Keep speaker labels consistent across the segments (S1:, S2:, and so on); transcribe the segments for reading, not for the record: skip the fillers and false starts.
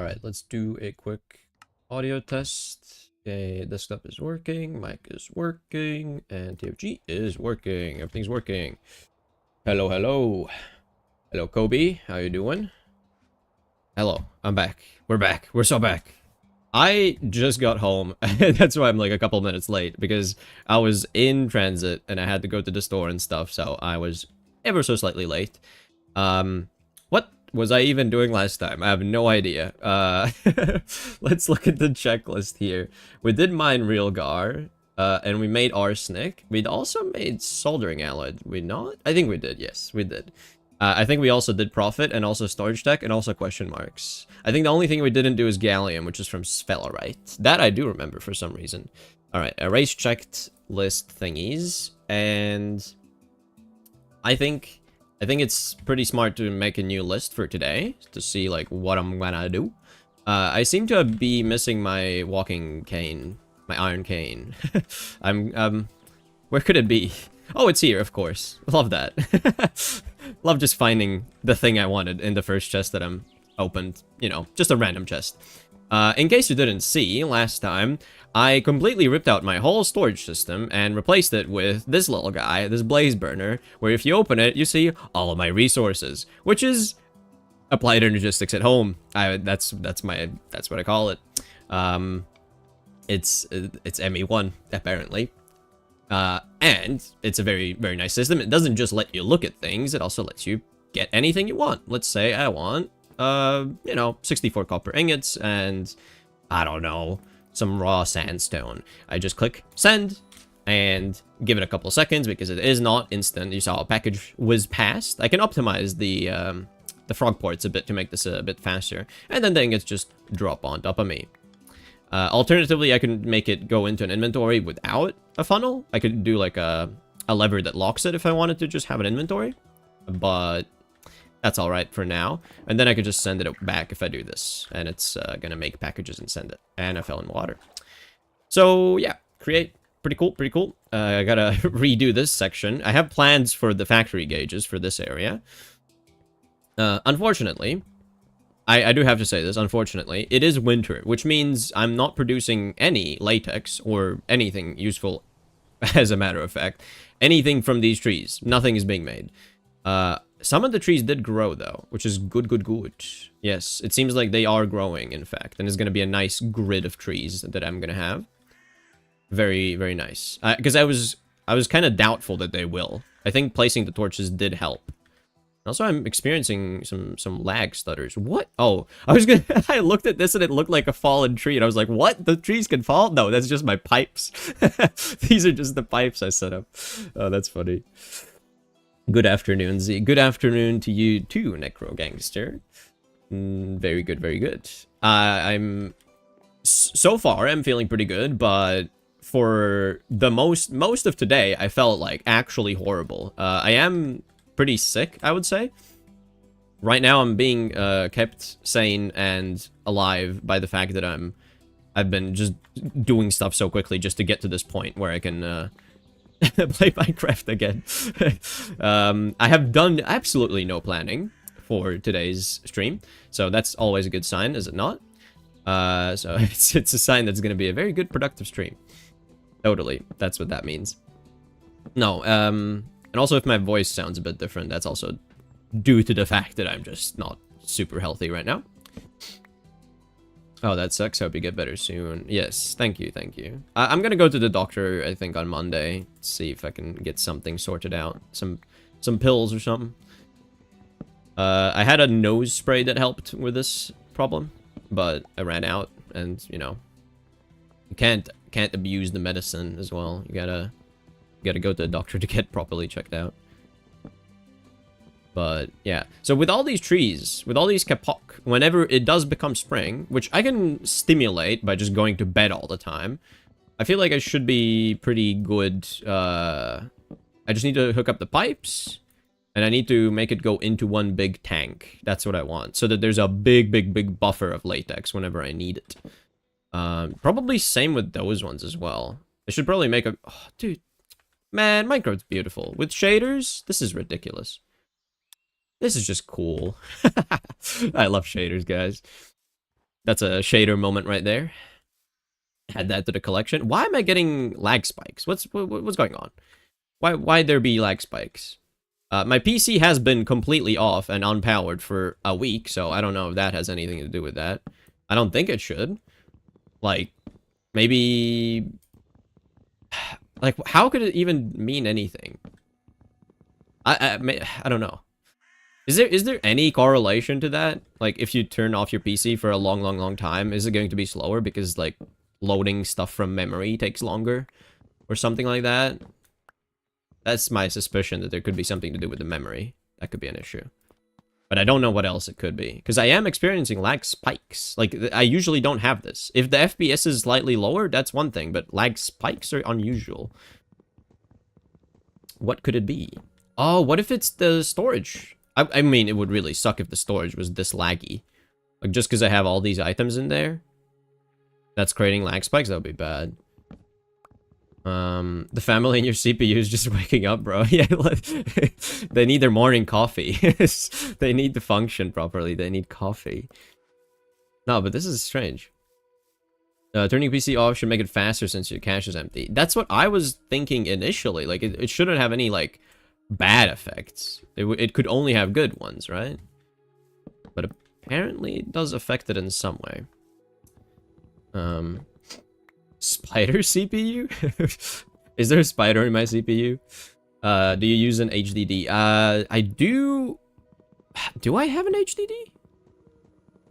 S1: All right, let's do a quick audio test. Okay, desktop is working, mic is working, and TFG is working. Everything's working. Hello, hello. Hello, Kobe. How you doing? Hello, I'm back. We're back. We're so back. I just got home. That's why I'm like a couple minutes late, because I was in transit and I had to go to the store and stuff, so I was ever so slightly late. What was I even doing last time? I have no idea. Let's look at the checklist here. We did mine Realgar, and we made arsenic. We'd also made soldering alloy. Did we not? I think we did. Yes, we did. I think we also did profit and also storage tech and also question marks. I think the only thing we didn't do is gallium, which is from sphelerite. That I do remember for some reason. All right, erase checked list thingies, and I think it's pretty smart to make a new list for today to see like what I'm gonna do. I seem to be missing my walking cane, my iron cane. Where could it be? Oh, it's here, of course. Love that. Love just finding the thing I wanted in the first chest that I'm opened. You know, just a random chest. In case you didn't see, last time, I completely ripped out my whole storage system and replaced it with this little guy, this blaze burner, where if you open it, you see all of my resources, which is applied energistics at home. That's what I call it. It's ME1 apparently. And it's a very, very nice system. It doesn't just let you look at things, it also lets you get anything you want. Let's say I want, 64 copper ingots and, I don't know, some raw sandstone. I just click send and give it a couple seconds because it is not instant. You saw a package whiz past. I can optimize the frog ports a bit to make this a bit faster. And then the ingots just drop on top of me. Alternatively, I can make it go into an inventory without a funnel. I could do like a lever that locks it if I wanted to just have an inventory. But that's all right for now. And then I could just send it back if I do this. And it's going to make packages and send it. And I fell in water. So yeah, create. Pretty cool, pretty cool. I gotta redo this section. I have plans for the factory gauges for this area. Unfortunately, I do have to say this, unfortunately, it is winter, which means I'm not producing any latex or anything useful, as a matter of fact. Anything from these trees. Nothing is being made. Some of the trees did grow, though, which is good, good, good. Yes, it seems like they are growing, in fact, and it's going to be a nice grid of trees that I'm going to have. Very, very nice. Because I was kind of doubtful that they will. I think placing the torches did help. Also, I'm experiencing some lag stutters. What? Oh, I looked at this and it looked like a fallen tree, and I was like, what? The trees can fall? No, that's just my pipes. These are just the pipes I set up. Oh, that's funny. Good afternoon, Z. Good afternoon to you too, Necro Gangster. Very good, very good. So far, I'm feeling pretty good, but for the most of today, I felt like actually horrible. I am pretty sick, I would say. Right now, I'm being kept sane and alive by the fact that I've been just doing stuff so quickly just to get to this point where I can play Minecraft again. I have done absolutely no planning for today's stream, so that's always a good sign, is it not? So it's a sign that's going to be a very good productive stream. Totally, that's what that means. No, and also, if my voice sounds a bit different, that's also due to the fact that I'm just not super healthy right now. Oh, that sucks. Hope you get better soon. Yes, thank you, thank you. I'm gonna go to the doctor, I think, on Monday. See if I can get something sorted out. Some pills or something. I had a nose spray that helped with this problem, but I ran out, and, you know, you can't abuse the medicine as well. You gotta go to the doctor to get properly checked out. But yeah, so with all these trees, with all these kapok, whenever it does become spring, which I can stimulate by just going to bed all the time, I feel like I should be pretty good. I just need to hook up the pipes, and I need to make it go into one big tank. That's what I want, so that there's a big buffer of latex whenever I need it. Probably same with those ones as well. I should probably make a... Oh, dude. Man, Minecraft's beautiful. With shaders, this is ridiculous. This is just cool. I love shaders, guys. That's a shader moment right there. Add that to the collection. Why am I getting lag spikes? What's going on? Why there be lag spikes? My PC has been completely off and unpowered for a week, so I don't know if that has anything to do with that. I don't think it should. Like, maybe... Like, how could it even mean anything? I don't know. Is there any correlation to that? Like, if you turn off your PC for a long time, is it going to be slower because, like, loading stuff from memory takes longer? Or something like that? That's my suspicion, that there could be something to do with the memory. That could be an issue. But I don't know what else it could be. Because I am experiencing lag spikes. Like, I usually don't have this. If the FPS is slightly lower, that's one thing. But lag spikes are unusual. What could it be? Oh, what if it's the storage? I mean, it would really suck if the storage was this laggy. Like, just because I have all these items in there, that's creating lag spikes, that would be bad. The family in your CPU is just waking up, bro. Yeah, they need their morning coffee. They need to function properly. They need coffee. No, but this is strange. Turning PC off should make it faster since your cache is empty. That's what I was thinking initially. Like, it shouldn't have any, like, bad effects. It could only have good ones, right? But apparently it does affect it in some way. Spider CPU? Is there a spider in my CPU? Do you use an HDD? I do... Do I have an HDD?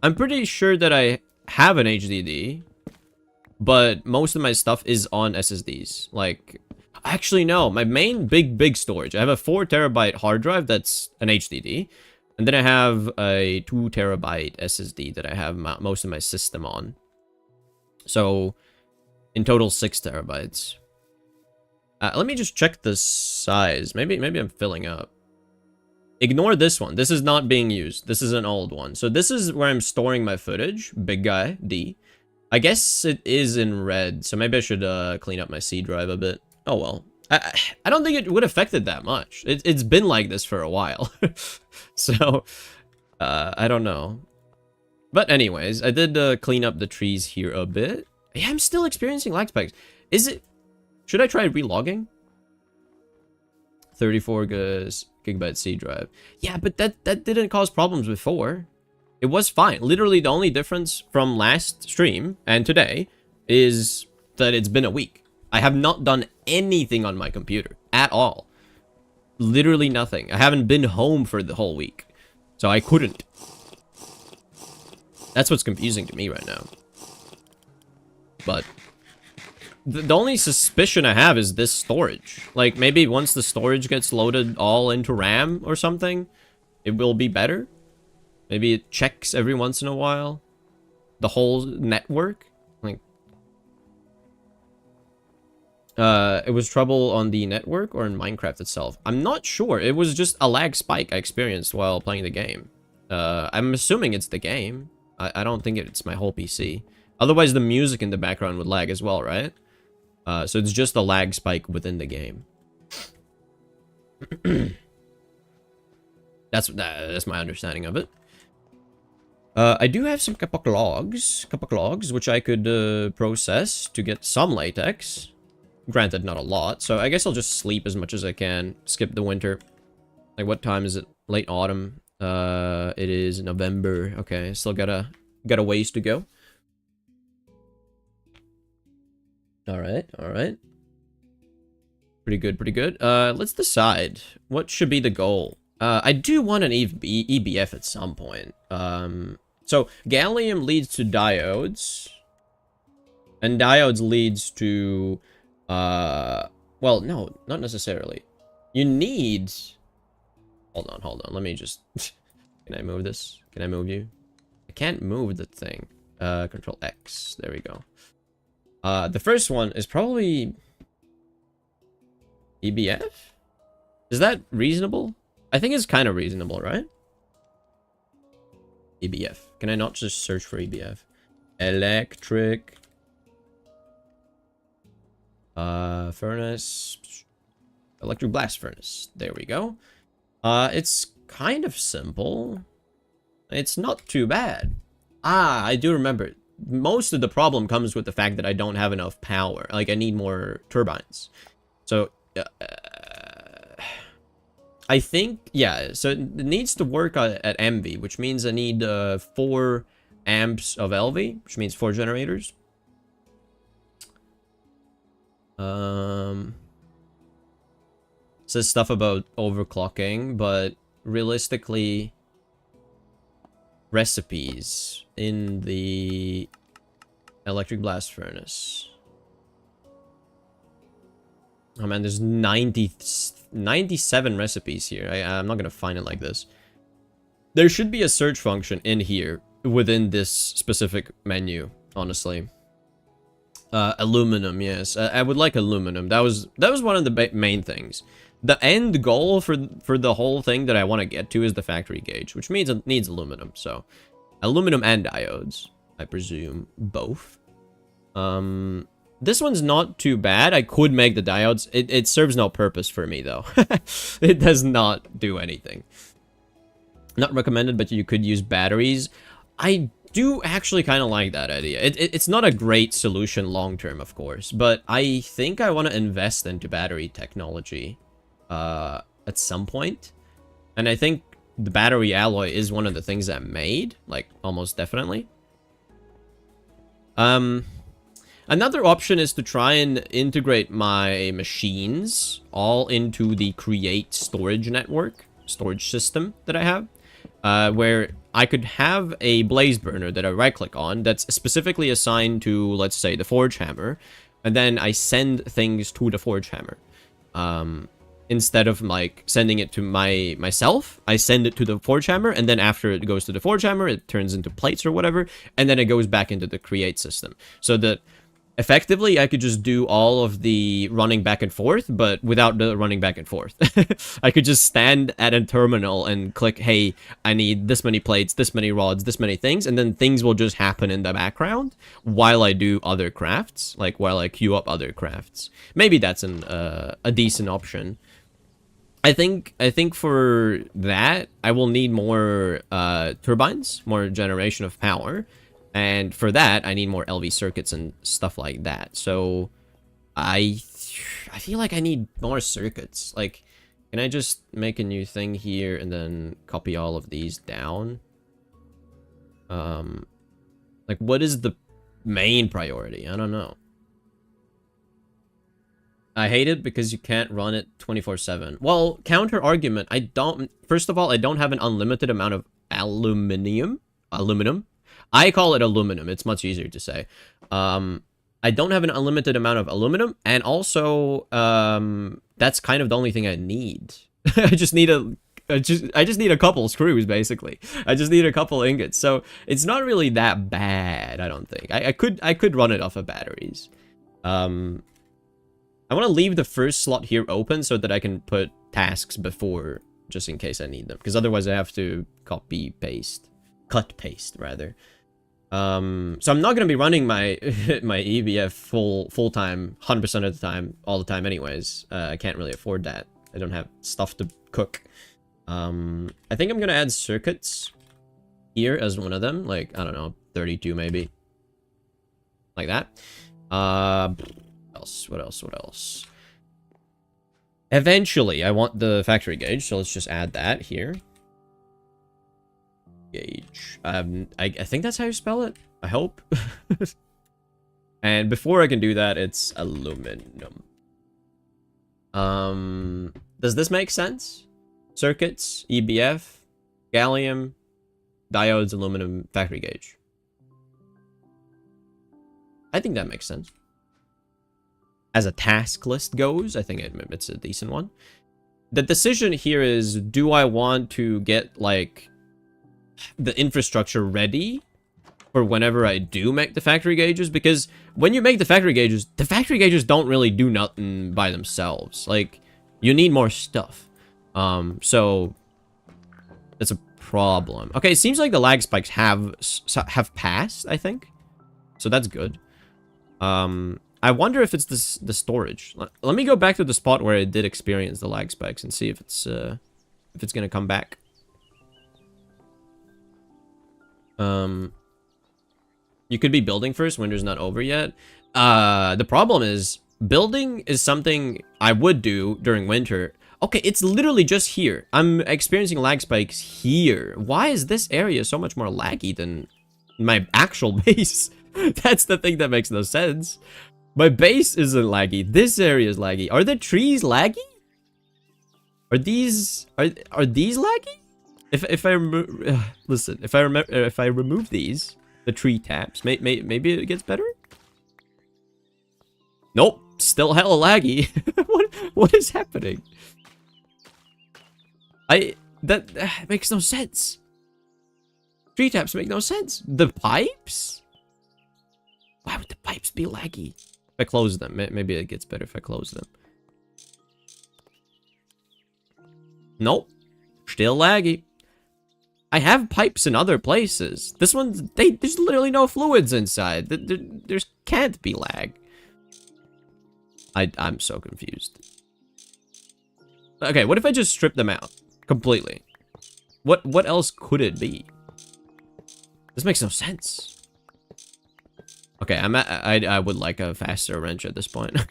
S1: I'm pretty sure that I have an HDD, but most of my stuff is on SSDs. Like, actually, no. My main big storage. I have a 4 terabyte hard drive that's an HDD. And then I have a 2 terabyte SSD that I have most of my system on. So, in total, 6 terabytes. Let me just check the size. Maybe I'm filling up. Ignore this one. This is not being used. This is an old one. So this is where I'm storing my footage. Big guy, D. I guess it is in red. So maybe I should clean up my C drive a bit. Oh, well. I don't think it would affect it that much. It's been like this for a while. So, I don't know. But anyways, I did clean up the trees here a bit. Yeah, I'm still experiencing lag spikes. Is it... Should I try relogging? 34 gigabyte C drive. Yeah, but that didn't cause problems before. It was fine. Literally, the only difference from last stream and today is that it's been a week. I have not done anything on my computer at all. Literally nothing. I haven't been home for the whole week. So I couldn't. That's what's confusing to me right now. But the only suspicion I have is this storage. Like, maybe once the storage gets loaded all into RAM or something, it will be better. Maybe it checks every once in a while. The whole network. Like, it was trouble on the network or in Minecraft itself. I'm not sure. It was just a lag spike I experienced while playing the game. I'm assuming it's the game. I don't think it's my whole PC. Otherwise, the music in the background would lag as well, right? So it's just a lag spike within the game. That's my understanding of it. I do have some Kapok logs, which I could process to get some latex. Granted, not a lot. So I guess I'll just sleep as much as I can. Skip the winter. Like, what time is it? Late autumn. It is November. Okay, still got a ways to go. Alright. Pretty good. Let's decide. What should be the goal? I do want an EBF at some point. So, gallium leads to diodes. And diodes leads to... well, no, not necessarily. You need... Hold on. Let me just... Can I move this? Can I move you? I can't move the thing. Control X. There we go. The first one is probably... EBF? Is that reasonable? I think it's kind of reasonable, right? EBF. Can I not just search for EBF? Electric... furnace... Electric blast furnace. There we go. It's kind of simple. It's not too bad. Ah, I do remember. Most of the problem comes with the fact that I don't have enough power. Like, I need more turbines. So, I think, yeah, so it needs to work at MV, which means I need 4 amps of LV, which means 4 generators. Says stuff about overclocking, but realistically, recipes in the electric blast furnace. Oh man, there's 97 recipes here. I'm not gonna find it like this. There should be a search function in here within this specific menu, honestly. Aluminum, yes. I would like aluminum. That was one of the main things. The end goal for the whole thing that I want to get to is the factory gauge, which means it needs aluminum. So, aluminum and diodes, I presume both. This one's not too bad. I could make the diodes. It serves no purpose for me though. It does not do anything. Not recommended, but you could use batteries. I do actually kind of like that idea. It's not a great solution long term, of course, but I think I want to invest into battery technology at some point. And I think the battery alloy is one of the things that made, like, almost definitely. Another option is to try and integrate my machines all into the Create storage network, storage system that I have, where I could have a blaze burner that I right-click on that's specifically assigned to, let's say, the forge hammer, and then I send things to the forge hammer. Instead of, like, sending it to myself, I send it to the forge hammer, and then after it goes to the forge hammer, it turns into plates or whatever, and then it goes back into the Create system. So that effectively, I could just do all of the running back and forth, but without the running back and forth. I could just stand at a terminal and click, hey, I need this many plates, this many rods, this many things, and then things will just happen in the background while I do other crafts, like while I queue up other crafts. Maybe that's a decent option. I think for that, I will need more turbines, more generation of power. And for that, I need more LV circuits and stuff like that. So I feel like I need more circuits. Like, can I just make a new thing here and then copy all of these down? Like, what is the main priority? I don't know. I hate it because you can't run it 24/7. Well, counter argument. First of all, I don't have an unlimited amount of aluminum. I call it aluminum. It's much easier to say. I don't have an unlimited amount of aluminum, and also, that's kind of the only thing I need. I just need I just need a couple screws, basically. I just need a couple ingots. So it's not really that bad, I don't think. I could run it off of batteries. I want to leave the first slot here open so that I can put tasks before, just in case I need them. Because otherwise I have to cut paste rather. So I'm not going to be running my my EBF full time 100% of the time, all the time anyways. I can't really afford that. I don't have stuff to cook. I think I'm going to add circuits here as one of them, like, I don't know, 32 maybe. Like that. What else? Eventually, I want the factory gauge, so let's just add that here. Gauge. I think that's how you spell it. I hope. And before I can do that, it's aluminum. Does this make sense? Circuits, EBF, gallium, diodes, aluminum, factory gauge. I think that makes sense. As a task list goes, I think it's a decent one. The decision here is, do I want to get, like, the infrastructure ready for whenever I do make the factory gauges? Because when you make the factory gauges don't really do nothing by themselves. Like, you need more stuff. So that's a problem. Okay, it seems like the lag spikes have passed, I think. So that's good. I wonder if it's the storage. Let me go back to the spot where I did experience the lag spikes and see if it's gonna come back. You could be building first. Winter's not over yet. The problem is building is something I would do during winter. Okay, it's literally just here. I'm experiencing lag spikes here. Why is this area so much more laggy than my actual base? That's the thing that makes no sense. My base isn't laggy. This area is laggy. Are the trees laggy? Are these laggy? If I listen, if I remove these, the tree taps, maybe it gets better. Nope, still hella laggy. What is happening? That makes no sense. Tree taps make no sense. The pipes? Why would the pipes be laggy? If I close them, maybe it gets better if I close them. Nope, still laggy. I have pipes in other places. This one's, there's literally no fluids inside. There can't be lag. I'm so confused. Okay, what if I just strip them out completely? What else could it be? This makes no sense. Okay, I would like a faster wrench at this point.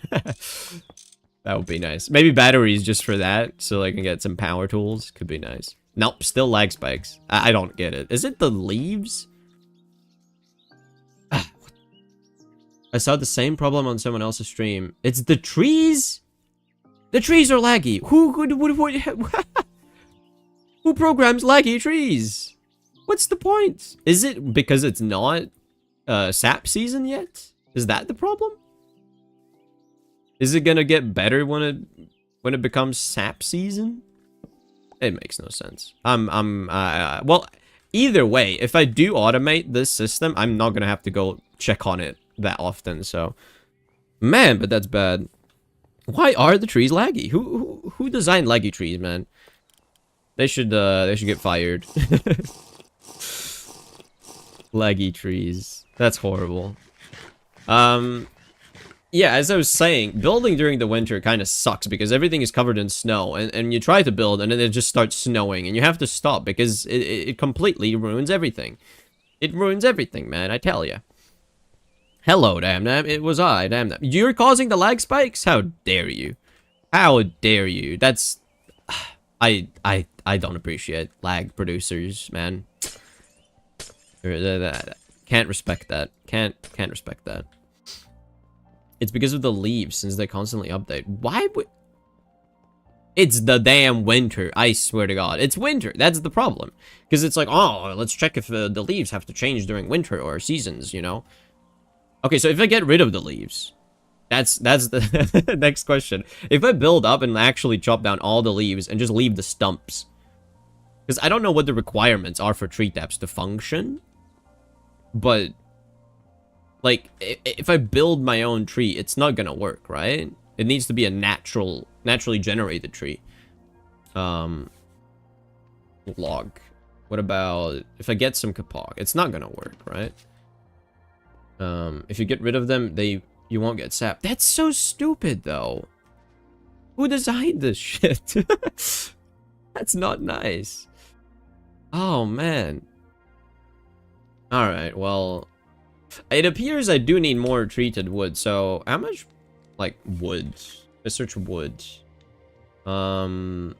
S1: That would be nice. Maybe batteries just for that, so I can get some power tools. Could be nice. Nope, still lag spikes. I don't get it. Is it the leaves? I saw the same problem on someone else's stream. It's the trees? The trees are laggy. Who programs laggy trees? What's the point? Is it because it's not sap season yet? Is that the problem? Is it gonna get better when it becomes sap season? It makes no sense. Well, either way, if I do automate this system, I'm not gonna have to go check on it that often. So, man, but that's bad. Why are the trees laggy? Who designed laggy trees, man? They should get fired. Laggy trees. That's horrible. Yeah, as I was saying, building during the winter kind of sucks because everything is covered in snow, and you try to build and then it just starts snowing and you have to stop because it completely ruins everything. It ruins everything, man, I tell ya. Hello, damn them. It was I, damn them. You're causing the lag spikes? How dare you? How dare you? That's... I don't appreciate lag producers, man. Can't respect that. Can't respect that. It's because of the leaves, since they constantly update. Why would... It's the damn winter, I swear to God. It's winter, that's the problem. Because it's like, oh, let's check if the leaves have to change during winter or seasons, you know? Okay, so if I get rid of the leaves, that's the next question. If I build up and actually chop down all the leaves and just leave the stumps, because I don't know what the requirements are for tree taps to function, but like if I build my own tree, it's not gonna work, right? It needs to be a naturally generated tree. Log. What about if I get some kapok? It's not gonna work, right? If you get rid of them, you won't get sap. That's so stupid, though. Who designed this shit? That's not nice. Oh, man. Alright, well... It appears I do need more treated wood, so... How much, like, wood? Let's search wood. Oh,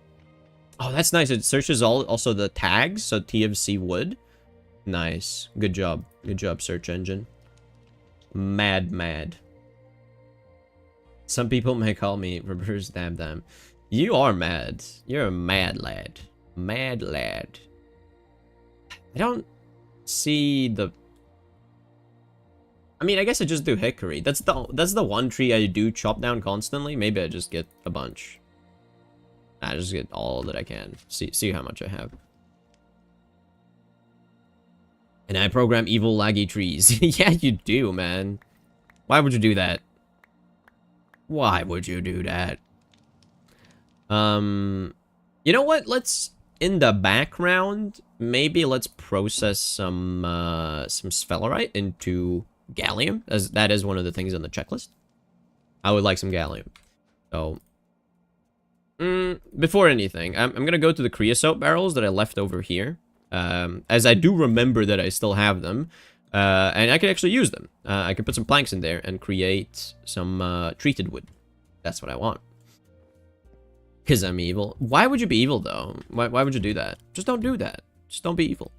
S1: that's nice. It searches also the tags, so TFC wood. Nice. Good job. Good job, search engine. Mad. Some people may call me reverse damn. You are mad. You're a mad lad. Mad lad. I don't see the... I mean, I guess I just do hickory. That's the one tree I do chop down constantly. Maybe I just get a bunch. I just get all that I can. See how much I have. And I program evil laggy trees. Yeah, you do, man. Why would you do that? Why would you do that? You know what? Let's, in the background, maybe let's process some sphelerite into gallium, as that is one of the things on the checklist. I would like some gallium. So, before anything, I'm gonna go to the creosote barrels that I left over here. As I do remember that I still have them. And I can actually use them. I can put some planks in there and create some treated wood. That's what I want. Because I'm evil. Why would you be evil, though? Why would you do that? Just don't do that. Just don't be evil.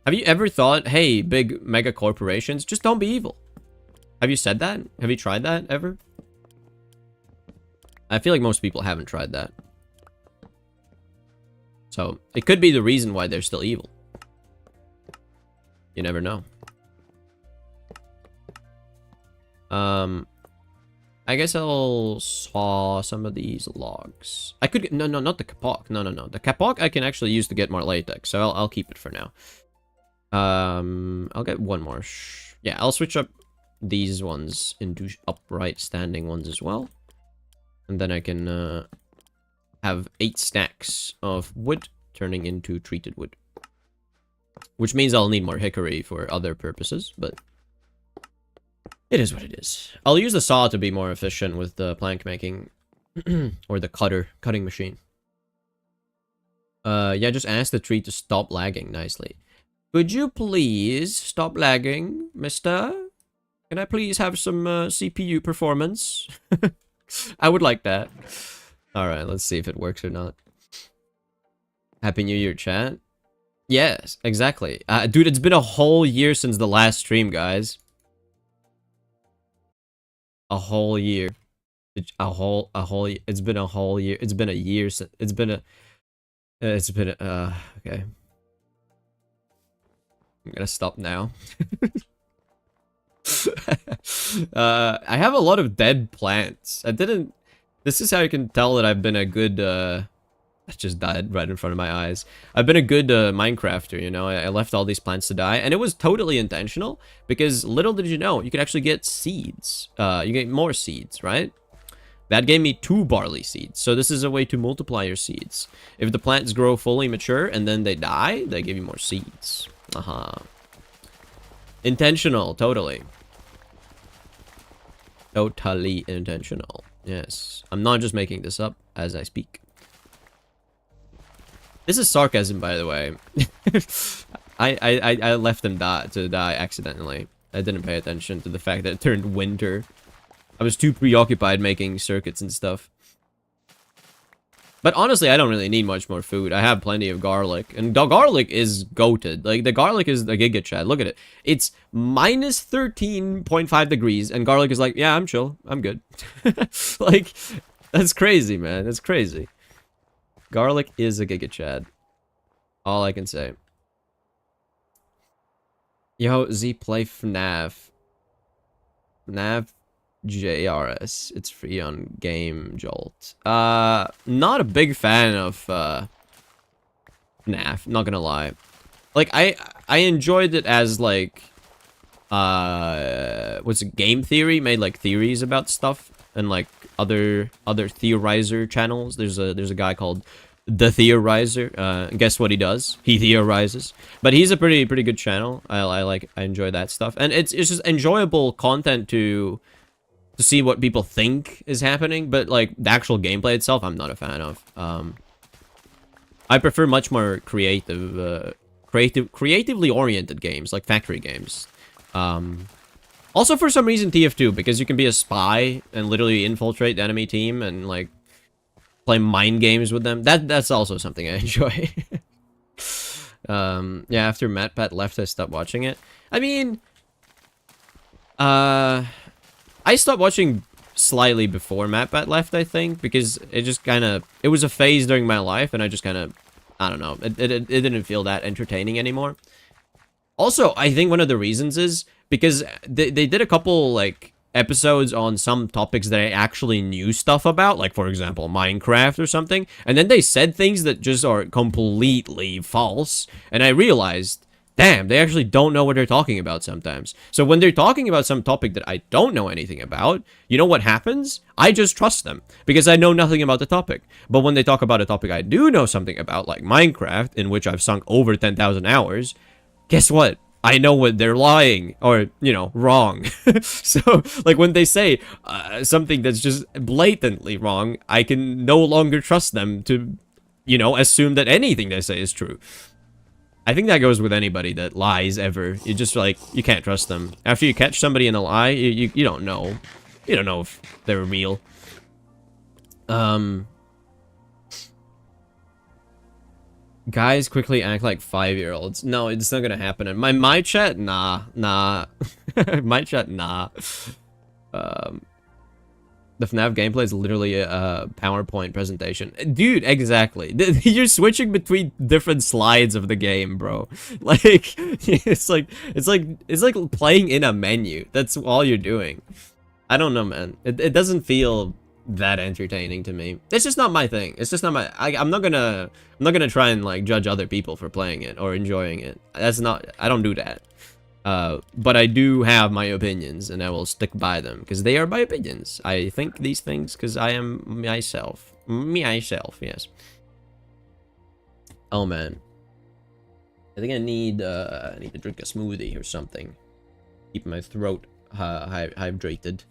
S1: Have you ever thought, hey, big mega corporations, just don't be evil? Have you said that? Have you tried that ever? I feel like most people haven't tried that. So, it could be the reason why they're still evil. You never know. I guess I'll saw some of these logs. I could... No, not the kapok. No. The kapok I can actually use to get more latex, so I'll keep it for now. I'll get one more. Yeah, I'll switch up these ones into upright standing ones as well. And then I can have 8 stacks of wood turning into treated wood. Which means I'll need more hickory for other purposes, but it is what it is. I'll use the saw to be more efficient with the plank making. Or the cutting machine. Yeah, just ask the tree to stop lagging nicely. Could you please stop lagging, mister? Can I please have some CPU performance? I would like that. Alright, let's see if it works or not. Happy New Year, chat. Yes, exactly. Dude, it's been a whole year since the last stream, guys. A whole year. It's been a whole year. It's been a year since... okay. I'm gonna stop now. I have a lot of dead plants. This is how you can tell that I've been a good, that just died right in front of my eyes. I've been a good Minecrafter, you know? I left all these plants to die, and it was totally intentional, because little did you know, you could actually get seeds. You get more seeds, right? That gave me 2 barley seeds, so this is a way to multiply your seeds. If the plants grow fully mature, and then they die, they give you more seeds. Intentional, totally. Totally intentional. Yes. I'm not just making this up as I speak. This is sarcasm, by the way. I left them to die accidentally. I didn't pay attention to the fact that it turned winter. I was too preoccupied making circuits and stuff. But honestly, I don't really need much more food. I have plenty of garlic. And the garlic is goated. Like, the garlic is the Giga Chad. Look at it. It's minus 13.5 degrees. And garlic is like, yeah, I'm chill. I'm good. Like, that's crazy, man. That's crazy. Garlic is a Giga Chad. All I can say. Yo, Z, play FNAF. FNAF JRS. It's free on Game Jolt. Not a big fan of FNAF, not gonna lie. Like, I enjoyed it as like what's it, Game Theory made like theories about stuff, and like other theorizer channels. There's a guy called The Theorizer. Guess what he does? He theorizes. But he's a pretty good channel. I enjoy that stuff. And it's just enjoyable content to see what people think is happening, but like the actual gameplay itself, I'm not a fan of. I prefer much more creatively oriented games, like factory games. Also, for some reason, TF2, because you can be a spy and literally infiltrate the enemy team and like play mind games with them. That's also something I enjoy. Yeah, after MatPat left, I stopped watching it. I mean, I stopped watching slightly before MatPat left, I think, because it just kind of... It was a phase during my life, and I just kind of... I don't know. It didn't feel that entertaining anymore. Also, I think one of the reasons is because they did a couple, like, episodes on some topics that I actually knew stuff about, like, for example, Minecraft or something, and then they said things that just are completely false, and I realized... Damn, they actually don't know what they're talking about sometimes. So when they're talking about some topic that I don't know anything about, you know what happens? I just trust them, because I know nothing about the topic. But when they talk about a topic I do know something about, like Minecraft, in which I've sunk over 10,000 hours, guess what? I know what they're lying, or, you know, wrong. So, like, when they say something that's just blatantly wrong, I can no longer trust them to, you know, assume that anything they say is true. I think that goes with anybody that lies ever. You just like, you can't trust them. After you catch somebody in a lie, you don't know. You don't know if they're real. Guys quickly act like 5-year-olds. No, it's not gonna happen. In my chat, nah. My chat, nah. The FNAF gameplay is literally a PowerPoint presentation. Dude, exactly. You're switching between different slides of the game, bro. Like, it's like playing in a menu. That's all you're doing. I don't know, man. It doesn't feel that entertaining to me. It's just not my thing. It's just not my... I'm not gonna try and, like, judge other people for playing it or enjoying it. That's not... I don't do that. But I do have my opinions, and I will stick by them, because they are my opinions. I think these things because I am myself. Myself, yes. Oh, man. I think I need to drink a smoothie or something. Keep my throat hydrated.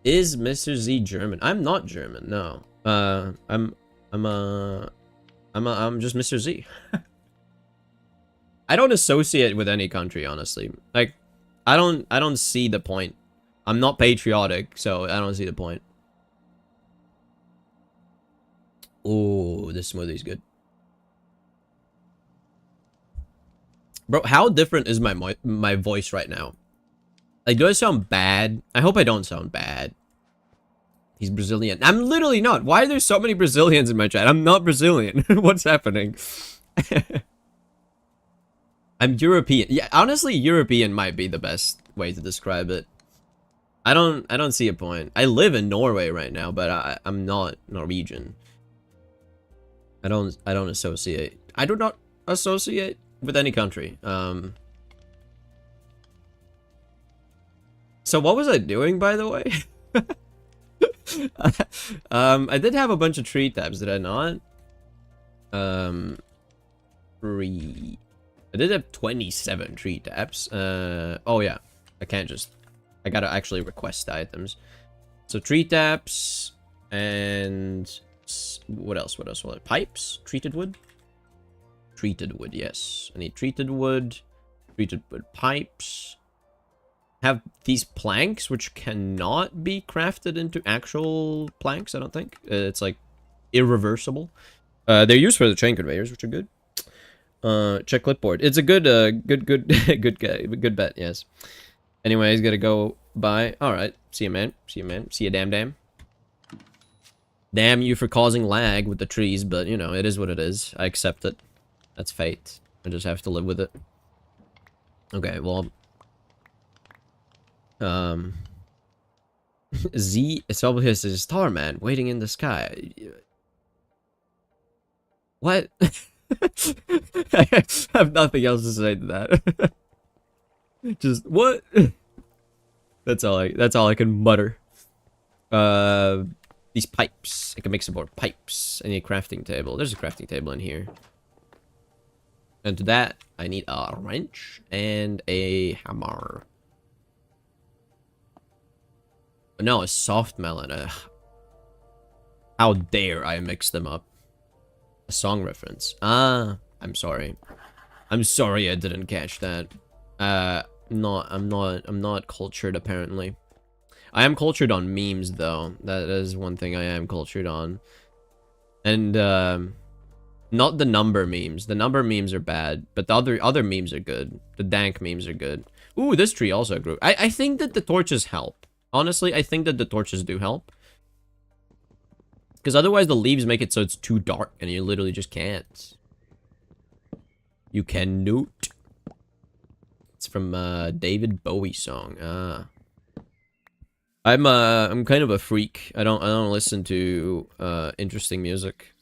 S1: Is Mr. Z German? I'm not German, no. I'm just Mr. Z. I don't associate with any country, honestly. Like, I don't see the point. I'm not patriotic, so I don't see the point. Oh, this smoothie's good. Bro, how different is my voice right now? Like, do I sound bad? I hope I don't sound bad. He's Brazilian. I'm literally not. Why are there so many Brazilians in my chat? I'm not Brazilian. What's happening? I'm European. Yeah, honestly, European might be the best way to describe it. I don't see a point. I live in Norway right now, but I'm not Norwegian. I don't associate. I do not associate with any country. So what was I doing, by the way? I did have a bunch of tree tabs, did I not? I did have 27 tree taps. Oh yeah, I gotta actually request the items. So tree taps and what else? Pipes? Treated wood? Treated wood, yes. I need treated wood pipes. Have these planks, which cannot be crafted into actual planks, I don't think. It's like irreversible. They're used for the train conveyors, which are good. Check clipboard. It's a good good bet, yes. Anyways, gotta go bye. Alright, see you, man. See you, damn. Damn you for causing lag with the trees, but, you know, it is what it is. I accept it. That's fate. I just have to live with it. Okay, well... Z Sobahis is Starman waiting in the sky. What? I have nothing else to say to that. Just what? That's all I can mutter. These pipes. I can make some more pipes. I need a crafting table. There's a crafting table in here. And to that, I need a wrench and a hammer. No, a soft melon. How dare I mix them up? A song reference. Ah, I'm sorry. I'm sorry I didn't catch that. I'm not cultured apparently. I am cultured on memes though. That is one thing I am cultured on. And not the number memes. The number memes are bad, but the other memes are good. The dank memes are good. Ooh, this tree also grew. I think that the torches help. Honestly, I think that the torches do help. Because otherwise the leaves make it so it's too dark and you literally just can't. You can note. It's from David Bowie song. Ah. I'm kind of a freak. I don't listen to interesting music.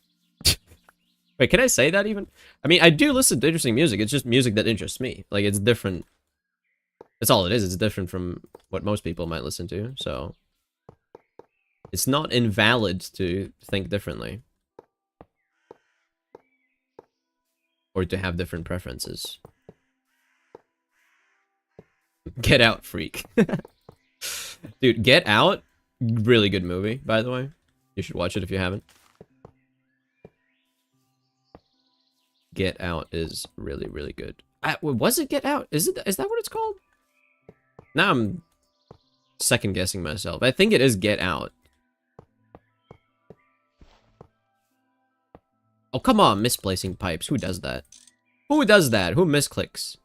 S1: Wait, can I say that even? I mean, I do listen to interesting music. It's just music that interests me. Like, it's different. That's all it is. It's different from what most people might listen to, so... It's not invalid to think differently. Or to have different preferences. Get Out, freak. Dude, Get Out, really good movie, by the way. You should watch it if you haven't. Get Out is really, really good. Was it Get Out? Is that what it's called? Now I'm second guessing myself. I think it is Get Out. Oh, come on, misplacing pipes. Who does that? Who does that? Who misclicks?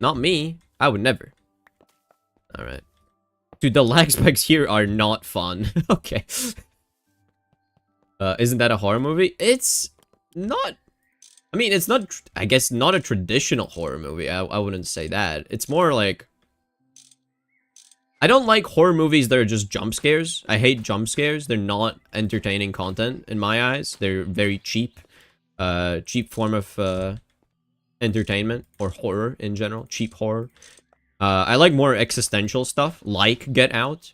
S1: Not me. I would never. Alright. Dude, the lag spikes here are not fun. Okay. Isn't that a horror movie? It's not... I mean, it's not... I guess not a traditional horror movie. I wouldn't say that. It's more like... I don't like horror movies that are just jump scares. I hate jump scares. They're not entertaining content in my eyes. They're very cheap. Cheap form of entertainment or horror in general. Cheap horror. I like more existential stuff, like Get Out.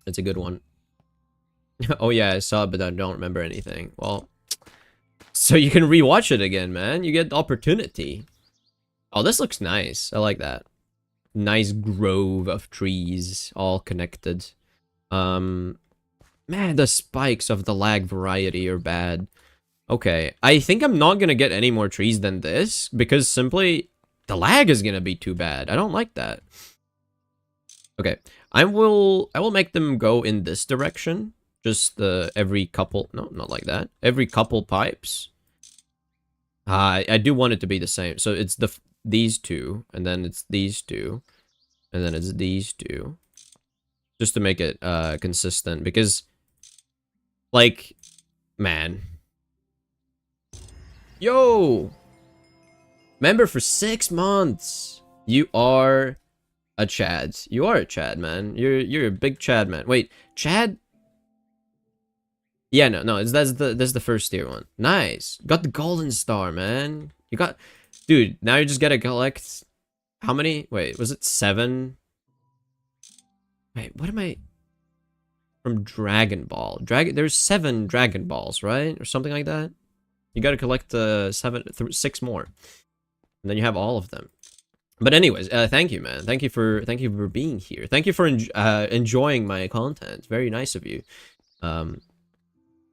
S1: It's a good one. Oh yeah, I saw it, but I don't remember anything. Well, so you can rewatch it again, man. You get the opportunity. Oh, this looks nice. I like that. Nice grove of trees, all connected. Man, the spikes of the lag variety are bad. Okay, I think I'm not gonna get any more trees than this, because simply, the lag is gonna be too bad. I don't like that. Okay, I will make them go in this direction. Just every couple, no, not like that. Every couple pipes. I do want it to be the same. So it's these two, and then it's these two, and then it's these two. Just to make it consistent, because, like, man. Yo! Member for 6 months! You are a Chad. You are a Chad, man. You're a big Chad, man. Wait, Chad? Yeah, no, that's the first tier one. Nice. Got the golden star, man. You got... Dude, now you just gotta collect... How many? Wait, was it 7? Wait, what am I... From Dragon Ball. There's 7 Dragon Balls, right? Or something like that? You gotta collect 6 more. And then you have all of them. But anyways, thank you, man. Thank you for being here. Thank you for enjoying my content. Very nice of you.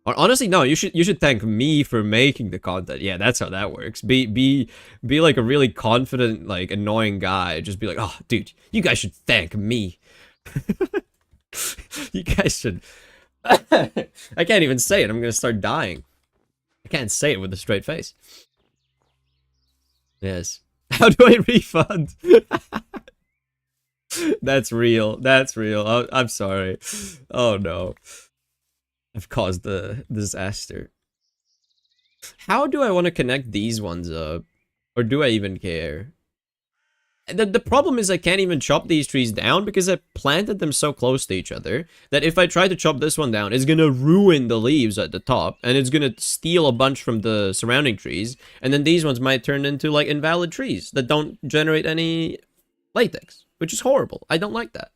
S1: Honestly, no, you should thank me for making the content. Yeah, that's how that works. Be like a really confident, like, annoying guy. Just be like, oh, dude, you guys should thank me. You guys should. I can't even say it. I'm gonna start dying. I can't say it with a straight face. Yes. How do I refund? That's real. That's real. I'm sorry. Oh no. I've caused the disaster. How do I want to connect these ones up? Or do I even care? The problem is I can't even chop these trees down because I planted them so close to each other that if I try to chop this one down, it's gonna ruin the leaves at the top and it's gonna steal a bunch from the surrounding trees, and then these ones might turn into like invalid trees that don't generate any latex, which is horrible. I don't like that.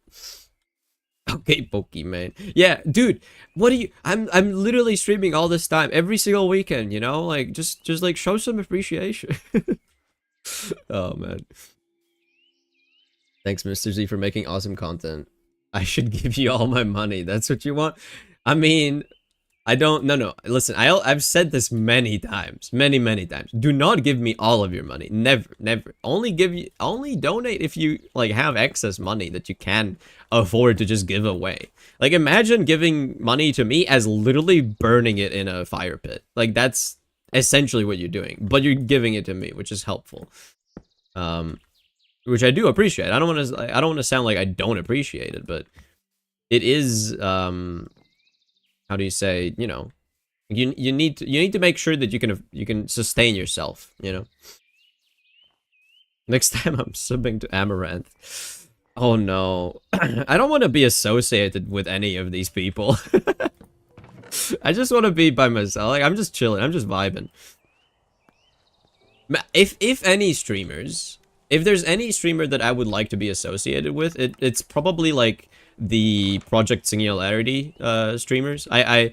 S1: Okay, Pokemon. Yeah, dude, what do you... I'm literally streaming all this time, every single weekend, you know? Like, just like, show some appreciation. Oh, man. Thanks, Mr. Z, for making awesome content. I should give you all my money. That's what you want? I mean, I don't... No. Listen, I've said this many times. Many times. Do not give me all of your money. Never. Only donate if you, like, have excess money that you can afford to just give away. Like, imagine giving money to me as literally burning it in a fire pit. Like, that's essentially what you're doing. But you're giving it to me, which is helpful. Which I do appreciate. I don't want to sound like I don't appreciate it, but it is, how do you say, you know, you need to make sure that you can sustain yourself, you know. Next time I'm subbing to Amaranth. Oh no. I don't want to be associated with any of these people. I just want to be by myself. Like, I'm just chilling. I'm just vibing. If any streamers, if there's any streamer that I would like to be associated with, it's probably like the Project Singularity streamers. I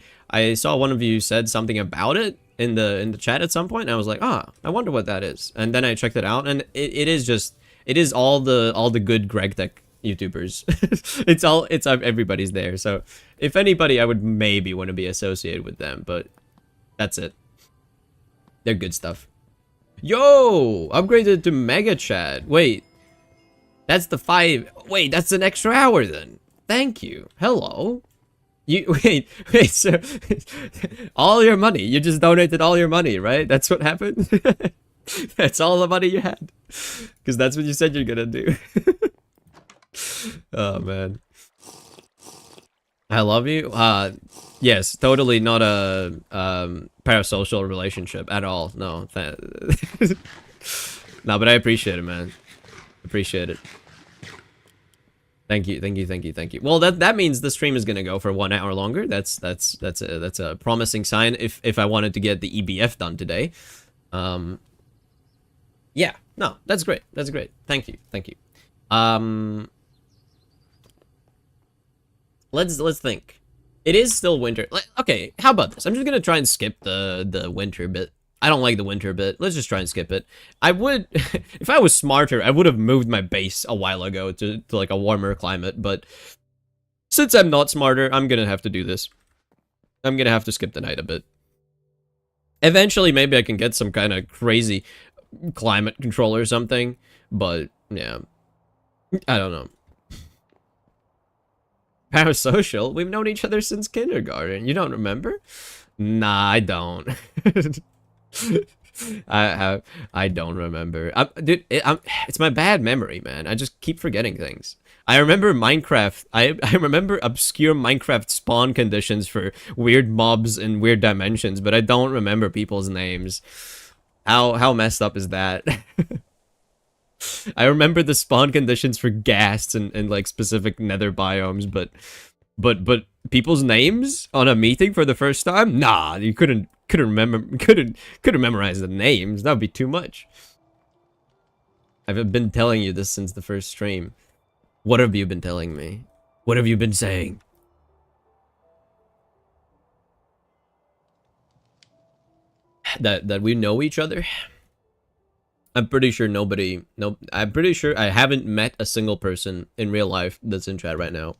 S1: saw one of you said something about it in the chat at some point, and I was like, I wonder what that is. And then I checked it out, and it is all the good Greg Tech YouTubers. it's everybody's there. So if anybody, I would maybe want to be associated with them, but that's it. They're good stuff. Yo! Upgraded to Mega Chat. Wait. That's the 5. Wait, that's an extra hour then. Thank you. Hello. You wait, so all your money. You just donated all your money, right? That's what happened? That's all the money you had. Because that's what you said you're gonna do. Oh man. I love you. Yes, totally not a parasocial relationship at all. No. No, but I appreciate it, man. Appreciate it. Thank you, thank you, thank you, thank you. Well, that means the stream is gonna go for 1 hour longer. That's a promising sign. If I wanted to get the EBF done today, yeah, no, that's great. That's great. Thank you, thank you. Let's think. It is still winter. Okay, how about this? I'm just gonna try and skip the winter bit. I don't like the winter bit. Let's just try and skip it. I would, if I was smarter, I would have moved my base a while ago to like a warmer climate, but since I'm not smarter, I'm gonna have to do this. I'm gonna have to skip the night a bit. Eventually, maybe I can get some kind of crazy climate control or something, but yeah, I don't know. Parasocial? We've known each other since kindergarten. You don't remember? Nah, I don't. I don't remember. Dude, it's my bad memory, man. I just keep forgetting things. I remember Minecraft. I remember obscure Minecraft spawn conditions for weird mobs in weird dimensions, but I don't remember people's names. How messed up is that? I remember the spawn conditions for ghasts and like specific nether biomes, but people's names on a meeting for the first time? Nah, you couldn't memorize the names. That would be too much. I've been telling you this since the first stream. What have you been telling me? What have you been saying? That we know each other? I'm pretty sure I'm pretty sure I haven't met a single person in real life that's in chat right now.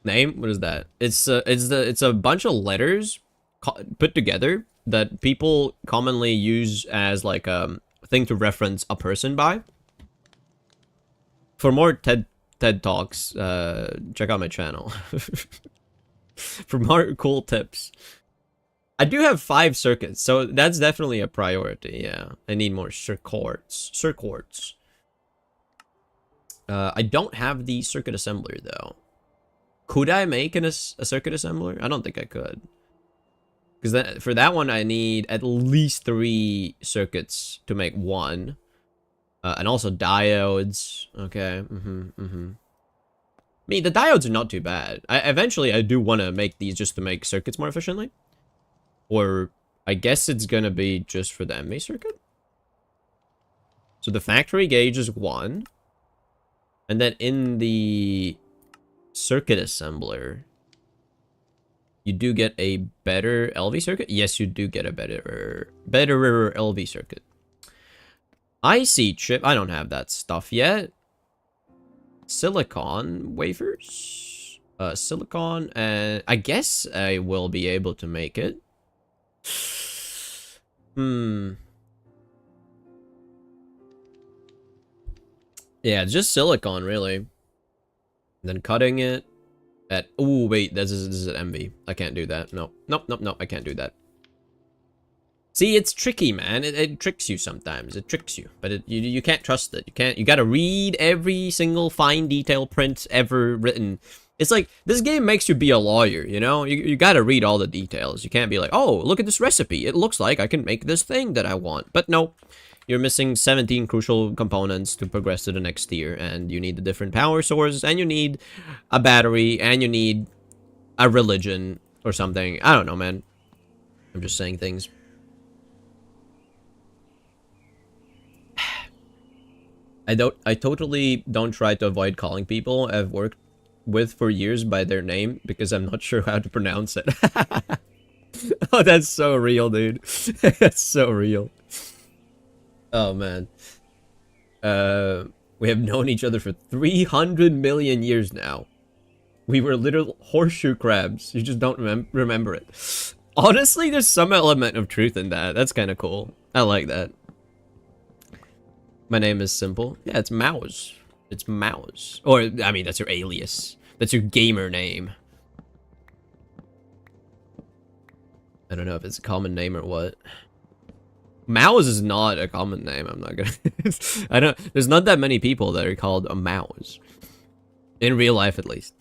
S1: Name? What is that? It's a bunch of letters put together that people commonly use as like a thing to reference a person by. For more TED Talks, check out my channel. For more cool tips. I do have 5 circuits, so that's definitely a priority, yeah. I need more circuits. I don't have the circuit assembler, though. Could I make a circuit assembler? I don't think I could. Because for that one, I need at least 3 circuits to make one. And also diodes. Okay, I mean, the diodes are not too bad. Eventually, I do want to make these just to make circuits more efficiently. Or, I guess it's gonna be just for the MA circuit. So the factory gauge is 1. And then in the circuit assembler, you do get a better LV circuit. Yes, you do get a better LV circuit. IC chip, I don't have that stuff yet. Silicon wafers. Silicon, and I guess I will be able to make it. Yeah, just silicon, really. And then cutting it at... Oh, wait, this is an MV. I can't do that. No, I can't do that. See, it's tricky, man. It tricks you sometimes. It tricks you. But you can't trust it. You gotta read every single fine detail print ever written. It's like, this game makes you be a lawyer, you know? You gotta read all the details. You can't be like, oh, look at this recipe. It looks like I can make this thing that I want. But no, you're missing 17 crucial components to progress to the next tier. And you need a different power source, and you need a battery, and you need a religion or something. I don't know, man. I'm just saying things. I totally don't try to avoid calling people I've worked with for years by their name because I'm not sure how to pronounce it. Oh, that's so real, dude. That's so real. Oh, man. We have known each other for 300 million years now. We were little horseshoe crabs. You just don't remember it. Honestly, there's some element of truth in that. That's kind of cool. I like that. My name is simple. Yeah, it's Mouse. It's Mouse. Or, I mean, that's your alias. That's your gamer name. I don't know if it's a common name or what. Mouse is not a common name. I'm not gonna... There's not that many people that are called a Mouse. In real life, at least.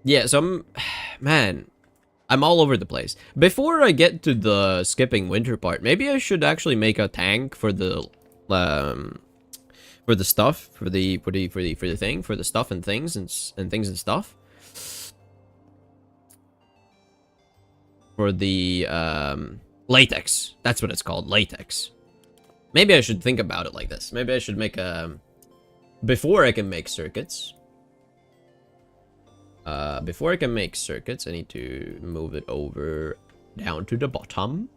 S1: Yeah, so man, I'm all over the place. Before I get to the skipping winter part, maybe I should actually make a tank for the stuff, for the stuff and things and stuff. For the latex. That's what it's called, latex. Maybe I should think about it like this. Maybe I should make a before I can make circuits. Before I can make circuits, I need to move it over down to the bottom.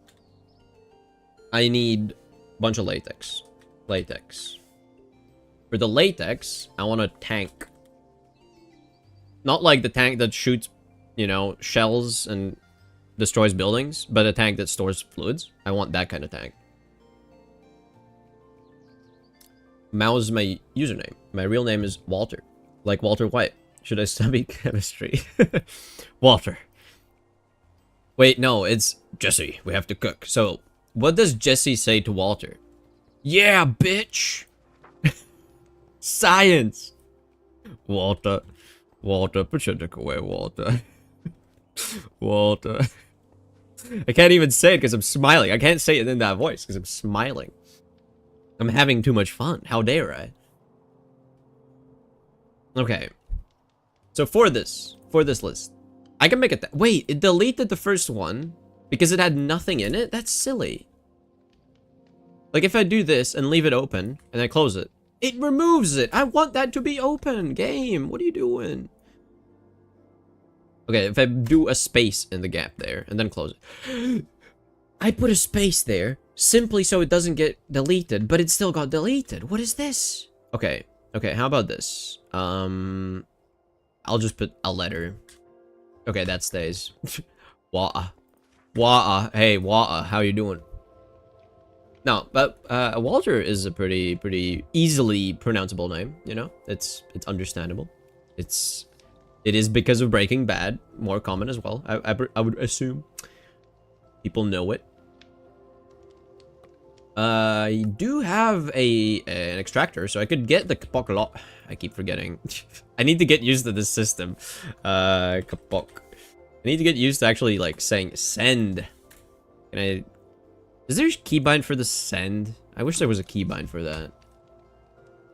S1: I need a bunch of latex. Latex. For the latex, I want a tank. Not like the tank that shoots, you know, shells and destroys buildings, but a tank that stores fluids. I want that kind of tank. Mao is my username. My real name is Walter. Like Walter White. Should I study chemistry? Walter. Wait, no, it's Jesse. We have to cook. So, what does Jesse say to Walter? Yeah, bitch! Science! Walter. Walter, put your dick away, Walter. Walter. I can't even say it because I'm smiling. I can't say it in that voice because I'm smiling. I'm having too much fun. How dare I? Okay. So for this list, I can make it. Wait, it deleted the first one because it had nothing in it? That's silly. Like if I do this and leave it open and I close it, it removes it. I want that to be open. Game, what are you doing? Okay, if I do a space in the gap there and then close it. I put a space there simply so it doesn't get deleted, but it still got deleted. What is this? Okay, okay, how about this? I'll just put a letter. Okay, that stays. Wa'a. Wa'a. Hey, Wa'a, how you doing? No, but Walter is a pretty easily pronounceable name, you know? It's understandable. It is because of Breaking Bad, more common as well. I would assume people know it. I do have an extractor, so I could get the kapok a lot. I keep forgetting. I need to get used to this system. Kapok. I need to get used to actually like saying send. Can I? Is there a keybind for the send? I wish there was a keybind for that.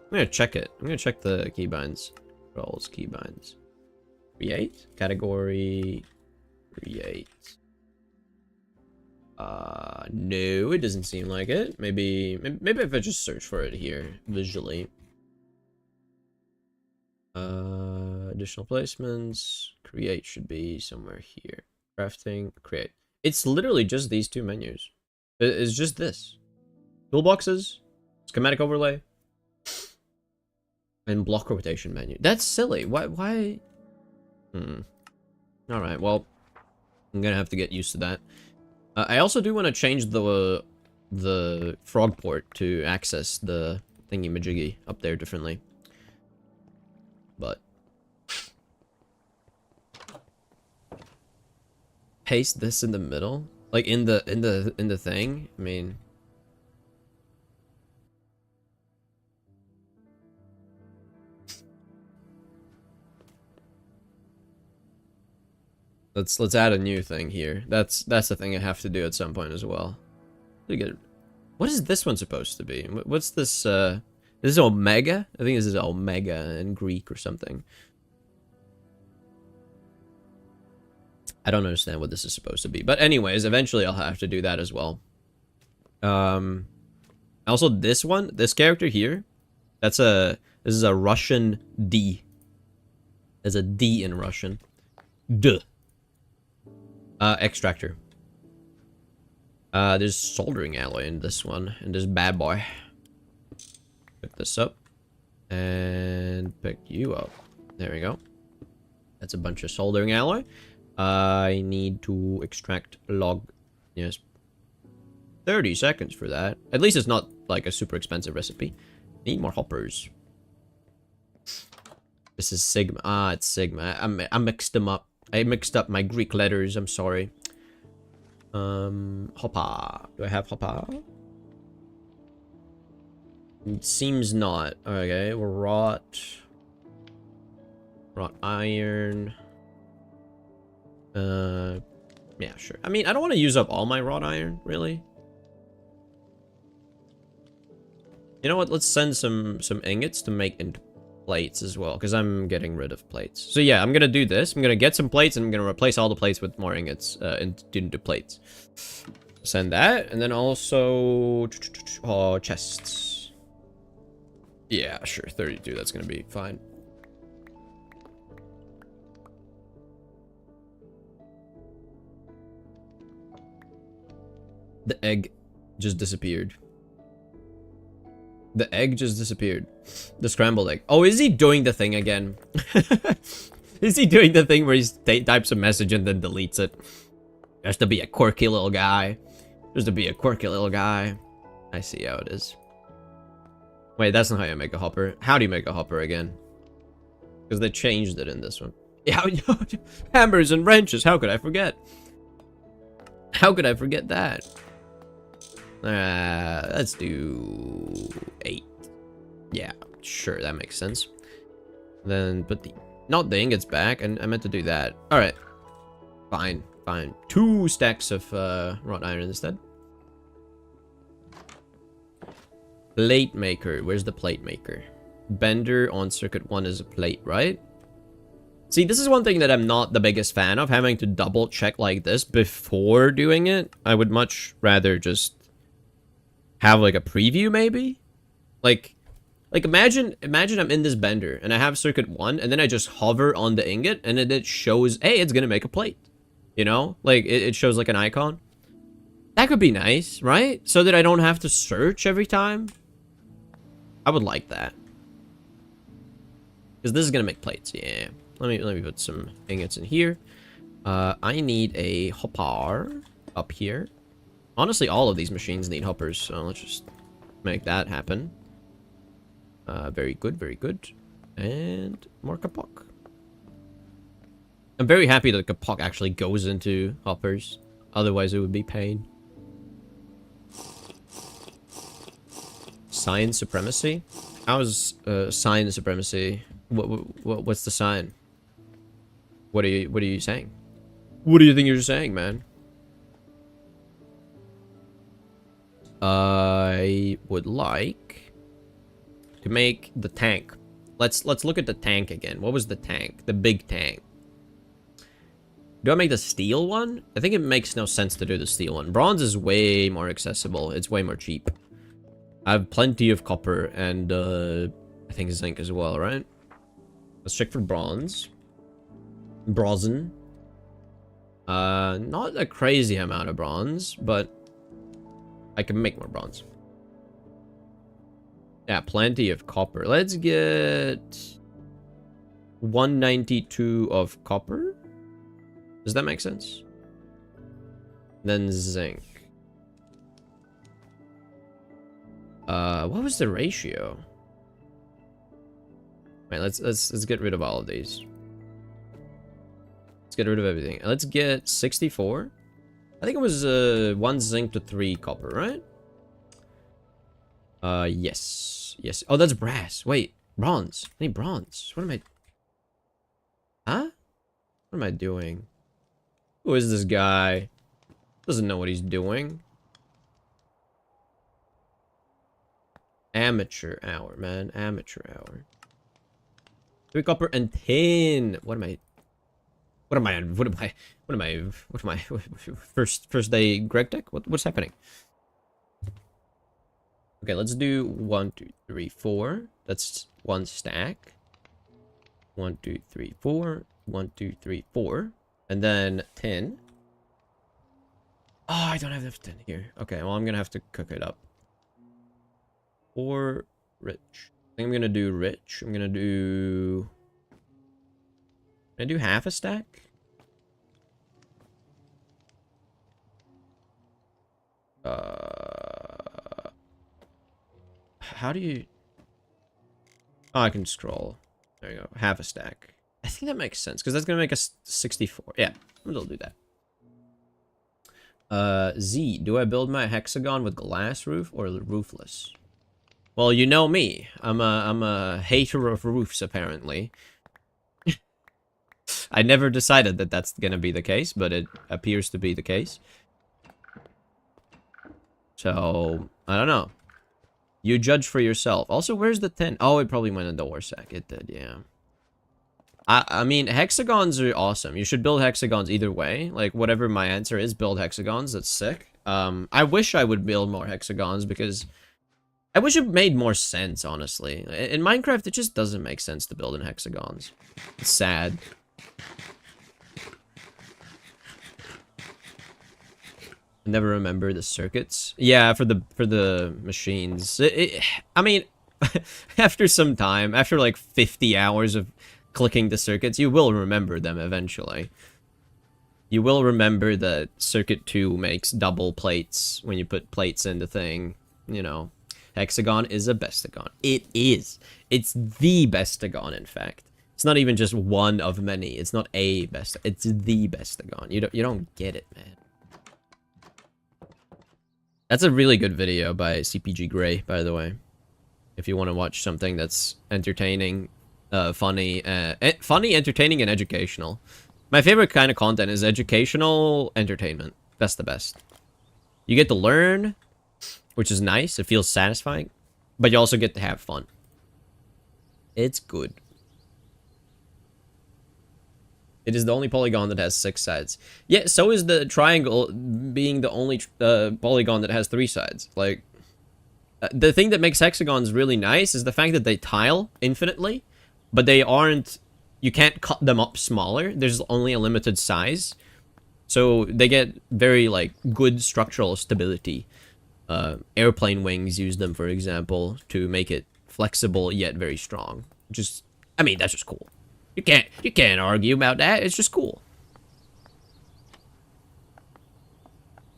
S1: I'm gonna check it. I'm gonna check the keybinds. Roles keybinds. Create category. Create. No, it doesn't seem like it. Maybe if I just search for it here visually. Additional placements. Create should be somewhere here. Crafting, create. It's literally just these two menus. It's just this. Toolboxes, schematic overlay, and block rotation menu. That's silly. Why? Alright, well, I'm gonna have to get used to that. I also do want to change the frog port to access the thingy-majiggy up there differently. But paste this in the middle, like in the thing. I mean, let's add a new thing here. That's the thing I have to do at some point as well. What is this one supposed to be? What's this? This is Omega? I think this is Omega in Greek or something. I don't understand what this is supposed to be. But anyways, eventually I'll have to do that as well. Also this one, this character here, this is a Russian D. There's a D in Russian. Duh. Extractor. There's soldering alloy in this one, and this bad boy. Pick this up. And pick you up. There we go. That's a bunch of soldering alloy. I need to extract log. Yes. 30 seconds for that. At least it's not like a super expensive recipe. Need more hoppers. This is Sigma. Ah, it's Sigma. I mixed them up. I mixed up my Greek letters. I'm sorry. Hopper. Do I have hopper? It seems not. Okay, we're wrought iron. Yeah, sure. I mean, I don't want to use up all my wrought iron, really. You know what? Let's send some ingots to make into plates as well, because I'm getting rid of plates. So yeah, I'm gonna do this. I'm gonna get some plates, and I'm gonna replace all the plates with more ingots into plates. Send that, and then also chests. Yeah, sure, 32. That's gonna be fine. The egg just disappeared. The egg just disappeared. The scrambled egg. Oh, is he doing the thing again? Is he doing the thing where he types a message and then deletes it? Just to be a quirky little guy. Just to be a quirky little guy. I see how it is. Wait, that's not how you make a hopper. How do you make a hopper again? Because they changed it in this one. Yeah, hammers and wrenches. How could I forget? How could I forget that? Let's do 8. Yeah, sure, that makes sense. Then put not the ingots back, and I meant to do that. All right, fine. 2 stacks of wrought iron instead. Plate maker. Where's the plate maker? Bender on circuit 1 is a plate, right? See, this is one thing that I'm not the biggest fan of, having to double check like this before doing it. I would much rather just have like a preview, maybe? Like imagine I'm in this bender and I have circuit 1 and then I just hover on the ingot and then it shows, hey, it's gonna make a plate. You know? Like it shows like an icon. That could be nice, right? So that I don't have to search every time. I would like that. Because this is gonna make plates, yeah. Let me put some ingots in here. I need a hopper up here. Honestly, all of these machines need hoppers, so let's just make that happen. Very good, very good. And more kapok. I'm very happy that kapok actually goes into hoppers. Otherwise, it would be pain. Sign supremacy? How's sign supremacy? What's the sign? What are you saying? What do you think you're saying, man? I would like to make the tank. Let's look at the tank again. What was the tank? The big tank. Do I make the steel one? I think it makes no sense to do the steel one. Bronze is way more accessible. It's way more cheap. I have plenty of copper and I think zinc as well, right? Let's check for bronze. Bronzen. Not a crazy amount of bronze, but I can make more bronze. Yeah, plenty of copper. Let's get 192 of copper. Does that make sense? Then zinc. What was the ratio? Wait, let's get rid of all of these. Let's get rid of everything. Let's get 64. I think it was 1 zinc to 3 copper, right? Yes. Yes. Oh, that's brass. Wait, bronze. I need bronze. What am I... Huh? What am I doing? Who is this guy? Doesn't know what he's doing. Amateur hour, man. Amateur hour. 3 copper and tin. What am I? First day Greg deck? What's happening? Okay, let's do 1, 2, 3, 4. That's 1 stack. 1, 2, 3, 4. 1, 2, 3, 4. And then 10. Oh, I don't have enough 10 here. Okay, well, I'm gonna have to cook it up. Or rich. I think I'm gonna do rich. I'm gonna do Can I do half a stack? How do you... Oh, I can scroll. There you go. Half a stack. I think that makes sense, because that's going to make us 64. Yeah, we'll do that. Z, do I build my hexagon with glass roof or roofless? Well, you know me. I'm a hater of roofs, apparently. I never decided that that's gonna be the case, but it appears to be the case. So, I don't know. You judge for yourself. Also, where's the 10? Oh, it probably went in the ore sack. It did, yeah. I mean, hexagons are awesome. You should build hexagons either way. Like, whatever my answer is, build hexagons. That's sick. I wish I would build more hexagons because I wish it made more sense, honestly. In Minecraft, it just doesn't make sense to build in hexagons. It's sad. I never remember the circuits. Yeah, for the machines. I mean, after some time, after like 50 hours of clicking the circuits, you will remember them eventually. You will remember that circuit 2 makes double plates when you put plates in the thing, you know. Hexagon is a bestagon. It is. It's the bestagon, in fact. It's not even just one of many. It's not a best. It's the bestagon. You don't get it, man. That's a really good video by CPG Grey, by the way. If you want to watch something that's entertaining, funny, entertaining, and educational. My favorite kind of content is educational entertainment. That's the best. You get to learn, which is nice. It feels satisfying. But you also get to have fun. It's good. It is the only polygon that has 6 sides. Yeah, so is the triangle being the only polygon that has 3 sides. Like, the thing that makes hexagons really nice is the fact that they tile infinitely, but they aren't... You can't cut them up smaller. There's only a limited size. So they get very, like, good structural stability. Airplane wings use them, for example, to make it flexible yet very strong. Just, I mean, that's just cool. You can't argue about that. It's just cool.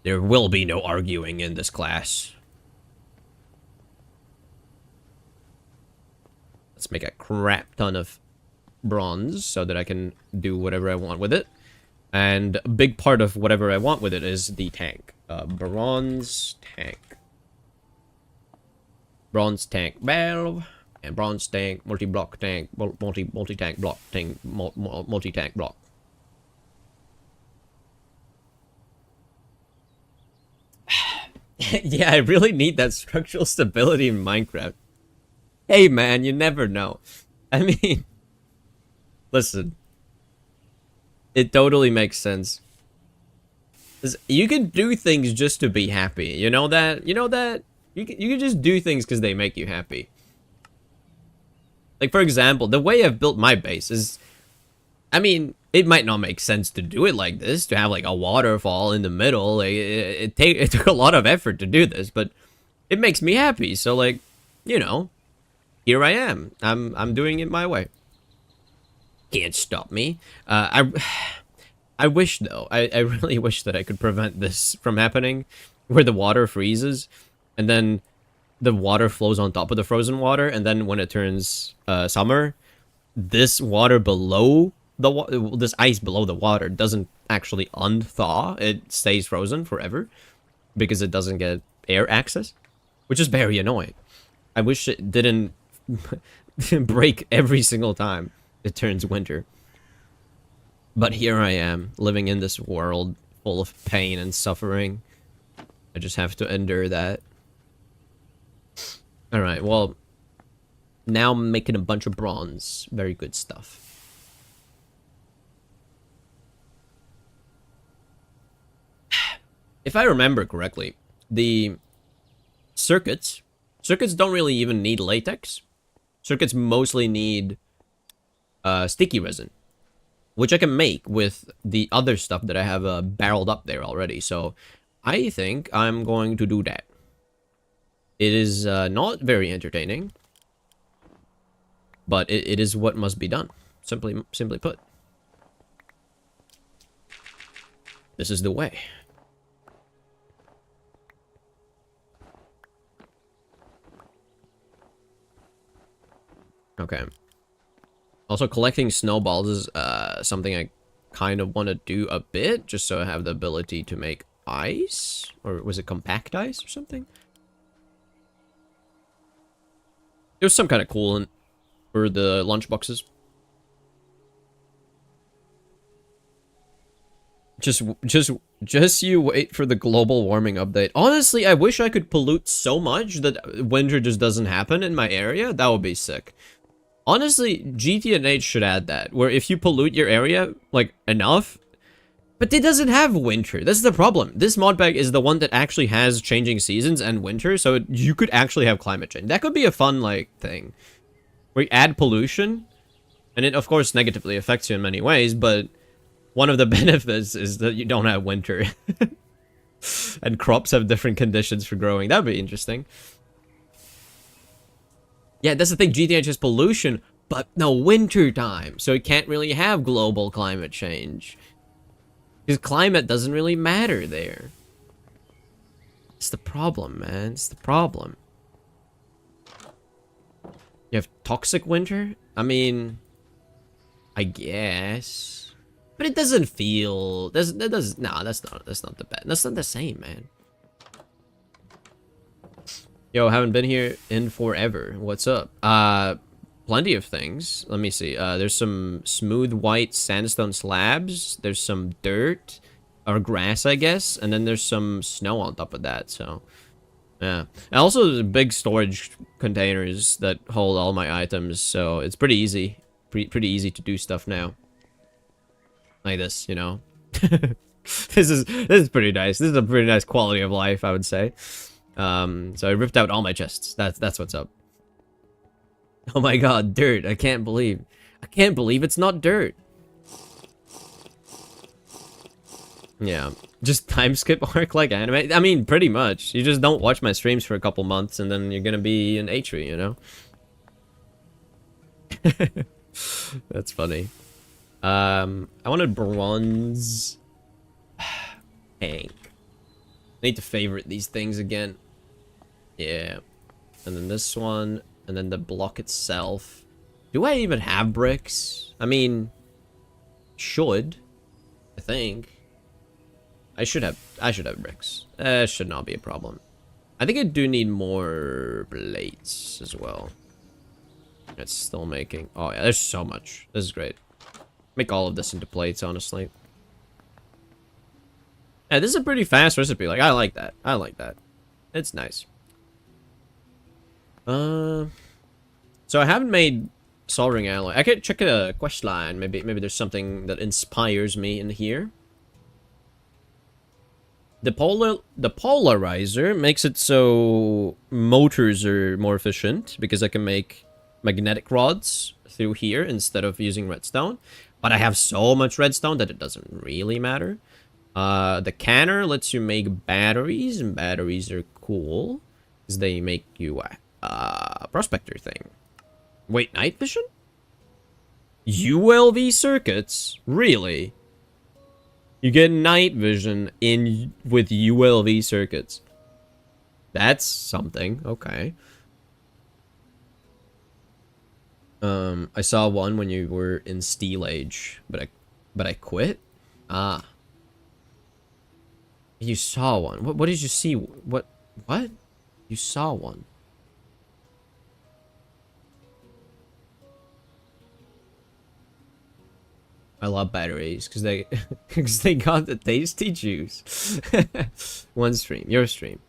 S1: There will be no arguing in this class. Let's make a crap ton of bronze so that I can do whatever I want with it. And a big part of whatever I want with it is the tank. Bronze tank. Bronze tank valve. And bronze tank, multi-block tank, multi-tank block tank, multi-tank block. Yeah, I really need that structural stability in Minecraft. Hey man, you never know. I mean, listen. It totally makes sense. You can do things just to be happy. You know that? You know that? You can just do things because they make you happy. Like, for example, the way I've built my base is... I mean, it might not make sense to do it like this, to have, like, a waterfall in the middle. Like, it took a lot of effort to do this, but it makes me happy. So, like, you know, here I am. I'm doing it my way. Can't stop me. I wish, though. I really wish that I could prevent this from happening, where the water freezes, and then the water flows on top of the frozen water, and then when it turns summer, this water below this ice below the water doesn't actually unthaw. It stays frozen forever because it doesn't get air access, which is very annoying. I wish it didn't break every single time it turns winter. But here I am, living in this world full of pain and suffering. I just have to endure that. Alright, well, now I'm making a bunch of bronze. Very good stuff. If I remember correctly, the circuits don't really even need latex. Circuits mostly need sticky resin, which I can make with the other stuff that I have barreled up there already. So I think I'm going to do that. It is not very entertaining, but it is what must be done. Simply put. This is the way. Okay. Also, collecting snowballs is something I kind of want to do a bit, just so I have the ability to make ice? Or was it compact ice or something? It was some kind of coolant for the lunchboxes. Just you wait for the global warming update. Honestly, I wish I could pollute so much that winter just doesn't happen in my area. That would be sick. Honestly, GTNH should add that, where if you pollute your area, like, enough, but it doesn't have winter. That's the problem. This mod pack is the one that actually has changing seasons and winter, so you could actually have climate change. That could be a fun, like, thing. Where you add pollution, and it, of course, negatively affects you in many ways, but one of the benefits is that you don't have winter. And crops have different conditions for growing. That would be interesting. Yeah, that's the thing. GTH has pollution, but no winter time. So it can't really have global climate change. Because climate doesn't really matter there. It's the problem, man. It's the problem. You have toxic winter? I mean, I guess. But it doesn't feel... Nah, that's not the best. That's not the same, man. Yo, haven't been here in forever. What's up? Plenty of things. Let me see. There's some smooth white sandstone slabs. There's some dirt or grass, I guess, and then there's some snow on top of that. So, yeah. And also, there's big storage containers that hold all my items. So it's pretty easy. Pretty easy to do stuff now. Like this, you know. This is pretty nice. This is a pretty nice quality of life, I would say. So I ripped out all my chests. That's what's up. Oh my god, dirt. I can't believe it's not dirt. Yeah. Just time skip arc like anime. I mean, pretty much. You just don't watch my streams for a couple months and then you're gonna be an Atri, you know? That's funny. I wanted bronze. Hank. I need to favorite these things again. Yeah. And then this one. And then the block itself. Do I even have bricks? I mean, should. I think. I should have bricks. Should not be a problem. I think I do need more plates as well. It's still making... Oh yeah, there's so much. This is great. Make all of this into plates, honestly. Yeah, this is a pretty fast recipe. Like, I like that. I like that. It's nice. So I haven't made Sol Ring Alloy. I could check a quest line. Maybe there's something that inspires me in here. The polarizer makes it so motors are more efficient because I can make magnetic rods through here instead of using redstone. But I have so much redstone that it doesn't really matter. The canner lets you make batteries, and batteries are cool because they make you a prospector thing. Wait, night vision? ULV circuits? Really? You get night vision with ULV circuits. That's something. Okay. I saw one when you were in Steel Age, but I quit. Ah. You saw one. What did you see? What? You saw one. I love batteries because they got the tasty juice. One stream, your stream,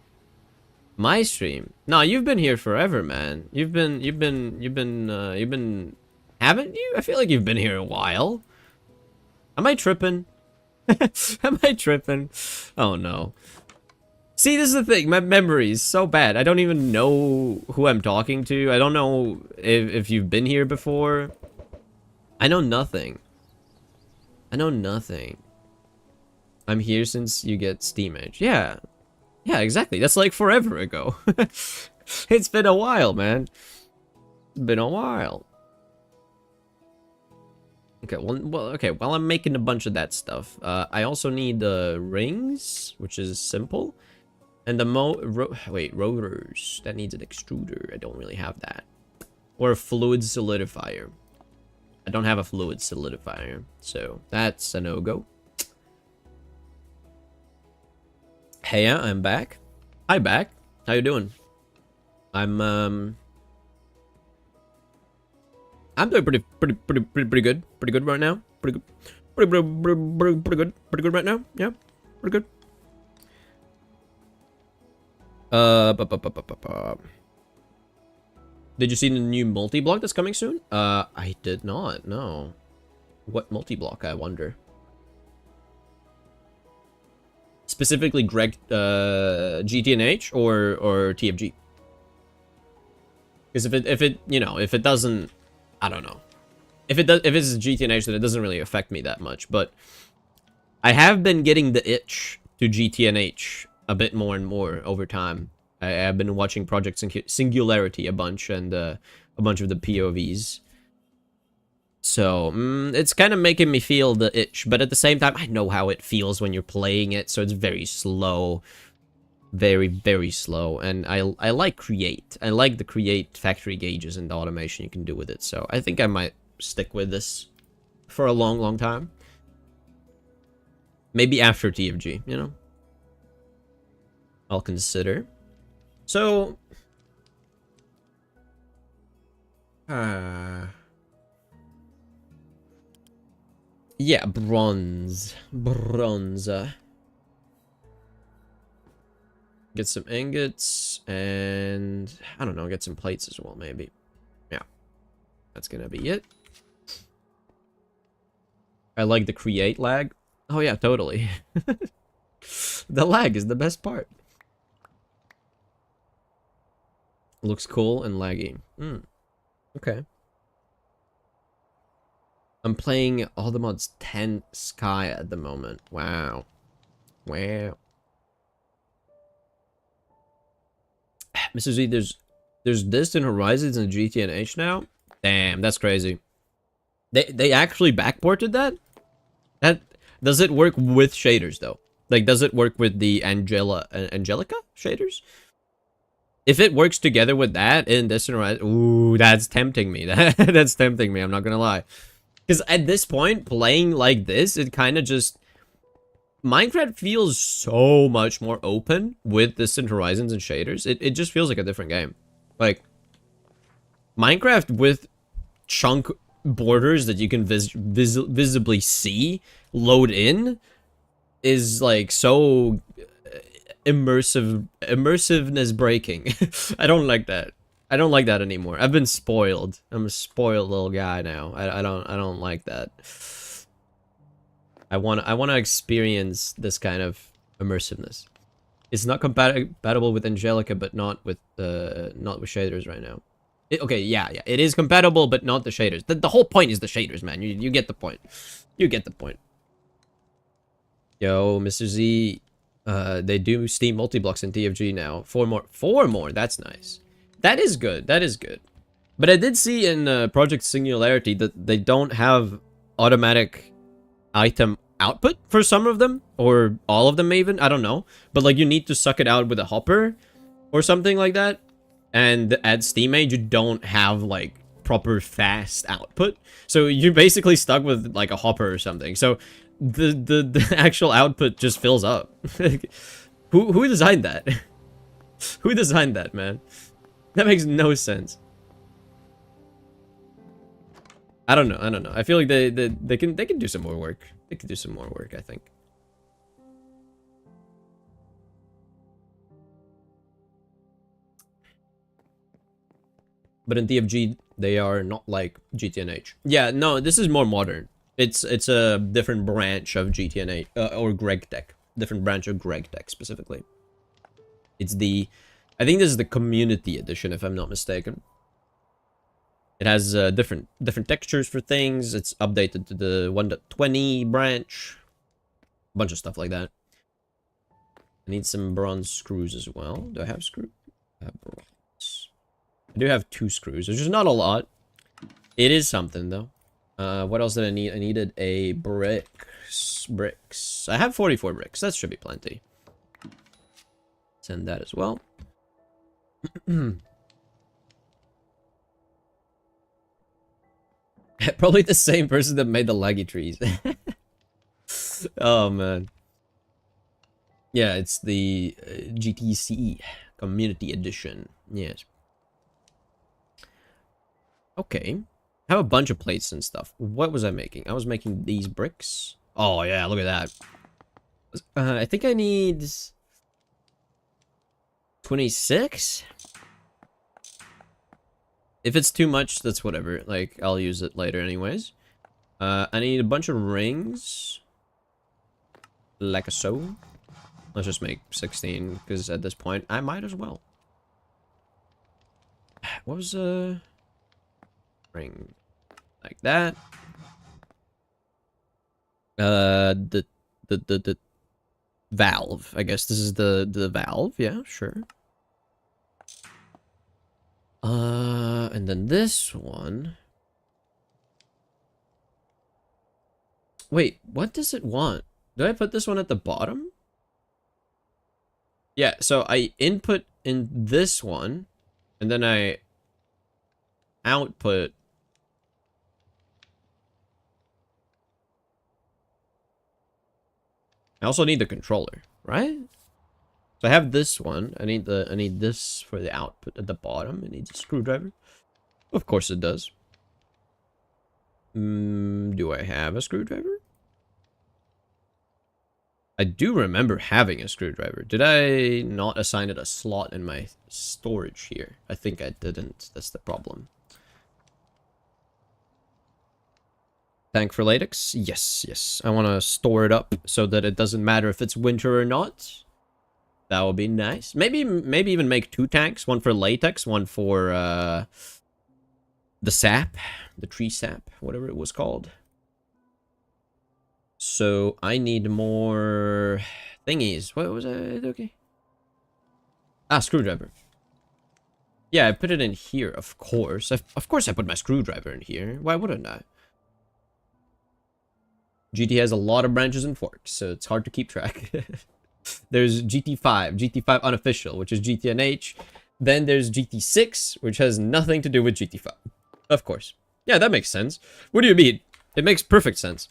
S1: my stream. No, you've been here forever, man. You've been haven't you? I feel like you've been here a while. Am I tripping? Am I tripping? Oh no. See, this is the thing. My memory is so bad. I don't even know who I'm talking to. I don't know if you've been here before. I know nothing. I know nothing. I'm here since you get Steam Age. Yeah. Yeah, exactly. That's like forever ago. It's been a while, man. It's been a while. Okay, well, I'm making a bunch of that stuff. I also need the rings, which is simple. And the rotors. That needs an extruder. I don't really have that. Or a fluid solidifier. I don't have a fluid solidifier, so that's a no-go. Hey, I'm back. Hi, back. How you doing? I'm doing pretty good. Pretty good right now. Pretty good. Pretty good right now. Yeah, pretty good. Did you see the new multi-block that's coming soon? I did not. No. What multi-block? I wonder. Specifically, Greg, GTNH or TFG. Because if it doesn't, I don't know. If it's GTNH, then it doesn't really affect me that much. But I have been getting the itch to GTNH a bit more and more over time. I've been watching Project Singularity a bunch and a bunch of the POVs. So, it's kind of making me feel the itch. But at the same time, I know how it feels when you're playing it. So it's very slow. Very, very slow. And I like Create. I like the Create factory gauges and the automation you can do with it. So I think I might stick with this for a long, long time. Maybe after TFG, you know? I'll consider. So, yeah, bronze. Get some ingots, and I don't know, get some plates as well, maybe. Yeah, that's gonna be it. I like the create lag. Oh yeah, totally. The lag is the best part. Looks cool and laggy. Okay. I'm playing all the mods 10 Sky at the moment. Wow. Wow. Mr. Z, there's Distant Horizons and GTNH now? Damn, that's crazy. They actually backported that? Does it work with shaders though? Like, does it work with the Angelica shaders? If it works together with that in Distant Horizons, ooh, that's tempting me. That's tempting me, I'm not gonna lie. Because at this point, playing like this, it kind of just... Minecraft feels so much more open with Distant Horizons and shaders. It just feels like a different game. Like, Minecraft with chunk borders that you can visibly see load in is like so immersiveness breaking. I don't like that. I don't like that anymore. I've been spoiled. I'm a spoiled little guy now. I don't like that. I want to experience this kind of immersiveness. It's not compatible with Angelica, but not with shaders right now. Okay, yeah, it is compatible, but not the shaders. The whole point is the shaders, man. You get the point. You get the point. Yo, Mr. Z, they do Steam multi-blocks in TFG now. 4 more. That's nice. That is good. That is good. But I did see in Project Singularity that they don't have automatic item output for some of them, or all of them even. I don't know. But like, you need to suck it out with a hopper or something like that. And at SteamAid, you don't have like proper fast output. So you're basically stuck with like a hopper or something. So the actual output just fills up. Who designed that? Who designed that, man? That makes no sense. I don't know. I feel like they can do some more work. They can do some more work, I think. But in TFG, they are not like GTNH. Yeah, no, this is more modern. It's a different branch of GTNH or GregTech. Different branch of GregTech specifically. It's the, I think this is the community edition, if I'm not mistaken. It has different textures for things. It's updated to the 1.20 branch. A bunch of stuff like that. I need some bronze screws as well. Do I have screws? I have bronze. I do have 2 screws, which is not a lot. It is something, though. What else did I need? I needed a bricks. I have 44 bricks. That should be plenty. Send that as well. Probably the same person that made the laggy trees. Oh, man. Yeah, it's the GTC Community Edition. Yes. Okay. I have a bunch of plates and stuff. What was I making? I was making these bricks. Oh, yeah, look at that. I think I need 26? If it's too much, that's whatever. Like, I'll use it later anyways. I need a bunch of rings. Like so. Let's just make 16, because at this point, I might as well. What was ring? Like that. The valve. I guess this is the valve. Yeah, sure. And then this one. Wait, what does it want? Do I put this one at the bottom? Yeah, so I input in this one, and then I output. I also need the controller, right? So I have this one. I need this for the output at the bottom. It needs a screwdriver. Of course it does. Do I have a screwdriver? I do remember having a screwdriver. Did I not assign it a slot in my storage here? I think I didn't. That's the problem. Tank for latex? Yes, yes. I want to store it up so that it doesn't matter if it's winter or not. That would be nice. Maybe even make 2 tanks. One for latex, one for the sap. The tree sap, whatever it was called. So I need more thingies. What was I? Okay. Ah, screwdriver. Yeah, I put it in here, of course. Of course I put my screwdriver in here. Why wouldn't I? GT has a lot of branches and forks, so it's hard to keep track. There's GT5, GT5 unofficial, which is GTNH. Then there's GT6, which has nothing to do with GT5. Of course. Yeah, that makes sense. What do you mean? It makes perfect sense.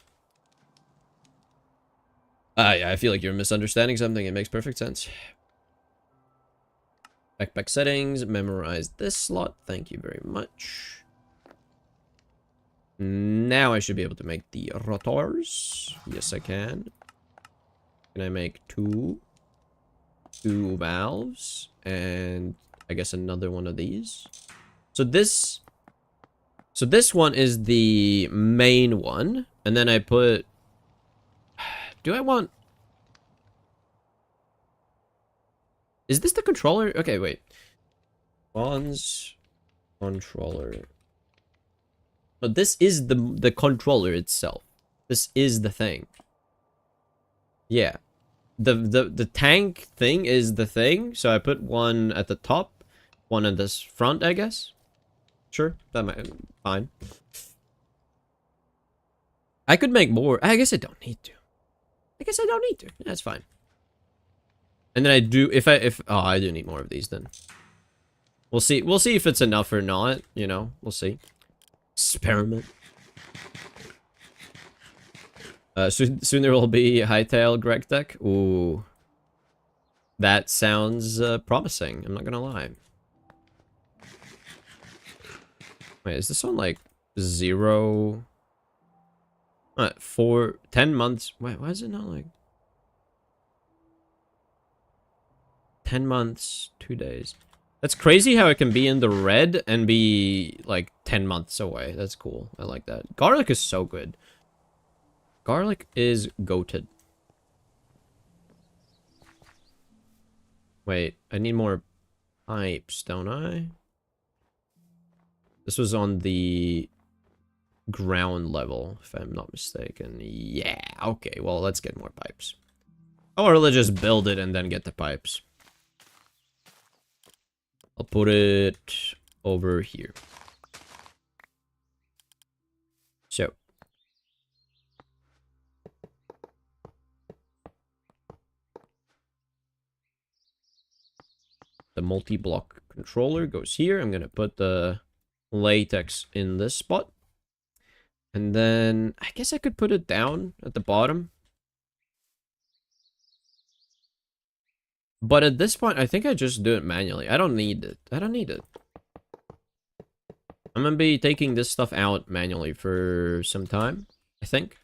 S1: Yeah, I feel like you're misunderstanding something. It makes perfect sense. Backpack settings. Memorize this slot. Thank you very much. Now I should be able to make the rotors. Yes, I can. Can I make 2 valves? And I guess another one of these. So this one is the main one. And then I put... Do I want... Is this the controller? Okay, wait. Bonds controller. No, this is the controller itself. This is the thing. Yeah. The tank thing is the thing. So I put one at the top, one at this front, I guess. Sure, that might fine. I could make more. I guess I don't need to. That's fine. And then I do oh, I do need more of these then. We'll see if it's enough or not, you know. We'll see. Experiment. Soon there will be Hightail Greg Tech. Ooh. That sounds promising, I'm not gonna lie. Wait, is this on like 0? 10 months. Wait, why is it not like 10 months, 2 days? That's crazy how it can be in the red and be like 10 months away. That's cool. I like that. Garlic is so good. Garlic is goated. Wait, I need more pipes, don't I? This was on the ground level, if I'm not mistaken. Yeah, okay, well, let's get more pipes. Or let's just build it and then get the pipes. I'll put it over here. So, The multi-block controller goes here. I'm gonna put the latex in this spot. And then I guess I could put it down at the bottom. But at this point, I think I just do it manually. I don't need it. I don't need it. I'm gonna be taking this stuff out manually for some time, I think.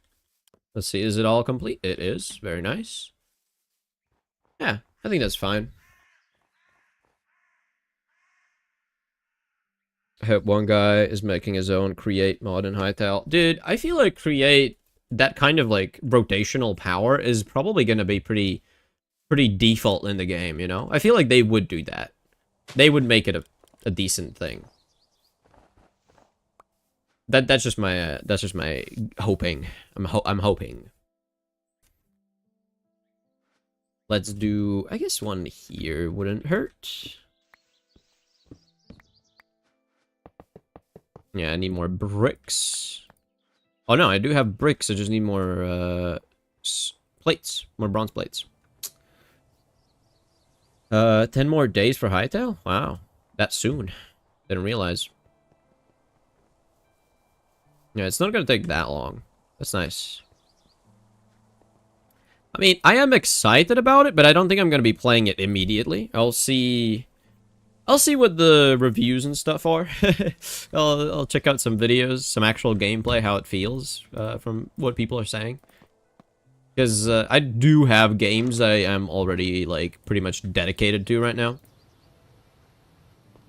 S1: Let's see, is it all complete? It is. Very nice. Yeah, I think that's fine. I hope one guy is making his own Create mod in Hytale. Dude, I feel like Create, that kind of like rotational power is probably gonna be pretty default in the game, you know? I feel like they would do that. They would make it a decent thing. That's just my hoping. I'm hoping. Let's do, I guess one here wouldn't hurt. Yeah, I need more bricks. Oh no, I do have bricks. I just need more plates, more bronze plates. 10 more days for Hytale? Wow, that soon. Didn't realize. Yeah, it's not gonna take that long. That's nice. I mean, I am excited about it, but I don't think I'm gonna be playing it immediately. I'll see what the reviews and stuff are. I'll check out some videos, some actual gameplay, how it feels from what people are saying. Because I do have games I am already like pretty much dedicated to right now.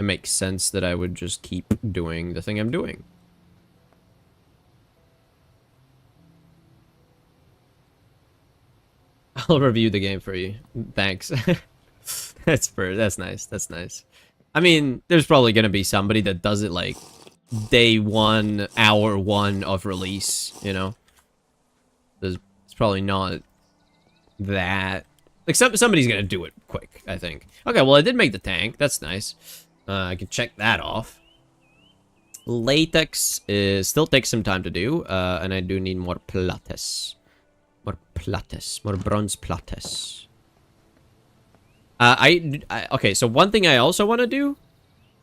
S1: It makes sense that I would just keep doing the thing I'm doing. I'll review the game for you. Thanks. That's nice. That's nice. I mean, there's probably gonna be somebody that does it like day 1, hour 1 of release, you know? It's probably not that... Like, somebody's gonna do it quick, I think. Okay, well, I did make the tank. That's nice. I can check that off. Latex still takes some time to do, and I do need more plates. More bronze plates. Okay, so one thing I also want to do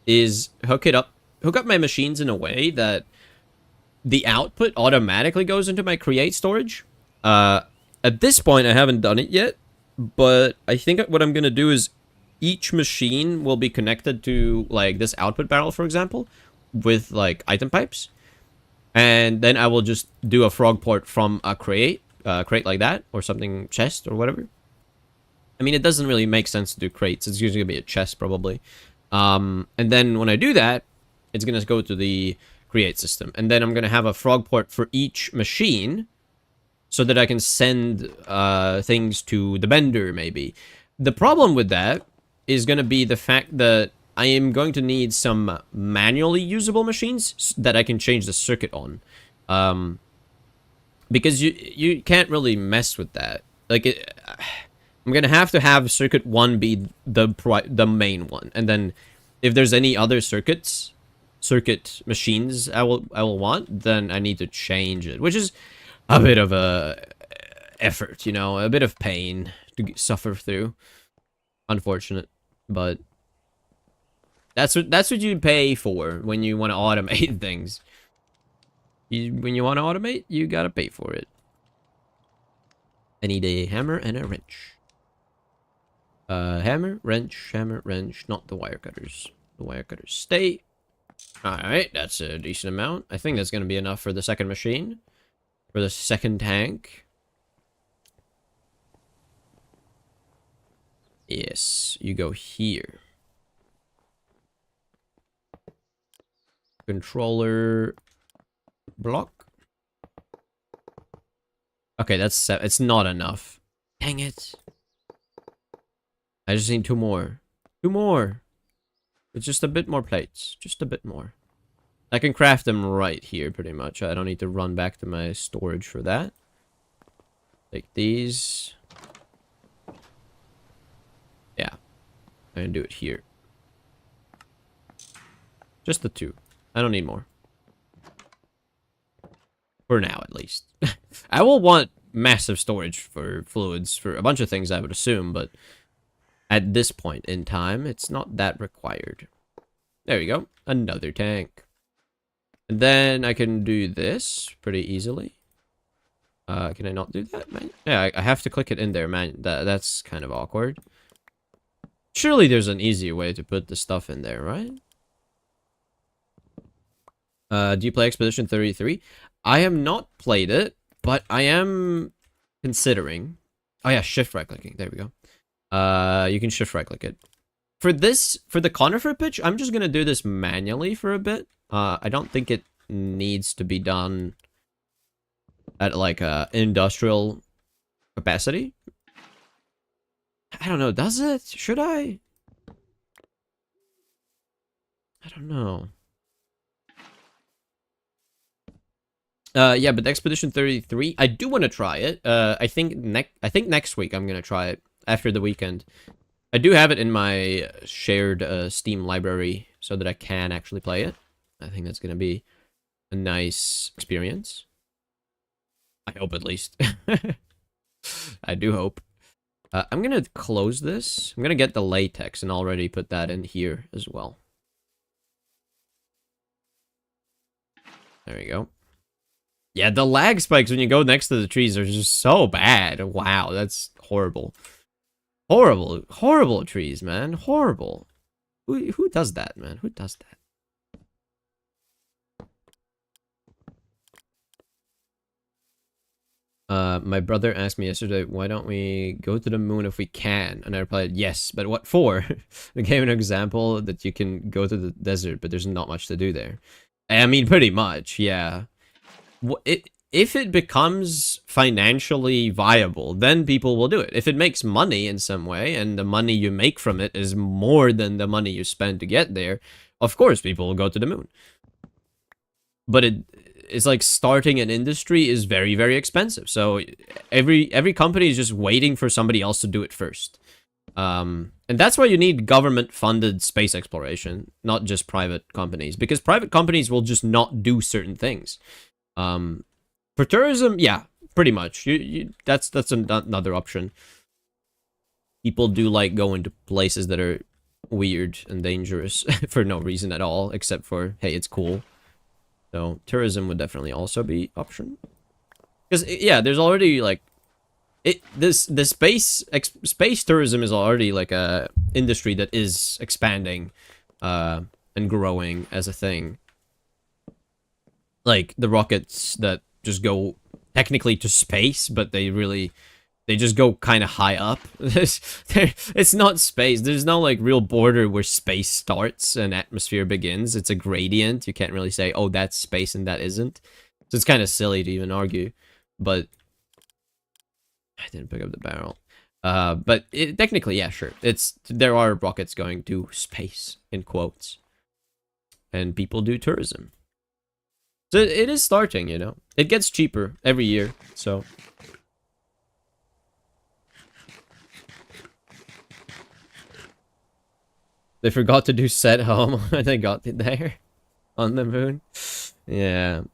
S1: is hook up my machines in a way that the output automatically goes into my Create storage. At this point, I haven't done it yet, but I think what I'm gonna do is each machine will be connected to like this output barrel, for example, with like item pipes, and then I will just do a frog port from a crate like that, or something, chest or whatever. I mean, it doesn't really make sense to do crates. It's usually gonna be a chest probably. And then when I do that, it's gonna go to the Create system, and then I'm gonna have a frog port for each machine, so that I can send things to the vendor maybe. The problem with that is gonna be the fact that I am going to need some manually usable machines that I can change the circuit on. Because you can't really mess with that. Like, I'm gonna have to have circuit 1 be the main one, and then if there's any other circuit machines I will want, then I need to change it, which is a bit of a effort, you know, a bit of pain to suffer through. Unfortunate, but that's what you pay for when you want to automate things. When you want to automate, you gotta pay for it. I need a hammer and a wrench. Hammer, wrench, not the wire cutters. The wire cutters stay. Alright, that's a decent amount. I think that's gonna be enough for the second machine. For the second tank. Yes, you go here. Controller block. Okay, it's not enough. Dang it. I just need 2 more. 2 more. It's just a bit more plates. Just a bit more. I can craft them right here, pretty much. I don't need to run back to my storage for that. Take these. Yeah. I can do it here. Just the 2. I don't need more. For now, at least. I will want massive storage for fluids for a bunch of things, I would assume, but At this point in time, it's not that required. There we go. Another tank. And then I can do this pretty easily. Can I not do that, man? Yeah, I have to click it in there, man. That's kind of awkward. Surely there's an easier way to put the stuff in there, right? Do you play Expedition 33? I have not played it, but I am considering. Oh yeah, shift right clicking. There we go. You can shift right click it. For the conifer pitch, I'm just gonna do this manually for a bit. I don't think it needs to be done at like a industrial capacity. I don't know, does it? Should I? I don't know. Yeah, but Expedition 33, I do want to try it. I think next week I'm gonna try it after the weekend. I do have it in my shared Steam library so that I can actually play it. I think that's gonna be a nice experience. I hope, at least. I do hope. I'm gonna close this. I'm gonna get the latex and already put that in here as well. There we go. Yeah, the lag spikes when you go next to the trees are just so bad. Wow, that's horrible. Horrible, horrible trees, man. Horrible. Who does that, man? Who does that? My brother asked me yesterday, why don't we go to the moon if we can? And I replied, yes, but what for? I gave an example that you can go to the desert, but there's not much to do there. I mean, pretty much, yeah. If it becomes financially viable, then people will do it. If it makes money in some way, and the money you make from it is more than the money you spend to get there, of course people will go to the moon. But it's like starting an industry is very, very expensive. So every company is just waiting for somebody else to do it first. And that's why you need government-funded space exploration, not just private companies, because private companies will just not do certain things. For tourism, yeah, pretty much. That's another option. People do like going to places that are weird and dangerous for no reason at all, except for, hey, it's cool. So tourism would definitely also be option. Because yeah, there's already like the space tourism is already like a industry that is expanding and growing as a thing. Like the rockets that just go technically to space, but they just go kind of high up. It's not space. There's no like real border where space starts and atmosphere begins. It's a gradient. You can't really say, oh, that's space and that isn't. So it's kind of silly to even argue. But I didn't pick up the barrel. But technically, yeah, sure. There are rockets going to space, in quotes. And people do tourism. So it is starting, you know. It gets cheaper every year, so. They forgot to do set home when they got it there on the moon. Yeah.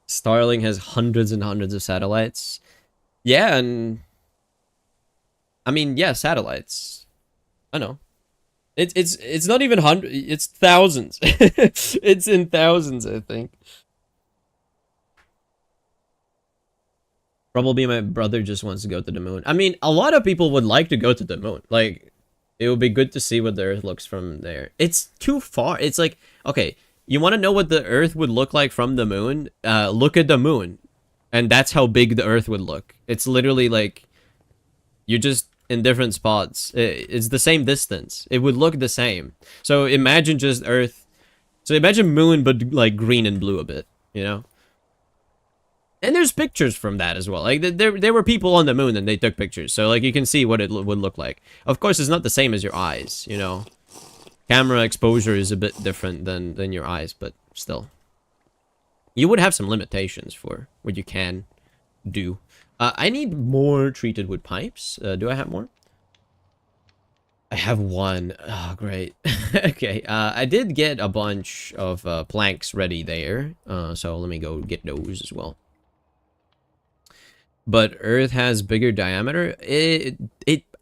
S1: Starlink has hundreds and hundreds of satellites. Yeah, and I mean, yeah, satellites. I know. It's not even hundreds, it's thousands. It's in thousands, I think. Probably my brother just wants to go to the moon. I mean, a lot of people would like to go to the moon. Like, it would be good to see what the Earth looks from there. It's too far. It's like, okay, you want to know what the Earth would look like from the moon? Look at the moon. And that's how big the Earth would look. It's literally like, you're just in different spots. It's the same distance. It would look the same. So imagine just Earth. So imagine moon, but like green and blue a bit, you know? And there's pictures from that as well. Like, there were people on the moon and they took pictures. So, like, you can see what it would look like. Of course, it's not the same as your eyes, you know? Camera exposure is a bit different than your eyes, but still. You would have some limitations for what you can do. I need more treated wood pipes. Do I have more? I have one. Oh, great. Okay, I did get a bunch of planks ready there. So let me go get those as well. But Earth has bigger diameter.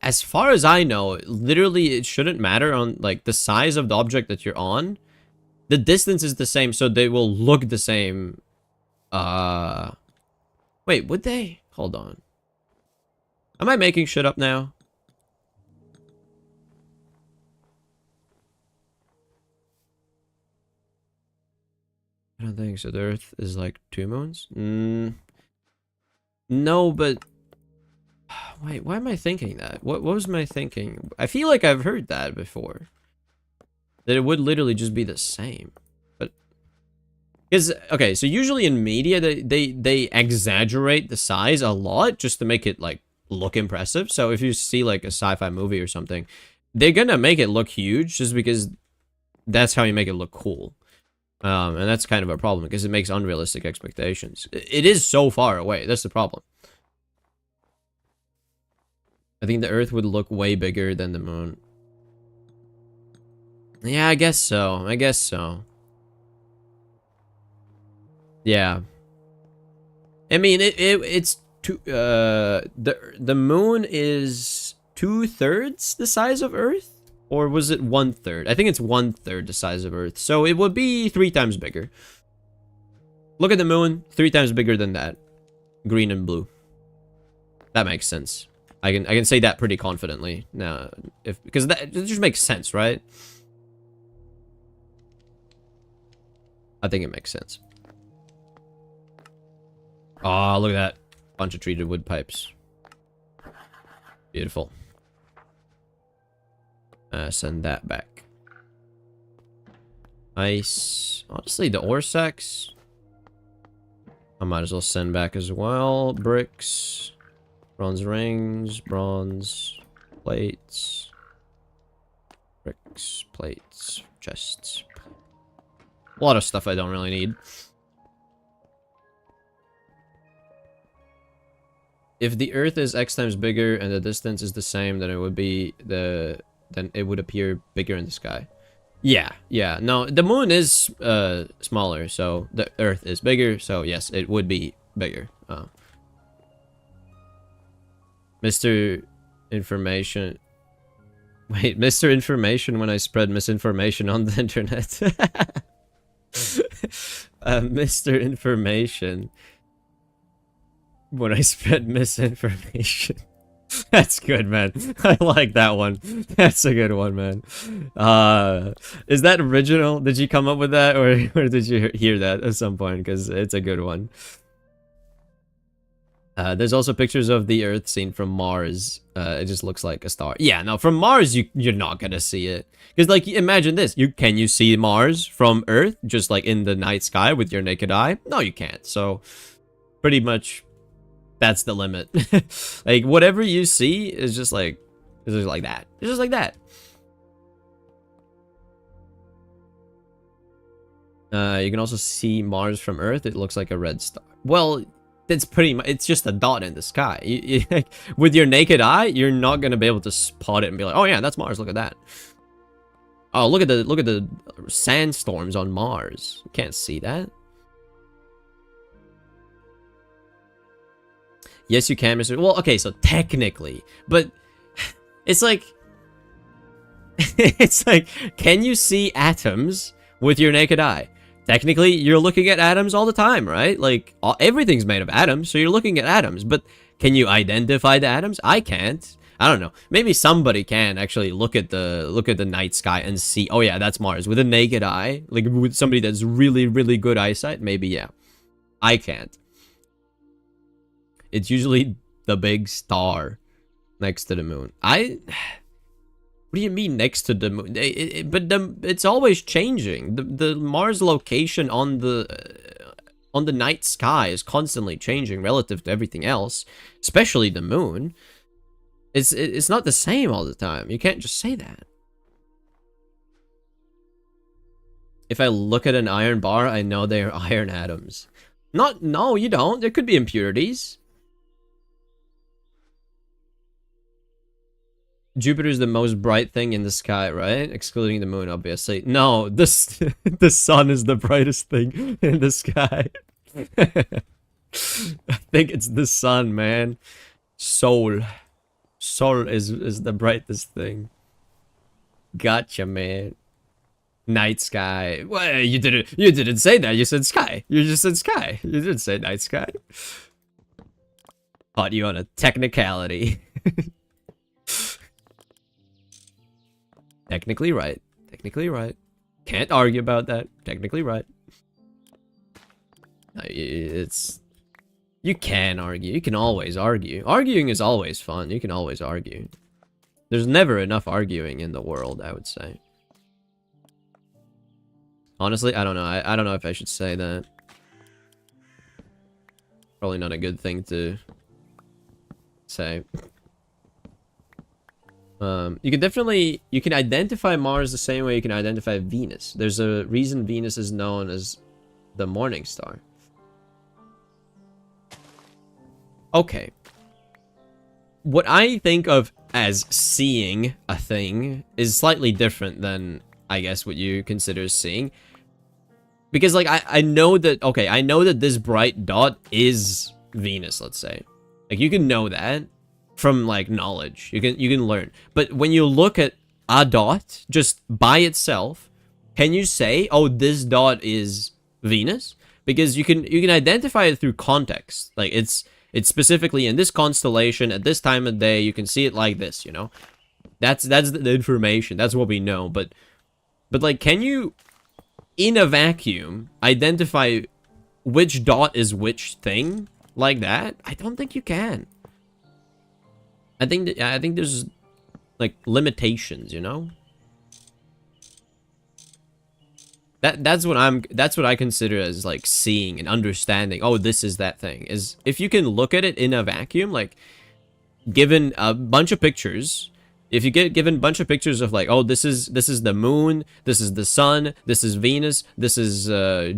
S1: as far as I know, literally it shouldn't matter on like the size of the object that you're on. The distance is the same, so they will look the same. Wait, would they? Hold on. Am I making shit up now? I don't think so. The Earth is like 2 moons? No, but... Wait, why am I thinking that? What was my thinking? I feel like I've heard that before. That it would literally just be the same. But... Because, okay, so usually in media, they exaggerate the size a lot just to make it, like, look impressive. So if you see, like, a sci-fi movie or something, they're gonna make it look huge just because that's how you make it look cool. And that's kind of a problem because it makes unrealistic expectations. It is so far away. That's the problem. I think the Earth would look way bigger than the moon. Yeah, I guess so. I guess so. Yeah. I mean, it's the moon is 2/3 the size of Earth. Or was it 1/3? I think it's 1/3 the size of Earth. So it would be 3 times bigger. Look at the moon, 3 times bigger than that. Green and blue. That makes sense. I can say that pretty confidently now, because that it just makes sense, right? I think it makes sense. Oh, look at that. Bunch of treated wood pipes. Beautiful. Send that back. Ice. Honestly, the ore sacks, I might as well send back as well. Bricks. Bronze rings. Bronze plates. Bricks. Plates. Chests. A lot of stuff I don't really need. If the Earth is X times bigger and the distance is the same, then it would be then it would appear bigger in the sky. Yeah, yeah. No, the moon is smaller, so the Earth is bigger, so yes, it would be bigger. Mr. Information. Wait, Mr. Information when I spread misinformation on the internet. Mr. Information when I spread misinformation. That's good, man. I like that one. That's a good one, man. Is that original? Did you come up with that, or did you hear that at some point? Because it's a good one. There's also pictures of the Earth seen from Mars. It just looks like a star. Yeah, no, from Mars you're not gonna see it. Because like, imagine this: can you see Mars from Earth just like in the night sky with your naked eye? No, you can't. So, pretty much. That's the limit. Like, whatever you see is just like that. It's just like that. You can also see Mars from Earth. It looks like a red star. Well, that's pretty much, it's just a dot in the sky. With your naked eye, you're not gonna be able to spot it and be like, oh yeah, that's Mars. Look at that. Oh, look at the sandstorms on Mars. You can't see that. Yes, you can, Mr. Well, okay, so technically, but it's like, it's like, can you see atoms with your naked eye? Technically, you're looking at atoms all the time, right? Like, everything's made of atoms, so you're looking at atoms, but can you identify the atoms? I can't. I don't know. Maybe somebody can actually look at the night sky and see, oh yeah, that's Mars with a naked eye, like with somebody that's really, really good eyesight. Maybe, yeah. I can't. It's usually the big star next to the moon. What do you mean next to the moon? It's always changing. The Mars location on the night sky is constantly changing relative to everything else, especially the moon. It's not the same all the time. You can't just say that. If I look at an iron bar, I know they are iron atoms. No, you don't. There could be impurities. Jupiter's the most bright thing in the sky, right? Excluding the moon, obviously. No, the sun is the brightest thing in the sky. I think it's the sun, man. Soul. Sol is the brightest thing. Gotcha, man. Night sky. Well, you didn't say that. You said sky. You just said sky. You didn't say night sky. Caught you on a technicality. Technically right. Technically right. Can't argue about that. Technically right. It's... You can argue. You can always argue. Arguing is always fun. You can always argue. There's never enough arguing in the world, I would say. Honestly, I don't know. I don't know if I should say that. Probably not a good thing to say. You can definitely... You can identify Mars the same way you can identify Venus. There's a reason Venus is known as the morning star. Okay. What I think of as seeing a thing is slightly different than, I guess, what you consider seeing. Because, like, I know that... Okay, I know that this bright dot is Venus, let's say. Like, you can know that from, like, knowledge. You can learn. But when you look at a dot, just by itself, can you say, oh, this dot is Venus? Because you can identify it through context. Like, it's specifically in this constellation at this time of day. You can see it like this, you know. That's the information. That's what we know. But like, can you, in a vacuum, identify which dot is which thing like that? I don't think you can. I think there's like limitations, you know. That's what I consider as like seeing and understanding. Oh, this is that thing. Is if you can look at it in a vacuum, like given a bunch of pictures, if you get given a bunch of pictures of like, oh, this is the moon, this is the sun, this is Venus, this is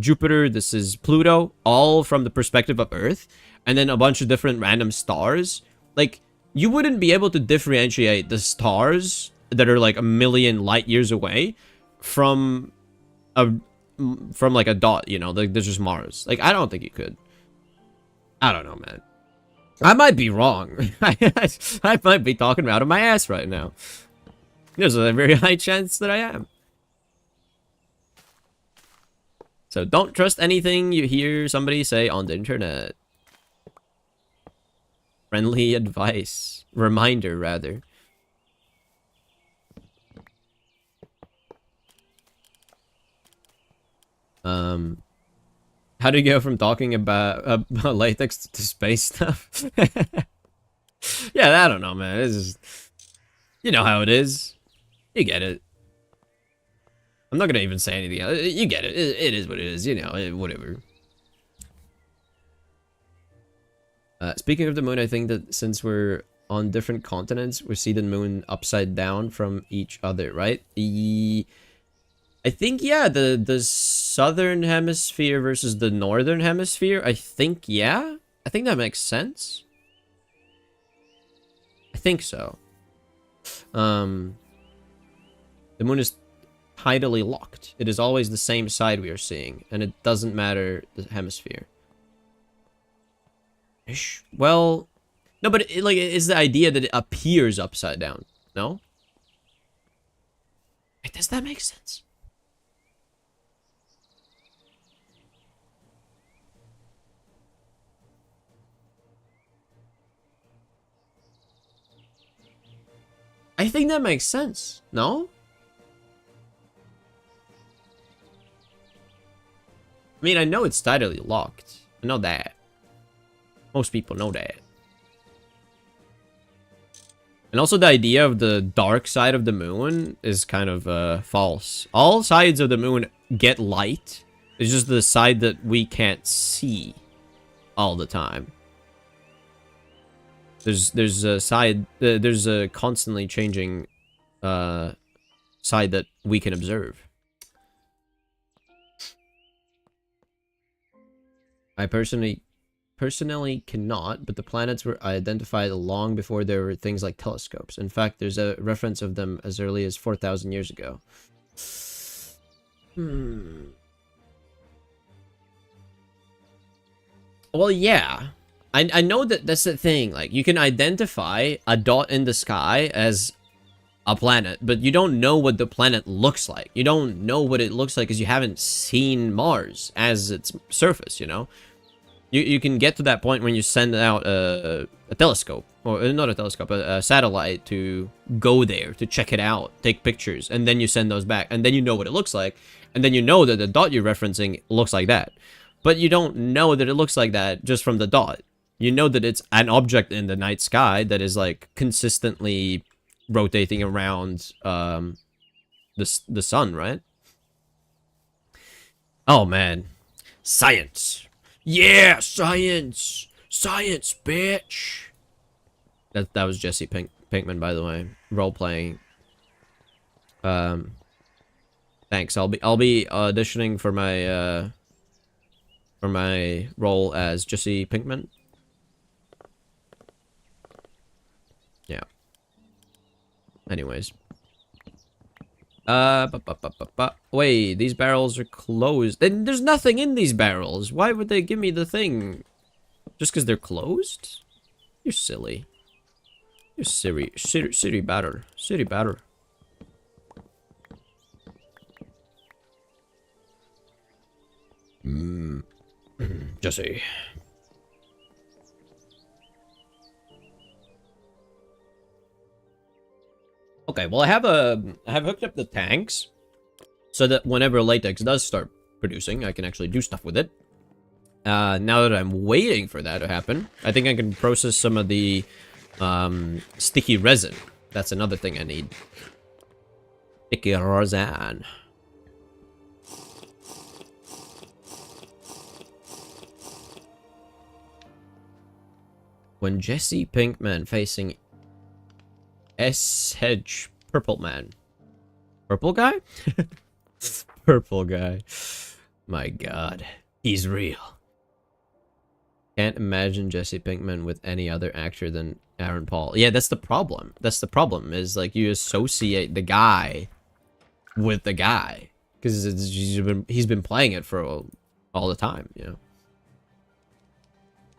S1: Jupiter, this is Pluto, all from the perspective of Earth, and then a bunch of different random stars, like you wouldn't be able to differentiate the stars that are like a million light years away from like a dot, you know, like there's just Mars. Like, I don't think you could. I don't know, man. I might be wrong. I might be talking out of my ass right now. There's a very high chance that I am. So don't trust anything you hear somebody say on the internet. Friendly advice. Reminder, rather. How do you go from talking about latex to space stuff? Yeah, I don't know, man. It's just, you know how it is. You get it. I'm not gonna even say anything else. You get it. It is what it is. You know, whatever. Speaking of the moon, I think that since we're on different continents, we see the moon upside down from each other, right? I think, yeah, the southern hemisphere versus the northern hemisphere. I think, yeah. I think that makes sense. I think so. The moon is tidally locked. It is always the same side we are seeing, and it doesn't matter the hemisphere. Well, no, but it's the idea that it appears upside down. No? Wait, does that make sense? I think that makes sense. No? I mean, I know it's tidally locked. I know that. Most people know that. And also the idea of the dark side of the moon is kind of false. All sides of the moon get light. It's just the side that we can't see all the time. There's a side, there's a constantly changing side that we can observe. I personally cannot, but the planets were identified long before there were things like telescopes. In fact, there's a reference of them as early as 4,000 years ago. Well, yeah. I know that that's the thing. Like, you can identify a dot in the sky as a planet, but you don't know what the planet looks like. You don't know what it looks like because you haven't seen Mars as its surface, you know? You can get to that point when you send out a telescope, or not a telescope, a satellite to go there, to check it out, take pictures, and then you send those back, and then you know what it looks like, and then you know that the dot you're referencing looks like that. But you don't know that it looks like that just from the dot. You know that it's an object in the night sky that is, like, consistently rotating around the sun, right? Oh, man. Science. Yeah, science! Science, bitch! That was Jesse Pinkman, by the way. Role-playing. Thanks. I'll be auditioning for my role as Jesse Pinkman. Yeah. Anyways. Wait, these barrels are closed. There's nothing in these barrels. Why would they give me the thing? Just because they're closed? You're silly. You're city batter. City batter. Jesse. Okay, well I have hooked up the tanks so that whenever latex does start producing, I can actually do stuff with it. Now that I'm waiting for that to happen, I think I can process some of the sticky resin. That's another thing I need. Sticky resin. When Jesse Pinkman facing S-Hedge Purple Man. Purple guy? Purple guy. My god. He's real. Can't imagine Jesse Pinkman with any other actor than Aaron Paul. Yeah, that's the problem. That's the problem, is like you associate the guy with the guy. Because he's been playing it for all the time, you know.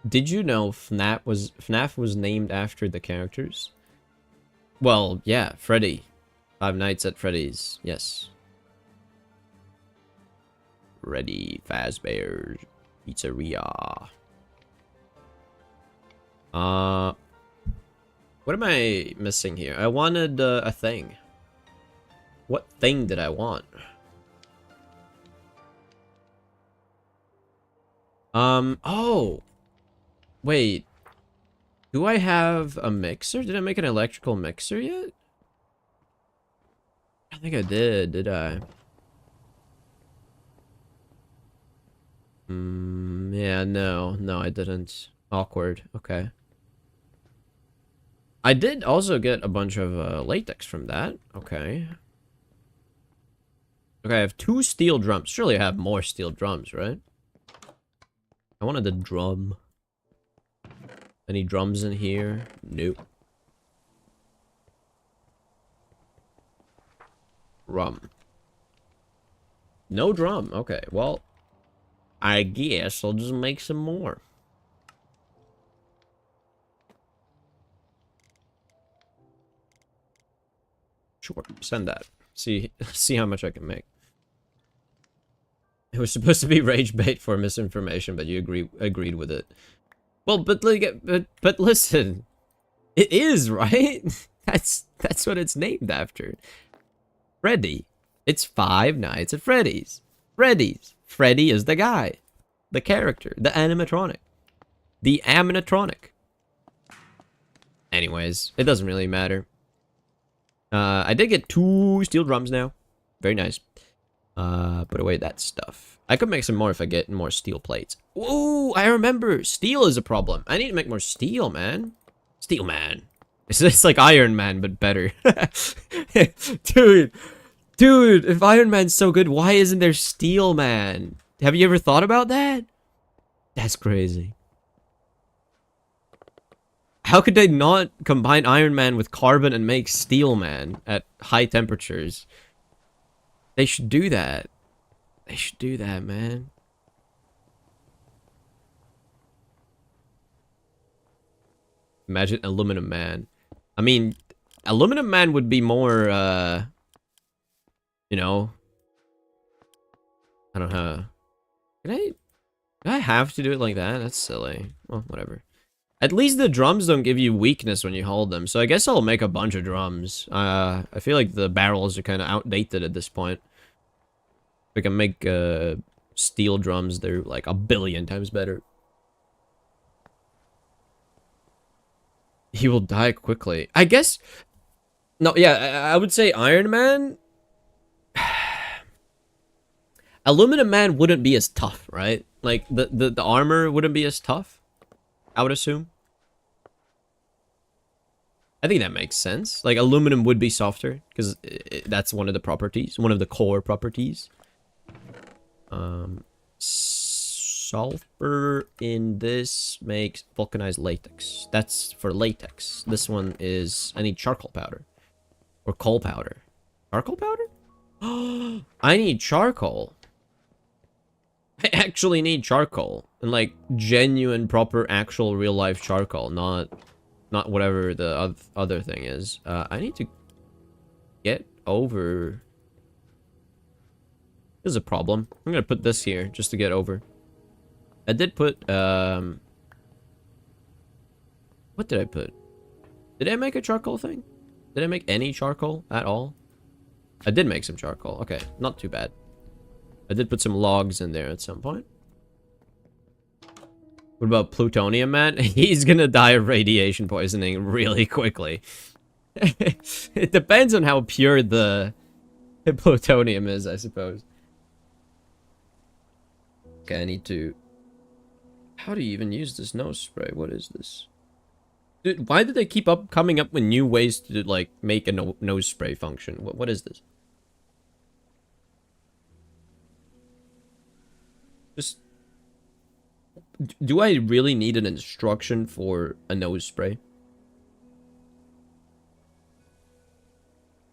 S1: Did you know FNAF was named after the characters? Well, yeah, Freddy. Five Nights at Freddy's, yes. Freddy Fazbear's Pizzeria. What am I missing here? I wanted a thing. What thing did I want? Oh. Wait. Do I have a mixer? Did I make an electrical mixer yet? I think I did I? Yeah, no, I didn't. Awkward, okay. I did also get a bunch of latex from that, okay. Okay, I have 2 steel drums. Surely I have more steel drums, right? I wanted the drum. Any drums in here? Nope. Rum. No drum. Okay, well, I guess I'll just make some more. Sure, send that. See how much I can make. It was supposed to be rage bait for misinformation, but you agreed with it. Well, but like, but listen, it is, right? That's what it's named after. Freddy. It's Five Nights at Freddy's. Freddy's. Freddy is the guy, the character, the animatronic, the animatronic. Anyways, it doesn't really matter. I did get 2 steel drums now. Very nice. Put away that stuff. I could make some more if I get more steel plates. Whoa, I remember. Steel is a problem. I need to make more steel, man. Steel Man. It's like Iron Man, but better. Dude, if Iron Man's so good, why isn't there Steel Man? Have you ever thought about that? That's crazy. How could they not combine Iron Man with carbon and make Steel Man at high temperatures? They should do that. They should do that, man. Imagine Aluminum Man. I mean, Aluminum Man would be more, you know, I don't know. Do I have to do it like that? That's silly. Well, whatever. At least the drums don't give you weakness when you hold them, so I guess I'll make a bunch of drums. I feel like the barrels are kind of outdated at this point. We can make, steel drums, they're like a billion times better. He will die quickly. I guess... No, yeah, I would say Iron Man... Aluminum Man wouldn't be as tough, right? Like, the armor wouldn't be as tough, I would assume. I think that makes sense. Like, aluminum would be softer, because that's one of the properties. One of the core properties. Sulfur in this makes vulcanized latex. That's for latex. This one is... I need charcoal powder. Or coal powder. Charcoal powder? I need charcoal. I actually need charcoal. And like, genuine, proper, actual, real-life charcoal. Not whatever the other thing is. I need to get over... There's a problem. I'm gonna put this here just to get over. I did put, what did I put? Did I make a charcoal thing? Did I make any charcoal at all? I did make some charcoal. Okay, not too bad. I did put some logs in there at some point. What about plutonium, man? He's gonna die of radiation poisoning really quickly. It depends on how pure the plutonium is, I suppose. Okay, I need to... How do you even use this nose spray? What is this? Dude, why did they keep coming up with new ways to, like, make a nose spray function? What is this? Just... Do I really need an instruction for a nose spray?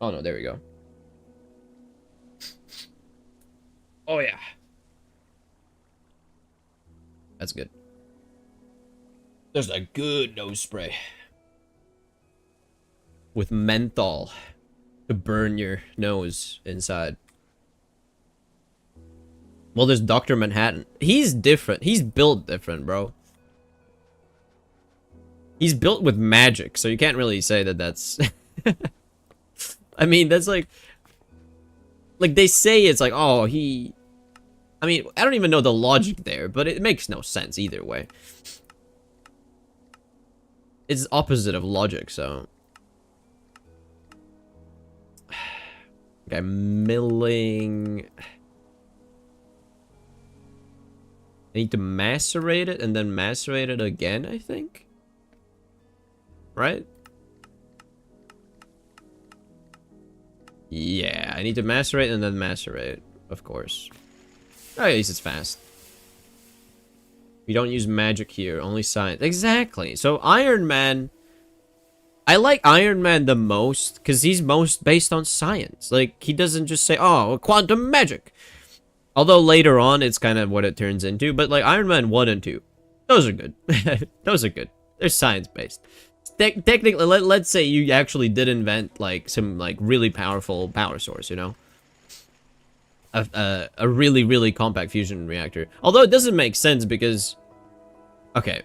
S1: Oh no, there we go. Oh yeah. That's good. There's a good nose spray. With menthol. To burn your nose inside. Well, there's Dr. Manhattan. He's different. He's built different, bro. He's built with magic, so you can't really say that that's... I mean, that's like... Like, they say it's like, oh, he... I mean, I don't even know the logic there, but it makes no sense either way. It's opposite of logic, so... Okay, milling... I need to macerate it and then macerate it again, I think? Right? Yeah, I need to macerate and then macerate, of course. Oh, at least it's fast. We don't use magic here, only science. Exactly. So Iron Man... I like Iron Man the most because he's most based on science. Like, he doesn't just say, oh, quantum magic. Although later on, it's kind of what it turns into. But, like, Iron Man 1 and 2, those are good. Those are good. They're science-based. Technically, let's say you actually did invent, like, some, like, really powerful power source, you know? A really, really compact fusion reactor. Although it doesn't make sense because... Okay.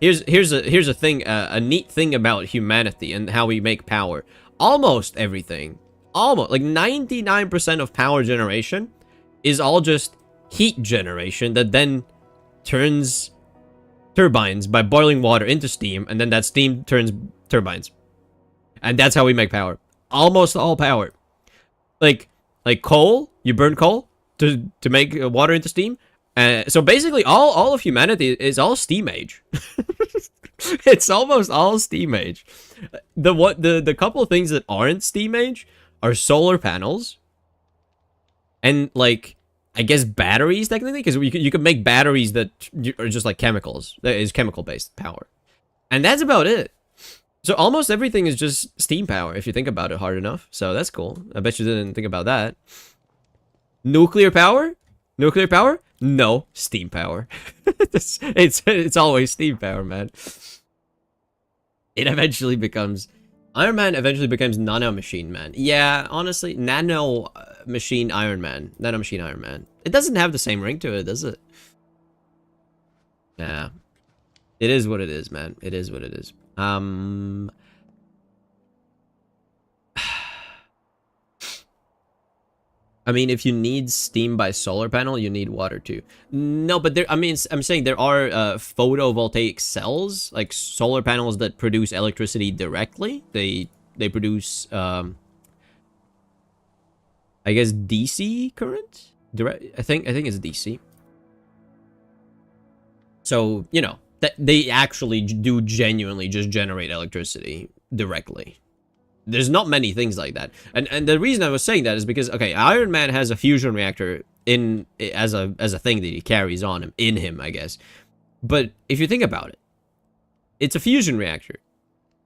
S1: Here's a thing, a neat thing about humanity and how we make power. Almost everything, like 99% of power generation is all just heat generation that then turns turbines by boiling water into steam, and then that steam turns turbines. And that's how we make power. Almost all power. Like coal, you burn coal to make water into steam. So basically all of humanity is all steam age. It's almost all steam age. The couple of things that aren't steam age are solar panels and, like, I guess batteries technically, because you can make batteries that are just like chemicals. That is chemical based power. And that's about it. So almost everything is just steam power if you think about it hard enough. So that's cool. I bet you didn't think about that. Nuclear power? Nuclear power? No, steam power. it's always steam power, man. It eventually becomes... Iron Man eventually becomes Nano Machine Man. Yeah, honestly, Nano Machine Iron Man. Nano Machine Iron Man. It doesn't have the same ring to it, does it? Yeah. It is what it is, man. It is what it is. I mean, if you need steam by solar panel, you need water too. No, but there, I mean, I'm saying there are photovoltaic cells, like solar panels that produce electricity directly. They produce, I guess, DC current? Direct, I think it's DC. So, you know, that they actually do genuinely just generate electricity directly. There's not many things like that. And the reason I was saying that is because, okay, Iron Man has a fusion reactor in as a thing that he carries on him, in him, I guess. But if you think about it, it's a fusion reactor.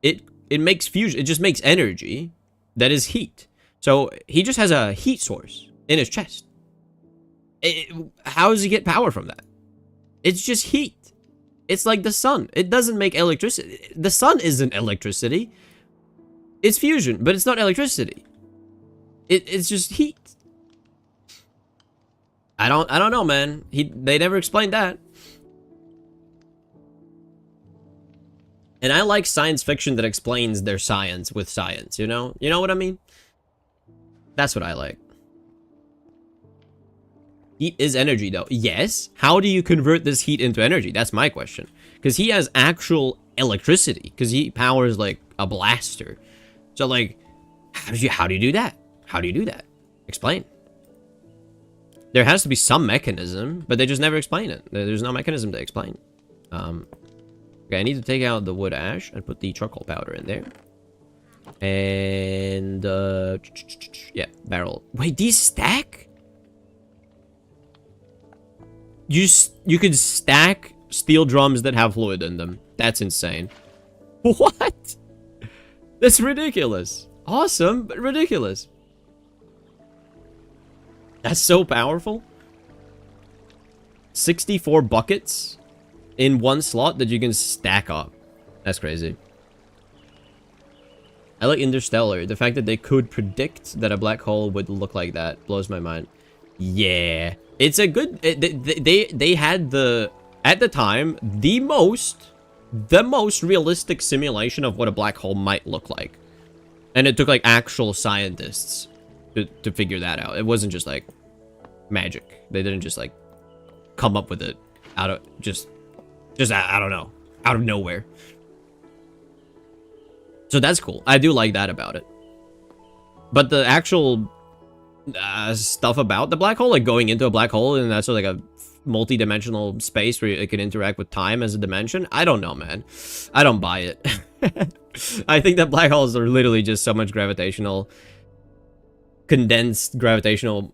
S1: It makes fusion, it just makes energy that is heat. So he just has a heat source in his chest. How does he get power from that? It's just heat. It's like the sun. It doesn't make electricity. The sun isn't electricity. It's fusion, but it's not electricity. It's just heat. I don't know, man. They never explained that. And I like science fiction that explains their science with science, you know? You know what I mean? That's what I like. Heat is energy, though. Yes. How do you convert this heat into energy? That's my question. Because he has actual electricity. Because he powers, like, a blaster. So, like, how do you do that? How do you do that? Explain. There has to be some mechanism, but they just never explain it. There's no mechanism to explain. Okay, I need to take out the wood ash and put the charcoal powder in there. And, yeah, barrel. Wait, these stack? You could stack steel drums that have fluid in them. That's insane. What? That's ridiculous. Awesome, but ridiculous. That's so powerful. 64 buckets in one slot that you can stack up. That's crazy. I like Interstellar. The fact that they could predict that a black hole would look like that blows my mind. Yeah. It's a good... They had the... At the time, the most realistic simulation of what a black hole might look like. And it took, like, actual scientists to figure that out. It wasn't just, like, magic. They didn't just, like, come up with it out of... Just I don't know. Out of nowhere. So that's cool. I do like that about it. But the actual stuff about the black hole, like going into a black hole and that's like a multi-dimensional space where it can interact with time as a dimension, I don't know, man. I don't buy it. I think that black holes are literally just so much gravitational, condensed gravitational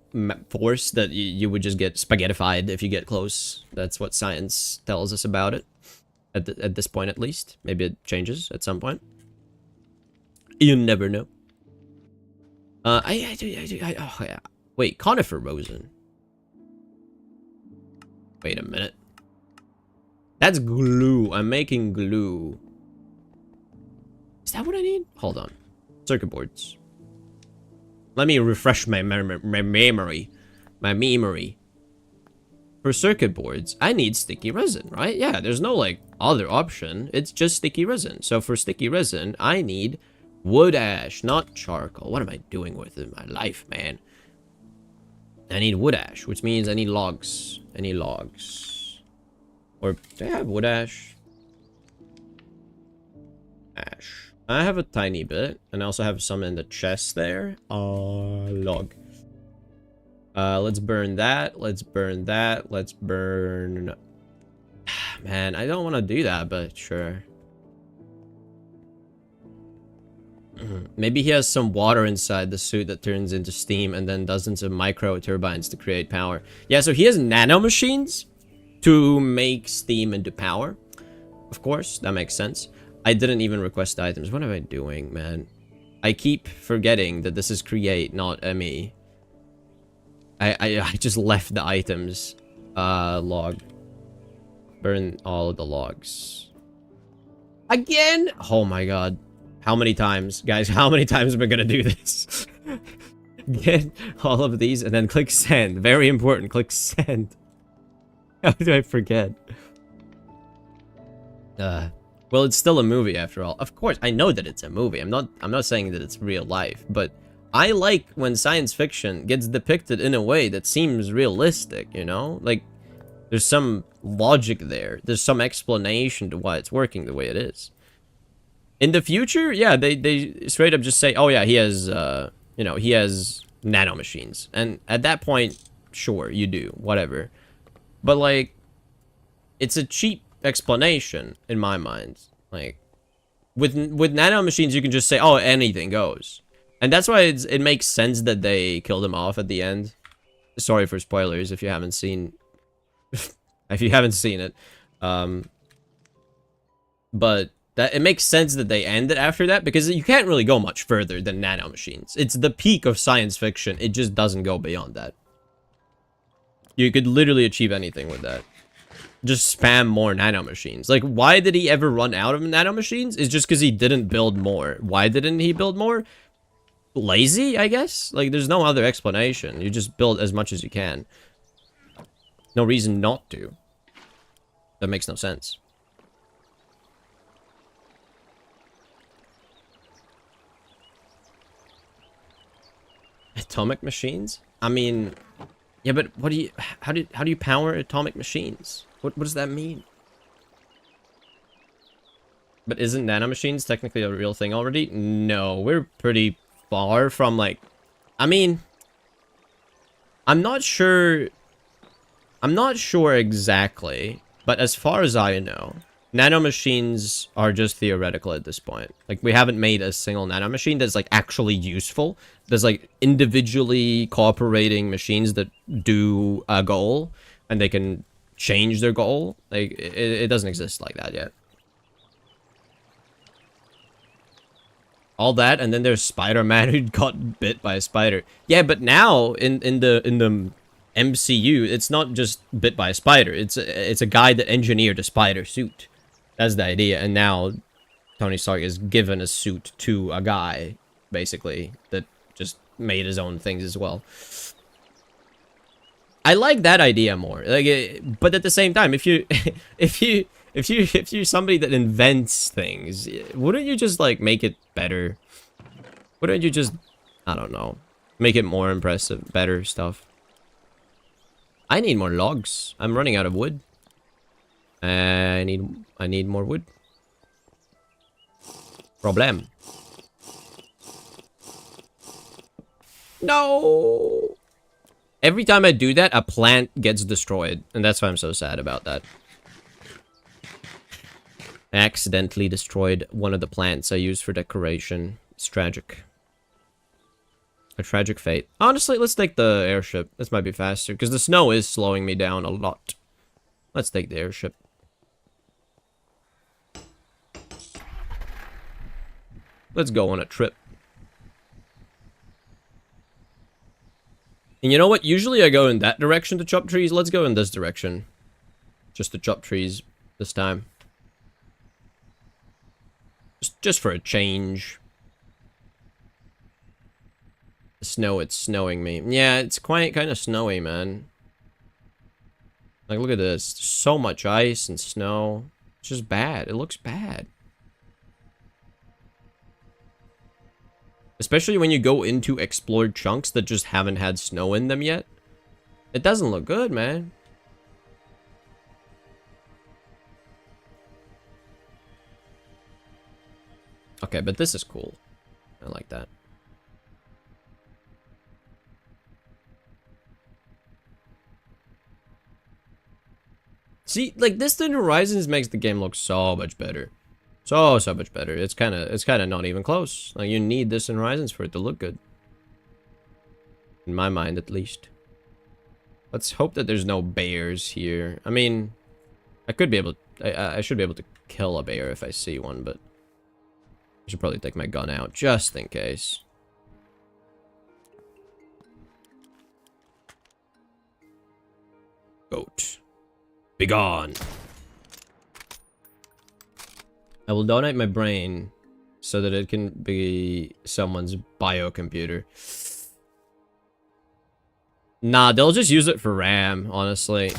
S1: force that you would just get spaghettified if you get close. That's what science tells us about it. At this point, at least. Maybe it changes at some point. You never know. Oh yeah. Wait, conifer rosin. Wait a minute. That's glue. I'm making glue. Is that what I need? Hold on. Circuit boards. Let me refresh my memory. My memory. For circuit boards, I need sticky resin, right? Yeah, there's no, like, other option. It's just sticky resin. So for sticky resin, I need wood ash, not charcoal. What am I doing with it in my life, man? I need wood ash, which means I need logs. I need logs. Or do I have wood ash? Ash. I have a tiny bit, and I also have some in the chest there. Log. Let's burn that. Let's burn that. Let's burn... Man, I don't want to do that, but sure. Maybe he has some water inside the suit that turns into steam and then dozens of micro turbines to create power. Yeah, so he has nanomachines to make steam into power. Of course, that makes sense. I didn't even request items. What am I doing, man? I keep forgetting that this is create, not ME. I just left the items. Log. Burn all of the logs. Again? Oh my god. How many times? Guys, how many times am I gonna do this? Get all of these and then click send. Very important. Click send. How do I forget? Well, it's still a movie after all. Of course, I know that it's a movie. I'm not saying that it's real life, but I like when science fiction gets depicted in a way that seems realistic, you know? Like, there's some logic there. There's some explanation to why it's working the way it is. In the future, yeah, they straight up just say, oh yeah, he has, you know, he has nanomachines. And at that point, sure, you do, whatever. But, like, it's a cheap explanation, in my mind. Like, with nanomachines, you can just say, oh, anything goes. And that's why it makes sense that they killed him off at the end. Sorry for spoilers if you haven't seen... if you haven't seen it. But that it makes sense that they end it after that, because you can't really go much further than nanomachines. It's the peak of science fiction. It just doesn't go beyond that. You could literally achieve anything with that. Just spam more nanomachines. Like, why did he ever run out of nanomachines? It's just because he didn't build more. Why didn't he build more? Lazy, I guess? Like, there's no other explanation. You just build as much as you can. No reason not to. That makes no sense. Atomic machines? I mean, yeah, but what do you... How do you power atomic machines? What does that mean? But isn't nanomachines technically a real thing already? No, we're pretty far from, like... I mean... I'm not sure exactly, but as far as I know, nanomachines are just theoretical at this point. Like, we haven't made a single nanomachine that's, like, actually useful. There's, like, individually cooperating machines that do a goal, and they can change their goal. Like, it doesn't exist like that yet. All that, and then there's Spider-Man who got bit by a spider. Yeah, but now, in the MCU, it's not just bit by a spider. It's a guy that engineered a spider suit. That's the idea. And now Tony Stark is given a suit to a guy, basically, that just made his own things as well. I like that idea more. Like, but at the same time, if you're somebody that invents things, wouldn't you just, like, make it better? Wouldn't you just, I don't know, make it more impressive, better stuff? I need more logs. I'm running out of wood. I need more wood. Problem. No. Every time I do that, a plant gets destroyed, and that's why I'm so sad about that. I accidentally destroyed one of the plants I used for decoration. It's tragic. A tragic fate. Honestly, let's take the airship. This might be faster, because the snow is slowing me down a lot. Let's take the airship. Let's go on a trip. And you know what? Usually I go in that direction to chop trees. Let's go in this direction. Just to chop trees this time. Just for a change. The snow, it's snowing me. Yeah, it's quite kind of snowy, man. Like, look at this. So much ice and snow. It's just bad. It looks bad. Especially when you go into explored chunks that just haven't had snow in them yet. It doesn't look good, man. Okay, but this is cool. I like that. See, like, Distant Horizons makes the game look so much better. So much better. It's kind of not even close. Like, you need Distant Horizons for it to look good. In my mind, at least. Let's hope that there's no bears here. I mean, I could be able... I should be able to kill a bear if I see one, but... I should probably take my gun out, just in case. Goat. Begone. I will donate my brain so that it can be someone's biocomputer. Nah, they'll just use it for RAM, honestly.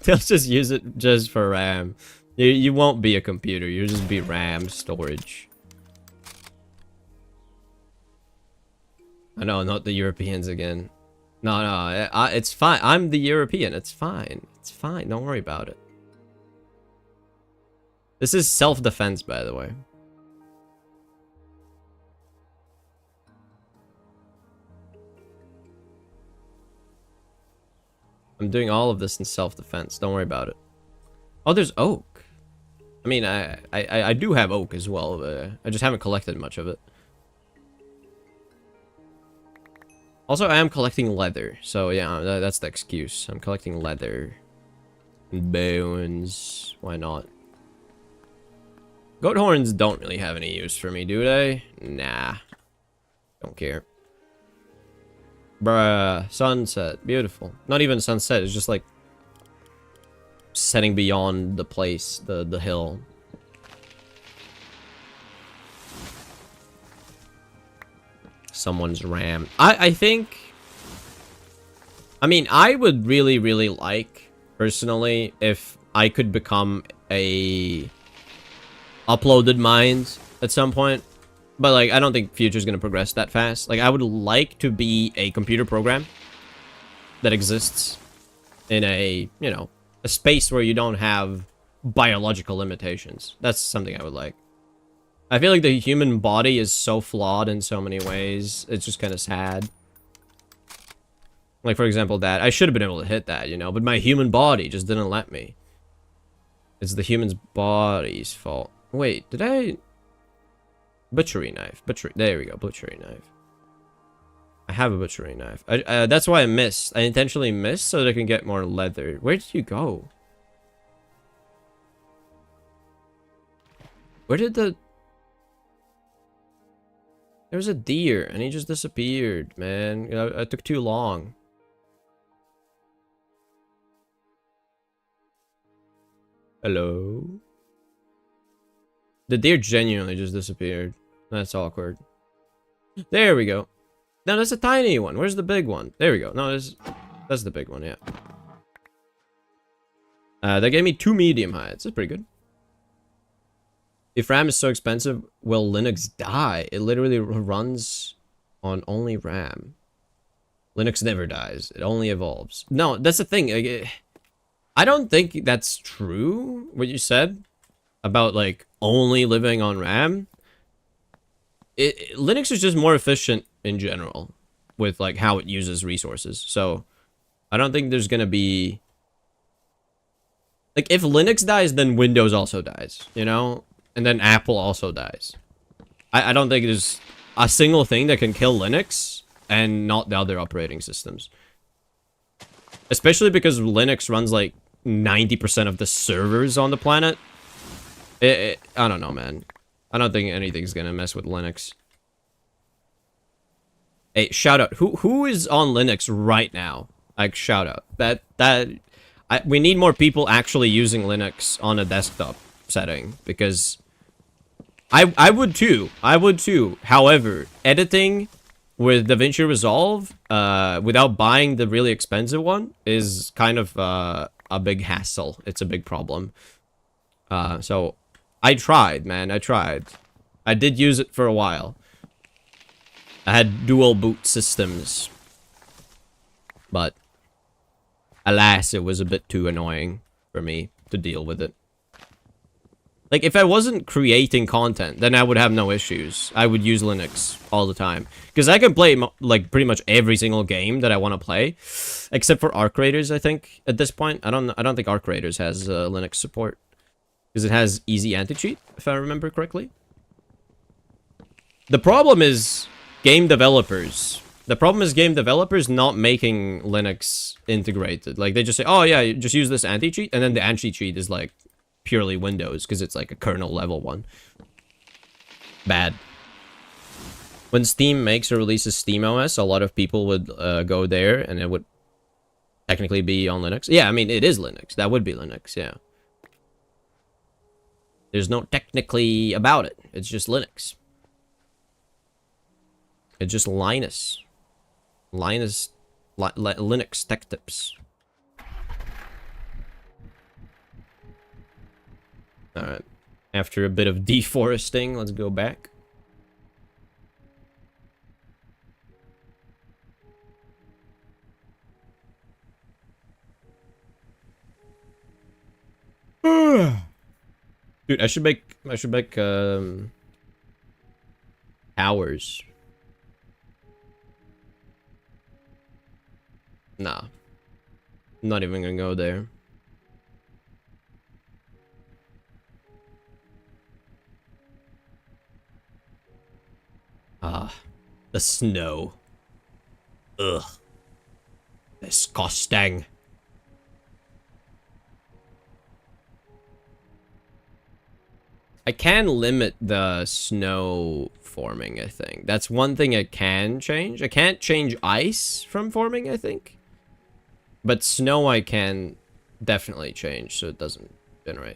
S1: They'll just use it just for RAM. You won't be a computer, you'll just be RAM storage. I know, not the Europeans again. No, it's fine. I'm the European. It's fine. It's fine. Don't worry about it. This is self-defense, by the way. I'm doing all of this in self-defense. Don't worry about it. Oh, there's oak. I mean, I do have oak as well. But I just haven't collected much of it. Also, I am collecting leather. So, yeah, that's the excuse. I'm collecting leather. And bones. Why not? Goat horns don't really have any use for me, do they? Nah. Don't care. Bruh. Sunset. Beautiful. Not even sunset. It's just like setting beyond the place, the hill. Someone's RAM. I think... I mean, I would really, really like, personally, if I could become a uploaded mind at some point. But, like, I don't think Future's gonna progress that fast. Like, I would like to be a computer program that exists in a, you know, a space where you don't have biological limitations. That's something I would like. I feel like the human body is so flawed in so many ways. It's just kind of sad. Like, for example, that. I should have been able to hit that, you know, but my human body just didn't let me. It's the human's body's fault. Wait, did I... Butchery knife. There we go, butchery knife. I have a butchery knife. That's why I missed. I intentionally missed so that I can get more leather. Where did you go? Where did the... There was a deer, and he just disappeared, man. I took too long. Hello? The deer genuinely just disappeared. That's awkward. There we go. No, that's a tiny one. Where's the big one? There we go. No, that's the big one, yeah. That gave me 2 medium hides. That's pretty good. If RAM is so expensive, will Linux die? It literally runs on only RAM. Linux never dies. It only evolves. No, that's the thing. I don't think that's true, what you said about, like, only living on RAM. Linux is just more efficient in general with, like, how it uses resources. So, I don't think there's gonna be... Like, if Linux dies, then Windows also dies, you know? And then Apple also dies. I don't think there's a single thing that can kill Linux and not the other operating systems. Especially because Linux runs like 90% of the servers on the planet. I don't know, man. I don't think anything's gonna mess with Linux. Hey, shout out. Who is on Linux right now? Like, shout out. We need more people actually using Linux on a desktop setting, because I would too. However, editing with DaVinci Resolve without buying the really expensive one is kind of a big hassle. It's a big problem. So I tried, man. I tried. I did use it for a while. I had dual boot systems, but alas, it was a bit too annoying for me to deal with it. Like, if I wasn't creating content, then I would have no issues. I would use Linux all the time. Because I can play, like, pretty much every single game that I want to play. Except for Arc Raiders, I think, at this point. I don't think Arc Raiders has Linux support. Because it has easy anti-cheat, if I remember correctly. The problem is game developers. The problem is game developers not making Linux integrated. Like, they just say, oh, yeah, you just use this anti-cheat. And then the anti-cheat is, like, purely Windows, because it's like a kernel level one. Bad. When Steam makes or releases SteamOS, a lot of people would go there, and it would technically be on Linux. Yeah, I mean, it is Linux. That would be Linux, yeah. There's no technically about it. It's just Linux. It's just Linus. Linux tech tips. Alright. After a bit of deforesting, let's go back. Dude, I should make towers. Nah. I'm not even gonna go there. Ah, the snow. Ugh. Disgusting. I can limit the snow forming, I think. That's one thing I can change. I can't change ice from forming, I think. But snow I can definitely change so it doesn't generate.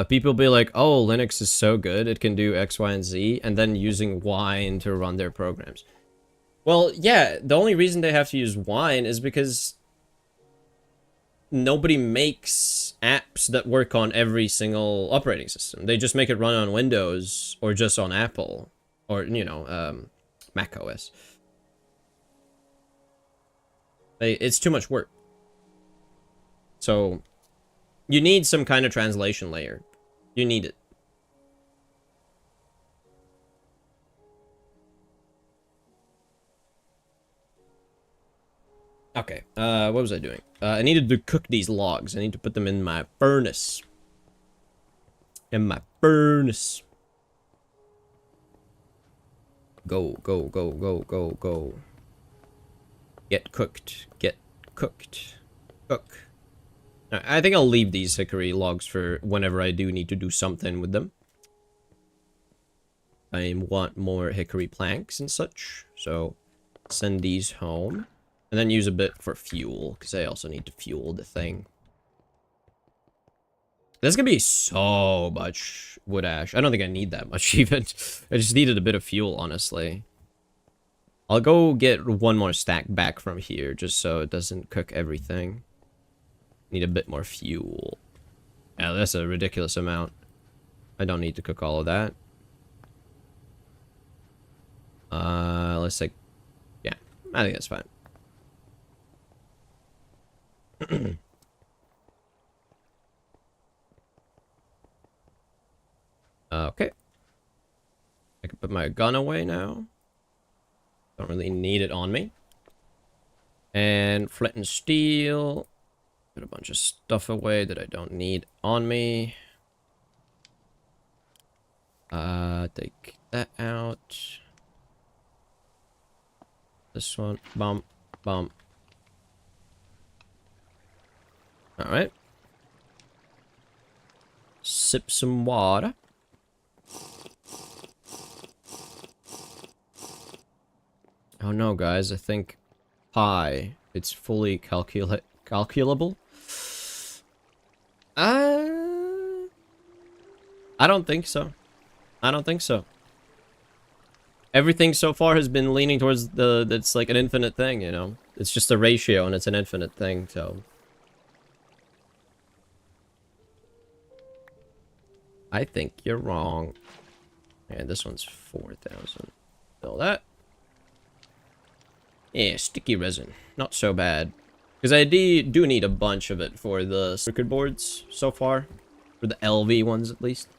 S1: People be like, oh, Linux is so good, it can do X, Y, and Z, and then using Wine to run their programs. Well, yeah, the only reason they have to use Wine is because nobody makes apps that work on every single operating system. They just make it run on Windows or just on Apple or, you know, Mac OS. It's too much work. So you need some kind of translation layer. You need it. Okay, what was I doing? I needed to cook these logs. I need to put them in my furnace. In my furnace. Go, go, go, go, go, go. Get cooked. Get cooked. Cook. I think I'll leave these hickory logs for whenever I do need to do something with them. I want more hickory planks and such, so send these home. And then use a bit for fuel, because I also need to fuel the thing. There's gonna be so much wood ash. I don't think I need that much even. I just needed a bit of fuel, honestly. I'll go get one more stack back from here, just so it doesn't cook everything. Need a bit more fuel. Yeah, that's a ridiculous amount. I don't need to cook all of that. Let's say, yeah, I think that's fine. Okay. I can put my gun away now. Don't really need it on me. And flint and steel. Put a bunch of stuff away that I don't need on me. Take that out. This one. Bump. Bump. Alright. Sip some water. Oh no, guys. I think pi. It's fully calculable. I don't think so. I don't think so. Everything so far has been leaning towards that's like an infinite thing, you know? It's just a ratio and it's an infinite thing, so. I think you're wrong. And this one's 4,000. Fill that. Yeah, sticky resin. Not so bad. Because I do need a bunch of it for the circuit boards so far. For the LV ones, at least.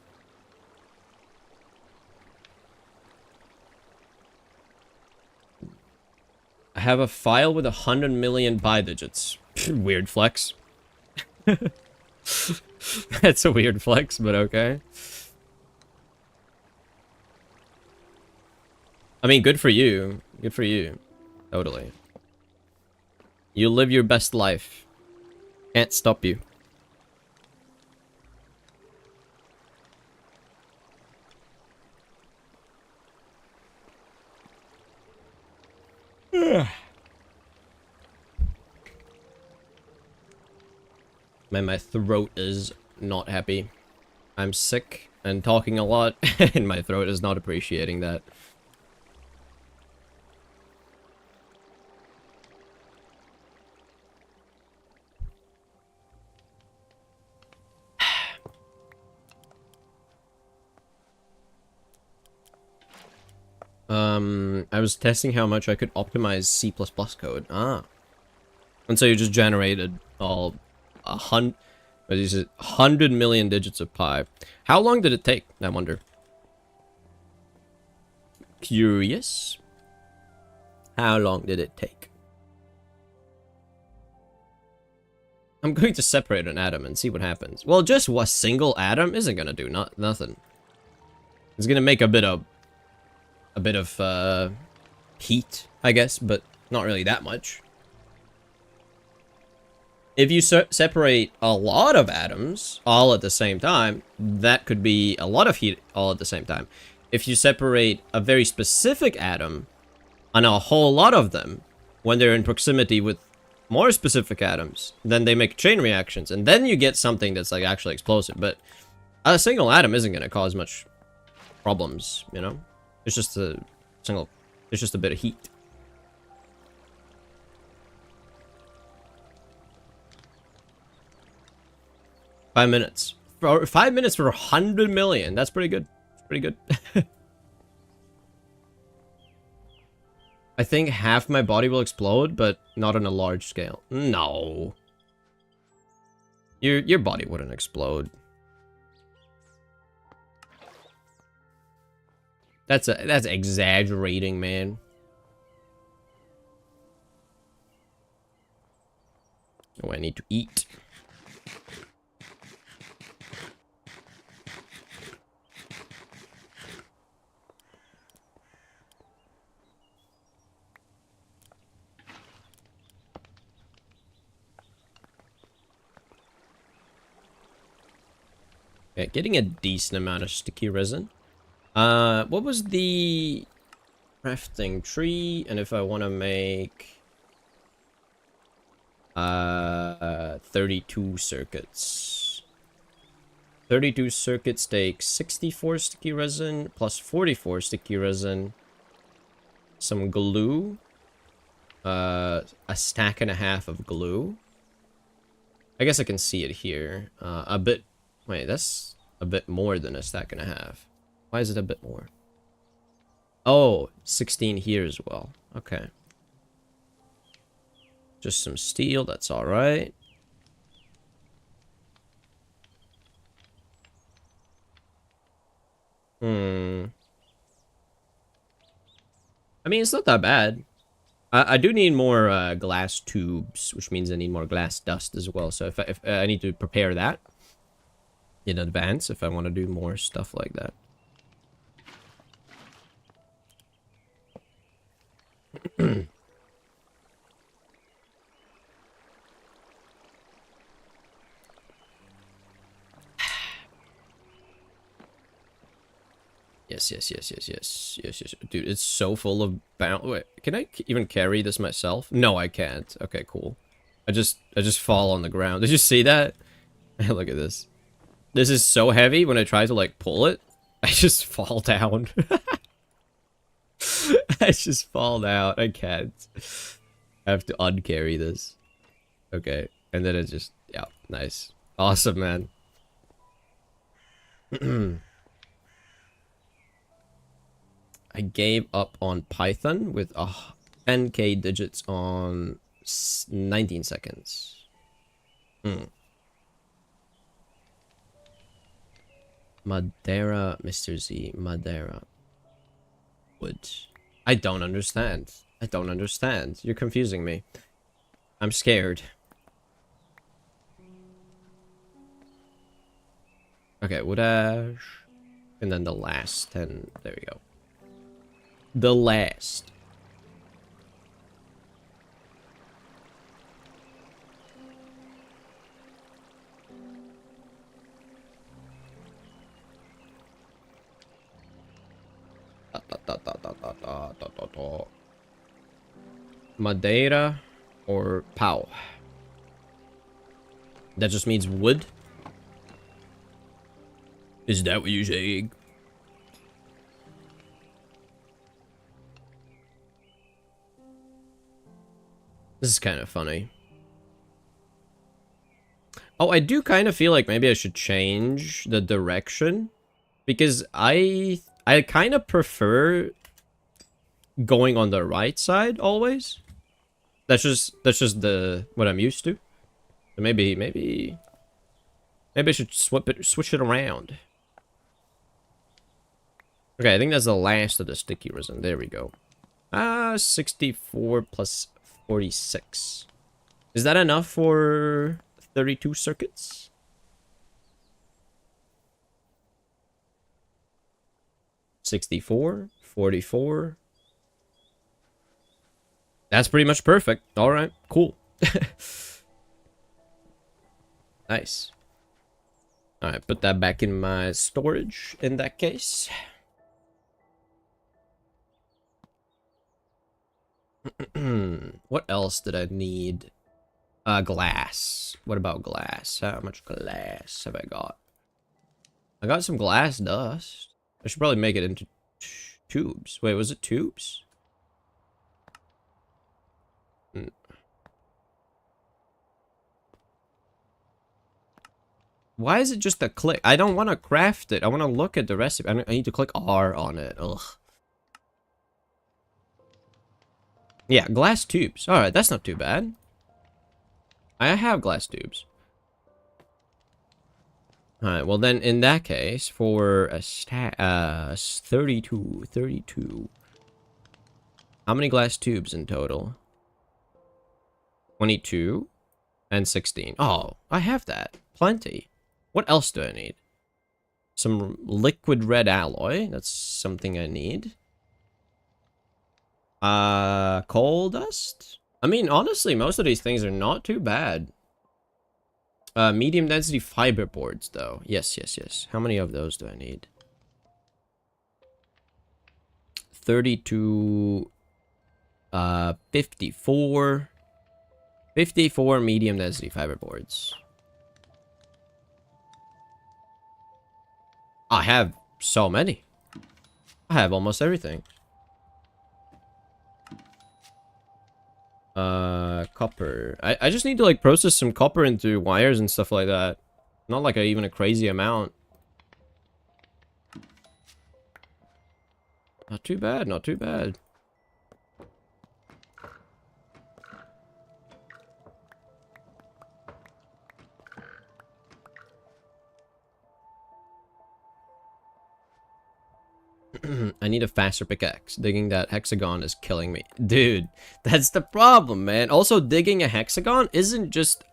S1: I have a file with 100 million digits. Weird flex. That's a weird flex, but okay. I mean, good for you. Good for you. Totally. You live your best life. Can't stop you. Man, my throat is not happy. I'm sick and talking a lot, and my throat is not appreciating that. I was testing how much I could optimize C++ code. Ah. And so you just generated all 100 million digits of pi. How long did it take, I wonder? Curious. How long did it take? I'm going to separate an atom and see what happens. Well, just a single atom isn't gonna do nothing. It's gonna make a bit of heat, I guess, but not really that much. If you separate a lot of atoms all at the same time, that could be a lot of heat all at the same time. If you separate a very specific atom and a whole lot of them when they're in proximity with more specific atoms, then they make chain reactions, and then you get something that's like actually explosive. But a single atom isn't going to cause much problems, you know? It's just a bit of heat. Five minutes. 5 minutes for 100 million. That's pretty good. Pretty good. I think half my body will explode, but not on a large scale. No. Your body wouldn't explode. That's exaggerating, man. Oh, I need to eat. Okay, getting a decent amount of sticky resin. What was the crafting tree? And if I want to make 32 circuits. 32 circuits take 64 sticky resin plus 44 sticky resin. Some glue. A stack and a half of glue. I guess I can see it here. A bit. Wait, that's a bit more than a stack and a half. Why is it a bit more? Oh, 16 here as well. Okay. Just some steel, that's alright. I mean, it's not that bad. I do need more glass tubes, which means I need more glass dust as well. So if I need to prepare that in advance if I want to do more stuff like that. Yes. Dude, it's so full of Wait, can I even carry this myself? No, I can't. Okay, cool. I just fall on the ground. Did you see that? Look at this. This is so heavy when I try to like pull it, I just fall down. I just fall down. I can't. I have to uncarry this. Okay, and then it just, yeah, nice. Awesome, man. I gave up on Python with 10k digits on 19 seconds. Madeira, Mr. Z, Madeira. Wood. I don't understand. I don't understand. You're confusing me. I'm scared. Okay, wood ash. And then the last 10. There we go. The last. Madeira or Pau? That just means wood? Is that what you say? This is kind of funny. Oh, I do kind of feel like maybe I should change the direction. Because I kind of prefer going on the right side always. That's just what I'm used to. So maybe I should switch it around. Okay, I think that's the last of the sticky resin. There we go. 64 plus 46. Is that enough for 32 circuits? $64, $44. That's pretty much perfect. All right, cool. Nice. All right, put that back in my storage in that case. What else did I need? Glass. What about glass? How much glass have I got? I got some glass dust. I should probably make it into tubes. Wait, was it tubes? Why is it just a click? I don't want to craft it. I want to look at the recipe. I need to click R on it. Ugh. Yeah, glass tubes. Alright, that's not too bad. I have glass tubes. Alright, well then, in that case, for a 32. How many glass tubes in total? 22 and 16. Oh, I have that. Plenty. What else do I need? Some liquid red alloy. That's something I need. Coal dust? I mean, honestly, most of these things are not too bad. Medium density fiber boards, though. Yes. How many of those do I need? 32... 54... 54 medium density fiber boards. I have so many. I have almost everything. Copper. I just need to like process some copper into wires and stuff like that. Not like even a crazy amount. Not too bad, not too bad. I need a faster pickaxe. Digging that hexagon is killing me. Dude, that's the problem, man. Also, digging a hexagon isn't just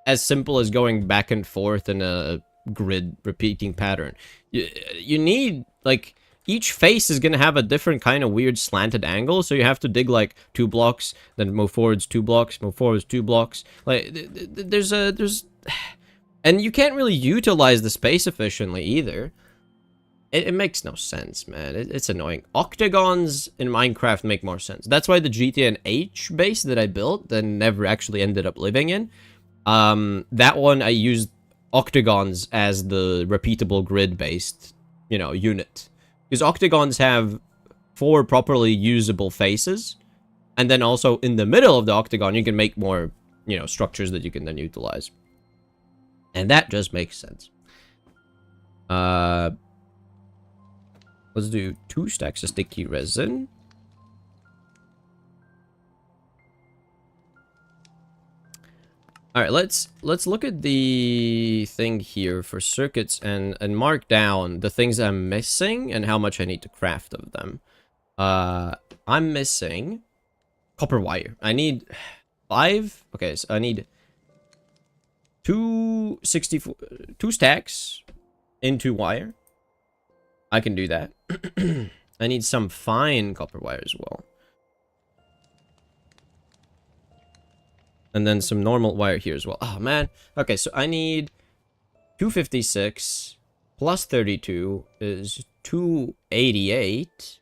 S1: as simple as going back and forth in a grid repeating pattern. You need, like, each face is going to have a different kind of weird slanted angle, so you have to dig, like, 2 blocks, then move forwards 2 blocks, move forwards 2 blocks. Like, there's... And you can't really utilize the space efficiently, either. It makes no sense, man. It's annoying. Octagons in Minecraft make more sense. That's why the GTN-H base that I built then never actually ended up living in. That one, I used octagons as the repeatable grid-based, you know, unit. Because octagons have 4 properly usable faces. And then also, in the middle of the octagon, you can make more, you know, structures that you can then utilize. And that just makes sense. Let's do 2 stacks of sticky resin. All right, let's look at the thing here for circuits and mark down the things I'm missing and how much I need to craft of them. I'm missing copper wire. I need 5. Okay, so I need 2 stacks into wire. I can do that. I need some fine copper wire as well. And then some normal wire here as well. Oh, man. Okay, so I need 256 plus 32 is 288.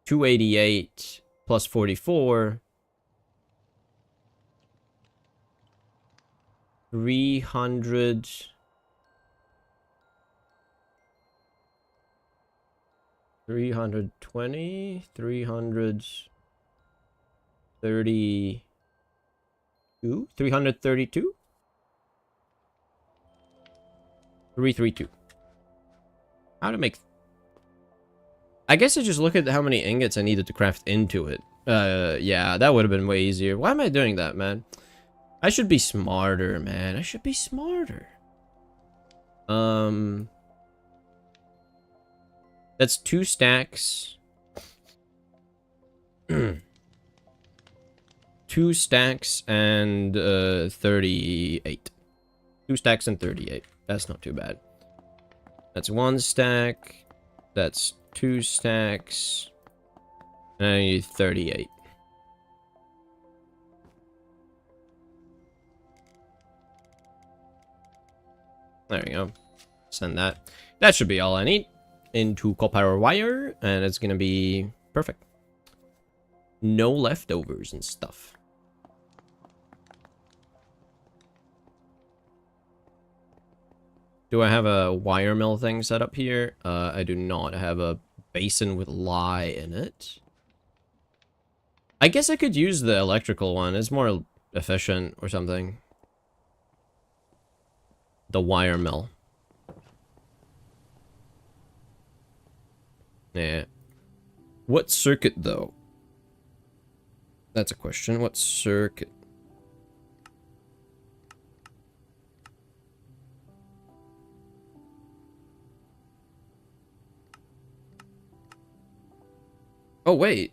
S1: 288 plus 44 300... 320, 332, 332, 332. How to make... I guess I just look at how many ingots I needed to craft into it. Yeah, that would have been way easier. Why am I doing that, man? I should be smarter, man. I should be smarter. That's 2 stacks. 2 stacks and 38. 2 stacks and 38. That's not too bad. That's 1 stack. That's 2 stacks. And I need 38. There we go. Send that. That should be all I need. Into copper wire, and it's gonna be perfect. No leftovers and stuff. Do I have a wire mill thing set up here? I do not. I have a basin with lye in it. I guess I could use the electrical one. It's more efficient or something. The wire mill. Yeah. What circuit, though? That's a question. What circuit? Oh, wait.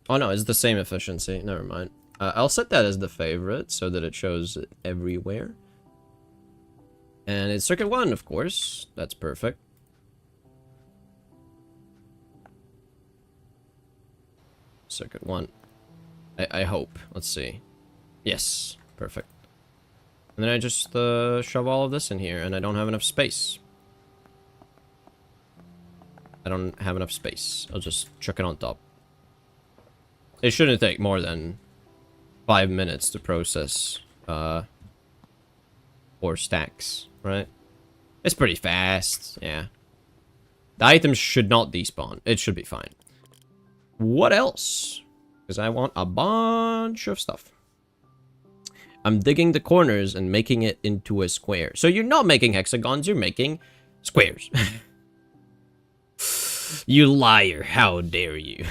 S1: Oh, no, it's the same efficiency. Never mind. I'll set that as the favorite so that it shows it everywhere. And it's circuit 1, of course. That's perfect. Circuit 1. I hope. Let's see. Yes. Perfect. And then I just shove all of this in here, and I don't have enough space. I don't have enough space. I'll just chuck it on top. It shouldn't take more than 5 minutes to process 4 stacks, right? It's pretty fast, yeah. The items should not despawn. It should be fine. What else? Because I want a bunch of stuff. I'm digging the corners and making it into a square. So you're not making hexagons, you're making squares. You liar, how dare you.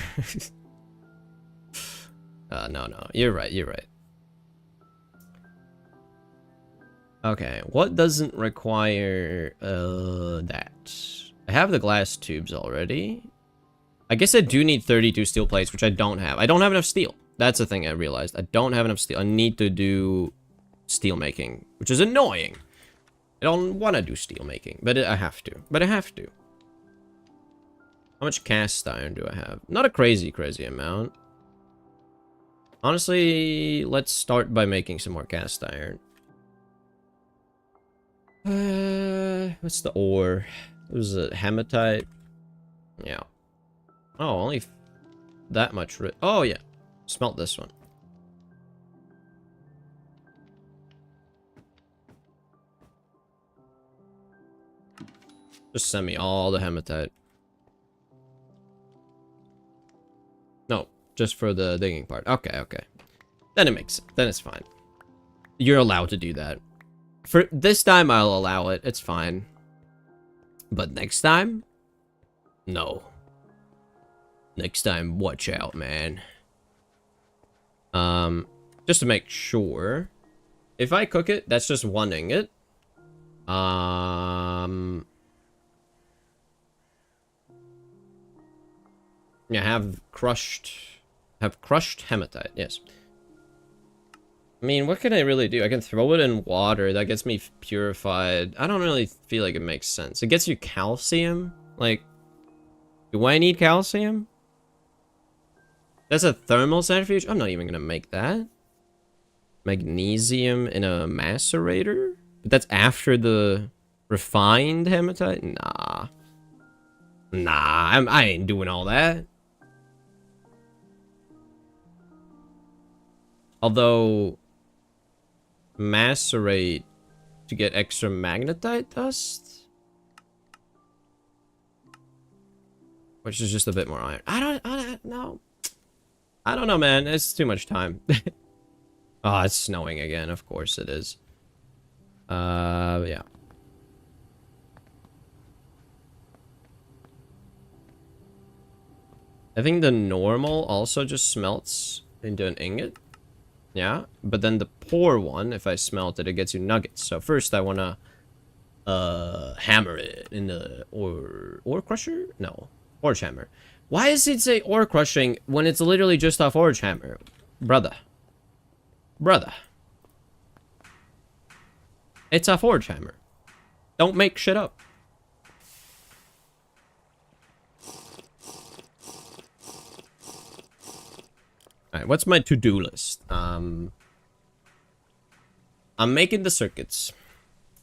S1: No, you're right, you're right. Okay, what doesn't require that? I have the glass tubes already. I guess I do need 32 steel plates, which I don't have. I don't have enough steel. That's the thing I realized. I don't have enough steel. I need to do steel making, which is annoying. I don't want to do steel making, but I have to. But I have to. How much cast iron do I have? Not a crazy amount. Honestly, let's start by making some more cast iron. What's the ore? It was a hematite. Yeah. Oh, only that much. Oh, yeah. Smelt this one. Just send me all the hematite. No, just for the digging part. Okay, okay. Then it makes sense. Then it's fine. You're allowed to do that. For this time, I'll allow it. It's fine. But next time? No. Next time, watch out, man. Just to make sure. If I cook it, that's just 1 ingot. Yeah, have crushed hematite, yes. I mean, what can I really do? I can throw it in water. That gets me purified. I don't really feel like it makes sense. It gets you calcium. Like, do I need calcium? That's a thermal centrifuge? I'm not even gonna make that. Magnesium in a macerator? But that's after the refined hematite? Nah. Nah, I ain't doing all that. Although, macerate to get extra magnetite dust? Which is just a bit more iron. I don't know. I don't know, man. It's too much time. Oh, it's snowing again. Of course it is. Yeah. I think the normal also just smelts into an ingot. Yeah, but then the poor one, if I smelt it, it gets you nuggets. So first I wanna hammer it in the ore crusher? No, forge hammer. Why does it say ore crushing when it's literally just a forge hammer? Brother. It's a forge hammer. Don't make shit up. Alright, what's my to-do list? I'm making the circuits.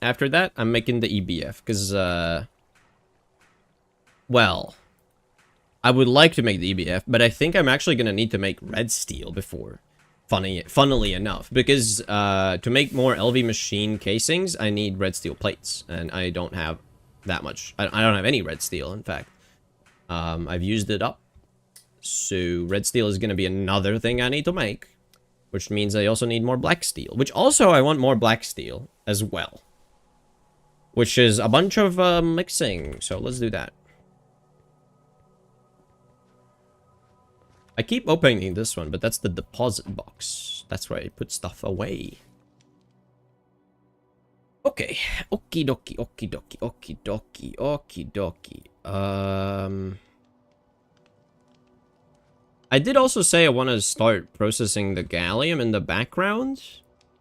S1: After that, I'm making the EBF, because, well, I would like to make the EBF, but I think I'm actually going to need to make red steel before, funnily enough, because, to make more LV machine casings, I need red steel plates, and I don't have that much. I don't have any red steel, in fact. I've used it up. So red steel is going to be another thing I need to make, which means I also need more black steel, which also I want more black steel as well, which is a bunch of mixing. So let's do that. I keep opening this one, but that's the deposit box. That's where I put stuff away. Okay. Okie dokie, okie dokie, okie dokie, okie dokie. I did also say I want to start processing the gallium in the background.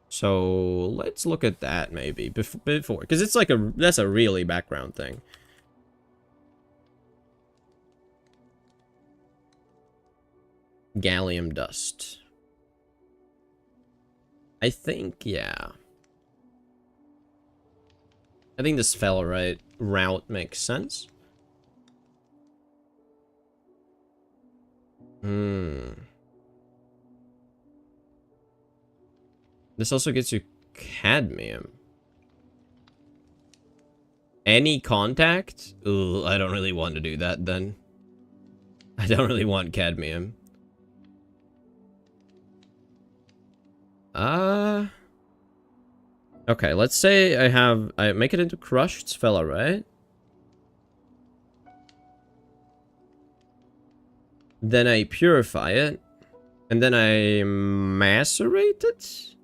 S1: So let's look at that maybe before, because it's like that's a really background thing. Gallium dust. I think, yeah. I think the sphelerite route makes sense. This also gets you cadmium. Any contact? Ugh, I don't really want to do that then. I don't really want cadmium. Okay, let's say I make it into crushed sphelerite. Then I purify it. And then I macerate it?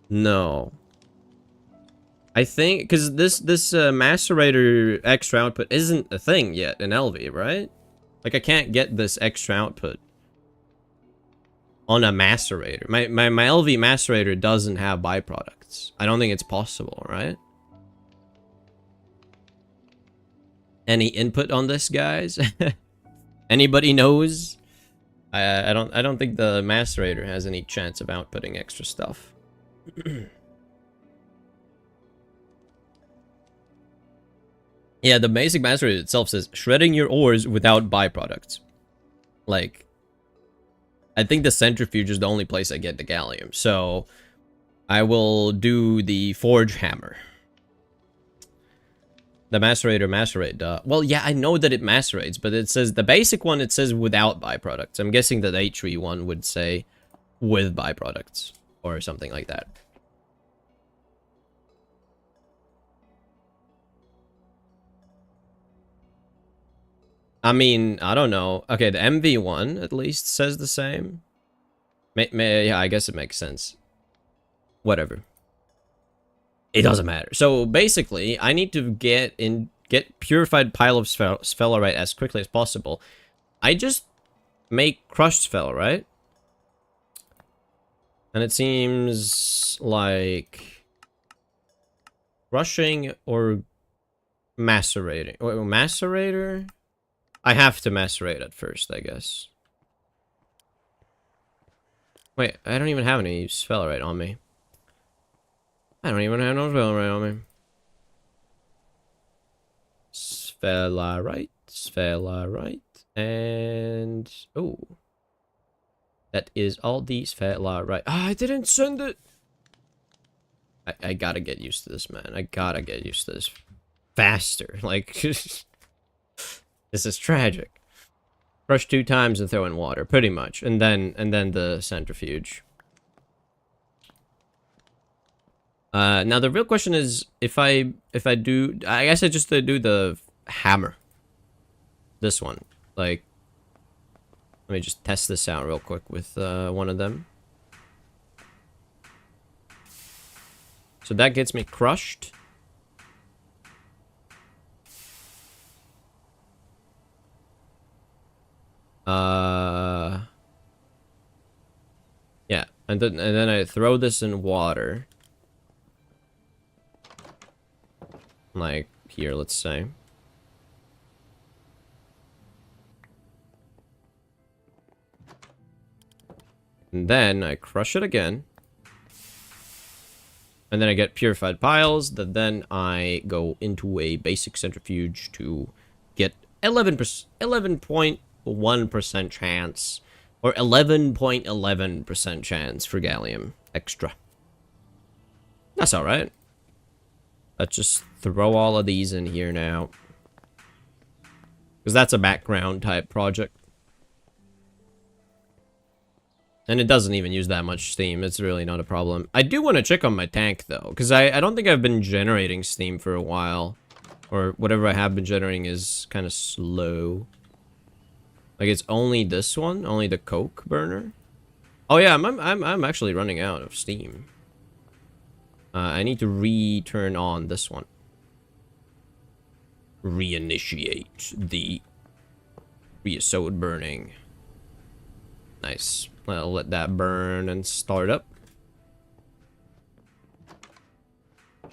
S1: No. I think, because this macerator extra output isn't a thing yet in LV, right? Like, I can't get this extra output on a macerator. My LV macerator doesn't have byproducts. I don't think it's possible, right? Any input on this, guys? Anybody knows? I don't think the macerator has any chance of outputting extra stuff. Yeah, the basic macerator itself says shredding your ores without byproducts. Like, I think the centrifuge is the only place I get the gallium. So I will do the forge hammer. The macerator macerate. Well, yeah, I know that it macerates, but it says the basic one, it says without byproducts. I'm guessing that the H3 one would say with byproducts or something like that. I mean, I don't know. Okay, the MV one at least says the same. Yeah, I guess it makes sense. Whatever. It doesn't matter. So basically, I need to get purified pile of sphelerite as quickly as possible. I just make crushed sphelerite. And it seems like crushing or macerating. Wait, macerator? I have to macerate at first, I guess. Wait, I don't even have any sphelerite on me. I don't even have no sphelerite on me. Sphelerite, and... oh. That is all the sphelerite. Ah, I didn't send it! I gotta get used to this, man. I gotta get used to this faster. Like, this is tragic. Brush 2 times and throw in water, pretty much, and then the centrifuge. Now the real question is if I do, I guess I just do the hammer. This one, like, let me just test this out real quick with one of them. So that gets me crushed. Yeah, and then I throw this in water. Like here, let's say. And then I crush it again. And then I get purified piles that then I go into a basic centrifuge to get 11.1% chance, or 11.11% chance for gallium extra. That's alright. Let's just throw all of these in here now. Because that's a background type project. And it doesn't even use that much steam. It's really not a problem. I do want to check on my tank, though. Because I don't think I've been generating steam for a while. Or whatever I have been generating is kind of slow. Like, it's only this one? Only the coke burner? Oh, yeah, I'm actually running out of steam. I need to re-turn on this one. Reinitiate the creosote burning. Nice. I'll let that burn and start up.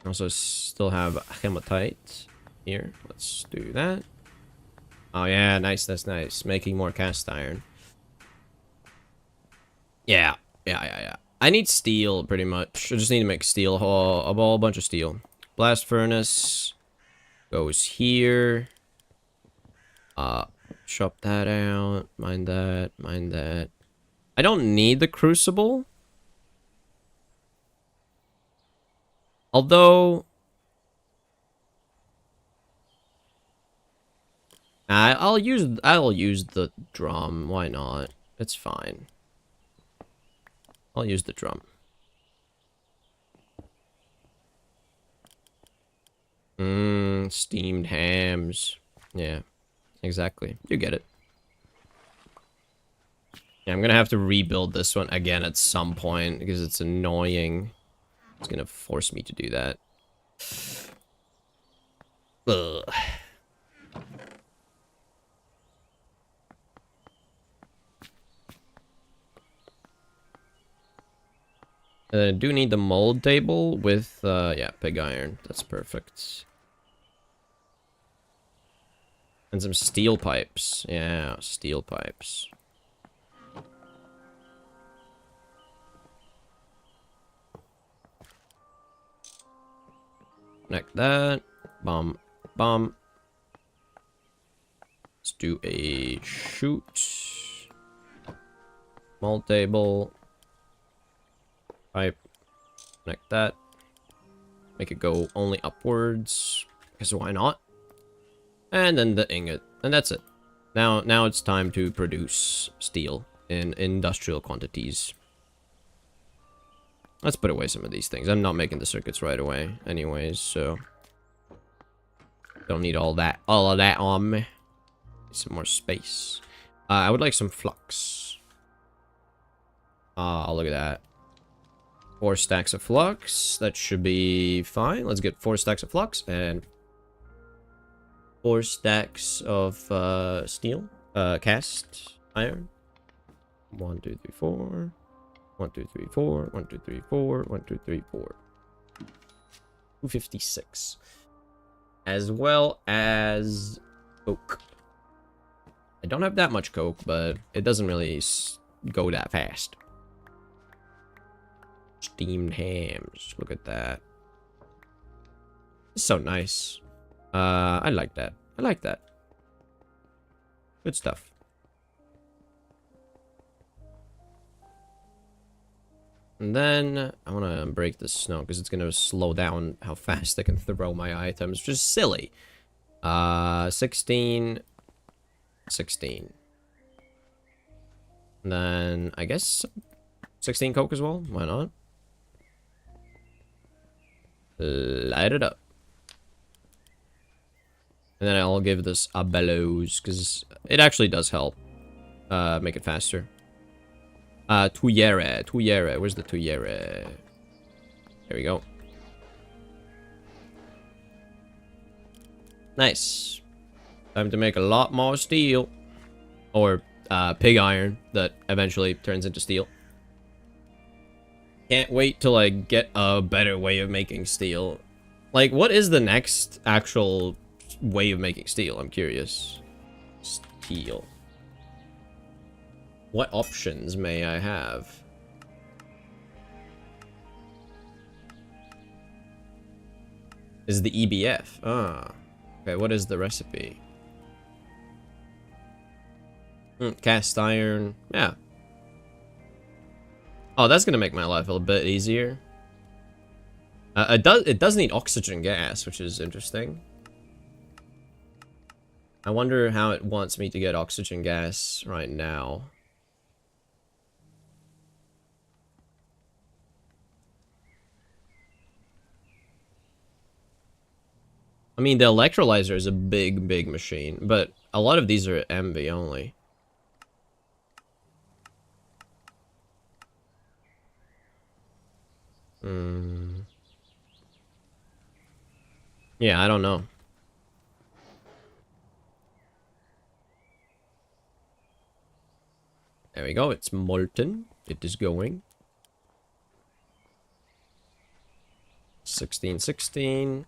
S1: Also still have hematite here. Let's do that. Oh yeah, nice, that's nice. Making more cast iron. Yeah. I need steel, pretty much. I just need to make steel, a whole bunch of steel. Blast furnace goes here. Chop that out. Mine that, mine that. I don't need the crucible. Although... I'll use the drum. Why not? It's fine. I'll use the drum. Steamed hams. Yeah, exactly. You get it. Yeah, I'm gonna have to rebuild this one again at some point because it's annoying. It's gonna force me to do that. Ugh. I do need the mold table with, yeah, pig iron. That's perfect. And some steel pipes. Yeah, steel pipes. Connect that. Bomb. Bomb. Let's do a shoot. Mold table. Pipe. Connect that. Make it go only upwards. Because why not? And then the ingot. And that's it. Now it's time to produce steel in industrial quantities. Let's put away some of these things. I'm not making the circuits right away anyways, so don't need all of that on me. Some more space. I would like some flux. Look at that. 4 stacks of flux. That should be fine. Let's get 4 stacks of flux and 4 stacks of steel. Cast iron. 1, 2, 3, 4. 1, 2, 3, 4. 1, 2, 3, 4. 1, 2, 3, 4. 256. As well as coke. I don't have that much coke, but it doesn't really go that fast. Steamed hams. Look at that. It's so nice. I like that. I like that. Good stuff. And then I want to break the snow because it's going to slow down how fast I can throw my items, which is silly. 16. 16. And then I guess 16 coke as well. Why not? Light it up. And then I'll give this a bellows because it actually does help make it faster. Tuyere. Where's the Tuyere? There we go. Nice. Time to make a lot more steel. Or pig iron that eventually turns into steel. Can't wait till I get a better way of making steel. Like, what is the next actual way of making steel? I'm curious. Steel. What options may I have? Is the EBF? Ah. Okay, what is the recipe? Cast iron. Yeah. Oh, that's gonna make my life a bit easier. It does need oxygen gas, which is interesting. I wonder how it wants me to get oxygen gas right now. I mean, the electrolyzer is a big machine, but a lot of these are MV only. Yeah, I don't know. There we go. It's molten. It is going. 16.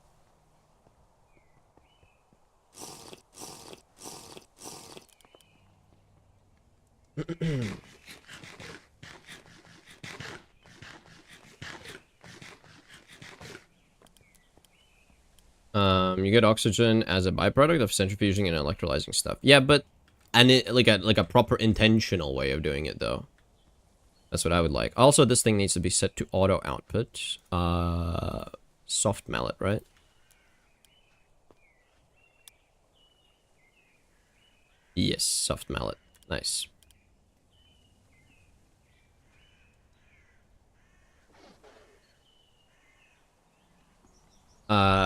S1: You get oxygen as a byproduct of centrifuging and electrolyzing stuff. Yeah, but like a proper intentional way of doing it though. That's what I would like. Also, this thing needs to be set to auto output. Soft mallet, right? Yes, soft mallet. Nice.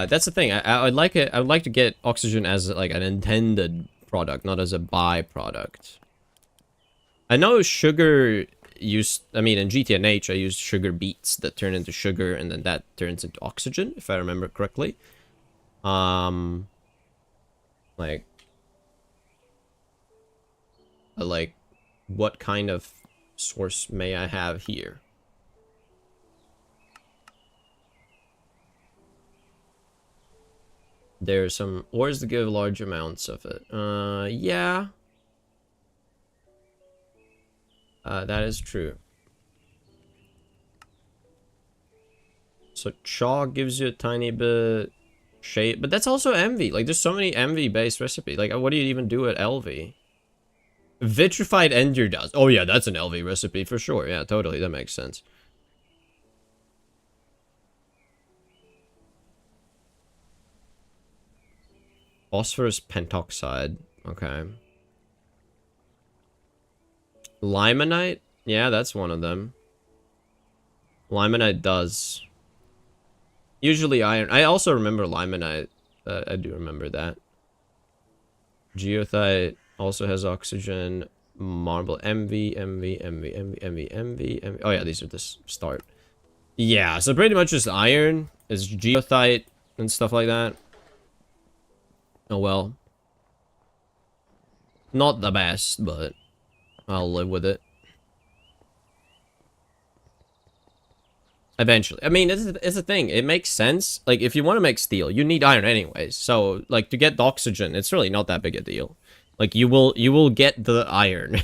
S1: That's the thing. I would like it. I would like to get oxygen as like an intended product, not as a byproduct. I know sugar used. I mean, in GTNH, I used sugar beets that turn into sugar, and then that turns into oxygen, if I remember correctly. Like, what kind of source may I have here? There's some ores to give large amounts of it. Yeah. That is true. So chaw gives you a tiny bit shape, but that's also MV. Like, there's so many MV based recipes. Like, what do you even do at LV? Vitrified ender dust. Oh yeah, that's an LV recipe for sure. Yeah, totally. That makes sense. Phosphorus pentoxide. Okay. Limonite? Yeah, that's one of them. Limonite does. Usually iron. I also remember limonite. I do remember that. Geothite also has oxygen. Marble. MV. Oh yeah, these are the start. Yeah, so pretty much just iron is geothite and stuff like that. Oh well. Not the best, but I'll live with it. Eventually. I mean, it's a thing. It makes sense. Like, if you want to make steel, you need iron anyways. So, like, to get the oxygen, it's really not that big a deal. Like, you will get the iron.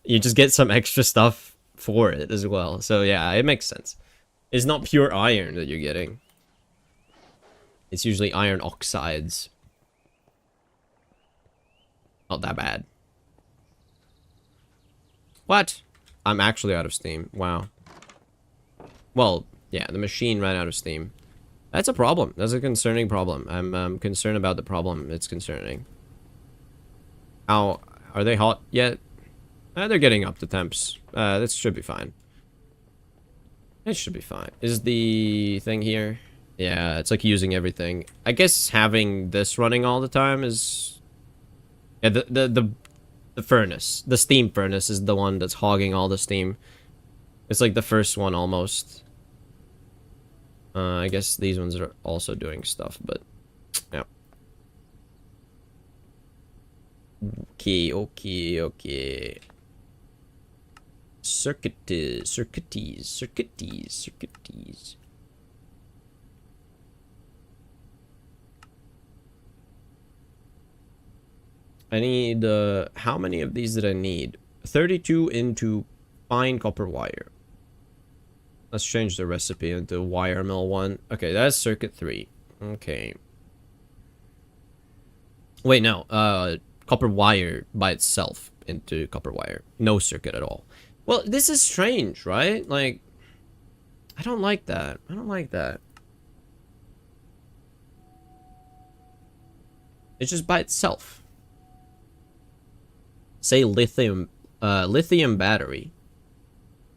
S1: You just get some extra stuff for it as well. So, yeah, it makes sense. It's not pure iron that you're getting. It's usually iron oxides. Not that bad. What? I'm actually out of steam. Wow. Well, yeah, the machine ran out of steam. That's a problem. That's a concerning problem. I'm concerned about the problem. It's concerning. How are they hot yet? They're getting up to temps. This should be fine. It should be fine. Is the thing here? Yeah, it's like using everything. I guess having this running all the time is... Yeah, the furnace. The steam furnace is the one that's hogging all the steam. It's like the first one almost. I guess these ones are also doing stuff, but... Yeah. Okay. Circuities. I need, how many of these did I need? 32 into fine copper wire. Let's change the recipe into wire mill 1. Okay, that's circuit 3. Okay. Wait, no, copper wire by itself into copper wire. No circuit at all. Well, this is strange, right? Like, I don't like that. It's just by itself. Say lithium battery.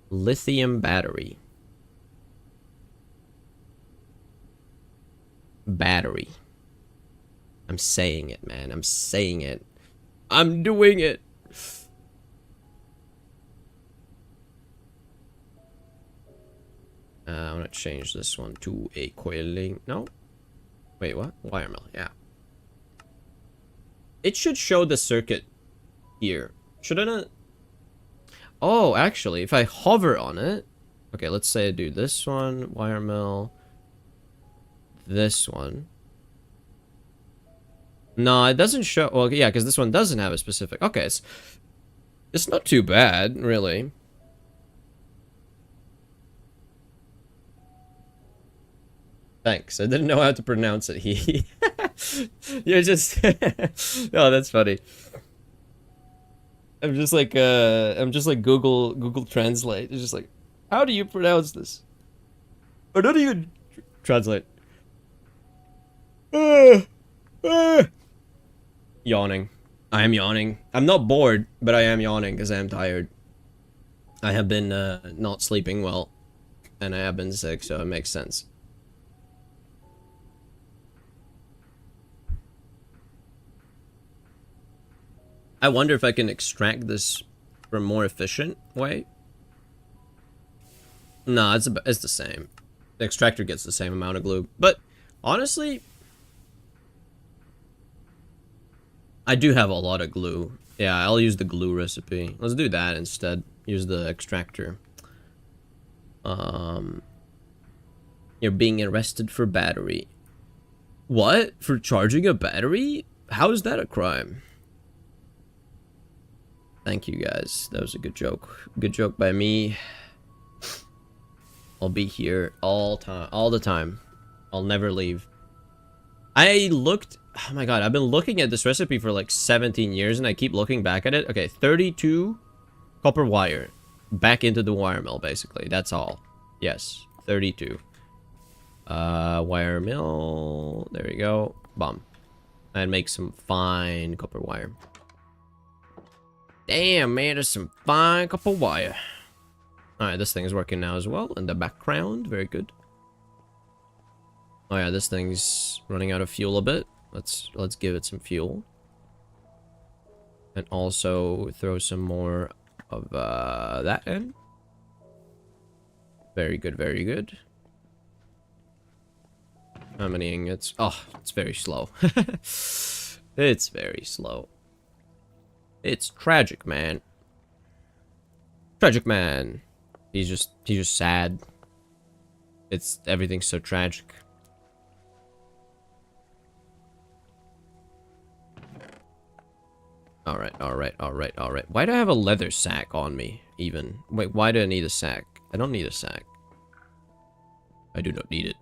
S1: Lithium battery. Battery. I'm saying it, man. I'm saying it. I'm doing it. I want to change this one to a coiling. No. Wait, what? Wire mill. Yeah. It should show the circuit here. Shouldn't it? Oh, actually, if I hover on it. Okay, let's say I do this one. Wire mill. This one. No, it doesn't show. Well, yeah, because this one doesn't have a specific. Okay, it's not too bad, really. Thanks. I didn't know how to pronounce it. You're just. Oh, that's funny. I'm just like Google Translate. It's just like, how do you pronounce this? Or not even translate. Yawning. I am yawning. I'm not bored, but I am yawning because I am tired. I have been not sleeping well, and I have been sick, so it makes sense. I wonder if I can extract this for a more efficient way. No, it's the same. The extractor gets the same amount of glue, but honestly, I do have a lot of glue. Yeah, I'll use the glue recipe. Let's do that instead. Use the extractor. You're being arrested for battery. What? For charging a battery? How is that a crime? Thank you, guys. That was a good joke. Good joke by me. I'll be here all the time. I'll never leave. I looked... Oh my god, I've been looking at this recipe for like 17 years and I keep looking back at it. Okay, 32 copper wire. Back into the wire mill, basically. That's all. Yes, 32. Wire mill. There we go. Bomb. And make some fine copper wire. Damn, man, there's some fine copper wire. Alright, this thing is working now as well in the background. Very good. Oh yeah, this thing's running out of fuel a bit. Let's give it some fuel. And also throw some more of that in. Very good, very good. How many ingots? Oh, it's very slow. It's very slow. It's tragic, man. Tragic, man. He's just sad. Everything's so tragic. Alright. Why do I have a leather sack on me, even? Wait, why do I need a sack? I don't need a sack. I do not need it.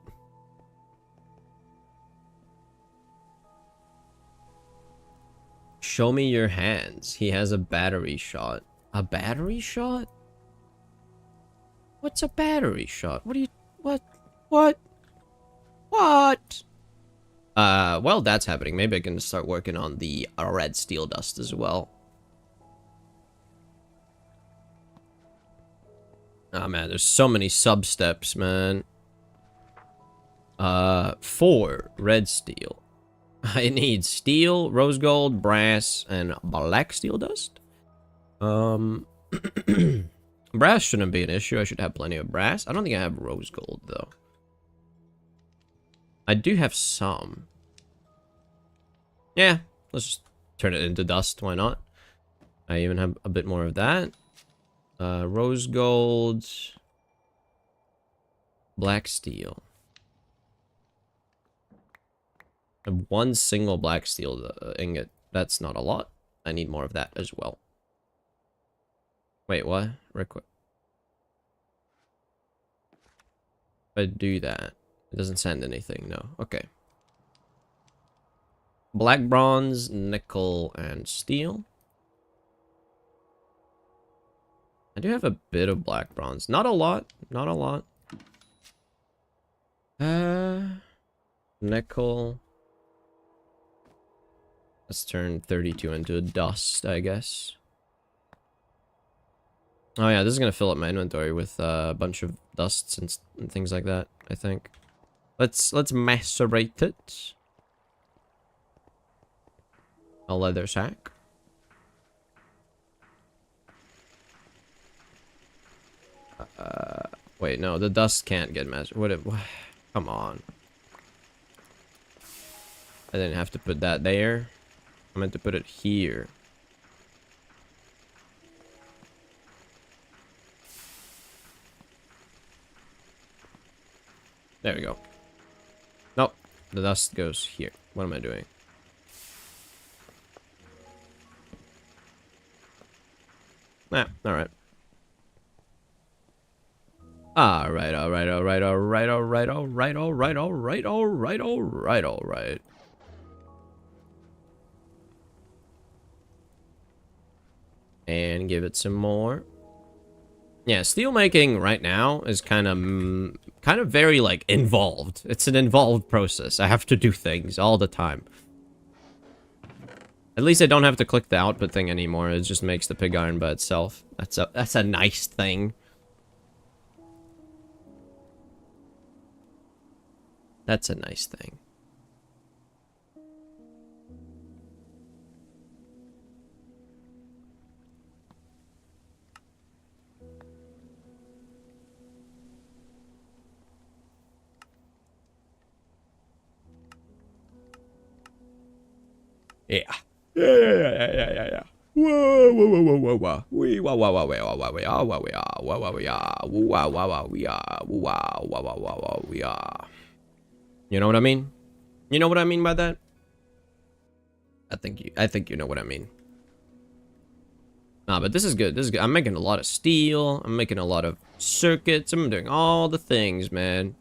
S1: Show me your hands. He has a battery shot. A battery shot? What's a battery shot? What do you... What? What? Well, that's happening. Maybe I can start working on the red steel dust as well. Oh, man, there's so many sub-steps, man. 4 red steel. I need steel, rose gold, brass, and black steel dust. Brass shouldn't be an issue. I should have plenty of brass. I don't think I have rose gold, though. I do have some. Yeah, let's just turn it into dust. Why not? I even have a bit more of that. Rose gold. Black steel. I have 1 single black steel ingot. That's not a lot. I need more of that as well. Wait, what? Real quick. If I do that, it doesn't send anything, no. Okay. Black bronze, nickel, and steel. I do have a bit of black bronze. Not a lot. Not a lot. Nickel. Let's turn 32 into dust, I guess. Oh yeah, this is gonna fill up my inventory with a bunch of dusts and things like that, I think. Let's macerate it. A leather sack. Wait, no, the dust can't get macerated. What? Come on. I didn't have to put that there. I meant to put it here. There we go. Nope. The dust goes here. What am I doing? Nah, alright. Alright. And give it some more. Yeah, steel making right now is kind of very like involved. It's an involved process. I have to do things all the time. At least I don't have to click the output thing anymore. It just makes the pig iron by itself. That's a nice thing. That's a nice thing. Yeah. Yeah. Whoa. We wow. You know what I mean? You know what I mean by that? I think you know what I mean. Nah, but this is good. This is good. I'm making a lot of steel. I'm making a lot of circuits. I'm doing all the things, man.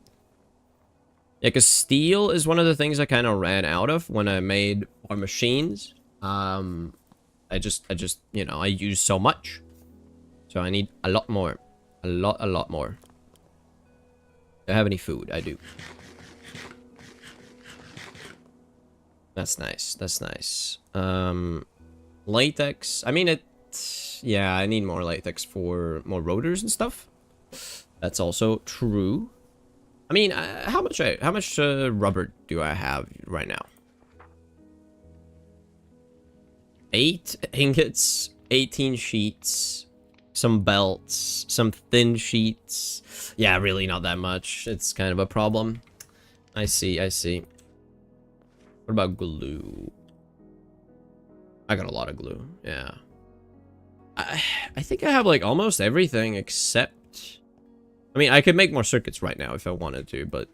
S1: Yeah, because steel is one of the things I kind of ran out of when I made our machines. I just, you know, I use so much. So I need a lot more. A lot more. Do I have any food? I do. That's nice. That's nice. Latex. I mean, yeah, I need more latex for more rotors and stuff. That's also true. I mean, how much rubber do I have right now? 8 ingots, 18 sheets, some belts, some thin sheets. Yeah, really not that much. It's kind of a problem. I see. What about glue? I got a lot of glue. Yeah. I think I have like almost everything except... I mean, I could make more circuits right now if I wanted to, but...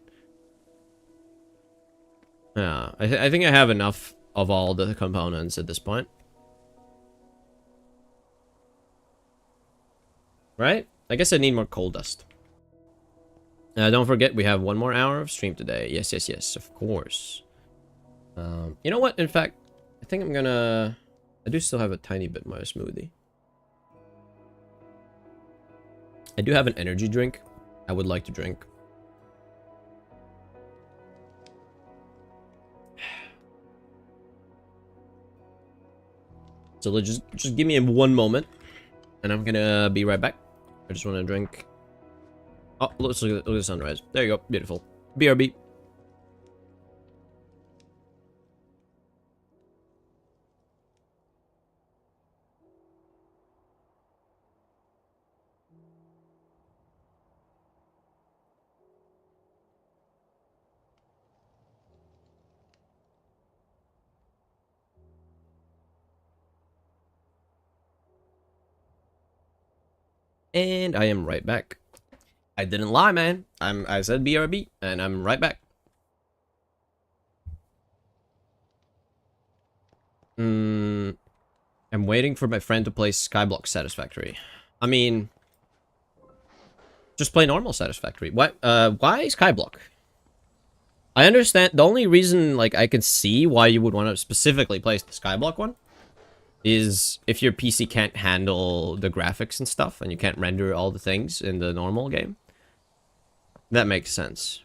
S1: Yeah, I think I have enough of all the components at this point. Right? I guess I need more coal dust. Don't forget, we have 1 more hour of stream today. Yes, of course. You know what? In fact, I think I'm gonna... I do still have a tiny bit more smoothie. I do have an energy drink I would like to drink. So let's just give me one moment, and I'm gonna be right back. I just want to drink. Oh, let's look at the sunrise. There you go, beautiful. BRB. And I am right back. I didn't lie, man. I said BRB, and I'm right back. I'm waiting for my friend to play Skyblock Satisfactory. I mean, just play normal Satisfactory. Why Skyblock? I understand. The only reason, like, I can see why you would want to specifically play the Skyblock one is if your PC can't handle the graphics and stuff, and you can't render all the things in the normal game. That makes sense.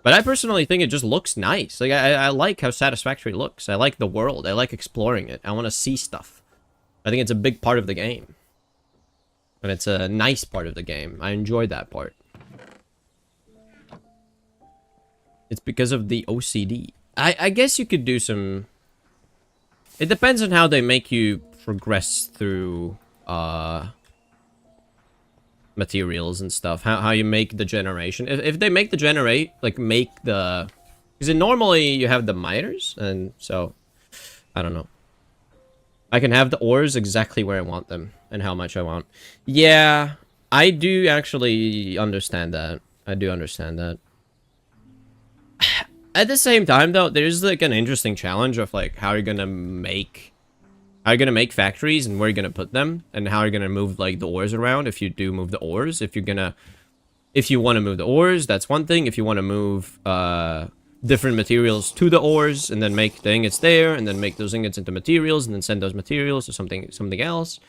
S1: But I personally think it just looks nice. Like, I like how Satisfactory looks. I like the world. I like exploring it. I want to see stuff. I think it's a big part of the game. And it's a nice part of the game. I enjoy that part. It's because of the OCD. I guess you could do some... It depends on how they make you progress through materials and stuff. How you make the generation. If they make the make the... Because normally you have the miners, and so... I don't know. I can have the ores exactly where I want them, and how much I want. Yeah, I do actually understand that. I do understand that. At the same time, though, there's like an interesting challenge of like how you're gonna make factories and where you're gonna put them, and how you're gonna move like the ores around if you do move the ores. If you want to move the ores, that's one thing. If you want to move different materials to the ores and then make the ingots there, and then make those ingots into materials, and then send those materials to something else.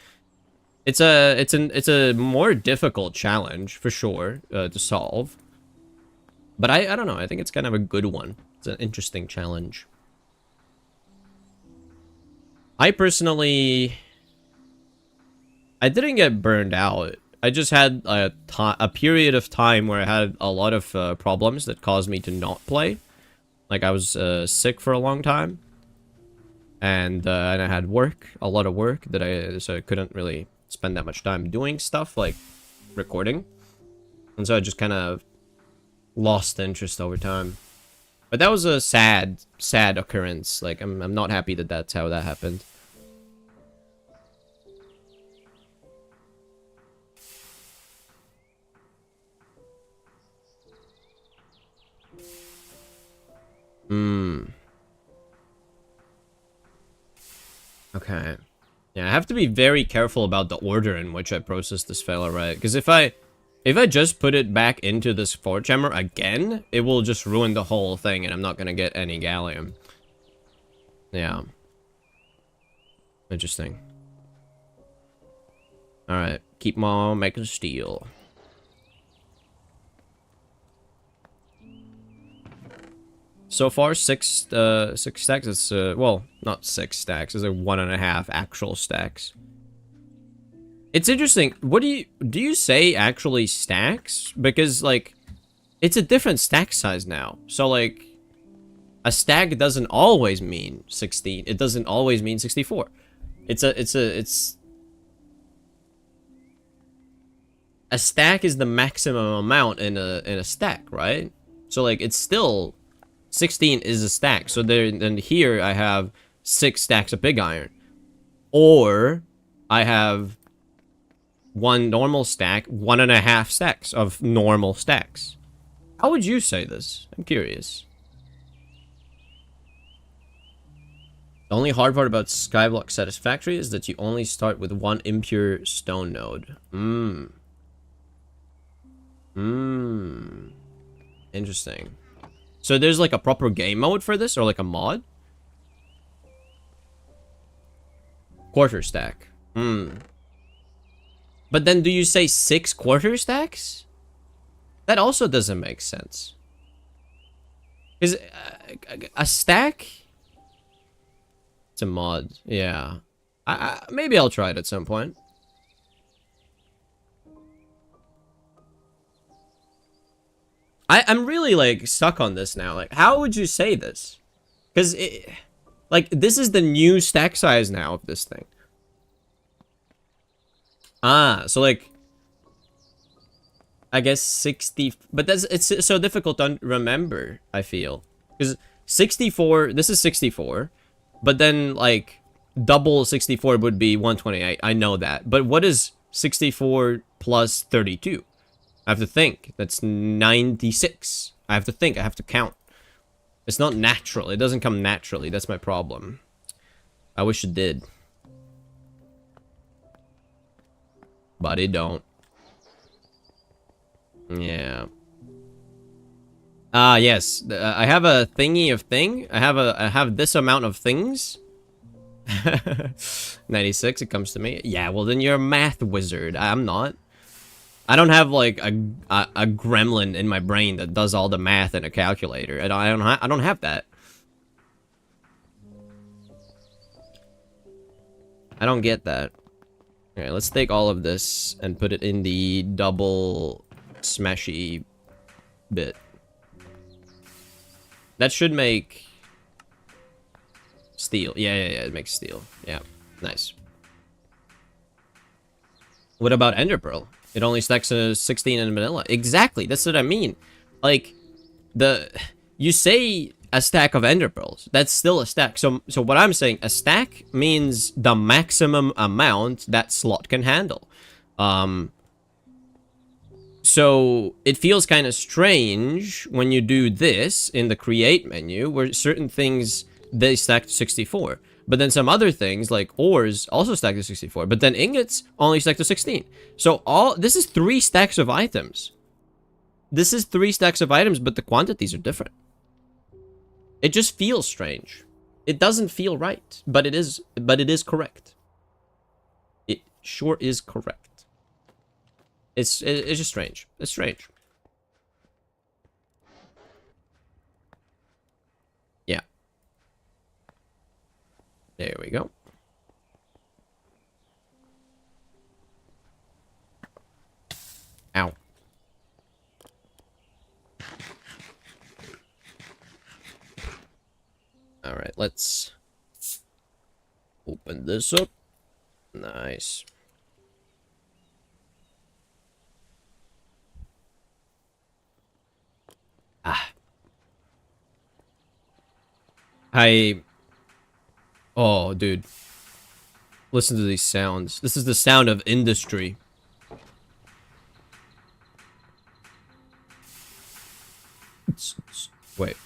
S1: It's a more difficult challenge for sure to solve. But I don't know, I think it's kind of a good one. It's an interesting challenge. I personally... I didn't get burned out. I just had a period of time where I had a lot of problems that caused me to not play. Like, I was sick for a long time. And I had work, a lot of work, so I couldn't really spend that much time doing stuff, like recording. And so I just kind of lost interest over time. But that was a sad occurrence. Like, I'm not happy that that's how that happened. Okay. Yeah, I have to be very careful about the order in which I process this fella, right? Because if I just put it back into this forge hammer again, it will just ruin the whole thing, and I'm not gonna get any gallium. Yeah. Interesting. Alright, keep on making steel. So far, six stacks. It's well, not 6 stacks. It's like 1.5 actual stacks. It's interesting. What do you say actually stacks? Because like, it's a different stack size now. So like, a stack doesn't always mean 16. It doesn't always mean 64. A stack is the maximum amount in a stack, right? So like, it's still 16 is a stack. So then here I have 6 stacks of pig iron, or I have 1 normal stack, 1.5 stacks of normal stacks. How would you say this? I'm curious. The only hard part about Skyblock Satisfactory is that you only start with 1 impure stone node. Interesting. So there's like a proper game mode for this, or like a mod? Quarter stack. The But then do you say 6 quarter stacks? That also doesn't make sense. Because a stack? It's a mod. Yeah. Maybe I'll try it at some point. I'm really, like, stuck on this now. Like, how would you say this? Because, like, this is the new stack size now of this thing. Ah, so, like, I guess 60... But it's so difficult to remember, I feel. Because 64... This is 64. But then, like, double 64 would be 128. I know that. But what is 64 plus 32? I have to think. That's 96. I have to think. I have to count. It's not natural. It doesn't come naturally. That's my problem. I wish it did. But it don't. Yeah. Yes. I have a thingy of thing. I have this amount of things. 96, it comes to me. Yeah, well then you're a math wizard. I'm not. I don't have like a gremlin in my brain that does all the math in a calculator. I don't have that. I don't get that. Okay, let's take all of this and put it in the double smashy bit. That should make steel. Yeah, it makes steel. Yeah, nice. What about Ender Pearl? It only stacks a 16 in vanilla. Exactly, that's what I mean. Like, you say a stack of Ender Pearls. That's still a stack. So what I'm saying, a stack means the maximum amount that slot can handle. So it feels kind of strange when you do this in the create menu, where certain things, they stack to 64. But then some other things, like ores, also stack to 64. But then ingots only stack to 16. So this is 3 stacks of items. This is 3 stacks of items, but the quantities are different. It just feels strange. It doesn't feel right, but it is correct. It sure is correct. It's just strange. It's strange. Yeah. There we go. Ow. All right, let's open this up. Nice. Oh, dude. Listen to these sounds. This is the sound of industry. Wait.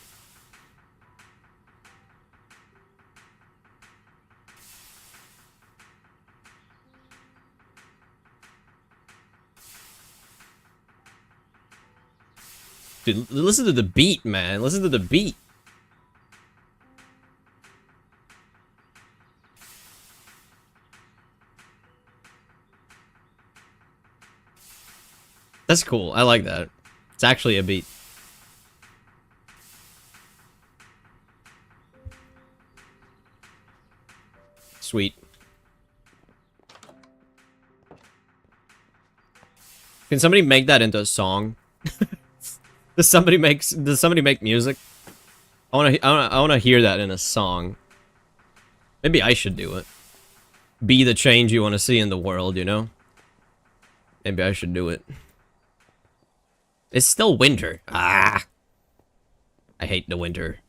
S1: Dude, listen to the beat, man. Listen to the beat. That's cool. I like that. It's actually a beat. Sweet. Can somebody make that into a song? Does somebody make music? I wanna hear that in a song. Maybe I should do it. Be the change you want to see in the world, you know? Maybe I should do it. It's still winter. Ah! I hate the winter.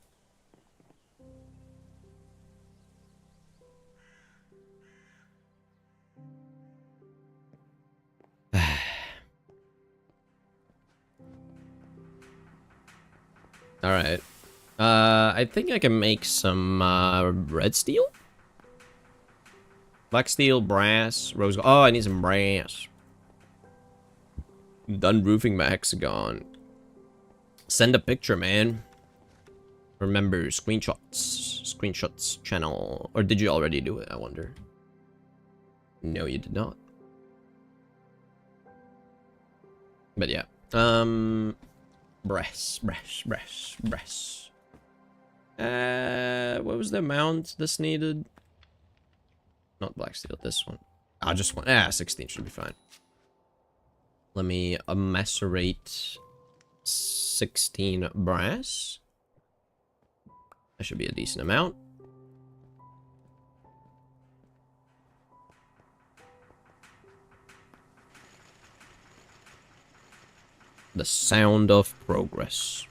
S1: Alright. I think I can make some, red steel? Black steel, brass, rose gold. Oh, I need some brass. Done roofing my hexagon. Send a picture, man. Remember, screenshots. Screenshots channel. Or did you already do it, I wonder? No, you did not. But yeah. Breast. What was the amount this needed? Not black steel, this one. I just want 16 should be fine. Let me macerate 16 brass. That should be a decent amount. The sound of progress.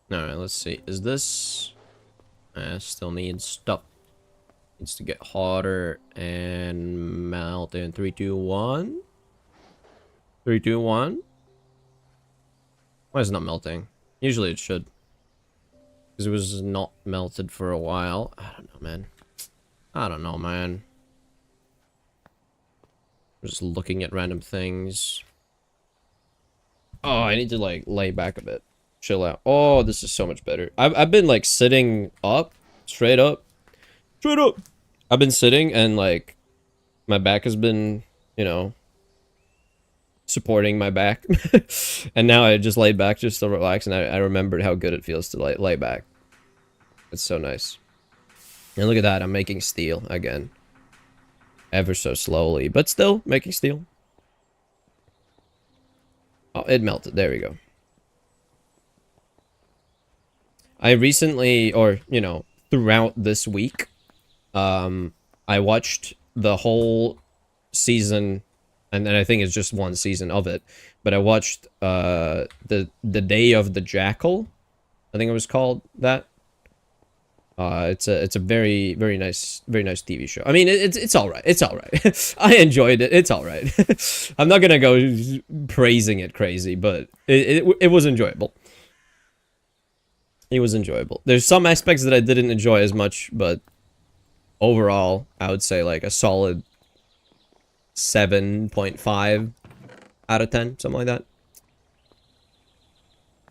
S1: Alright, let's see. Is this... still needs stuff. Needs to get hotter and melt in 3, 2, 1. 3, 2, 1. Why is it not melting? Usually it should. Because it was not melted for a while. I don't know, man. I'm just looking at random things. Oh, I need to, like, lay back a bit. Chill out. Oh, this is so much better. I've been, like, sitting up. Straight up. I've been sitting and, like, my back has been, you know, supporting my back. And now I just laid back just to relax, and I remembered how good it feels to lay back. It's so nice. And look at that, I'm making steel again. Ever so slowly, but still making steel. Oh, it melted. There we go. I recently, or, you know, throughout this week, I watched the whole season, and then I think it's just one season of it, but I watched the Day of the Jackal, I think it was called that. It's a very nice TV show. I mean, it's all right. It's all right. I enjoyed it. It's all right. I'm not gonna go praising it crazy, but it was enjoyable. It was enjoyable. There's some aspects that I didn't enjoy as much, but overall, I would say like a solid 7.5 out of 10, something like that.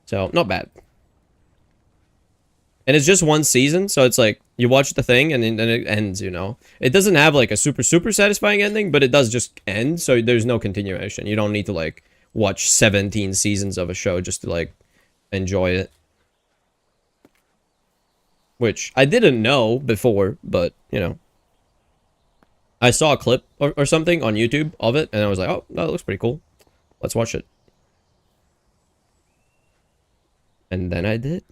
S1: So, not bad. And it's just one season, so it's like, you watch the thing, and then it ends, you know? It doesn't have, like, a super satisfying ending, but it does just end, so there's no continuation. You don't need to, like, watch 17 seasons of a show just to, like, enjoy it. Which I didn't know before, but, you know. I saw a clip or something on YouTube of it, and I was like, oh, that looks pretty cool. Let's watch it. And then I did.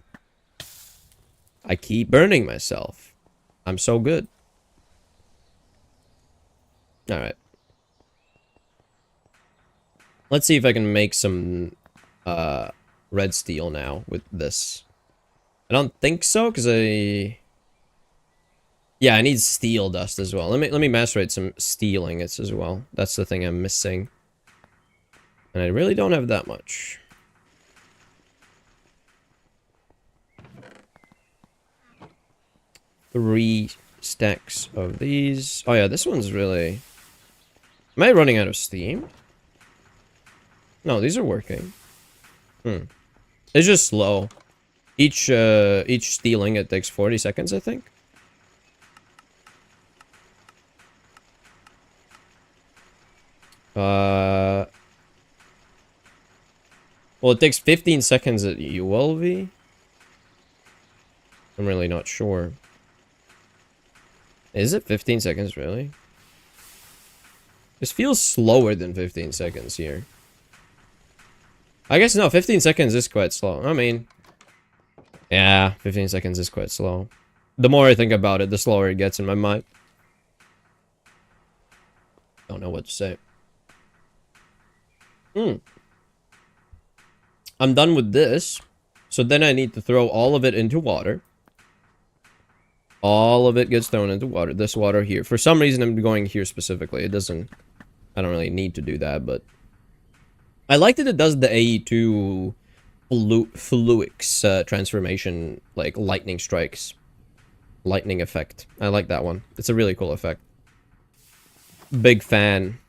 S1: I keep burning myself. I'm so good. Alright. Let's see if I can make some red steel now with this. I don't think so, because yeah, I need steel dust as well. Let me macerate some steel ingots as well. That's the thing I'm missing. And I really don't have that much. Three stacks of these. Oh yeah, this one's really... Am I running out of steam? No, these are working. It's just slow. Each steel ingot takes 40 seconds, I think. Well, it takes 15 seconds at ULV. I'm really not sure. Is it 15 seconds, really? This feels slower than 15 seconds here. I guess no, 15 seconds is quite slow. I mean... Yeah, 15 seconds is quite slow. The more I think about it, the slower it gets in my mind. Don't know what to say. I'm done with this. So then I need to throw all of it into water. All of it gets thrown into water. This water here. For some reason, I'm going here specifically. It doesn't... I don't really need to do that, but... I like that it does the AE2... Fluix transformation, like lightning strikes. Lightning effect. I like that one. It's a really cool effect. Big fan.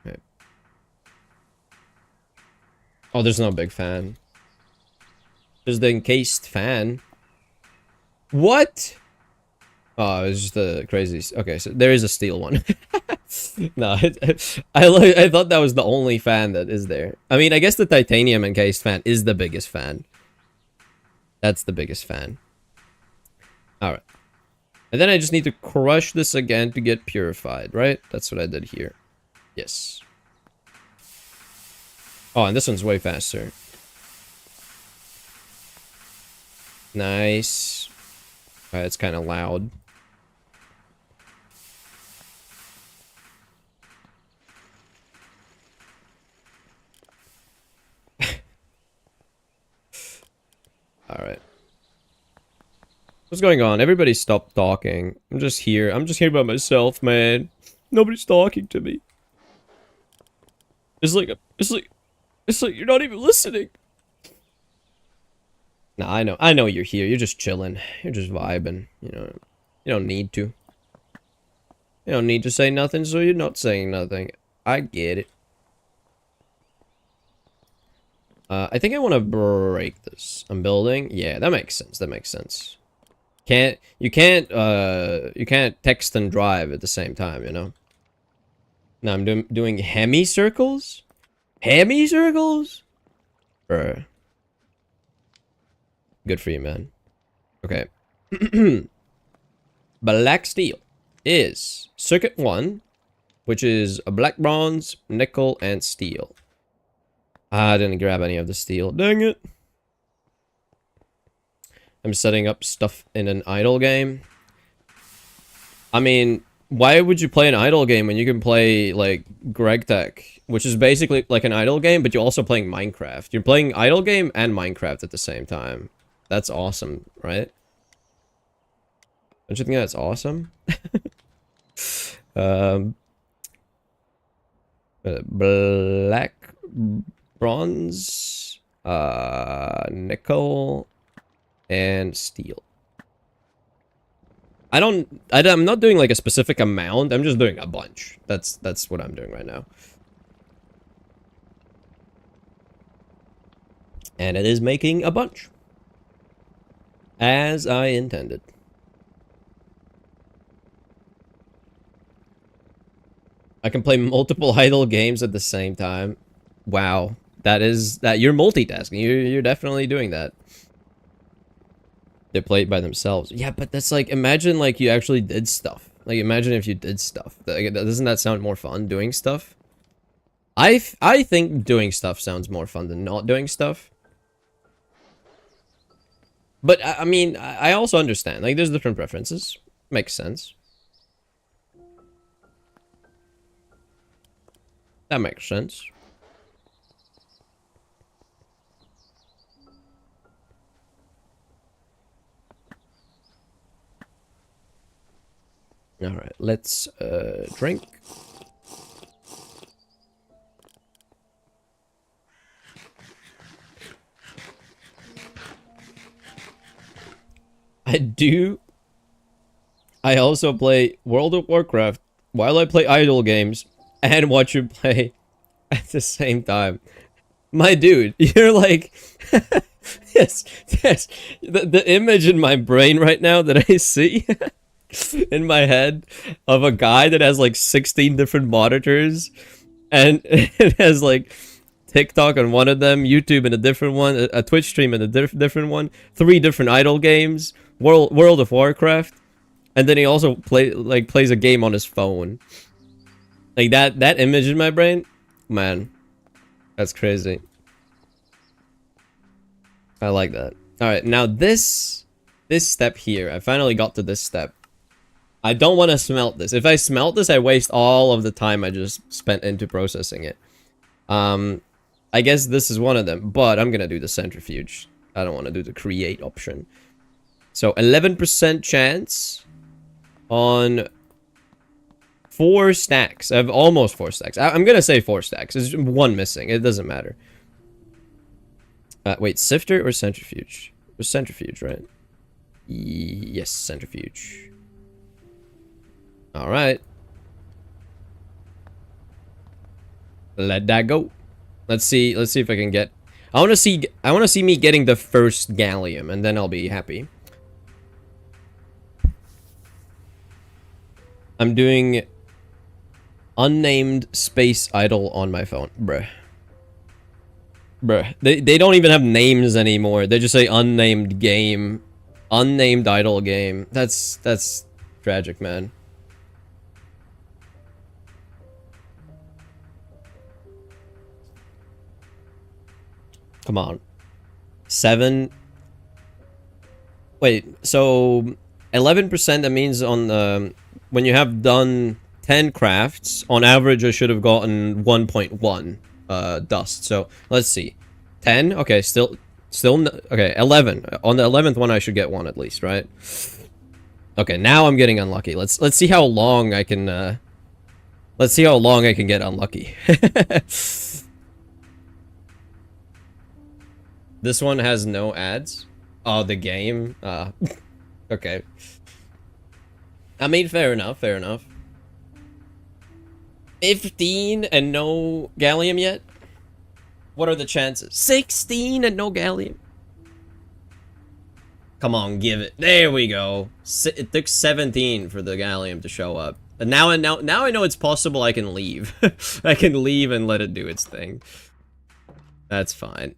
S1: Okay. Oh, there's no big fan. There's the encased fan. What? Oh, it's just the crazy. Okay, so there is a steel one. No, I thought that was the only fan that is there. I mean, I guess the titanium encased fan is the biggest fan. That's the biggest fan. Alright. And then I just need to crush this again to get purified, right? That's what I did here. Yes. Oh, and this one's way faster. Nice. It's kind of loud. Alright. What's going on? Everybody stop talking. I'm just here. I'm just here by myself, man. Nobody's talking to me. It's like you're not even listening. Nah, I know you're here. You're just chilling. You're just vibing. You know, you don't need to. You don't need to say nothing, so you're not saying nothing. I get it. I think I want to break this. I'm building. Yeah, that makes sense. That makes sense. You can't text and drive at the same time, you know? No, I'm doing hemicircles? Hemicircles? Bruh. Good for you, man. Okay. Black steel is circuit 1, which is a black bronze, nickel, and steel. I didn't grab any of the steel. Dang it. I'm setting up stuff in an idle game. I mean, why would you play an idle game when you can play, like, GregTech, which is basically like an idle game, but you're also playing Minecraft. You're playing idle game and Minecraft at the same time. That's awesome, right? Don't you think that's awesome? Black, bronze, nickel, and steel. I'm not doing like a specific amount. I'm just doing a bunch. That's what I'm doing right now. And it is making a bunch. As I intended. I can play multiple idle games at the same time. Wow. You're multitasking. You're definitely doing that. They play it by themselves. Yeah, but that's like, imagine like you actually did stuff. Like imagine if you did stuff. Doesn't that sound more fun, doing stuff? I think doing stuff sounds more fun than not doing stuff. But I mean, I also understand. Like there's different preferences. Makes sense. That makes sense. All right, let's drink. I also play World of Warcraft while I play idle games and watch you play at the same time. My dude, you're like... yes. The image in my brain right now that I see in my head of a guy that has like 16 different monitors and it has like TikTok on one of them, YouTube in a different one, a Twitch stream in a different one, 3 different idle games, World of Warcraft, and then he also plays a game on his phone. Like that image in my brain, man, that's crazy. I like that. All right, now this step here, I finally got to this step. I don't want to smelt this. If I smelt this, I waste all of the time I just spent into processing it. I guess this is one of them, but I'm gonna do the centrifuge. I don't want to do the create option. So 11% chance on 4 stacks. I have almost 4 stacks. I'm gonna say 4 stacks. There's 1 missing. It doesn't matter. Wait, sifter or centrifuge? was centrifuge, right? Yes, centrifuge. All right. Let that go. Let's see if I can get... I want to see me getting the first gallium, and then I'll be happy. I'm doing unnamed space idol on my phone. Bruh. They don't even have names anymore. They just say unnamed game. Unnamed idle game. That's tragic, man. Come on. 7. Wait, so 11%, that means on the... When you have done 10 crafts, on average I should have gotten 1.1 dust. So, let's see. 10? Okay, still okay, 11. On the 11th one I should get 1 at least, right? Okay, now I'm getting unlucky. Let's see how long I can let's see how long I can get unlucky. This one has no ads. Oh, the game. Okay. I mean, fair enough, fair enough. 15 and no gallium yet? What are the chances? 16 and no gallium? Come on, give it. There we go. It took 17 for the gallium to show up. And now I know it's possible I can leave. I can leave and let it do its thing. That's fine.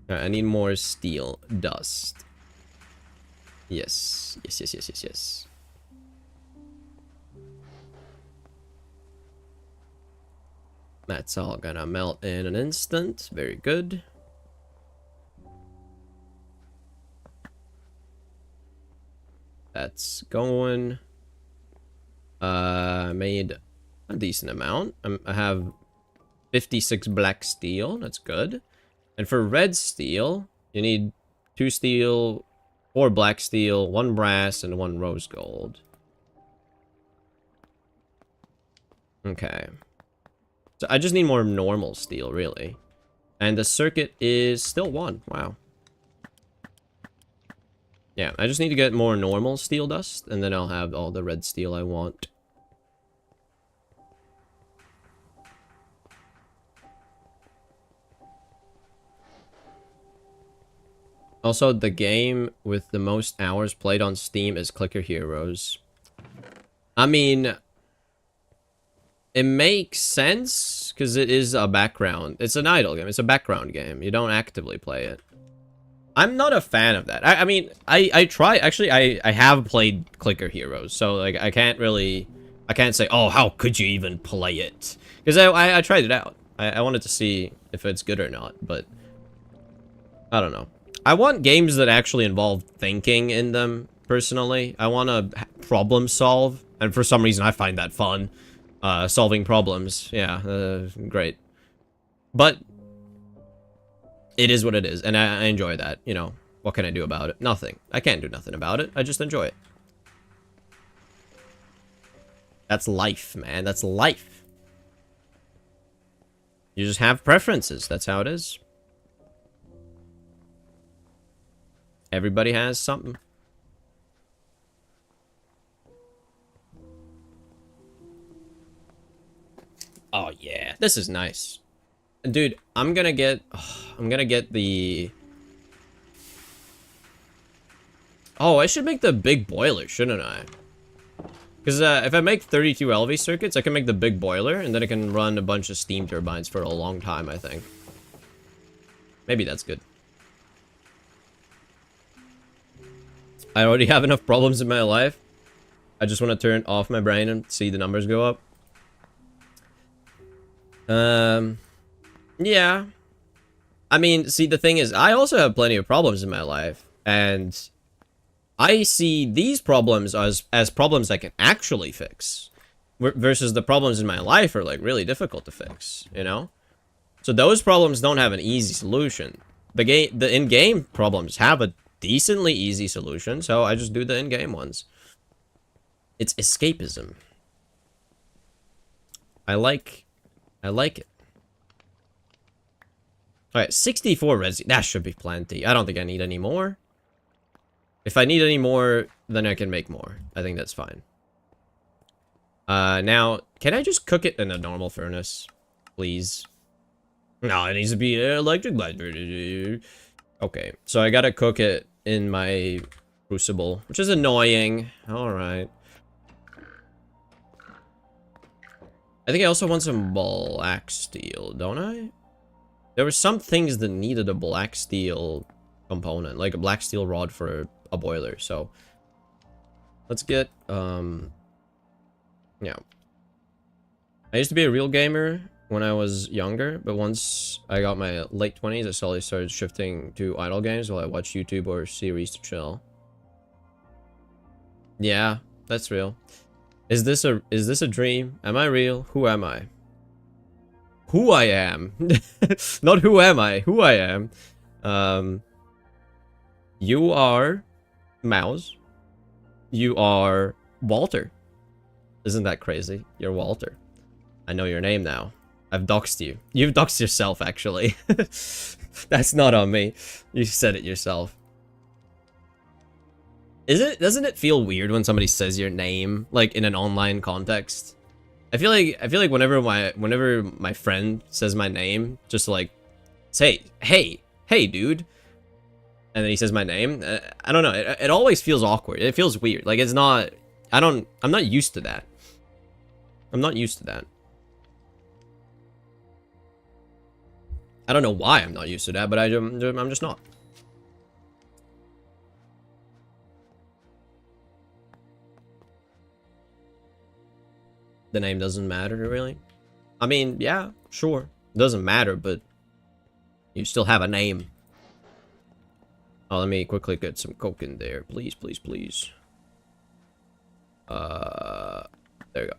S1: Alright, I need more steel dust. Yes. Yes. That's all gonna melt in an instant. Very good. That's going. I made a decent amount. I have 56 black steel. That's good. And for red steel, you need 2 steel, 4 black steel, 1 brass, and 1 rose gold. Okay. So I just need more normal steel, really. And the circuit is still 1. Wow. Yeah, I just need to get more normal steel dust, and then I'll have all the red steel I want. Also, the game with the most hours played on Steam is Clicker Heroes. I mean, it makes sense, because it is a background. It's an idle game. It's a background game. You don't actively play it. I'm not a fan of that. I mean, I try. Actually, I have played Clicker Heroes, so like I can't say, oh, how could you even play it? Because I tried it out. I wanted to see if it's good or not, but I don't know. I want games that actually involve thinking in them, personally. I want to problem solve, and for some reason I find that fun. Solving problems. Yeah, great. But it is what it is, and I enjoy that, you know. What can I do about it? Nothing. I can't do nothing about it. I just enjoy it. That's life, man. That's life. You just have preferences. That's how it is. Everybody has something. Oh, yeah. This is nice. Dude, I'm gonna get the... Oh, I should make the big boiler, shouldn't I? Because if I make 32 LV circuits, I can make the big boiler, and then I can run a bunch of steam turbines for a long time, I think. Maybe that's good. I already have enough problems in my life. I just want to turn off my brain and see the numbers go up. Yeah. I mean, see, the thing is, I also have plenty of problems in my life, and I see these problems as problems I can actually fix, versus the problems in my life are, like, really difficult to fix, you know? So those problems don't have an the in-game problems have a decently easy solution, so I just do the in-game ones. It's escapism. I like it. Alright, 64 resi. That should be plenty. I don't think I need any more. If I need any more, then I can make more. I think that's fine. Now, can I just cook it in a normal furnace? Please. No, it needs to be electric light. Okay, so I gotta cook it in my crucible, which is annoying. Alright. I think I also want some black steel, don't I? There were some things that needed a black steel component, like a black steel rod for a boiler, so let's get, yeah. I used to be a real gamer when I was younger, but once I got my late 20s, I slowly started shifting to idle games while I watch YouTube or series to chill. Yeah, that's real. Is this a dream? Am I real? Who am I? Who I am. Not who am I, who I am. You are Mouse. You are Walter. Isn't that crazy? You're Walter. I know your name now. I've doxed you. You've doxed yourself, actually. That's not on me. You said it yourself. Doesn't it feel weird when somebody says your name, like, in an online context? I feel like whenever my friend says my name, just like, say, hey, dude. And then he says my name. I don't know. It always feels awkward. It feels weird. Like, it's not... I'm not used to that. I'm not used to that. I don't know why I'm not used to that, but I'm just not. The name doesn't matter, really? I mean, yeah, sure. It doesn't matter, but you still have a name. Oh, let me quickly get some coke in there. Please, please, please. There we go.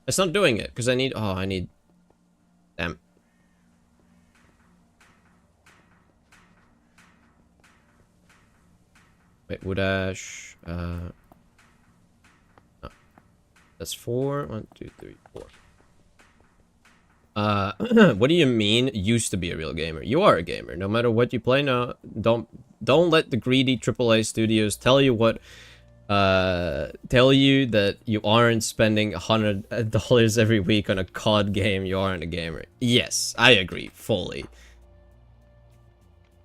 S1: It's not doing it, because I need... Oh, I need... Damn. Wait, wood ash... No. That's 4. 1, 2, 3, 4. What do you mean used to be a real gamer? You are a gamer. No matter what you play now, don't let the greedy AAA studios tell you that you aren't spending $100 every week on a COD game. You aren't a gamer. Yes, I agree fully.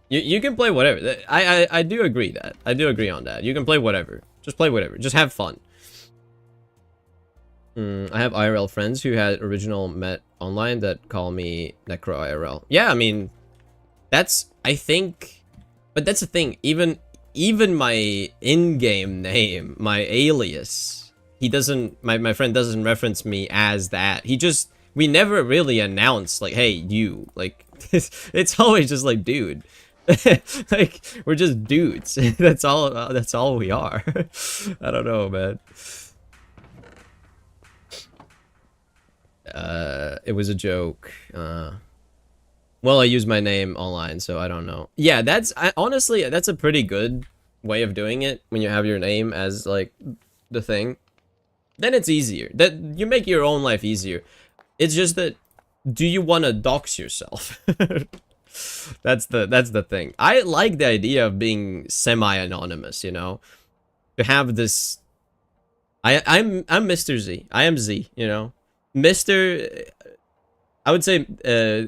S1: You can play whatever. I do agree that. I do agree on that. You can play whatever. Just play whatever. Just have fun. I have IRL friends who had original met online that call me Necro IRL. Yeah, I mean, that's, I think, but that's the thing. Even my in-game name, my alias, he doesn't, my friend doesn't reference me as that. He just, we never really announce, like, hey, you, like, it's always just like, dude. Like, we're just dudes. That's all we are. I don't know, man. It was a joke. Well, I use my name online, so I don't know. Yeah, honestly, that's a pretty good way of doing it when you have your name as, like, the thing. Then it's easier. That you make your own life easier. It's just that, do you want to dox yourself? That's the thing. I like the idea of being semi-anonymous, you know? To have this... I'm Mr. Z. I am Z, you know? Mr. I would say,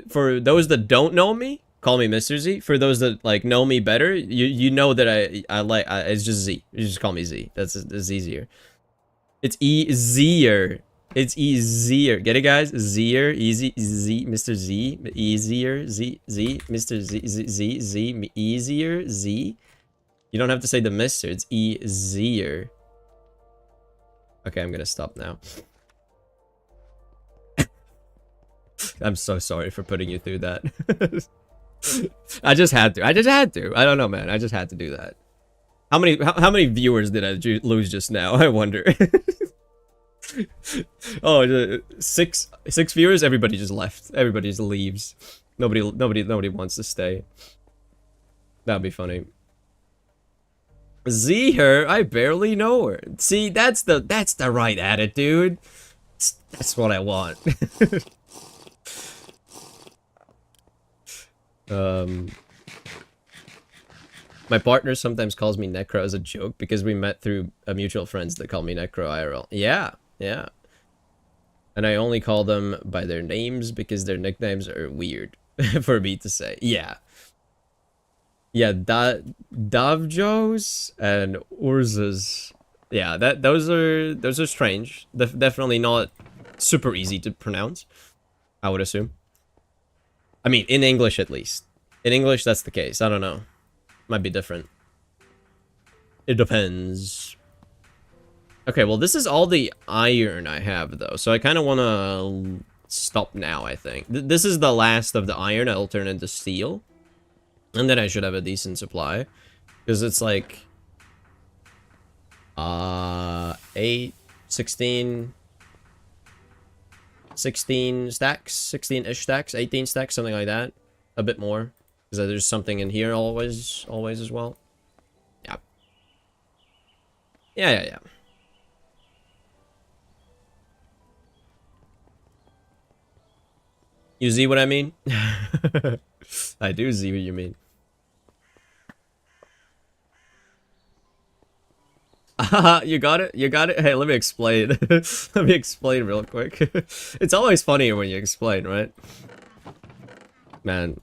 S1: for those that don't know me, call me Mr. Z. For those that, like, know me better, you know that it's just Z. You just call me Z. That's easier. It's easier. It's easier. Get it, guys? Zier, easy, Z, Mr. Z, easier, Z, Mr. Z, easier, Z. You don't have to say the Mr. It's easier. Okay, I'm gonna stop now. I'm so sorry for putting you through that. I just had to. I don't know, man. I just had to do that. How many viewers did I lose just now? I wonder. Oh, six viewers. Everybody just left. Everybody just leaves. Nobody wants to stay. That'd be funny. Z her. I barely know her. See, that's the right attitude. That's what I want. Um, my partner sometimes calls me Necro as a joke because we met through mutual friends that call me Necro IRL. Yeah, yeah. And I only call them by their names because their nicknames are weird for me to say. Yeah. Yeah, Davjos and Urzas. Yeah, those are strange. Definitely not super easy to pronounce, I would assume. I mean, in English at least. In English, that's the case. I don't know. Might be different. It depends. Okay, well, this is all the iron I have, though. So I kind of want to stop now, I think. This is the last of the iron. I'll turn into steel. And then I should have a decent supply. Because it's like... 8, 16... 16 stacks? 16-ish stacks? 18 stacks? Something like that. A bit more. Because there's something in here always as well. Yeah. Yeah. You see what I mean? I do see what you mean. You got it? You got it? Hey, let me explain. Let me explain real quick. It's always funnier when you explain, right? Man,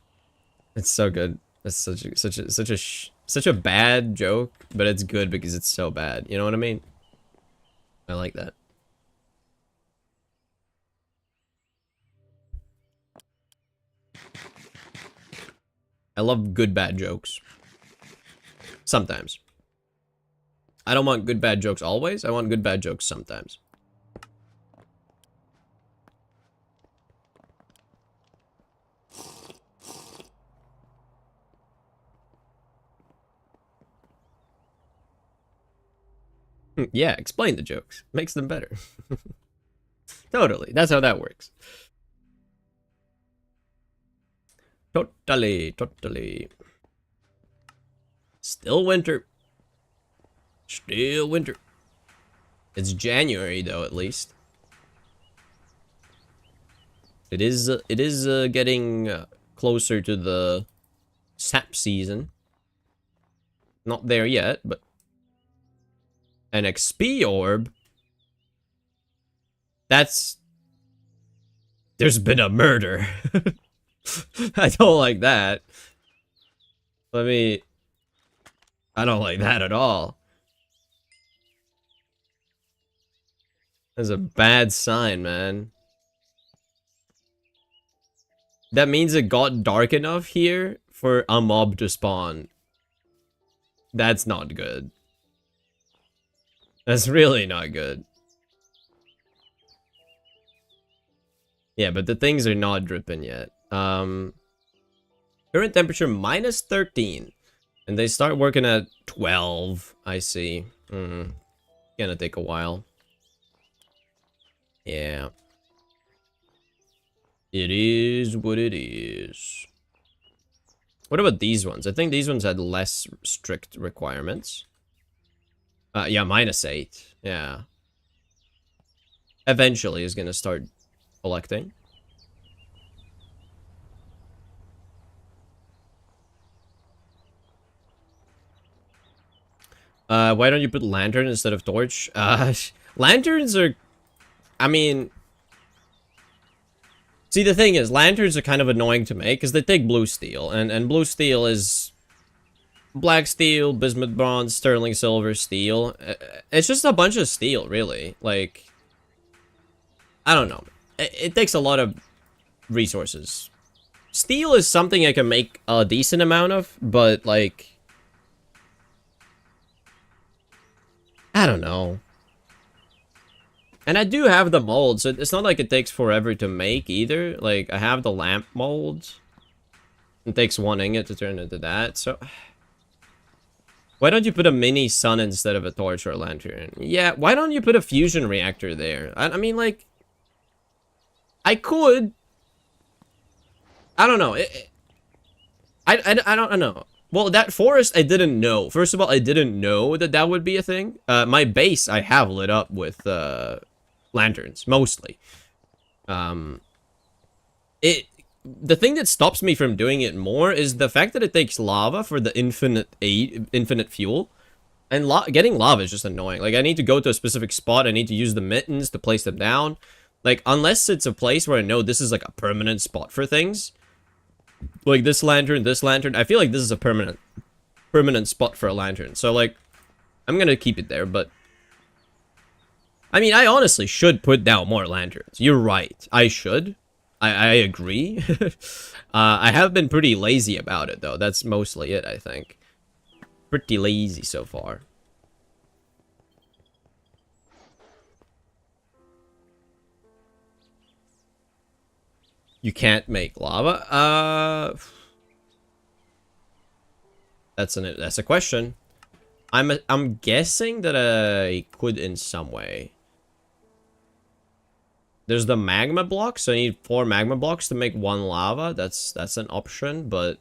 S1: it's so good. It's such a bad joke, but it's good because it's so bad. You know what I mean? I like that. I love good bad jokes. Sometimes. I don't want good bad jokes always. I want good bad jokes sometimes. Yeah, explain the jokes. Makes them better. Totally. That's how that works. Totally. Still winter. Still winter. It's January, though, at least. It is getting closer to the sap season. Not there yet, but... An XP orb? That's... There's been a murder. I don't like that. I don't like that at all. That's a bad sign, man. That means it got dark enough here for a mob to spawn. That's not good. That's really not good. Yeah, but the things are not dripping yet. Current temperature minus 13. And they start working at 12. I see. Gonna take a while. Yeah. It is what it is. What about these ones? I think these ones had less strict requirements. Yeah, minus 8. Yeah. Eventually is gonna start collecting. Why don't you put lantern instead of torch? Lanterns are... I mean... See, the thing is, lanterns are kind of annoying to make, because they take blue steel, and blue steel is... black steel, bismuth bronze, sterling silver, steel. It's just a bunch of steel, really. Like... I don't know. It takes a lot of resources. Steel is something I can make a decent amount of, but, like... I don't know. And I do have the mold, so it's not like it takes forever to make either. Like, I have the lamp mold. It takes 1 ingot to turn into that, so... Why don't you put a mini sun instead of a torch or a lantern? Yeah, why don't you put a fusion reactor there? I mean, like... I could... I don't know. I don't know. Well, that forest, I didn't know. First of all, I didn't know that that would be a thing. My base, I have lit up with lanterns, mostly. the thing that stops me from doing it more is the fact that it takes lava for the infinite fuel. And getting lava is just annoying. Like, I need to go to a specific spot. I need to use the mittens to place them down. Like, unless it's a place where I know this is, like, a permanent spot for things. Like, this lantern. I feel like this is a permanent spot for a lantern. So, like, I'm gonna keep it there, but... I mean, I honestly should put down more lanterns. You're right. I should. I agree. I have been pretty lazy about it, though. That's mostly it, I think. Pretty lazy so far. You can't make lava? That's a question. I'm guessing that I could in some way. There's the magma blocks, so I need 4 magma blocks to make 1 lava. That's an option, but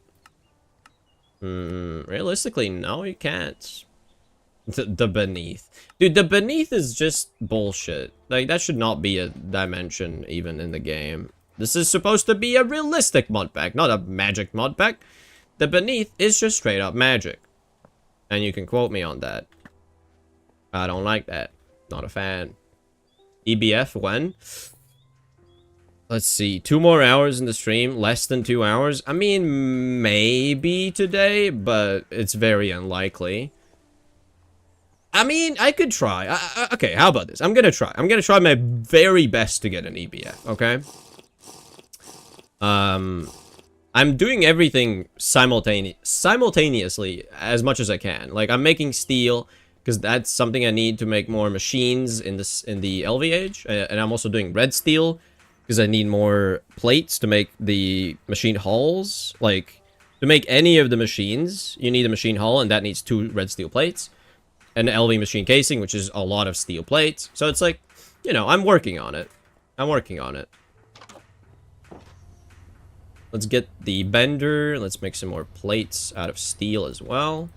S1: realistically, no, you can't. The beneath. Dude, the beneath is just bullshit. Like, that should not be a dimension even in the game. This is supposed to be a realistic mod pack, not a magic mod pack. The beneath is just straight up magic. And you can quote me on that. I don't like that. Not a fan. EBF when? Let's see. 2 more hours in the stream. Less than 2 hours. I mean, maybe today, but it's very unlikely. I mean, I could try. Okay, how about this? I'm gonna try. I'm gonna try my very best to get an EBF, okay? I'm doing everything simultaneously as much as I can. Like, I'm making steel because that's something I need to make more machines in the LVH, and I'm also doing red steel because I need more plates to make the machine hulls. Like, to make any of the machines, you need a machine hull, and that needs 2 red steel plates, and an LV machine casing, which is a lot of steel plates. So it's like, you know, I'm working on it. Let's get the bender. Let's make some more plates out of steel as well.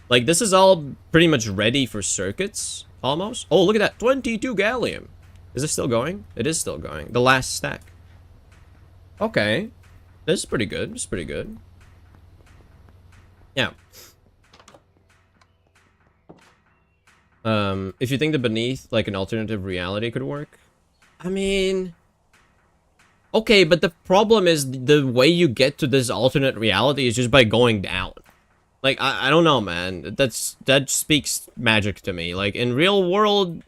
S1: Like, this is all pretty much ready for circuits, almost. Oh, look at that. 22 gallium. Is it still going? It is still going. The last stack. Okay. This is pretty good. This is pretty good. Yeah. If you think the beneath, like, an alternative reality could work. I mean... Okay, but the problem is the way you get to this alternate reality is just by going down. Like, I don't know, man. That speaks magic to me. Like, in a real world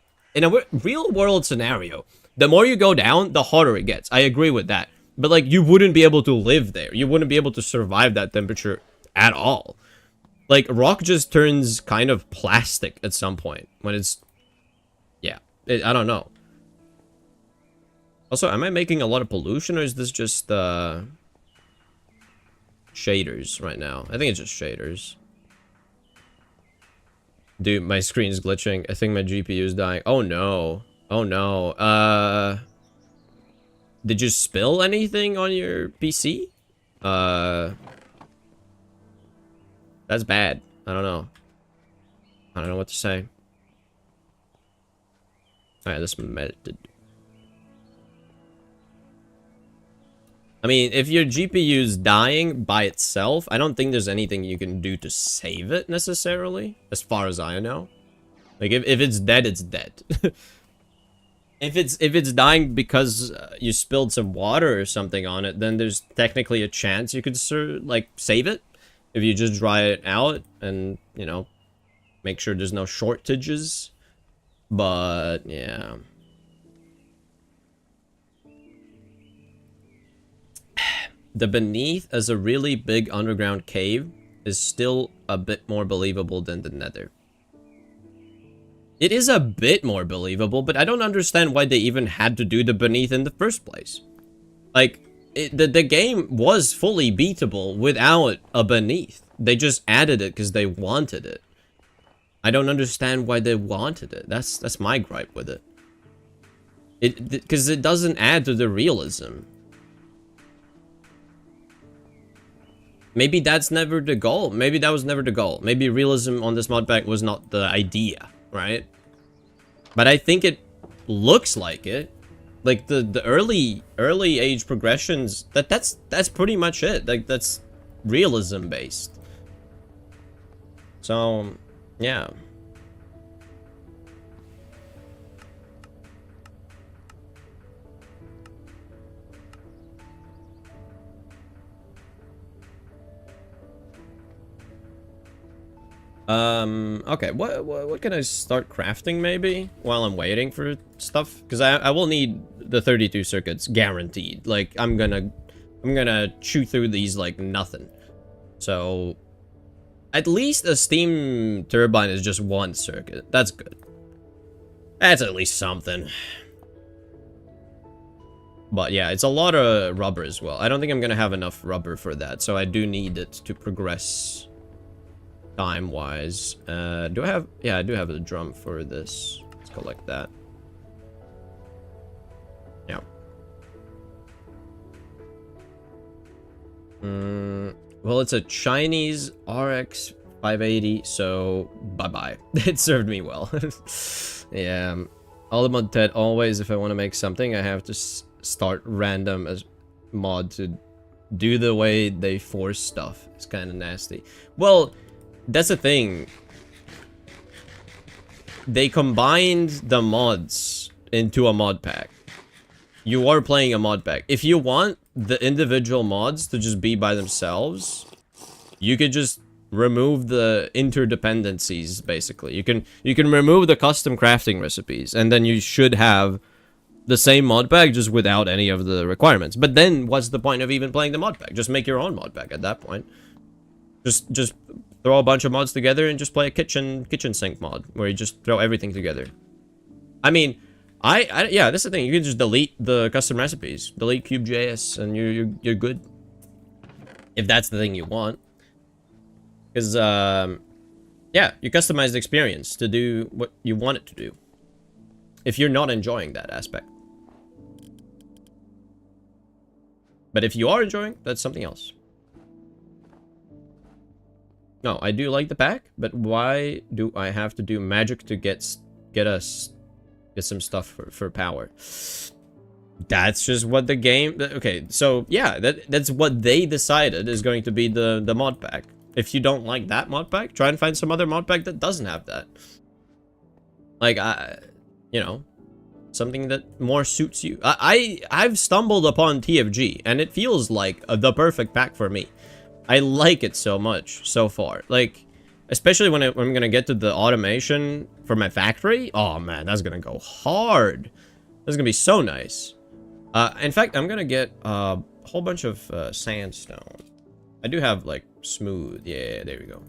S1: scenario, the more you go down, the harder it gets. I agree with that. But, like, you wouldn't be able to live there. You wouldn't be able to survive that temperature at all. Like, rock just turns kind of plastic at some point when it's... Yeah, I don't know. Also, am I making a lot of pollution, or is this just, shaders right now? I think it's just shaders. Dude, my screen's glitching. I think my GPU is dying. Oh, no. Oh, no. Did you spill anything on your PC? That's bad. I don't know. I don't know what to say. Alright, this melted. I mean, if your GPU's dying by itself, I don't think there's anything you can do to save it, necessarily, as far as I know. Like, if it's dead, it's dead. If it's dying because you spilled some water or something on it, then there's technically a chance you could, like, save it. If you just dry it out and, you know, make sure there's no shortages. But, yeah... The beneath as a really big underground cave is still a bit more believable than the nether. It is a bit more believable, but I don't understand why they even had to do the beneath in the first place. Like, the game was fully beatable without a beneath. They just added it because they wanted it. I don't understand why they wanted it. That's my gripe with it. Because it doesn't add to the realism. Maybe that's never the goal. Maybe that was never the goal. Maybe realism on this mod pack was not the idea, right? But I think it looks like it. Like the early age progressions, that's pretty much it. Like that's realism based. So yeah. Okay, what can I start crafting maybe while I'm waiting for stuff? Because I will need the 32 circuits guaranteed. Like I'm gonna chew through these like nothing. So at least a steam turbine is just one circuit. That's good. That's at least something. But yeah, it's a lot of rubber as well. I don't think I'm gonna have enough rubber for that, so I do need it to progress time-wise. Do I have... Yeah, I do have a drum for this. Let's collect that. Yeah. Well, it's a Chinese RX 580, so bye-bye. It served me well. Yeah. All the mod TED, always, if I want to make something, I have to start random as mod to do the way they force stuff. It's kind of nasty. Well, that's the thing. They combined the mods into a mod pack. You are playing a mod pack. If you want the individual mods to just be by themselves, you could just remove the interdependencies, basically. You can remove the custom crafting recipes, and then you should have the same mod pack just without any of the requirements. But then what's the point of even playing the mod pack? Just make your own mod pack at that point. Just throw a bunch of mods together and just play a kitchen sink mod where you just throw everything together. I mean, yeah, that's the thing. You can just delete the custom recipes, delete Cube.js, and you're good. If that's the thing you want. Because, yeah, you customize the experience to do what you want it to do. If you're not enjoying that aspect. But if you are enjoying, that's something else. No, I do like the pack, but why do I have to do magic to get some stuff for power? That's just what the game... Okay, so yeah, that's what they decided is going to be the mod pack. If you don't like that mod pack, try and find some other mod pack that doesn't have that. Like, you know, something that more suits you. I've stumbled upon TFG, and it feels like the perfect pack for me. I like it so much so far. Like, especially when I'm gonna get to the automation for my factory. Oh man, that's gonna go hard. That's gonna be so nice. In fact, I'm gonna get a whole bunch of sandstone. I do have like smooth. Yeah, there we go.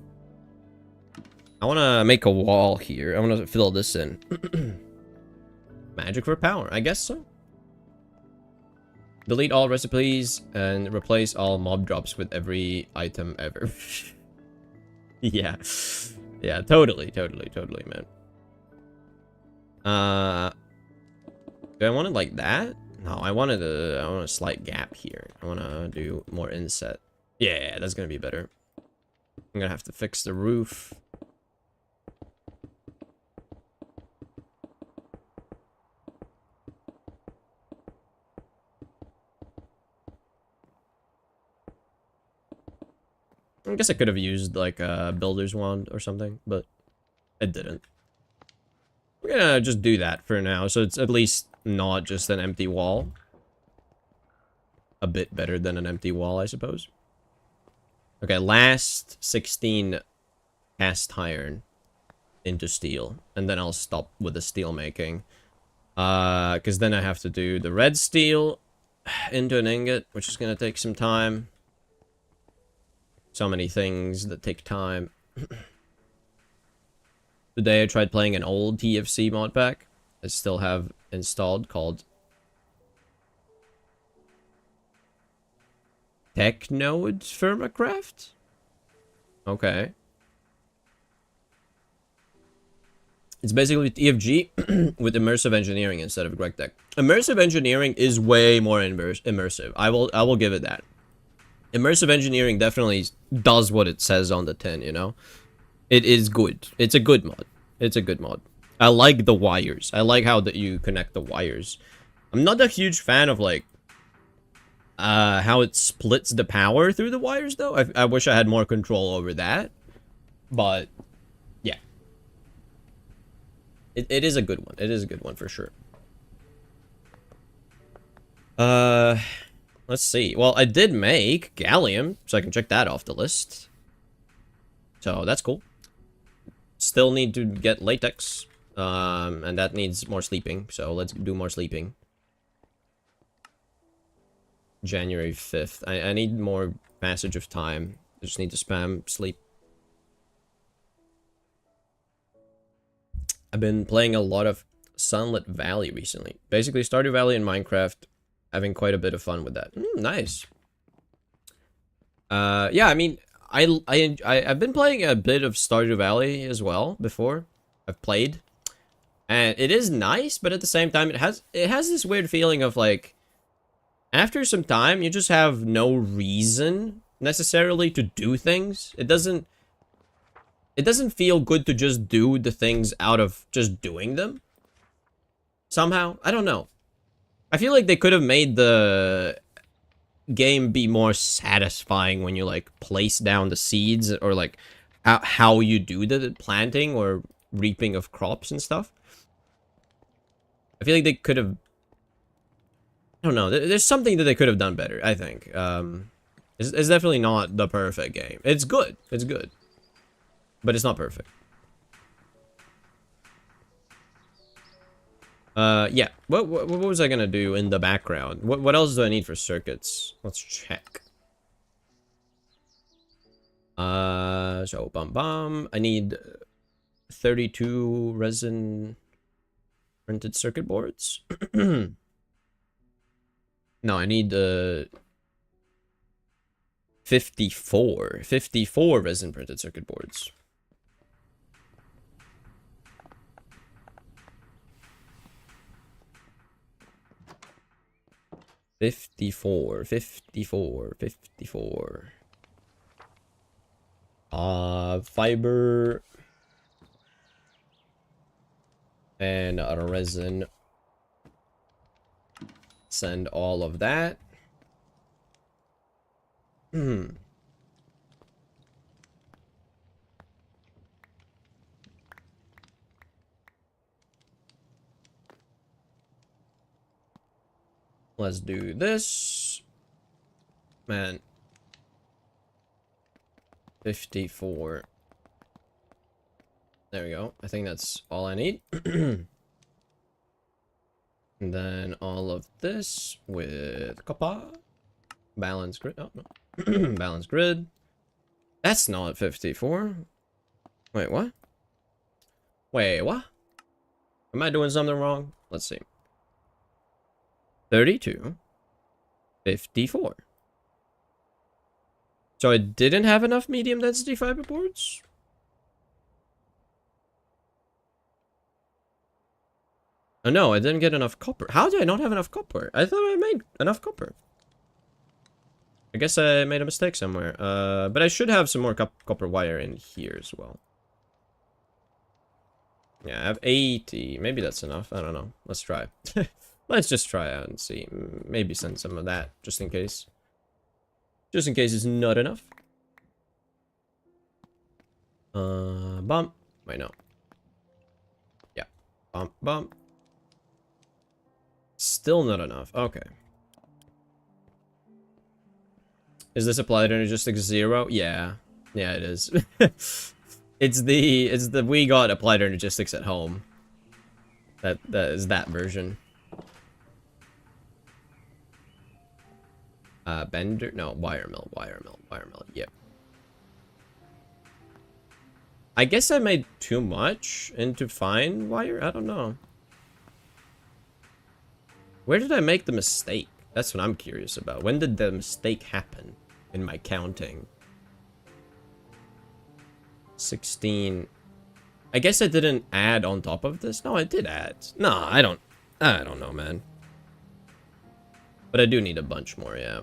S1: I want to make a wall here. I want to fill this in. Magic for power. I guess so. Delete all recipes and replace all mob drops with every item ever. Yeah. Yeah, totally, man. Do I want it like that? No, I want a slight gap here. I want to do more inset. Yeah, that's gonna be better. I'm gonna have to fix the roof. I guess I could have used like a builder's wand or something, but I didn't. We're gonna just do that for now, so it's at least not just an empty wall. A bit better than an empty wall, I suppose. Okay, last 16 cast iron into steel, and then I'll stop with the steel making. Because then I have to do the red steel into an ingot, which is gonna take some time. So many things that take time. Today I tried playing an old TFC mod pack I still have installed called Technode Firmacraft? Okay. It's basically TFG with immersive engineering instead of GregTech. Immersive engineering is way more immersive. I will give it that. Immersive engineering definitely does what it says on the tin, you know? It is good. It's a good mod. It's a good mod. I like the wires. I like how that you connect the wires. I'm not a huge fan of, like, how it splits the power through the wires, though. I wish I had more control over that. But, yeah. It is a good one. It is a good one, for sure. Let's see. Well, I did make gallium, so I can check that off the list. So, that's cool. Still need to get latex. And that needs more sleeping, so let's do more sleeping. January 5th. I need more passage of time. I just need to spam sleep. I've been playing a lot of Sunlit Valley recently. Basically, Stardew Valley in Minecraft. Having quite a bit of fun with that. Nice. Yeah, I mean, I've been playing a bit of Stardew Valley as well before. I've played. And it is nice, but at the same time, it has this weird feeling of, like, after some time, you just have no reason necessarily to do things. It doesn't feel good to just do the things out of just doing them. Somehow. I don't know. I feel like they could have made the game be more satisfying when you, like, place down the seeds, or, like, how you do the planting or reaping of crops and stuff. I feel like they could have... I don't know. There's something that they could have done better, I think. It's definitely not the perfect game. It's good. It's good. But it's not perfect. Yeah. What was I gonna do in the background? What else do I need for circuits? Let's check. So, I need 32 resin printed circuit boards. No, I need 54 resin printed circuit boards. Fifty-four. Fiber and a resin. Send all of that. Let's do this. Man. 54. There we go. I think that's all I need. And then all of this with copper. Balance grid. Oh, no. Balance grid. That's not 54. Wait, what? Wait, what? Am I doing something wrong? Let's see. 32. 54. So I didn't have enough medium density fiber boards? Oh no, I didn't get enough copper. How did I not have enough copper? I thought I made enough copper. I guess I made a mistake somewhere. But I should have some more copper wire in here as well. Yeah, I have 80. Maybe that's enough. I don't know. Let's try. Let's just try out and see. Maybe send some of that, just in case. Just in case it's not enough. Bump. Wait, no. Yeah. Bump, bump. Still not enough. Okay. Is this applied energistics 0? Yeah. Yeah, it is. It's the we got applied energistics at home. That is that version. Bender? No, wire mill. Yep. I guess I made too much into fine wire? I don't know. Where did I make the mistake? That's what I'm curious about. When did the mistake happen in my counting? 16. I guess I didn't add on top of this. No, I did add. No, I don't know, man. But I do need a bunch more, yeah.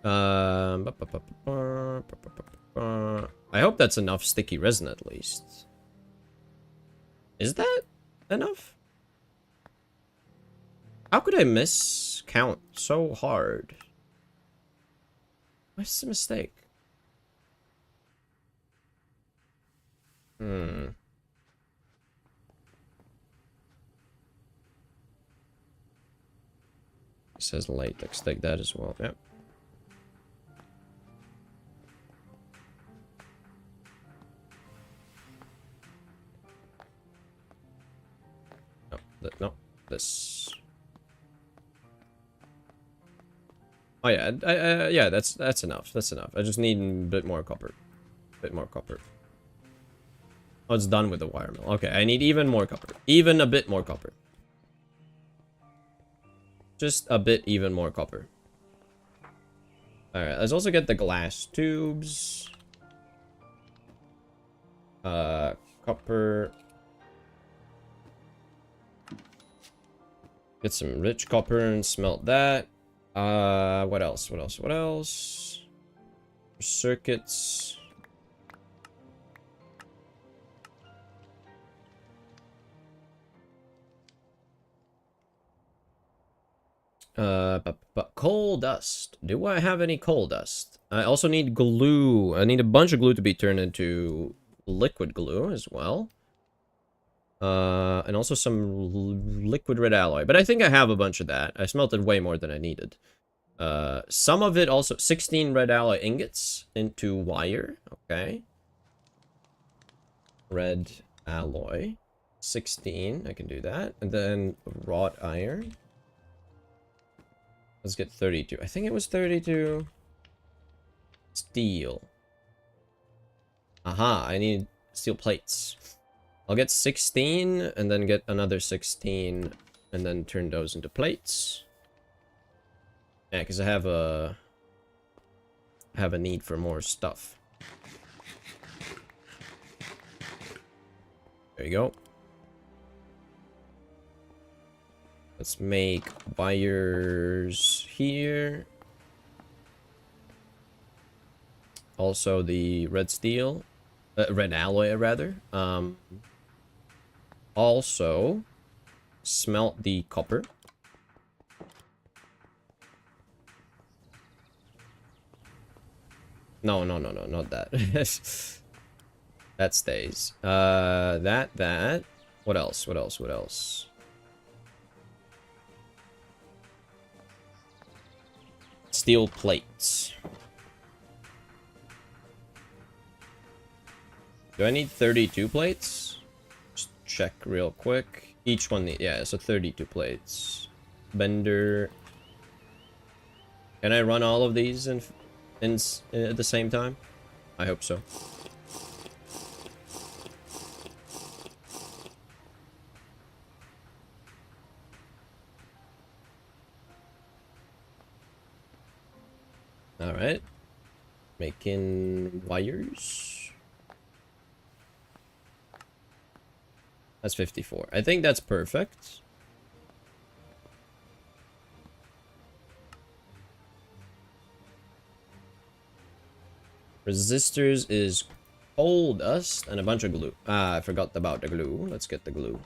S1: I hope that's enough sticky resin at least. Is that enough? How could I miscount so hard? What's the mistake? It says latex. Take that as well. Yep. No, this. Oh yeah, yeah. That's enough. That's enough. I just need a bit more copper. Bit more copper. Oh, it's done with the wire mill. Okay, I need even more copper. Even a bit more copper. Just a bit even more copper. Alright, let's also get the glass tubes. Copper. Get some rich copper and smelt that. What else? What else? What else? Circuits. But coal dust. Do I have any coal dust? I also need glue. I need a bunch of glue to be turned into liquid glue as well. And also some liquid red alloy. But I think I have a bunch of that. I smelted way more than I needed. Some of it also... 16 red alloy ingots into wire. Okay. Red alloy. 16. I can do that. And then wrought iron. Let's get 32. I think it was 32. Steel. Aha, I need steel plates. I'll get 16 and then get another 16 and then turn those into plates. Yeah, because I have a need for more stuff. There you go. Let's make wires here. Also the red steel. Red alloy, rather. Also, smelt the copper. No, not that. That stays. That. What else? What else? Steel plates. Do I need 32 plates? Just check real quick. Each one need, yeah, so 32 plates. Bender. Can I run all of these in at the same time? I hope so. All right. Making wires. That's 54. I think that's perfect. Resistors is coal dust and a bunch of glue. Ah, I forgot about the glue. Let's get the glue.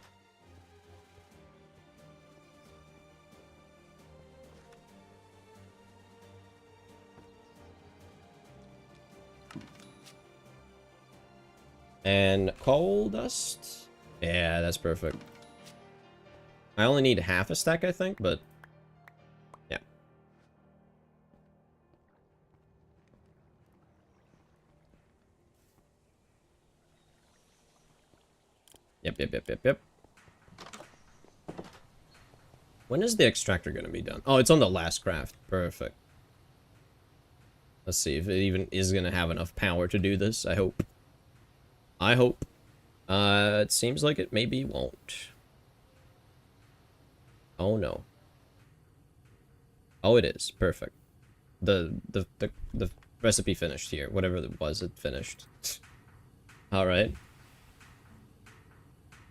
S1: And coal dust. Yeah, that's perfect. I only need half a stack, I think, but yeah. Yep. When is the extractor gonna be done? Oh, it's on the last craft. Perfect. Let's see if it even is gonna have enough power to do this. I hope. It seems like it maybe won't. Oh no. Oh, it is. Perfect. The recipe finished here. Whatever it was, it finished. Alright.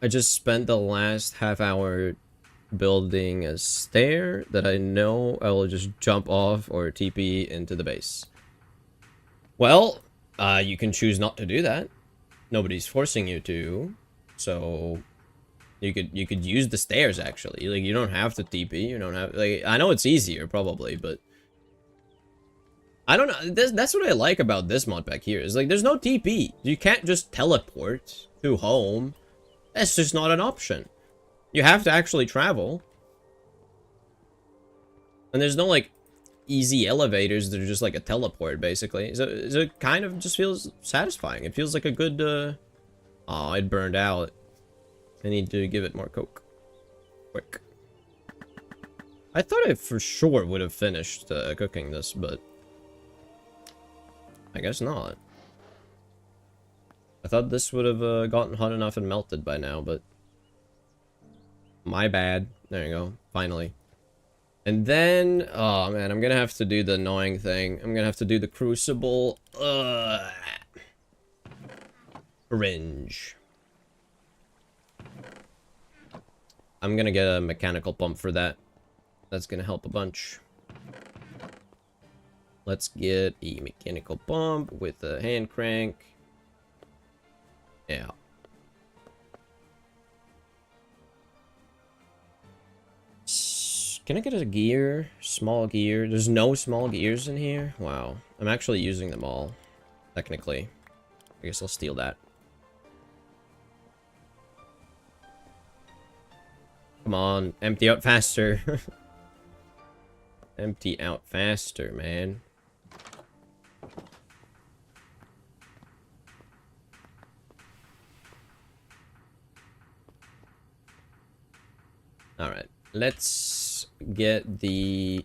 S1: I just spent the last half hour building a stair that I know I will just jump off or TP into the base. Well, you can choose not to do that. Nobody's forcing you to. So, You could use the stairs, actually. Like, you don't have to TP. You don't have... Like, I know it's easier, probably, but... I don't know. That's what I like about this mod pack here. Is like, there's no TP. You can't just teleport to home. That's just not an option. You have to actually travel. And there's no, like, easy elevators that are just like a teleport, basically. So it kind of just feels satisfying. It feels like a good, Oh, it burned out. I need to give it more coke. Quick. I thought I for sure would have finished cooking this, but... I guess not. I thought this would have gotten hot enough and melted by now, but... My bad. There you go. Finally. And then... Oh, man. I'm gonna have to do the annoying thing. I'm gonna have to do the crucible. Cringe. I'm gonna get a mechanical pump for that. That's gonna help a bunch. Let's get a mechanical pump with a hand crank. Yeah. Can I get a gear? Small gear? There's no small gears in here? Wow. I'm actually using them all. Technically. I guess I'll steal that. Come on. Empty out faster. Empty out faster, man. Alright. Let's get the...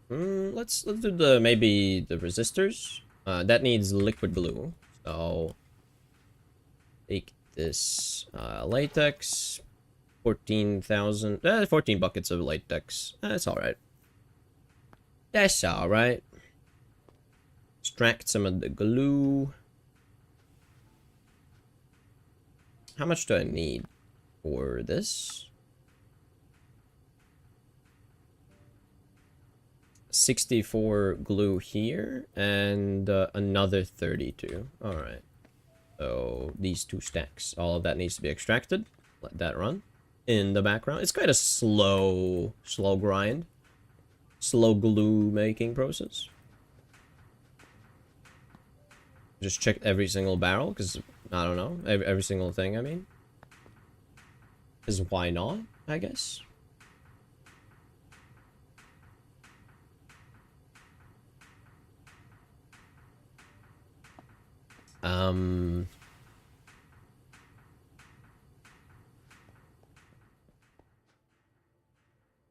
S1: let's do the, maybe the resistors. That needs liquid glue. So... take this, latex. 14,000... 14 buckets of latex. That's alright. That's alright. Extract some of the glue. How much do I need for this? 64 glue here, and another 32. Alright. So, these 2 stacks. All of that needs to be extracted. Let that run in the background. It's quite a slow grind. Slow glue making process. Just check every single barrel, because, I don't know, every single thing, I mean. Because why not, I guess?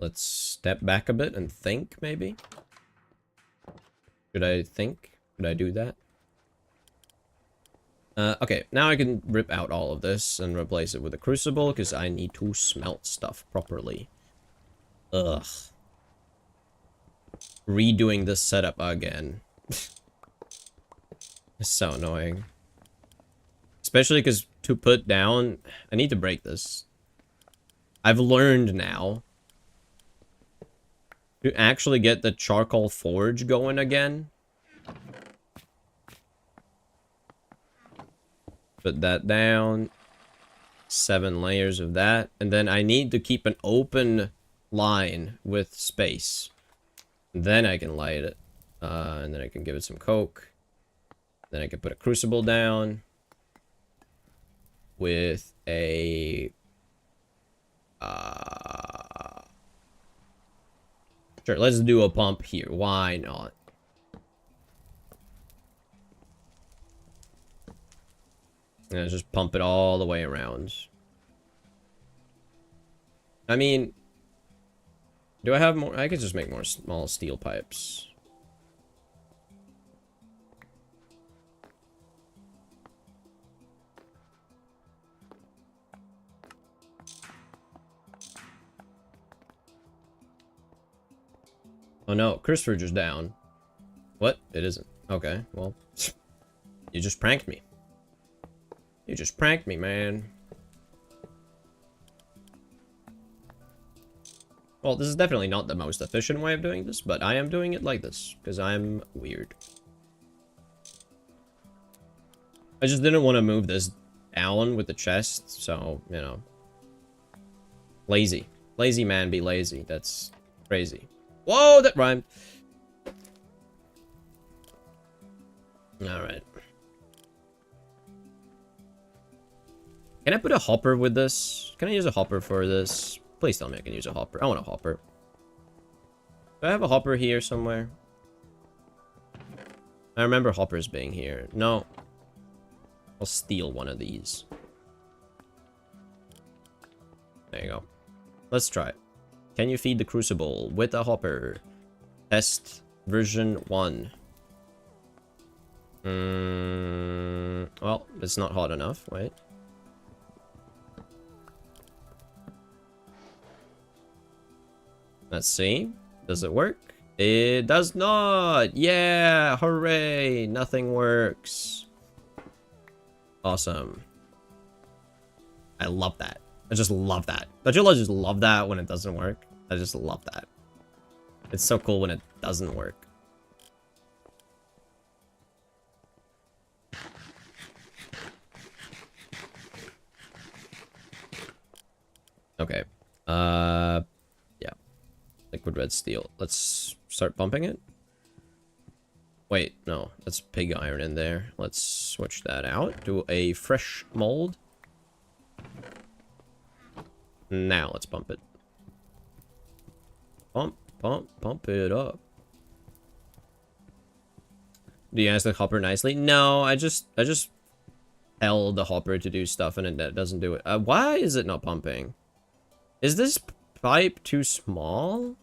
S1: Let's step back a bit and think, maybe? Should I think? Should I do that? Okay, now I can rip out all of this and replace it with a crucible, because I need to smelt stuff properly. Ugh. Redoing this setup again. It's so annoying. Especially because to put down... I need to break this. I've learned now. To actually get the charcoal forge going again. Put that down. 7 layers of that. And then I need to keep an open line with space. Then I can light it. And then I can give it some coke. Then I can put a crucible down. With a... Sure, let's do a pump here. Why not? And let's just pump it all the way around. I mean... Do I have more? I could just make more small steel pipes. Oh no, Christopher is down. What? It isn't. Okay, well. You just pranked me. You just pranked me, man. Well, this is definitely not the most efficient way of doing this, but I am doing it like this, because I'm weird. I just didn't want to move this down with the chest, so, you know. Lazy. Lazy man be lazy. That's crazy. Whoa, that rhymed. Alright. Can I put a hopper with this? Can I use a hopper for this? Please tell me I can use a hopper. I want a hopper. Do I have a hopper here somewhere? I remember hoppers being here. No. I'll steal one of these. There you go. Let's try it. Can you feed the crucible with a hopper? Test version 1. Well, it's not hot enough. Wait. Let's see. Does it work? It does not! Yeah! Hooray! Nothing works. Awesome. I love that. I just love that. Don't you just love that when it doesn't work? I just love that. It's so cool when it doesn't work. Okay. Yeah. Liquid red steel. Let's start pumping it. Wait, no. That's pig iron in there. Let's switch that out to a fresh mold. Now let's pump it. Pump, pump, pump it up. Do you ask the hopper nicely? No, I just tell the hopper to do stuff and it doesn't do it. Why is it not pumping? Is this pipe too small?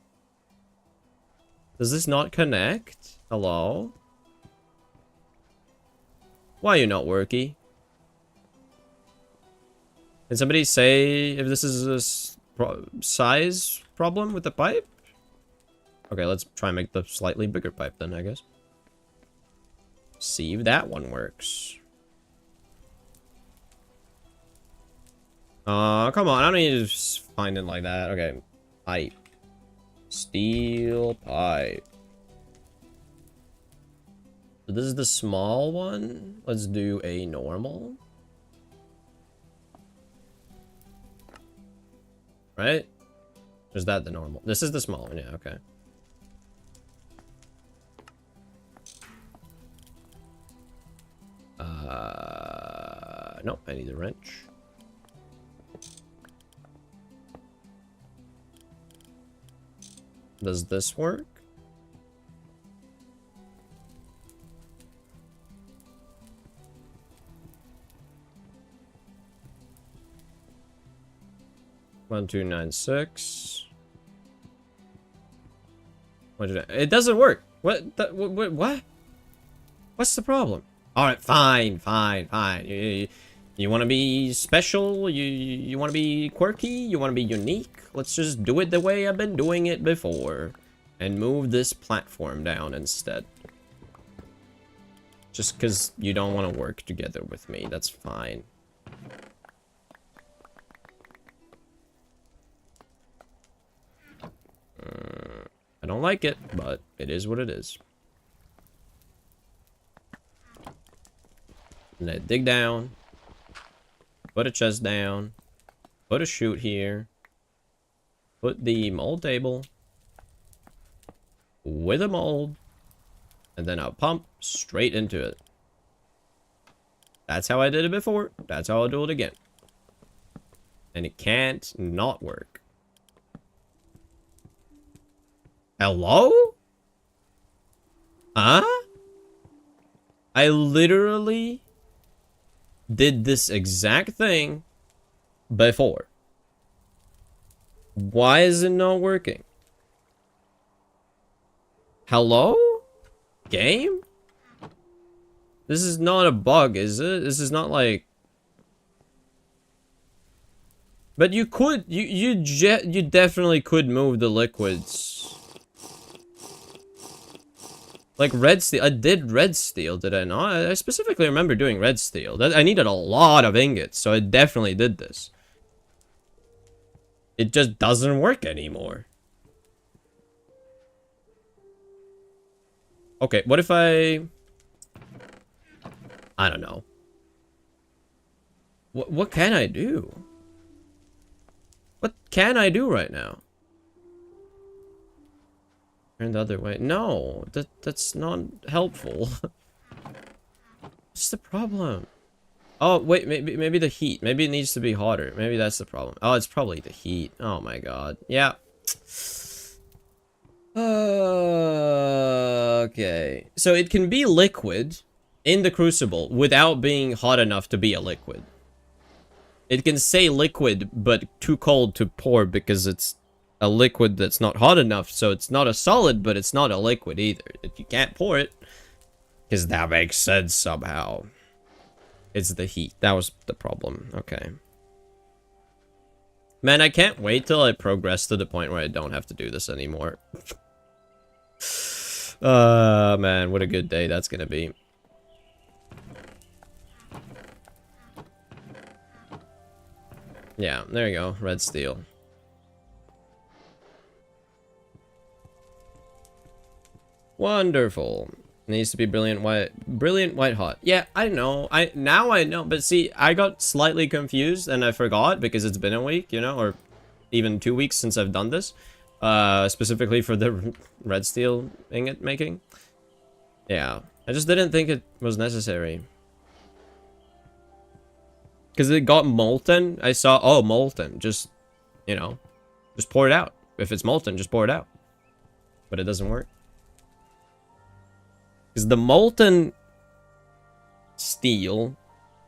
S1: Does this not connect? Hello? Why are you not worky? Can somebody say if this is a size problem with the pipe? Okay, let's try and make the slightly bigger pipe then, I guess. See if that one works. Come on, I don't need to just find it like that. Okay, pipe. Steel pipe. So this is the small one. Let's do a normal. Right? Or is that the normal? This is the small one, yeah, okay. Nope, I need a wrench. Does this work? One, 2, 9, 6. It doesn't work. What? What? What's the problem? All right, fine. You want to be special? You want to be quirky? You want to be unique? Let's just do it the way I've been doing it before, and move this platform down instead. Just because you don't want to work together with me, that's fine. I don't like it, but it is what it is. And then dig down. Put a chest down. Put a chute here. Put the mold table. With a mold. And then I'll pump straight into it. That's how I did it before. That's how I'll do it again. And it can't not work. Hello? Huh? I literally did this exact thing before. Why is it not working? Hello? Game? This is not a bug, is it? This is not like... But you could... You definitely could move the liquids. Like red steel. I did red steel, did I not? I specifically remember doing red steel. I needed a lot of ingots, so I definitely did this. It just doesn't work anymore. Okay, what if I don't know. What can I do? What can I do right now? Turn the other way. No, that's not helpful. What's the problem? Oh, wait, maybe the heat. Maybe it needs to be hotter. Maybe that's the problem. Oh, it's probably the heat. Oh my god. Yeah. Okay. So it can be liquid in the crucible without being hot enough to be a liquid. It can say liquid, but too cold to pour because it's a liquid that's not hot enough. So it's not a solid, but it's not a liquid either. You can't pour it. Because that makes sense somehow. It's the heat. That was the problem. Okay. Man, I can't wait till I progress to the point where I don't have to do this anymore. Man, what a good day that's gonna be. Yeah, there you go. Red steel. Wonderful. Needs to be brilliant white hot. Yeah, I know. Now I know, but see, I got slightly confused and I forgot because it's been a week, you know, or even 2 weeks since I've done this. Specifically for the red steel ingot making. Yeah, I just didn't think it was necessary. Because it got molten. I saw, oh, molten. Just, you know, just pour it out. If it's molten, just pour it out. But it doesn't work. Because the molten steel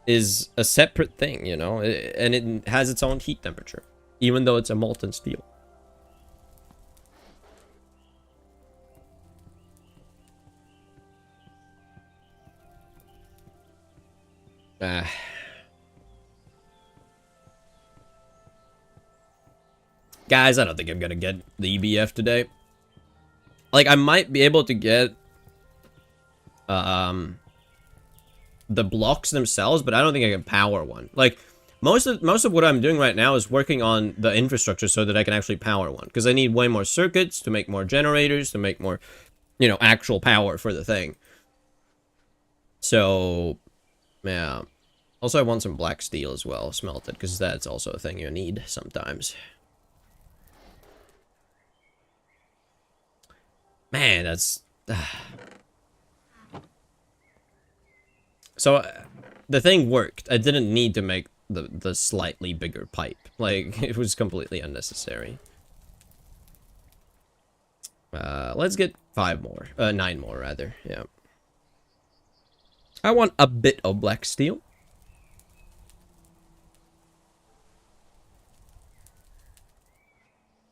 S1: is a separate thing, you know, and it has its own heat temperature, even though it's a molten steel. Guys, I don't think I'm gonna get the EBF today. Like, I might be able to get the blocks themselves, but I don't think I can power one. Like, most of what I'm doing right now is working on the infrastructure so that I can actually power one, because I need way more circuits to make more generators, to make more, you know, actual power for the thing. So, yeah. Also, I want some black steel as well, smelted, because that's also a thing you need sometimes. Man, that's... So, the thing worked. I didn't need to make the slightly bigger pipe. Like, it was completely unnecessary. Let's get 5 more. 9 more, rather. Yeah. I want a bit of black steel.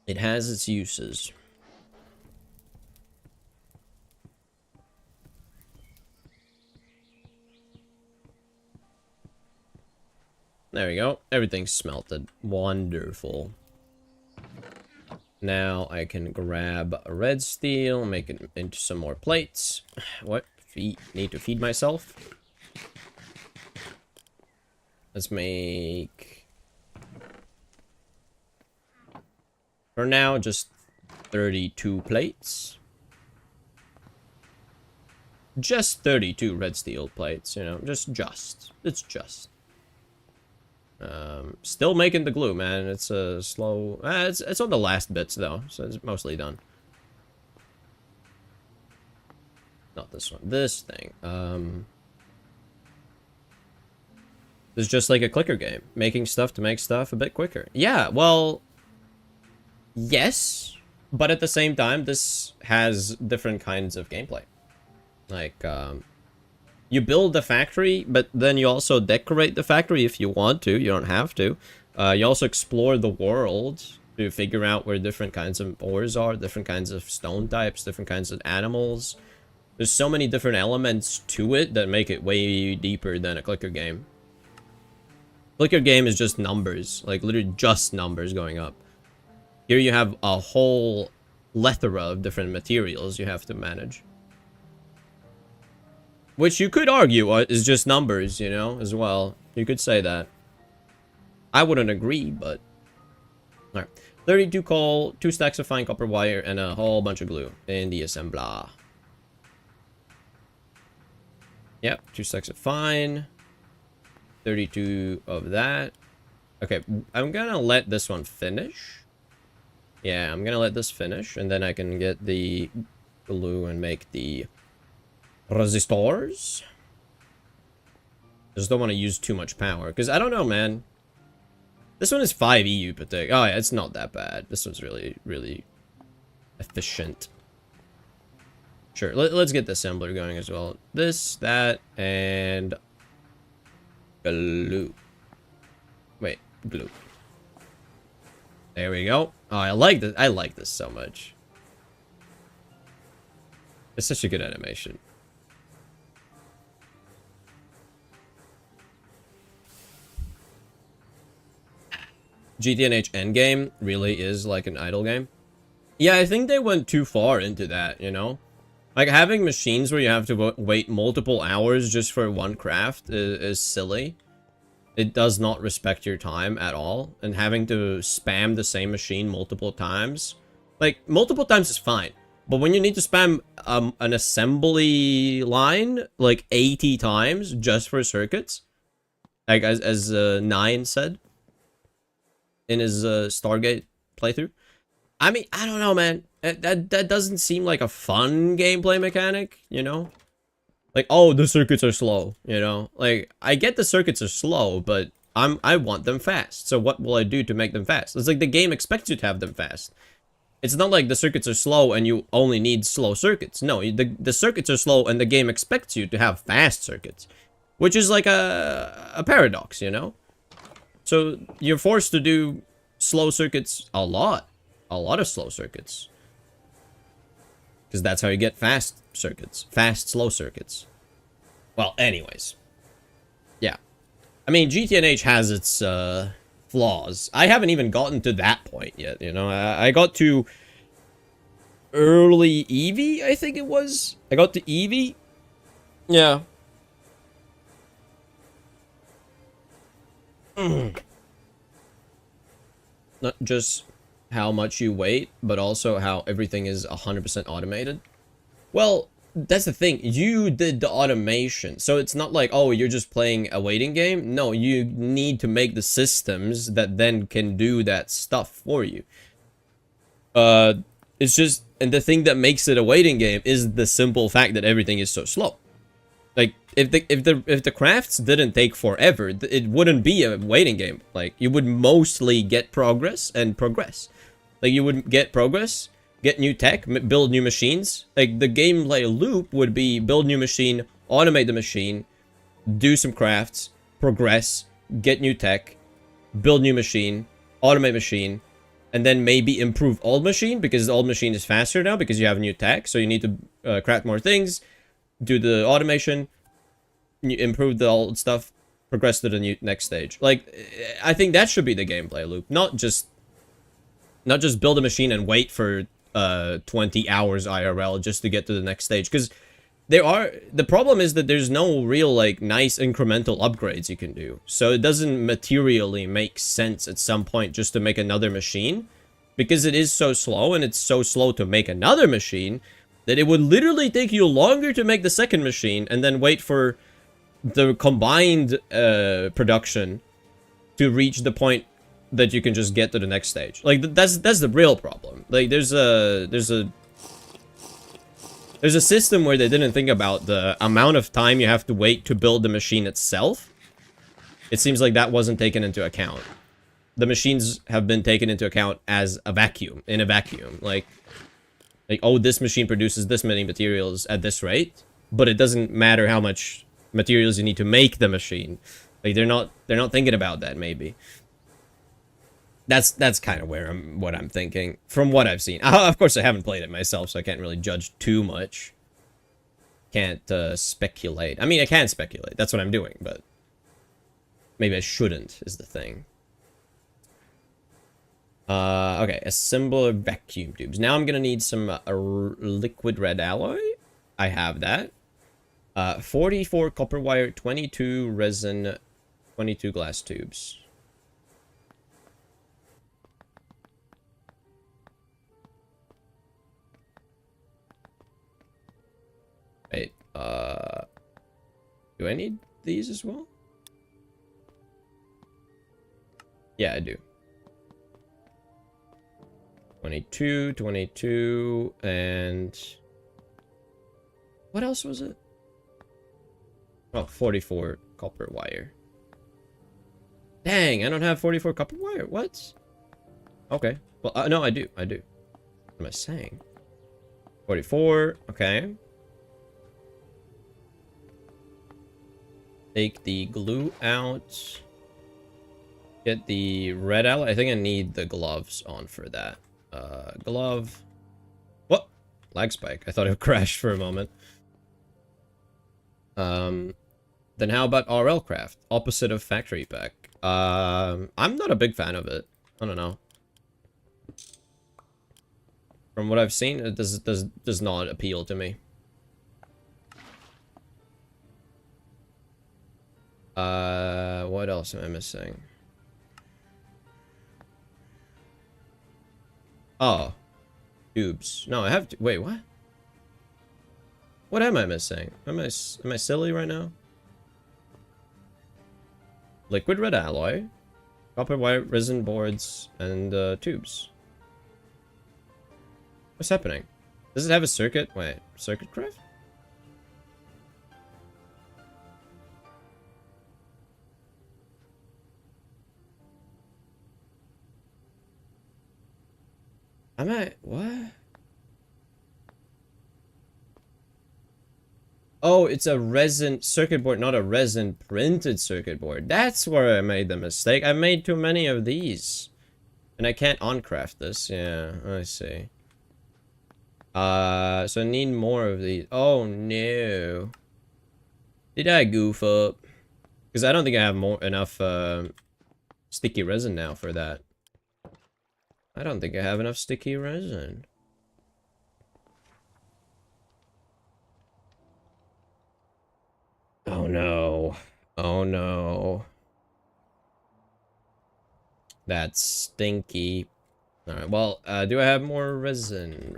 S1: It has its uses. There we go. Everything's smelted. Wonderful. Now I can grab a red steel, make it into some more plates. What? Need to feed myself. Let's make... For now, just 32 plates. Just 32 red steel plates, you know, just. It's just. Still making the glue, man. It's a slow... it's on the last bits, though, so it's mostly done. Not this one. This thing. It's just like a clicker game. Making stuff to make stuff a bit quicker. Yeah, well... Yes, but at the same time, this has different kinds of gameplay. Like, you build the factory, but then you also decorate the factory if you want to. You don't have to. You also explore the world to figure out where different kinds of ores are, different kinds of stone types, different kinds of animals. There's so many different elements to it that make it way deeper than a clicker game. Clicker game is just numbers, like literally just numbers going up. Here you have a whole plethora of different materials you have to manage. Which you could argue is just numbers, you know, as well. You could say that. I wouldn't agree, but... Alright. 32 coal, 2 stacks of fine copper wire, and a whole bunch of glue in the assembler. Yep, 2 stacks of fine. 32 of that. Okay, I'm gonna let this one finish. Yeah, I'm gonna let this finish, and then I can get the glue and make the resistors. Just don't want to use too much power, because I don't know, man. This one is 5 EU per tick. Oh, yeah, it's not that bad. This one's really, really efficient. Sure, let's get the assembler going as well. This, that, and glue. Wait, glue. There we go. Oh, I like this. I like this so much. It's such a good animation. GTNH Endgame really is like an idle game. Yeah, I think they went too far into that, you know? Like, having machines where you have to wait multiple hours just for one craft is silly. It does not respect your time at all. And having to spam the same machine multiple times... Like, multiple times is fine. But when you need to spam an assembly line, like, 80 times just for circuits... Like, as Nine said in his Stargate playthrough. I mean, I don't know, man. That doesn't seem like a fun gameplay mechanic, you know? Like, oh, the circuits are slow, you know? Like, I get the circuits are slow, but I want them fast. So what will I do to make them fast? It's like the game expects you to have them fast. It's not like the circuits are slow and you only need slow circuits. No, the circuits are slow and the game expects you to have fast circuits. Which is like a paradox, you know? So you're forced to do slow circuits a lot. A lot of slow circuits. Because that's how you get fast circuits. Fast, slow circuits. Well, anyways. Yeah. I mean, GTNH has its flaws. I haven't even gotten to that point yet, you know? I got to early Eevee, I think it was. I got to Eevee. Yeah. Not just how much you wait, but also how everything is 100% automated. Well, that's the thing. You did the automation. So it's not like, oh, you're just playing a waiting game. No, you need to make the systems that then can do that stuff for you. It's just, and the thing that makes it a waiting game is the simple fact that everything is so slow. Like, if the crafts didn't take forever, it wouldn't be a waiting game. Like, you would mostly get progress and progress. Like, you would get progress, get new tech, build new machines. Like, the gameplay loop would be build new machine, automate the machine, do some crafts, progress, get new tech, build new machine, automate machine, and then maybe improve old machine, because the old machine is faster now because you have new tech, so you need to craft more things, do the automation, improve the old stuff, progress to the next stage. Like, I think that should be the gameplay loop, not just build a machine and wait for 20 hours IRL just to get to the next stage. Because the problem is that there's no real, like, nice incremental upgrades you can do. So it doesn't materially make sense at some point just to make another machine, because it is so slow, and it's so slow to make another machine that it would literally take you longer to make the second machine and then wait for the combined production to reach the point that you can just get to the next stage. Like, that's the real problem. Like, there's a system where they didn't think about the amount of time you have to wait to build the machine itself. It seems like that wasn't taken into account. The machines have been taken into account as a vacuum, in a vacuum. Like, oh, this machine produces this many materials at this rate, but it doesn't matter how much materials you need to make the machine. Like, they're not thinking about that, maybe. That's kind of what I'm thinking from what I've seen. Of course, I haven't played it myself, so I can't really judge too much. Can't speculate. I mean, I can speculate. That's what I'm doing, but maybe I shouldn't is the thing. Okay, assemble vacuum tubes. Now I'm gonna need some liquid red alloy. I have that. 44 copper wire, 22 resin, 22 glass tubes. Wait, do I need these as well? Yeah, I do. 22, 22, and... What else was it? Oh, 44 copper wire. Dang, I don't have 44 copper wire. What? Okay. Well, no, I do. I do. What am I saying? 44. Okay. Take the glue out. Get the red alloy. I think I need the gloves on for that. Glove. What? Lag spike. I thought it would crash for a moment. Then how about RL Craft? Opposite of Factory Pack. I'm not a big fan of it. I don't know. From what I've seen, it does not appeal to me. What else am I missing? Oh. Tubes. No, I have to... Wait, what? What am I missing? Am I silly right now? Liquid red alloy, copper wire resin boards, and tubes. What's happening? Does it have a circuit? Wait, circuit craft? What? Oh, it's a resin circuit board, not a resin printed circuit board. That's where I made the mistake. I made too many of these. And I can't uncraft this. Yeah, I see. So I need more of these. Oh, no. Did I goof up? Because I don't think I have enough sticky resin now for that. I don't think I have enough sticky resin. Oh no. Oh no. That's stinky. Alright, well, do I have more resin?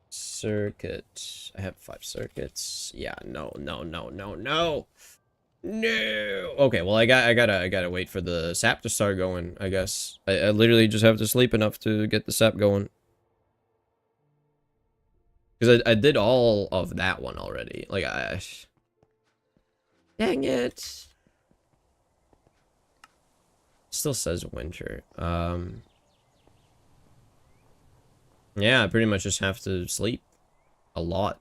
S1: Circuit. I have 5 circuits. Yeah, no. No! Okay, well, I gotta wait for the sap to start going, I guess. I literally just have to sleep enough to get the sap going. Because I did all of that one already. Like, dang it. Still says winter. Yeah, I pretty much just have to sleep a lot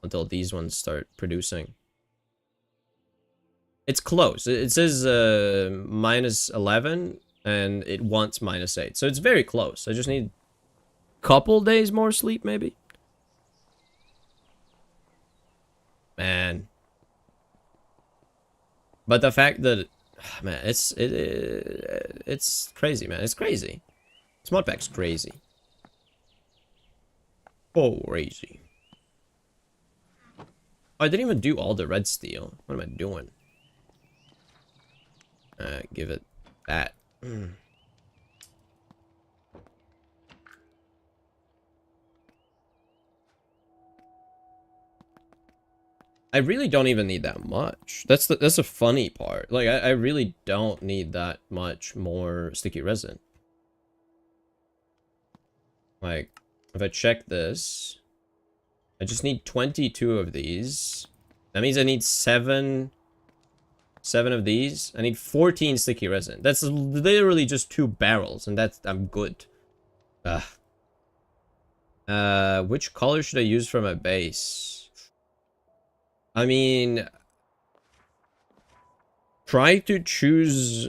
S1: until these ones start producing. It's close. It says -11 and it wants -8. So it's very close. I just need a couple days more sleep maybe. Man. But the fact that man, it's crazy, man. It's crazy. Smodpack's crazy. Oh, crazy. I didn't even do all the red steel. What am I doing? Give it that. I really don't even need that much. That's the funny part. Like, I really don't need that much more sticky resin. Like, if I check this, I just need 22 of these. That means I need 7 of these. I need 14 sticky resin. That's literally just 2 barrels, and I'm good. Which color should I use for my base? I mean, try to choose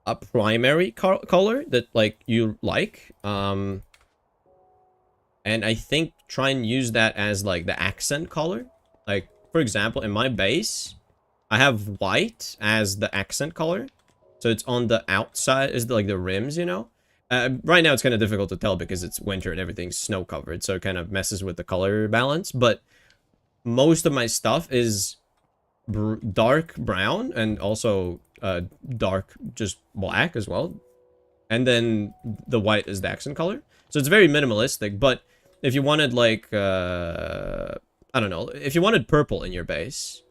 S1: a primary color that like you like. And I think try and use that as like the accent color. Like, for example, in my base, I have white as the accent color. So it's on the outside, is like the rims, you know? Right now it's kind of difficult to tell because it's winter and everything's snow covered. So it kind of messes with the color balance. But most of my stuff is dark brown and also dark just black as well. And then the white is the accent color. So it's very minimalistic. But if you wanted like, I don't know, if you wanted purple in your base,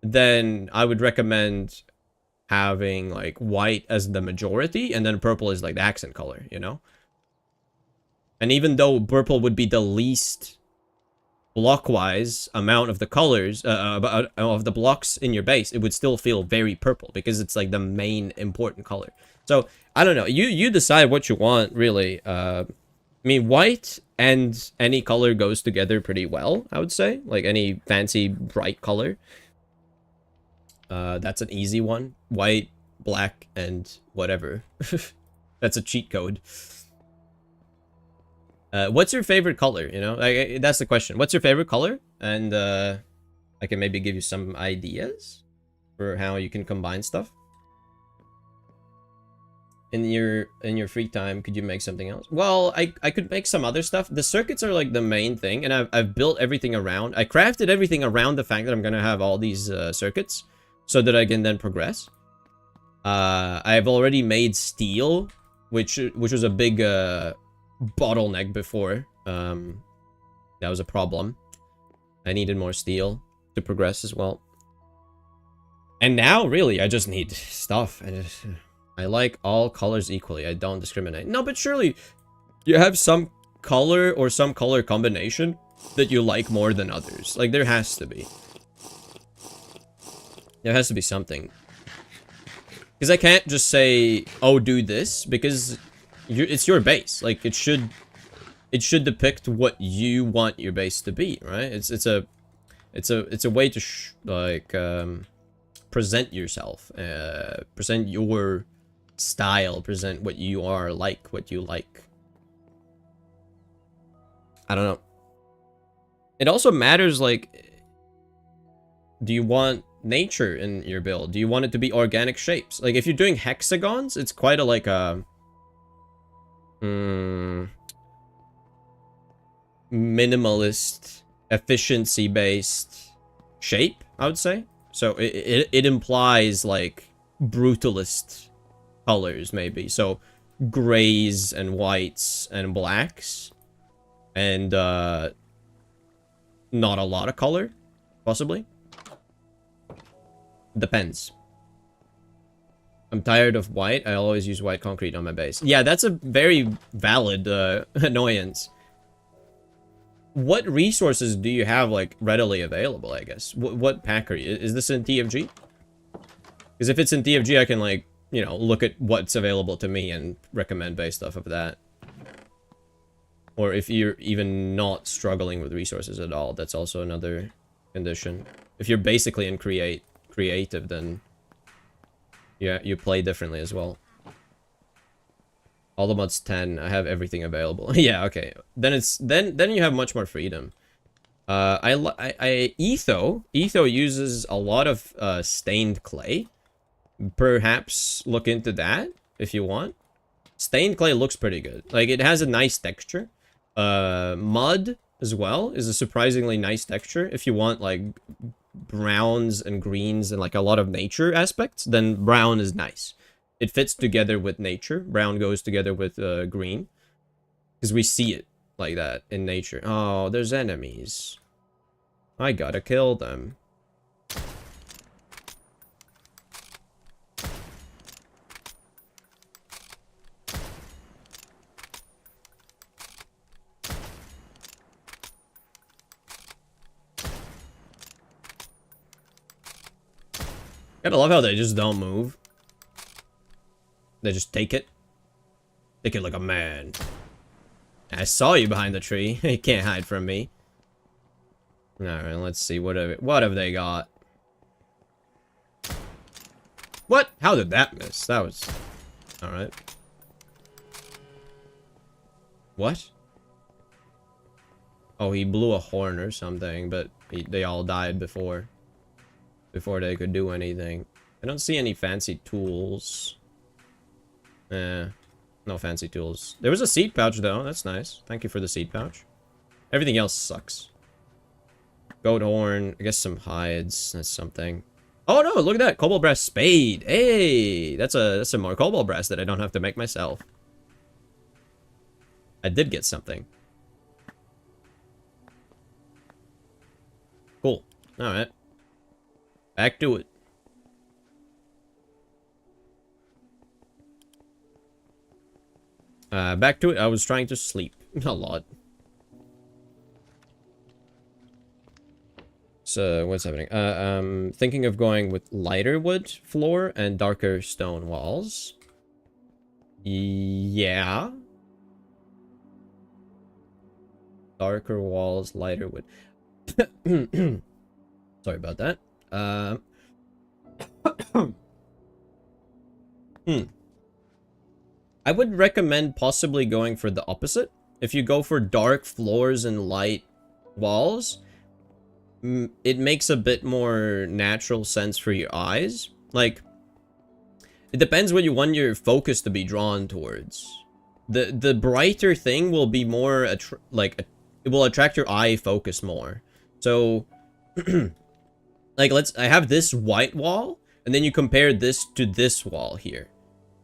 S1: then I would recommend having like white as the majority, and then purple is like the accent color, you know? And even though purple would be the least block-wise amount of the colors, of the blocks in your base, it would still feel very purple because it's like the main important color. So, I don't know. You decide what you want, really. I mean, white and any color goes together pretty well, I would say. Like any fancy, bright color. That's an easy one. White, black, and whatever. That's a cheat code. What's your favorite color? You know, like, that's the question. What's your favorite color? And I can maybe give you some ideas for how you can combine stuff. In your free time, could you make something else? Well, I could make some other stuff. The circuits are like the main thing, and I've built everything around. I crafted everything around the fact that I'm gonna have all these circuits, so that I can then progress. I've already made steel, which was a big bottleneck before. That was a problem. I needed more steel to progress as well. And now, really, I just need stuff. I like all colors equally. I don't discriminate. No, but surely you have some color or some color combination that you like more than others. Like, there has to be. There has to be something. Because I can't just say, oh, do this, because it's your base. Like, it should depict what you want your base to be, right? It's a way to present yourself, present your style, present what you are like, what you like. I don't know. It also matters, like, do you want nature in your build? Do you want it to be organic shapes? Like, if you're doing hexagons, it's quite a, like, a minimalist, efficiency-based shape, I would say. So it implies, like, brutalist colors, maybe. So grays and whites and blacks, and not a lot of color, possibly. Depends. I'm tired of white. I always use white concrete on my base. Yeah, that's a very valid annoyance. What resources do you have, like, readily available, I guess? What pack are you? Is this in TFG? Because if it's in TFG, I can, like, you know, look at what's available to me and recommend based off of that. Or if you're even not struggling with resources at all, that's also another condition. If you're basically in creative, then yeah, you play differently as well. All the mods 10, I have everything available. Yeah, okay. Then it's then you have much more freedom. Etho uses a lot of stained clay. Perhaps look into that if you want. Stained clay looks pretty good. Like, it has a nice texture. Mud as well is a surprisingly nice texture. If you want, like, browns and greens and, like, a lot of nature aspects, then brown is nice. It fits together with nature. Brown goes together with green. Because we see it like that in nature. Oh, there's enemies. I gotta kill them. Gotta love how they just don't move. They just take it. Take it like a man. I saw you behind the tree. You can't hide from me. Alright, let's see. What have they got? What? How did that miss? That was... Alright. What? Oh, he blew a horn or something, but they all died before they could do anything. I don't see any fancy tools. No fancy tools. There was a seed pouch, though. That's nice. Thank you for the seed pouch. Everything else sucks. Goat horn. I guess some hides. That's something. Oh, no. Look at that. Cobalt brass spade. Hey. That's some more cobalt brass that I don't have to make myself. I did get something. Cool. Alright. Back to it. Back to it. I was trying to sleep a lot. So what's happening? Thinking of going with lighter wood floor and darker stone walls. Yeah. Darker walls, lighter wood. Sorry about that. I would recommend possibly going for the opposite. If you go for dark floors and light walls, it makes a bit more natural sense for your eyes. Like, it depends what you want your focus to be drawn towards. The brighter thing will be more it will attract your eye focus more. So like I have this white wall, and then you compare this to this wall here.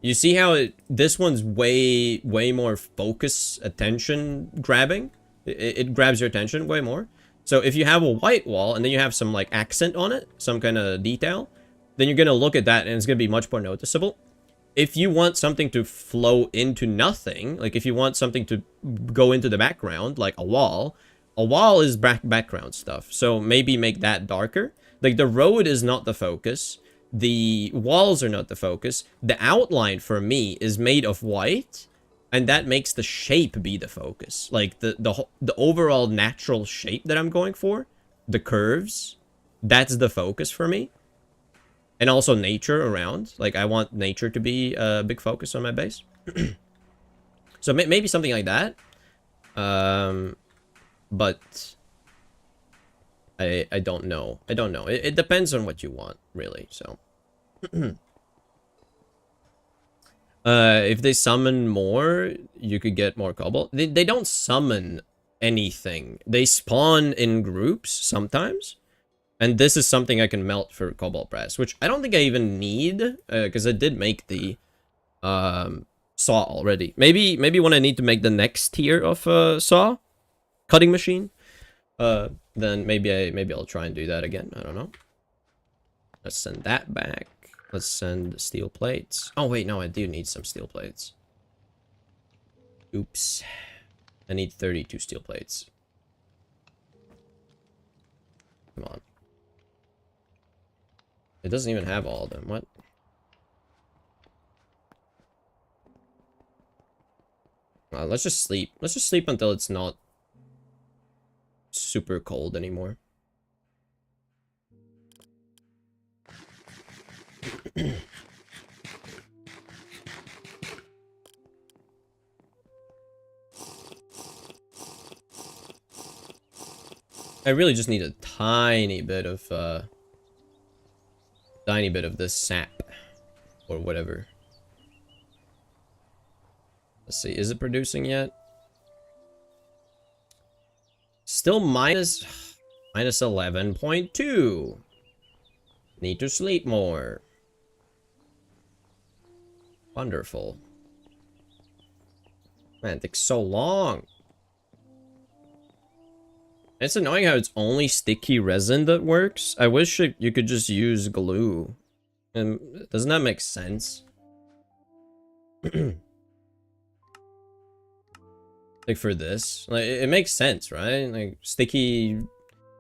S1: You see how this one's way more focus attention grabbing? It grabs your attention way more. So if you have a white wall and then you have some like accent on it, some kind of detail, then you're going to look at that and it's going to be much more noticeable. If you want something to flow into nothing, like if you want something to go into the background, like a wall is background stuff. So maybe make that darker. Like the road is not the focus. The walls are not the focus. The outline for me is made of white, and that makes the shape be the focus. Like the overall natural shape that I'm going for, the curves, that's the focus for me. And also nature around. Like I want nature to be a big focus on my base. So maybe something like that. But I don't know. I don't know. It depends on what you want, really. So if they summon more, you could get more cobalt. They don't summon anything. They spawn in groups sometimes. And this is something I can melt for cobalt brass, which I don't think I even need, because I did make the saw already. Maybe when I need to make the next tier of saw cutting machine, then maybe I'll try and do that again. I don't know. Let's send that back. Let's send steel plates. Oh wait, no, I do need some steel plates. Oops. I need 32 steel plates. Come on. It doesn't even have all of them. What? Let's just sleep. Let's just sleep until it's not super cold anymore. I really just need a tiny bit of this sap or whatever. Let's see, is it producing yet? Still minus 11.2. Need to sleep more. Wonderful. Man, it takes so long. It's annoying how it's only sticky resin that works. I wish you could just use glue. And doesn't that make sense? Like for this, like it makes sense, right? Like sticky.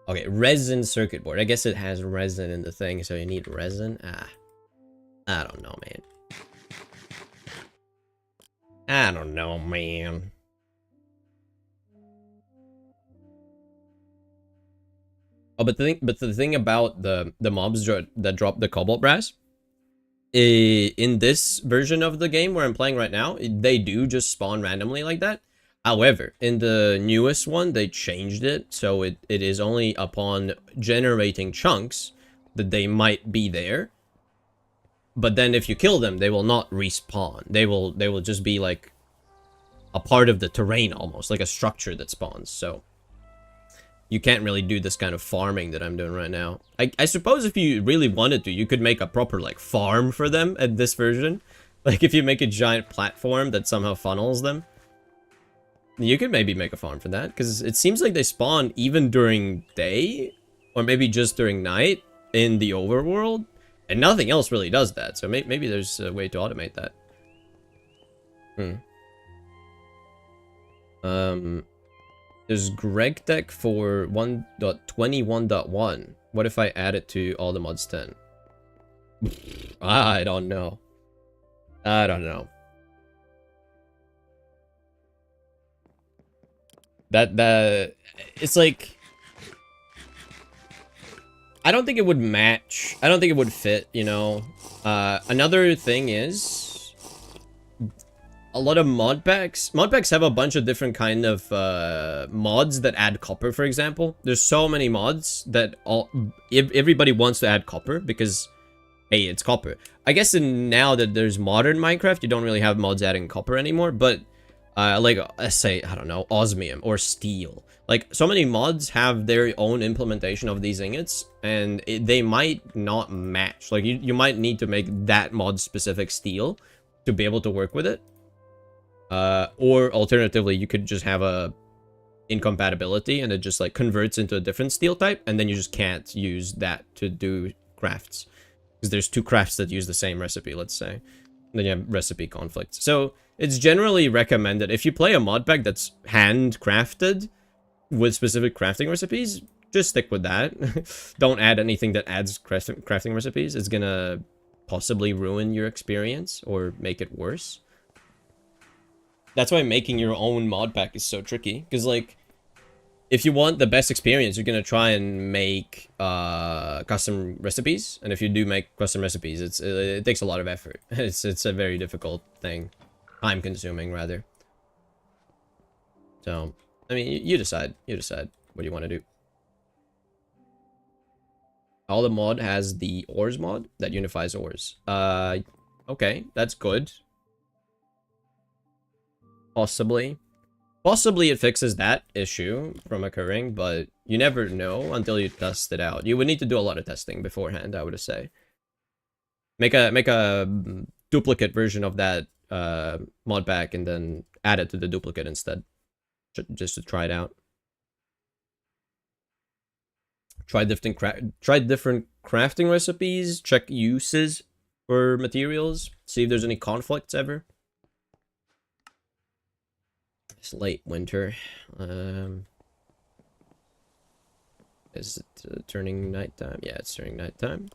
S1: Okay, resin circuit board. I guess it has resin in the thing, so you need resin. I don't know, man. I don't know, man. Oh, but the thing about the mobs that drop the cobalt brass, in this version of the game where I'm playing right now, they do just spawn randomly like that. However, in the newest one, they changed it, so it is only upon generating chunks that they might be there. But then if you kill them, they will not respawn. They will just be like a part of the terrain almost, like a structure that spawns. So you can't really do this kind of farming that I'm doing right now. I suppose if you really wanted to, you could make a proper like farm for them at this version. Like if you make a giant platform that somehow funnels them. You could maybe make a farm for that, because it seems like they spawn even during day, or maybe just during night in the overworld, and nothing else really does that, so maybe there's a way to automate that. There's Greg Tech for 1.21.1. What if I add it to all the mods 10? I don't know. I don't know. That it's like, I don't think it would match. I don't think it would fit, you know. Another thing is, a lot of mod packs have a bunch of different kind of mods that add copper, for example. There's so many mods that everybody wants to add copper because, hey, it's copper. I guess now that there's modern Minecraft, you don't really have mods adding copper anymore, but like, let's say, I don't know, osmium or steel. Like, so many mods have their own implementation of these ingots, and they might not match. Like, you might need to make that mod-specific steel to be able to work with it. Or alternatively, you could just have a incompatibility, and it just, like, converts into a different steel type, and then you just can't use that to do crafts. Because there's two crafts that use the same recipe, let's say. Then you have recipe conflicts. So, it's generally recommended, if you play a mod pack that's handcrafted with specific crafting recipes, just stick with that. Don't add anything that adds crafting recipes. It's gonna possibly ruin your experience or make it worse. That's why making your own mod pack is so tricky. Because, like, if you want the best experience, you're gonna try and make custom recipes. And if you do make custom recipes, it takes a lot of effort. It's a very difficult thing. Time consuming, rather. So, I mean, you decide. You decide what you want to do. All the mod has the ores mod that unifies ores. Okay, that's good. Possibly. Possibly it fixes that issue from occurring, but you never know until you test it out. You would need to do a lot of testing beforehand, I would say. Make a duplicate version of that mod pack and then add it to the duplicate instead, just to try it out. Try different crafting recipes, check uses for materials, see if there's any conflicts ever. It's late winter. Is it turning nighttime? Yeah, it's turning nighttime.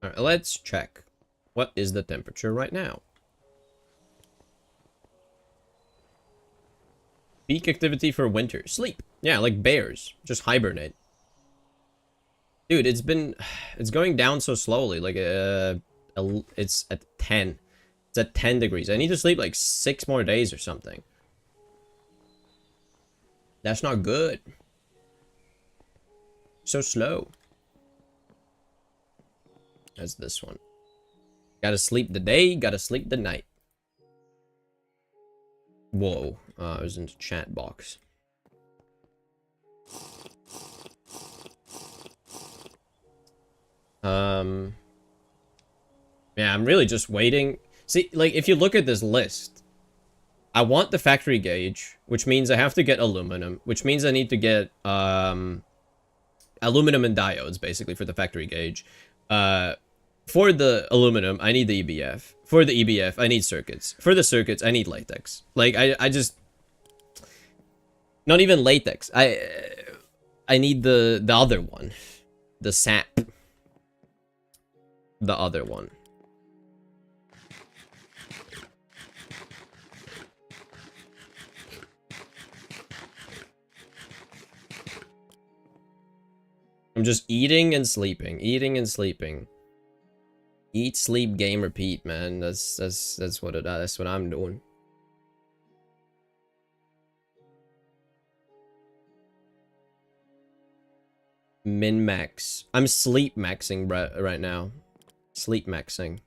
S1: Alright, let's check. What is the temperature right now? Peak activity for winter. Sleep. Yeah, like bears. Just hibernate. Dude, it's going down so slowly. Like, it's at 10. It's at 10 degrees. I need to sleep like 6 more days or something. That's not good. So slow. That's this one. Gotta sleep the day, gotta sleep the night. Whoa. I was in the chat box. Yeah, I'm really just waiting. See, like, if you look at this list, I want the factory gauge, which means I have to get aluminum, which means I need to get, aluminum and diodes, basically, for the factory gauge. For the aluminum, I need the EBF. For the EBF, I need circuits. For the circuits, I need latex. Like, I just... Not even latex. I need the other one. The sap. The other one. I'm just eating and sleeping. Eating and sleeping. Eat, sleep, game, repeat, man. That's what I'm doing. Min max. I'm sleep maxing right now. Sleep maxing.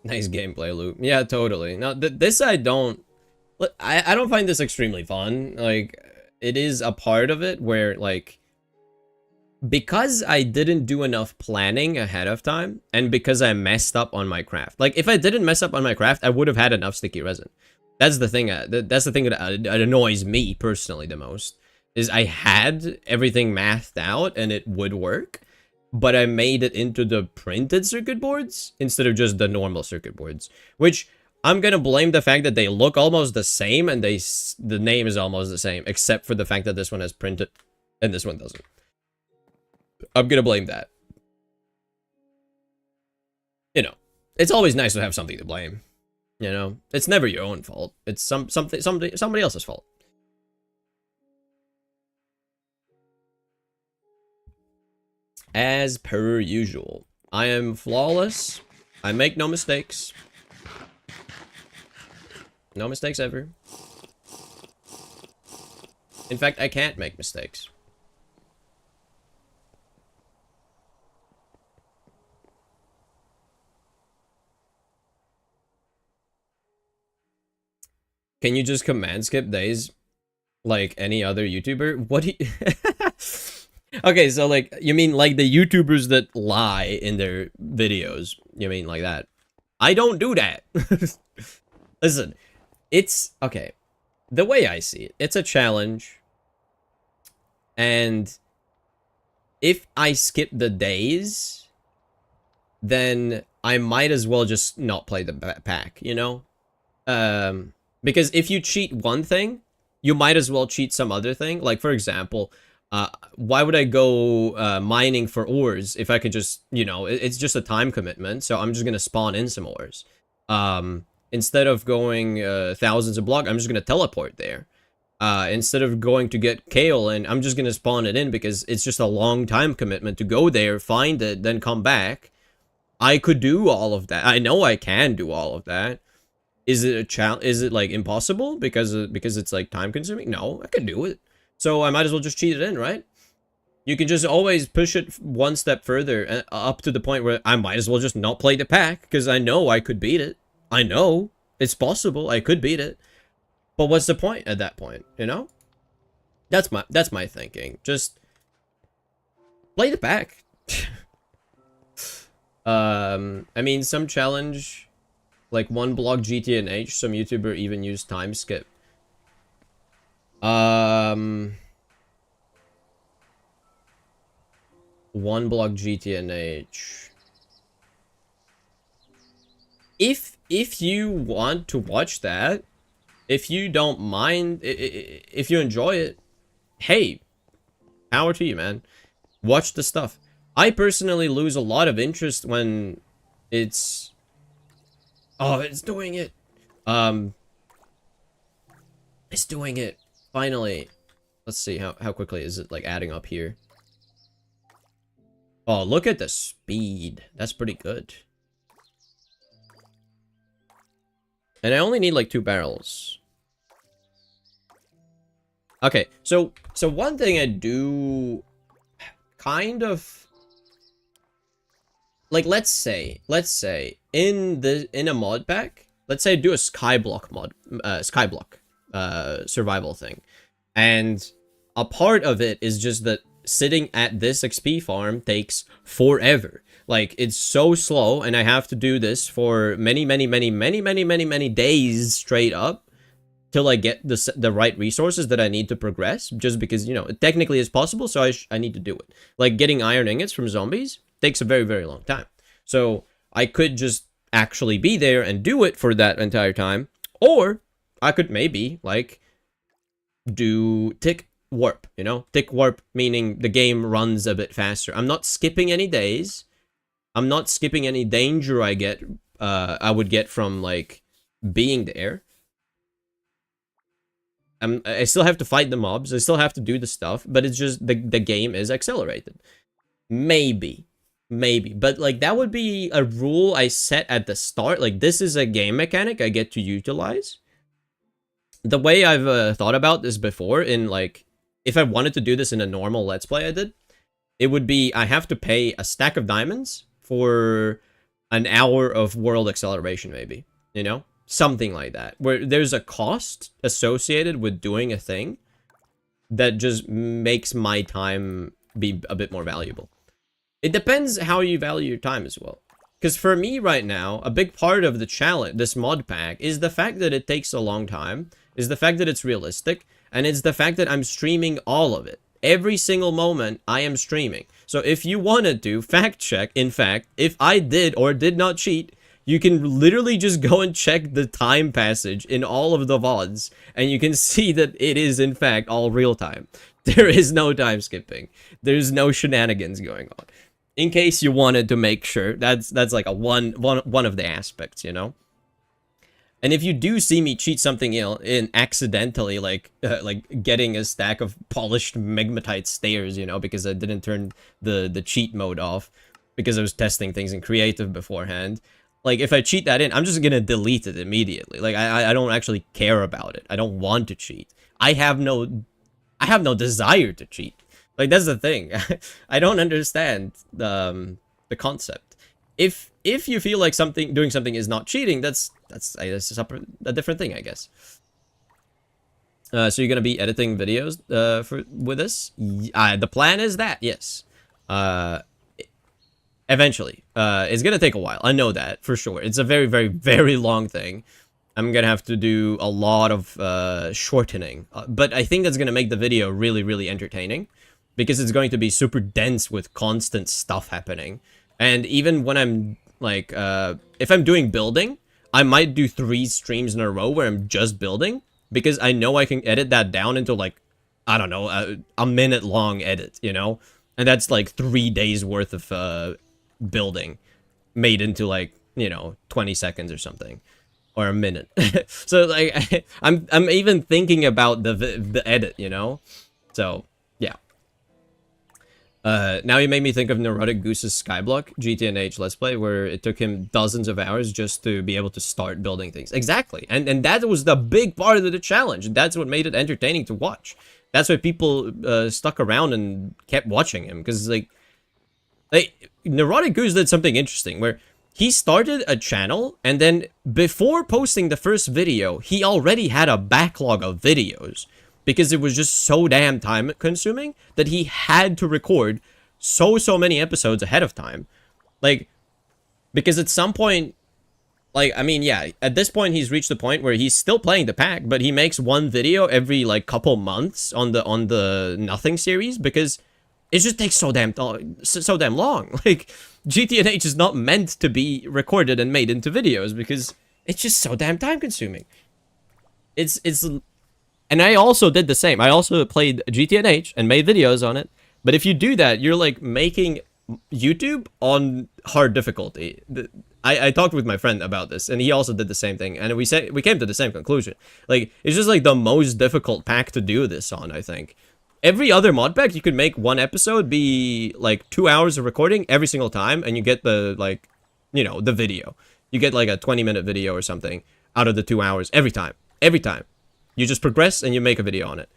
S1: Nice gameplay loop. Yeah, totally. Now this I don't find this extremely fun. Like, it is a part of it where, like, because I didn't do enough planning ahead of time, and because I messed up on my craft. Like, if I didn't mess up on my craft, I would have had enough sticky resin. That's the thing. That's the thing that annoys me personally the most. Is I had everything mathed out and it would work, but I made it into the printed circuit boards instead of just the normal circuit boards. Which I'm gonna blame the fact that they look almost the same and the name is almost the same, except for the fact that this one has printed and this one doesn't. I'm gonna blame that. You know, it's always nice to have something to blame. You know, it's never your own fault. It's somebody else's fault. As per usual, I am flawless. I make no mistakes. No mistakes ever. In fact, I can't make mistakes. Can you just command skip days like any other YouTuber? What do you... Okay, so like, you mean like the YouTubers that lie in their videos? You mean like that? I don't do that. Listen, it's... Okay, the way I see it, it's a challenge. And if I skip the days, then I might as well just not play the pack, you know? Because if you cheat one thing, you might as well cheat some other thing. Like, for example, why would I go mining for ores if I could just, you know, it's just a time commitment, so I'm just going to spawn in some ores. Instead of going thousands of blocks, I'm just going to teleport there. Instead of going to get kale, and I'm just going to spawn it in because it's just a long time commitment to go there, find it, then come back. I could do all of that. I know I can do all of that. Is it a challenge? Is it like impossible because it's like time consuming? No, I can do it. So I might as well just cheat it in, right? You can just always push it one step further up to the point where I might as well just not play the pack because I know I could beat it. I know it's possible. I could beat it. But what's the point at that point, you know? That's my thinking. Just play the pack. I mean, some challenge, like 1 block GTNH, some YouTuber even use time skip. 1 block GTNH. If you want to watch that, if you don't mind, if you enjoy it, hey, power to you, man. Watch the stuff. I personally lose a lot of interest when it's... Oh, it's doing it. It's doing it. Finally. Let's see, how quickly is it, like, adding up here? Oh, look at the speed. That's pretty good. And I only need, like, 2 barrels. Okay, so one thing I do kind of... Like, let's say, in a mod pack, let's say I do a skyblock mod, survival thing. And a part of it is just that sitting at this XP farm takes forever. Like, it's so slow, and I have to do this for many days straight up till I get the right resources that I need to progress, just because, you know, it technically is possible, so I need to do it. Like, getting iron ingots from zombies takes a very long time. So I could just actually be there and do it for that entire time, or I could maybe, like, do tick warp, you know? Tick warp meaning the game runs a bit faster. I'm not skipping any days. I'm not skipping any danger I would get from, like, being there. I still have to fight the mobs. I still have to do the stuff, but it's just the game is accelerated. Maybe. But, like, that would be a rule I set at the start. Like, this is a game mechanic I get to utilize. The way I've thought about this before, in, like, if I wanted to do this in a normal Let's Play I did, it would be I have to pay a stack of diamonds for an hour of world acceleration, maybe, you know? Something like that, where there's a cost associated with doing a thing that just makes my time be a bit more valuable. It depends how you value your time as well. Because for me right now, a big part of the challenge, this mod pack, is the fact that it takes a long time, is the fact that it's realistic, and it's the fact that I'm streaming all of it. Every single moment I am streaming. So if you wanted to fact check, in fact, if I did or did not cheat, you can literally just go and check the time passage in all of the VODs, and you can see that it is in fact all real time. There is no time skipping. There's no shenanigans going on. In case you wanted to make sure, that's like a one of the aspects, you know. And if you do see me cheat something in accidentally, like getting a stack of polished Megmatite stairs, you know, because I didn't turn the cheat mode off because I was testing things in creative beforehand. Like, if I cheat that in, I'm just gonna delete it immediately. Like, I don't actually care about it. I don't want to cheat. I have no desire to cheat. Like, that's the thing. I don't understand the concept. If you feel like doing something is not cheating, that's a different thing, I guess. So you're gonna be editing videos with this? The plan is that, yes. Eventually. It's gonna take a while. I know that for sure. It's a very, very, very long thing. I'm gonna have to do a lot of shortening, but I think that's gonna make the video really, really entertaining, because it's going to be super dense with constant stuff happening. And even when I'm like, if I'm doing building, I might do 3 streams in a row where I'm just building, because I know I can edit that down into, like, I don't know, a minute long edit, you know? And that's like 3 days worth of building made into, like, you know, 20 seconds or something, or a minute. So like, I'm even thinking about the edit, you know? So yeah. Now you made me think of Neurotic Goose's Skyblock GTNH Let's Play, where it took him dozens of hours just to be able to start building things. Exactly. And that was the big part of the challenge. That's what made it entertaining to watch. That's why people stuck around and kept watching him, because like Neurotic Goose did something interesting where he started a channel, and then before posting the first video, he already had a backlog of videos, because it was just so damn time consuming that he had to record so many episodes ahead of time. Like, because at some point, like, I mean, yeah, at this point he's reached the point where he's still playing the pack, but he makes one video every like couple months on the Nothing series, because it just takes so damn long. Like, GTNH is not meant to be recorded and made into videos, because it's just so damn time consuming. And I also did the same. I also played GTNH and made videos on it. But if you do that, you're like making YouTube on hard difficulty. I talked with my friend about this, and he also did the same thing. And we came to the same conclusion. Like, it's just like the most difficult pack to do this on, I think. Every other mod pack, you could make one episode be like 2 hours of recording every single time, and you get the, like, you know, the video. You get like a 20-minute video or something out of the 2 hours every time. Every time. You just progress and you make a video on it.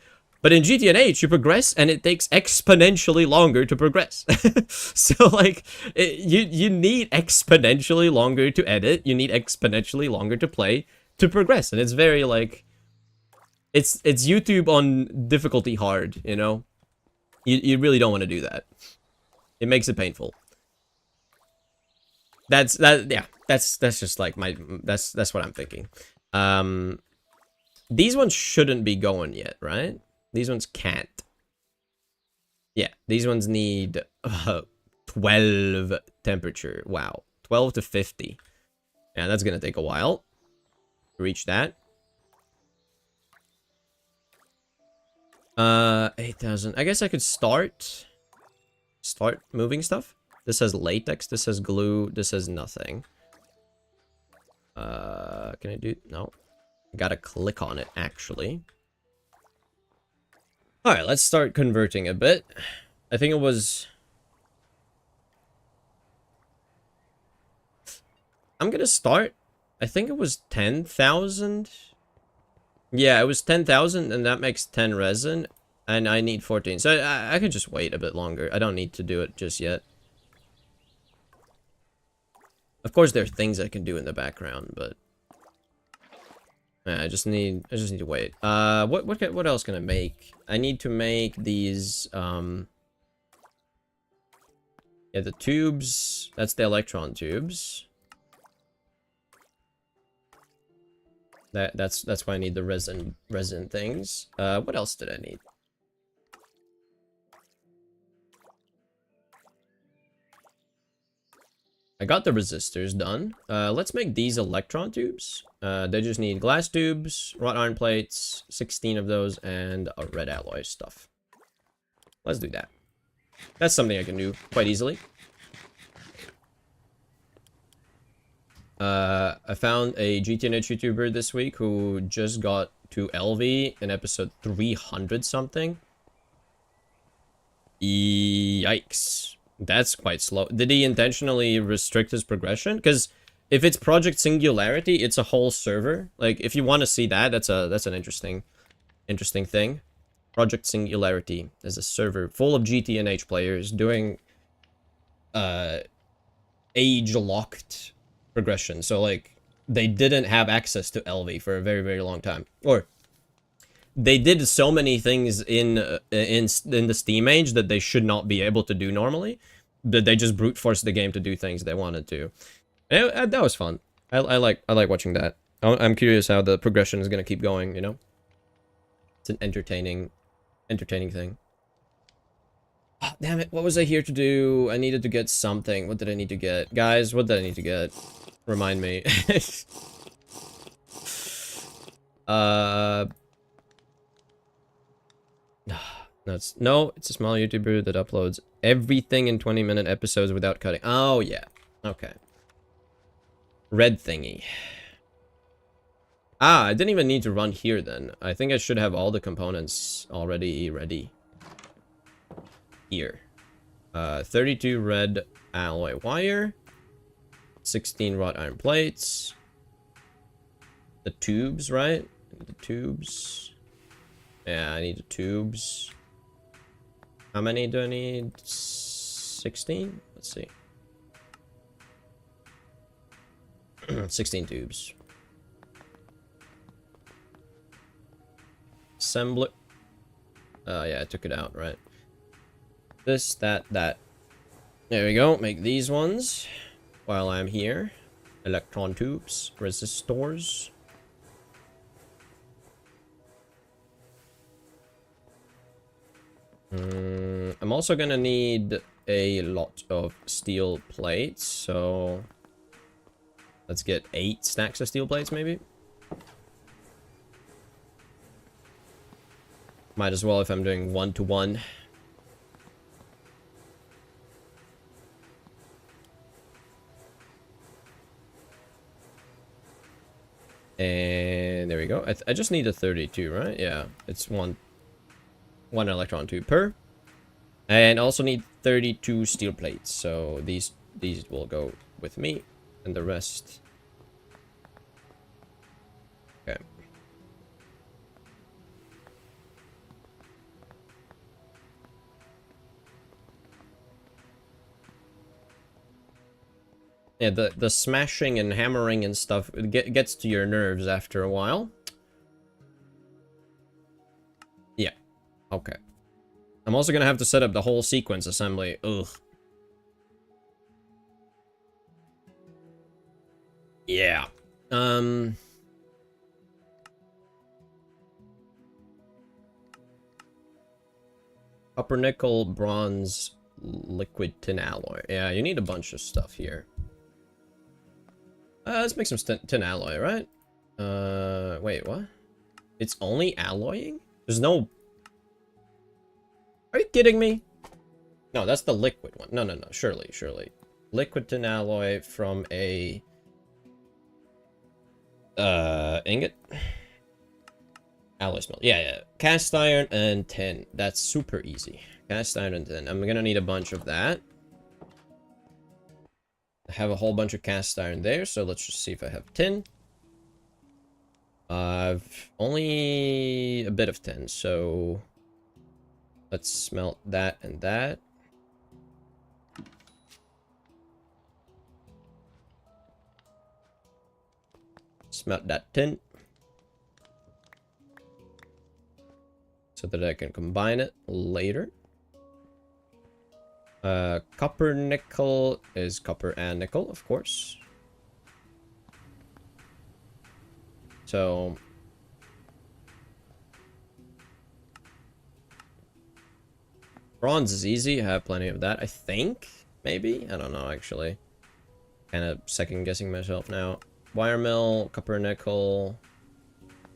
S1: But in GTNH, you progress and it takes exponentially longer to progress. So, like, you need exponentially longer to edit. You need exponentially longer to play to progress. And it's very, like, it's YouTube on difficulty hard, you know? You really don't want to do that. It makes it painful. That's just like that's what I'm thinking. These ones shouldn't be going yet, right? These ones can't. Yeah, these ones need 12 temperature. Wow. 12 to 50. Yeah, that's gonna take a while to reach that. 8,000. I guess I could start moving stuff. This has latex, this has glue, this has nothing. Can I do... No. I gotta click on it, actually. Alright, let's start converting a bit. I think it was... I'm gonna start... I think it was 10,000. Yeah, it was 10,000, and that makes 10 resin. And I need 14. So I could just wait a bit longer. I don't need to do it just yet. Of course, there are things I can do in the background, but... I just need to wait. What else can I make? I need to make these, Yeah, the tubes, that's the electron tubes. That's why I need the resin things. What else did I need? I got the resistors done. Let's make these electron tubes. They just need glass tubes, wrought iron plates, 16 of those, and a red alloy stuff. Let's do that. That's something I can do quite easily. I found a GTNH YouTuber this week who just got to LV in episode 300 something. Yikes. That's quite slow. Did he intentionally restrict his progression? Because if it's Project Singularity, it's a whole server. Like, if you want to see that, that's an interesting thing. Project Singularity is a server full of GTNH players doing age-locked progression. So, like, they didn't have access to LV for a very, very long time. Or they did so many things in the Steam age that they should not be able to do normally, that they just brute forced the game to do things they wanted to. And that was fun. I like watching that. I'm curious how the progression is gonna keep going. You know, it's an entertaining thing. Oh, damn it! What was I here to do? I needed to get something. What did I need to get, guys? What did I need to get? Remind me. No, it's a small YouTuber that uploads everything in 20-minute episodes without cutting. Oh, yeah. Okay. Red thingy. Ah, I didn't even need to run here then. I think I should have all the components already ready. Here. 32 red alloy wire. 16 wrought iron plates. The tubes, right? The tubes. Yeah, I need the tubes. How many do I need? 16? Let's see. 16 tubes. Assembly. Yeah, I took it out, right? This, that. There we go. Make these ones while I'm here. Electron tubes, resistors. I'm also gonna need a lot of steel plates, so let's get 8 stacks of steel plates, maybe. Might as well if I'm doing 1-to-1. And there we go. I just need a 32, right? Yeah, it's one electron tube per. And also need 32 steel plates. So these will go with me, and the rest. Okay. Yeah, the smashing and hammering and stuff, it gets to your nerves after a while. Yeah. Okay. I'm also gonna have to set up the whole sequence assembly. Ugh. Yeah. Copper, nickel, bronze, liquid tin alloy. Yeah, you need a bunch of stuff here. Let's make some tin alloy, right? Wait, what? It's only alloying? There's no... Are you kidding me? No, that's the liquid one. No. Surely. Liquid tin alloy from a... ingot? Alloy smelt. Yeah. Cast iron and tin. That's super easy. Cast iron and tin. I'm gonna need a bunch of that. I have a whole bunch of cast iron there, so let's just see if I have tin. I've only a bit of tin, so let's smelt that and that. Smelt that tin. So that I can combine it later. Copper nickel is copper and nickel, of course. So bronze is easy. I have plenty of that, I think. Maybe? I don't know, actually. Kind of second guessing myself now. Wire mill, copper nickel.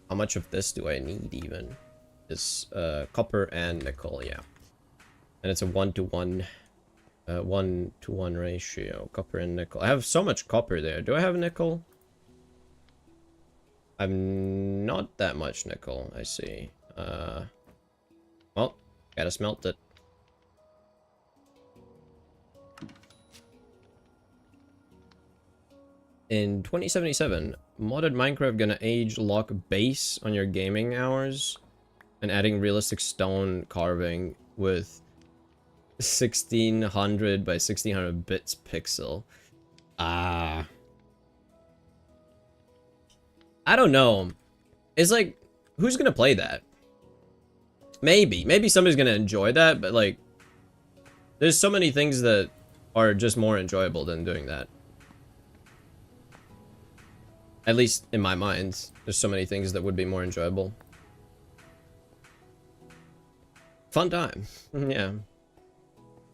S1: How much of this do I need even? Is copper and nickel, yeah. And it's a 1-to-1 1-to-1 ratio. Copper and nickel. I have so much copper there. Do I have nickel? I'm not that much nickel, I see. Well, gotta smelt it. In 2077, modded Minecraft gonna age lock base on your gaming hours and adding realistic stone carving with 1600 by 1600 bits pixel. I don't know. It's like, who's gonna play that? Maybe somebody's gonna enjoy that, but like, there's so many things that are just more enjoyable than doing that. At least in my mind, there's so many things that would be more enjoyable. Fun time. Yeah.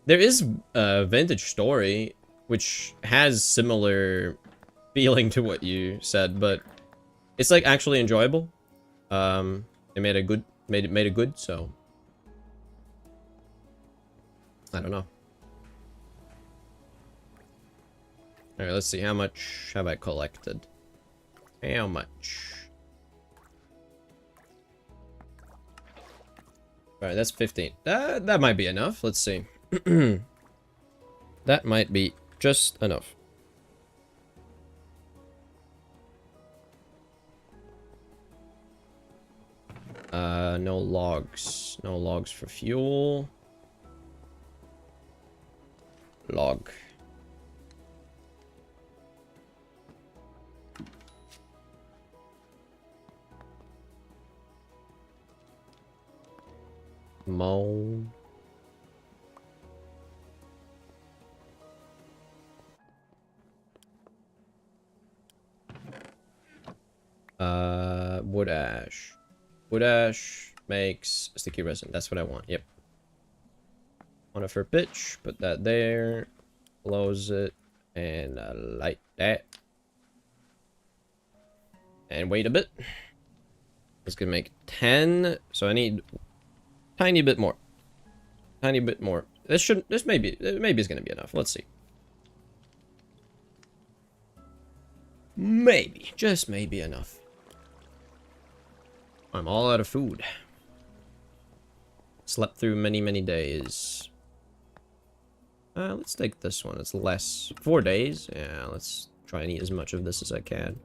S1: There is a Vintage Story, which has similar feeling to what you said, but it's like actually enjoyable. They made it good, so I don't know. All right, let's see, how much have I collected? How much? All right, that's 15. That might be enough. Let's see. That might be just enough. No logs. No logs for fuel. Log. Mold. Wood ash. Wood ash makes sticky resin. That's what I want. Yep. Conifer pitch. Put that there. Close it. And light that. And wait a bit. It's gonna make 10. So I need tiny bit more. Tiny bit more. This maybe is gonna be enough. Let's see. Maybe. Just maybe enough. I'm all out of food. Slept through many days. Let's take this one. It's less. 4 days. Yeah, let's try and eat as much of this as I can.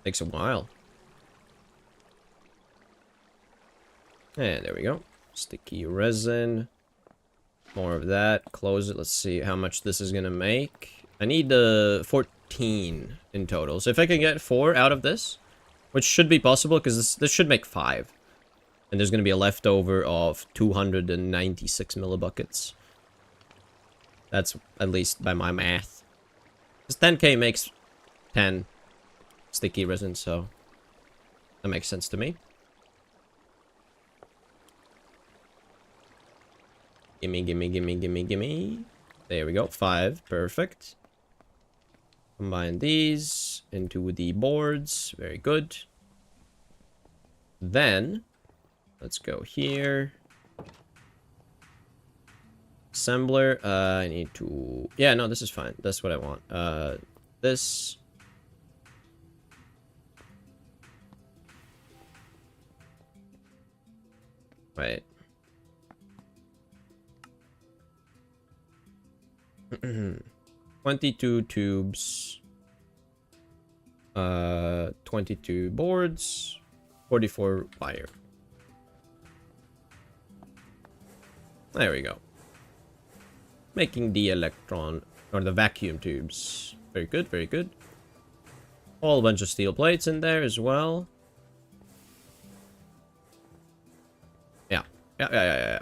S1: Takes a while. And there we go. Sticky resin. More of that. Close it. Let's see how much this is gonna make. I need 14 in total. So if I can get 4 out of this, which should be possible because this should make 5. And there's gonna be a leftover of 296 millibuckets. That's at least by my math. Because 10k makes 10 sticky resin, so that makes sense to me. Gimme. There we go. 5. Perfect. Combine these into the boards. Very good. Then, let's go here. Assembler. I need to... Yeah, no, this is fine. That's what I want. This... Wait. 22 tubes, 22 boards, 44 wire. There we go. Making the electron or the vacuum tubes. Very good, very good. Whole bunch of steel plates in there as well. Yeah. Yeah.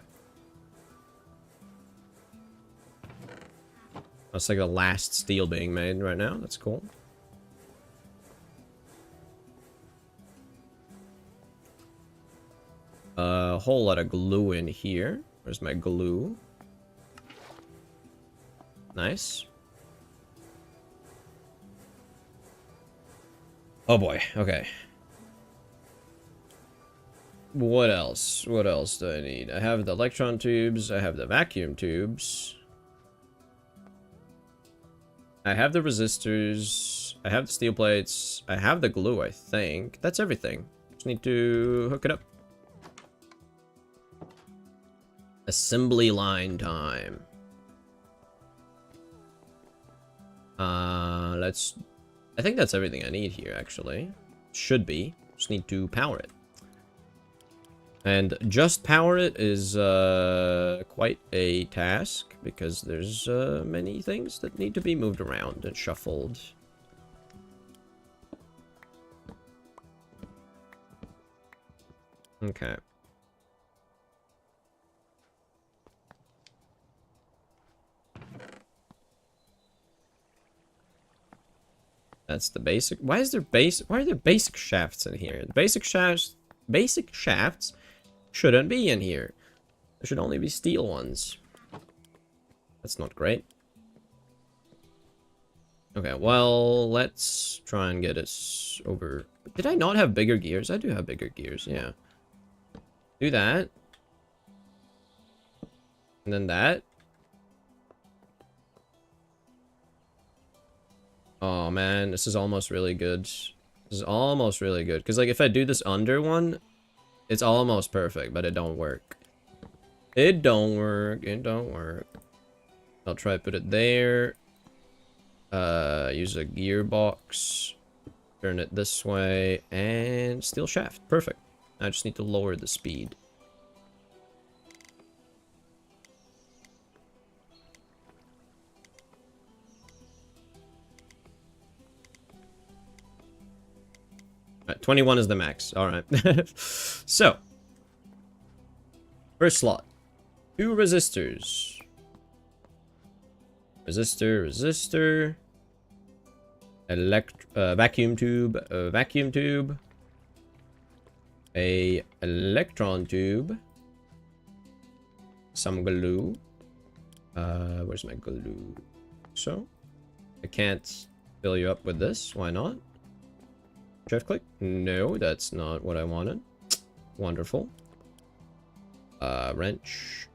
S1: That's like the last steel being made right now. That's cool. A whole lot of glue in here. Where's my glue? Nice. Oh boy, okay. What else? What else do I need? I have the electron tubes, I have the vacuum tubes. I have the resistors, I have the steel plates, I have the glue, I think. That's everything. Just need to hook it up. Assembly line time. I think that's everything I need here, actually. Should be. Just need to power it. And just power it is quite a task, because there's many things that need to be moved around and shuffled. Okay. That's the basic. Why are there basic shafts in here? The basic shafts shouldn't be in here. There should only be steel ones. That's not great. Okay, well, let's try and get us over. Did I not have bigger gears? I do have bigger gears, yeah. Do that. And then that. Oh man, this is almost really good. This is almost really good. Because like if I do this under one, it's almost perfect, but it don't work. It don't work. It don't work. I'll try to put it there. Use a gearbox. Turn it this way. And steel shaft. Perfect. I just need to lower the speed. Alright, 21 is the max. Alright. So. First slot. 2 resistors. Resistor. Vacuum tube. Vacuum tube. A electron tube. Some glue. Where's my glue? So. I can't fill you up with this. Why not? Shift click? No, that's not what I wanted. Wonderful. Wrench.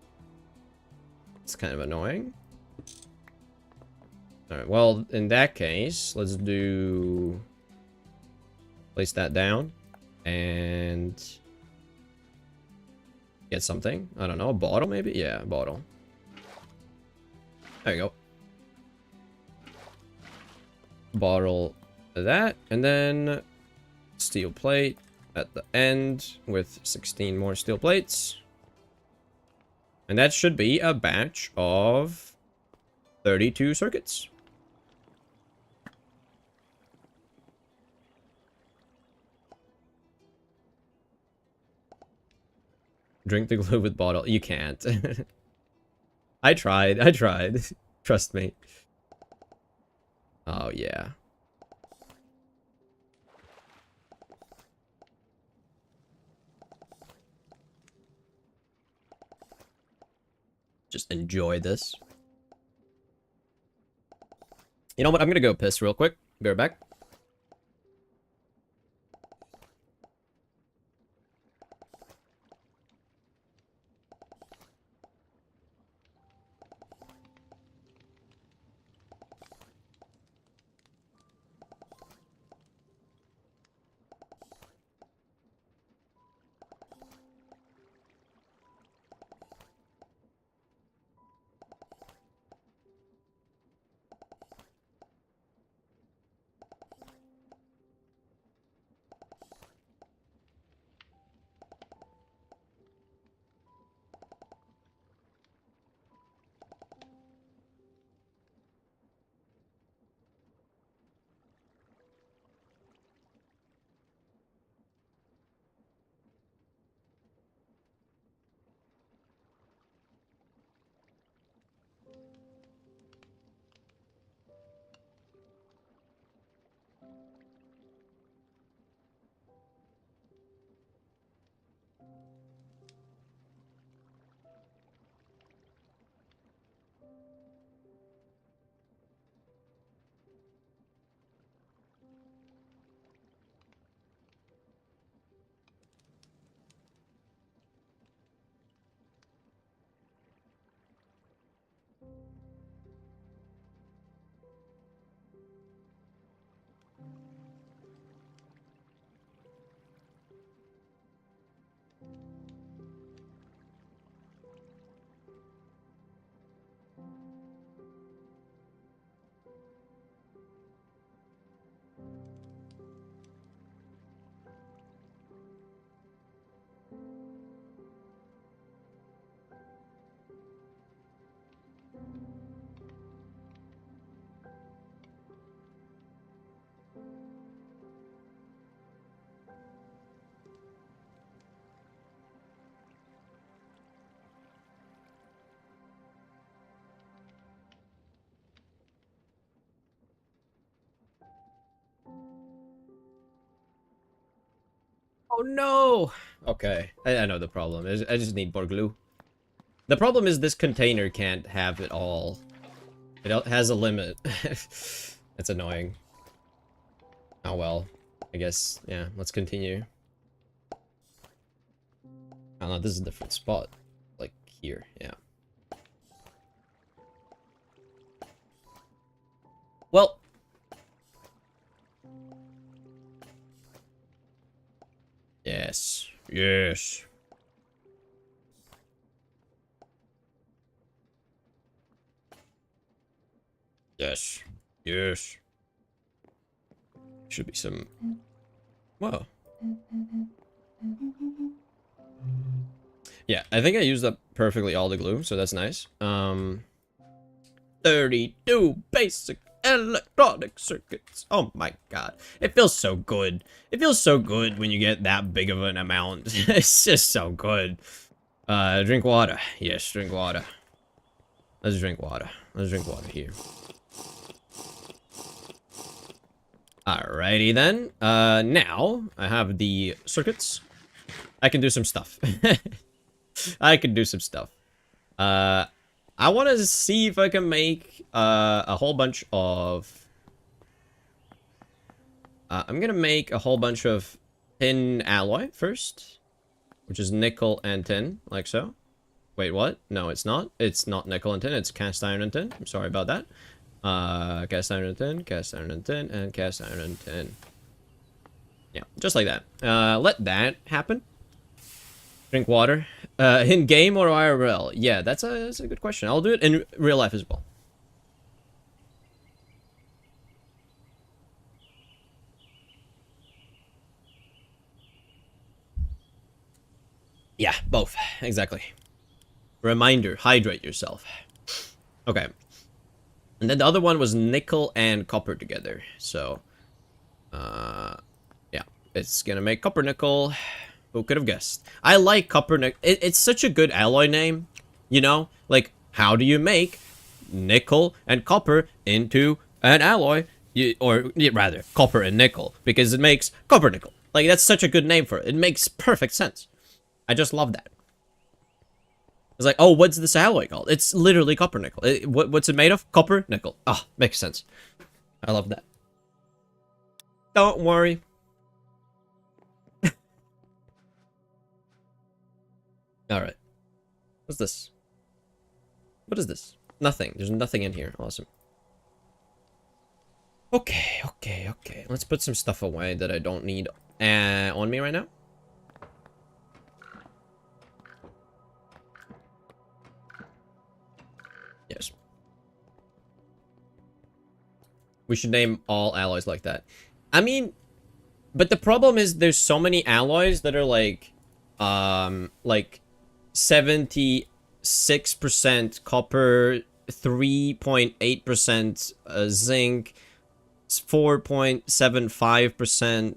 S1: It's kind of annoying. Alright, well, in that case, let's do... Place that down. And... Get something. I don't know, a bottle maybe? Yeah, a bottle. There you go. Bottle of that, and then... Steel plate at the end with 16 more steel plates. And that should be a batch of 32 circuits. Drink the glue with bottle. You can't. I tried. Trust me. Oh, yeah. Just enjoy this. You know what? I'm gonna go piss real quick. Be right back. Oh no! Okay, I know the problem. I just need more glue. The problem is this container can't have it all. It has a limit. That's annoying. Oh well. I guess, yeah, let's continue. Oh no, this is a different spot. Like here, yeah. Well. Yes. Yes. Yes. Yes. Should be some... Whoa. Yeah, I think I used up perfectly all the glue, so that's nice. 32 basic electronic circuits. Oh my god. It feels so good. It feels so good when you get that big of an amount. It's just so good. Drink water. Yes, drink water. Let's drink water. Let's drink water here. Alrighty then. Now I have the circuits. I can do some stuff. I can do some stuff. I want to see if I can make a whole bunch of... I'm gonna make a whole bunch of tin alloy first, which is nickel and tin, like so. Wait, what? No, it's not. It's not nickel and tin. It's cast iron and tin. I'm sorry about that. Cast iron and tin, cast iron and tin, and cast iron and tin. Yeah, just like that. Let that happen. Drink water. In game or IRL? Yeah, that's a good question. I'll do it in real life as well. Yeah, both. Exactly. Reminder, hydrate yourself. Okay. And then the other one was nickel and copper together. So, yeah. It's gonna make copper nickel. Who could have guessed? I like copper nickel. It's such a good alloy name. You know? Like, how do you make nickel and copper into an alloy? Rather, copper and nickel. Because it makes copper nickel. Like, that's such a good name for it. It makes perfect sense. I just love that. It's like, oh, what's this alloy called? It's literally copper nickel. What's it made of? Copper nickel. Ah, makes sense. I love that. Don't worry. Alright. What's this? What is this? Nothing. There's nothing in here. Awesome. Okay, okay, okay. Let's put some stuff away that I don't need on me right now. Yes. We should name all alloys like that. I mean, but the problem is there's so many alloys that are like 76% copper, 3.8% zinc, 4.75%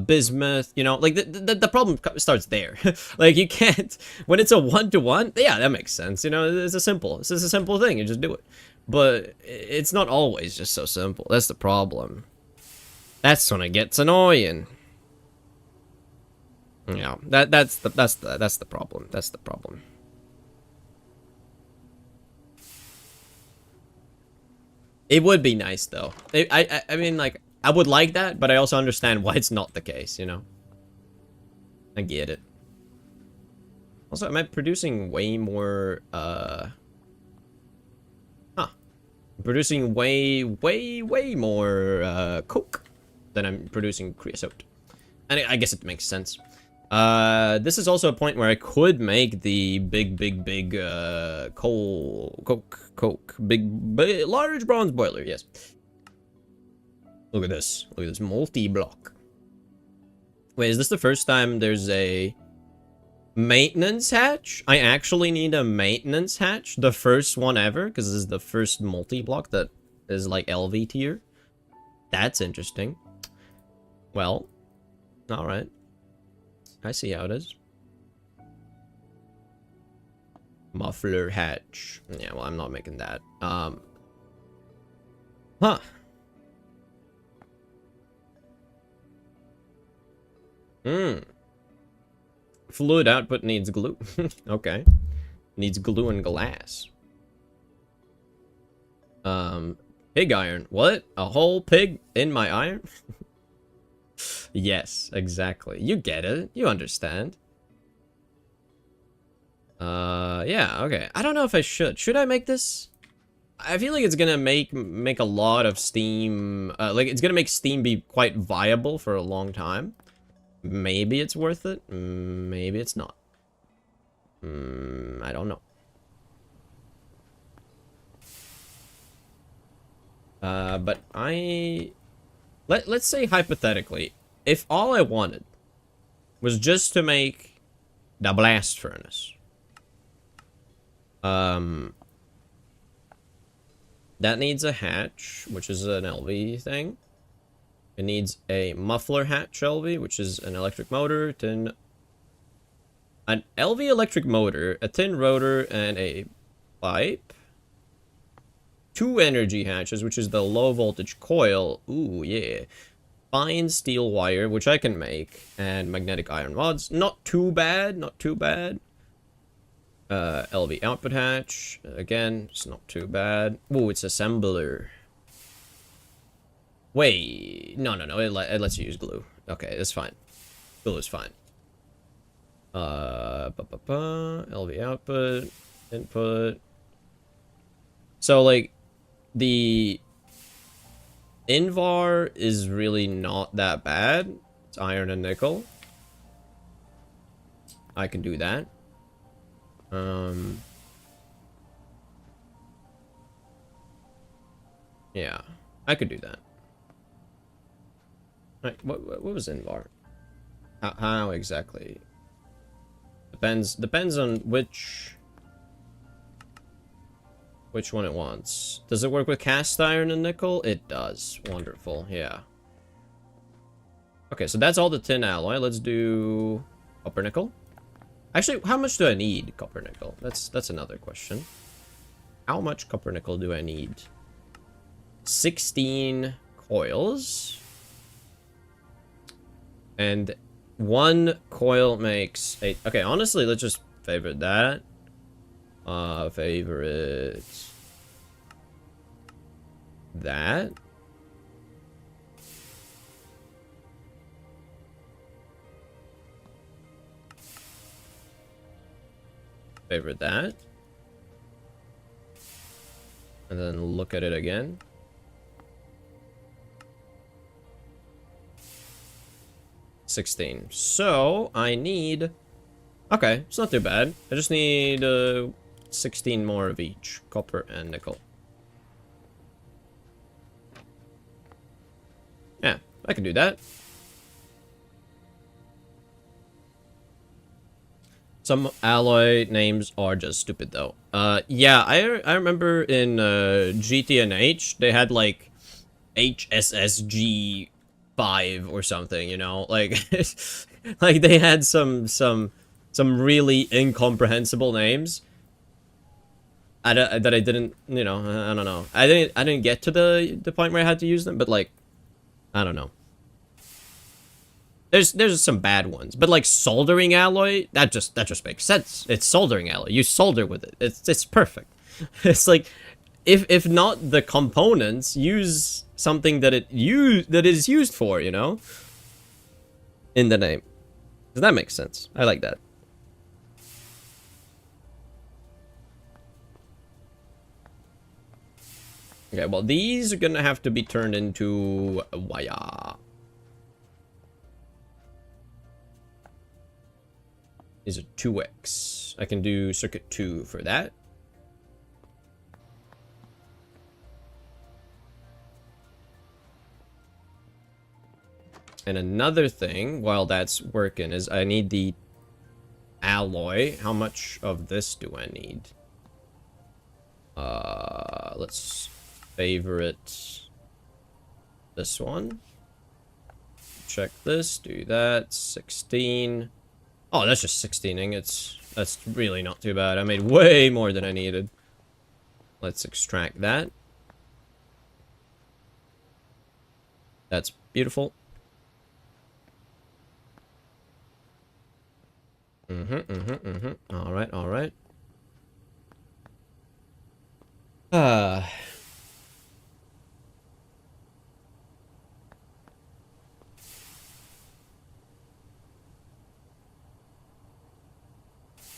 S1: bismuth, you know, like the problem starts there. Like, you can't, when it's a 1-to-1, yeah, that makes sense, you know. It's a simple thing, you just do it. But it's not always just so simple. That's the problem. That's when it gets annoying. Yeah, that's the problem. That's the problem. It would be nice though. I mean, like, I would like that, but I also understand why it's not the case, you know? I get it. Also, am I producing way more, I'm producing way more, coke than I'm producing creosote. And I guess it makes sense. This is also a point where I could make the big, coke, big, large bronze boiler, yes. Look at this. Look at this multi-block. Wait, is this the first time there's a maintenance hatch? I actually need a maintenance hatch. The first one ever, because this is the first multi-block that is like LV tier. That's interesting. Well, alright. I see how it is. Muffler hatch. Yeah, well, I'm not making that. Huh. Hmm. Fluid output needs glue. Okay. Needs glue and glass. Pig iron. What? A whole pig in my iron? Yes, exactly. You get it. You understand. Yeah, okay. I don't know if I should. Should I make this? I feel like it's gonna make a lot of Steam, like, it's gonna make Steam be quite viable for a long time. Maybe it's worth it. Maybe it's not. I don't know. But let's say hypothetically, if all I wanted was just to make the blast furnace, that needs a hatch, which is an LV thing. It needs a muffler hatch LV, which is an electric motor, an LV electric motor, a tin rotor, and a pipe. 2 energy hatches, which is the low voltage coil. Ooh, yeah. Fine steel wire, which I can make, and magnetic iron rods. Not too bad, not too bad. LV output hatch. Again, it's not too bad. Ooh, it's assembler. Wait, no, it lets you use glue. Okay, it's fine. Glue is fine. LV output, input. So, like, the Invar is really not that bad. It's iron and nickel. I can do that. Yeah, I could do that. Right, what was Invar? How exactly? Depends on which one it wants. Does it work with cast iron and nickel? It does. Wonderful. Yeah. Okay, so that's all the tin alloy. Let's do copper nickel. Actually, how much do I need copper nickel? That's another question. How much copper nickel do I need? 16 coils. And 1 coil makes 8. Okay, honestly, let's just favorite that. Favorite that. Favorite that. And then look at it again. $16. So I need. Okay, it's not too bad. I just need 16 more of each, copper and nickel. Yeah, I can do that. Some alloy names are just stupid though. Yeah, I remember in GTNH they had like HSSG 5 or something, you know, like like they had some really incomprehensible names. That I didn't, you know, I don't know. I didn't get to the point where I had to use them, but like, I don't know. There's some bad ones, but like soldering alloy, that just makes sense. It's soldering alloy. You solder with it. It's perfect. It's like, if not the components, use something that that is used for, you know, in the name. Does that make sense? I like that. Okay, well, these are gonna have to be turned into wire. These are 2x. I can do circuit 2 for that. And another thing, while that's working, is I need the alloy. How much of this do I need? Let's favorite this one. Check this, do that. 16. Oh, that's just 16 ingots. That's really not too bad. I made way more than I needed. Let's extract that. That's beautiful. All right, all right. Uh,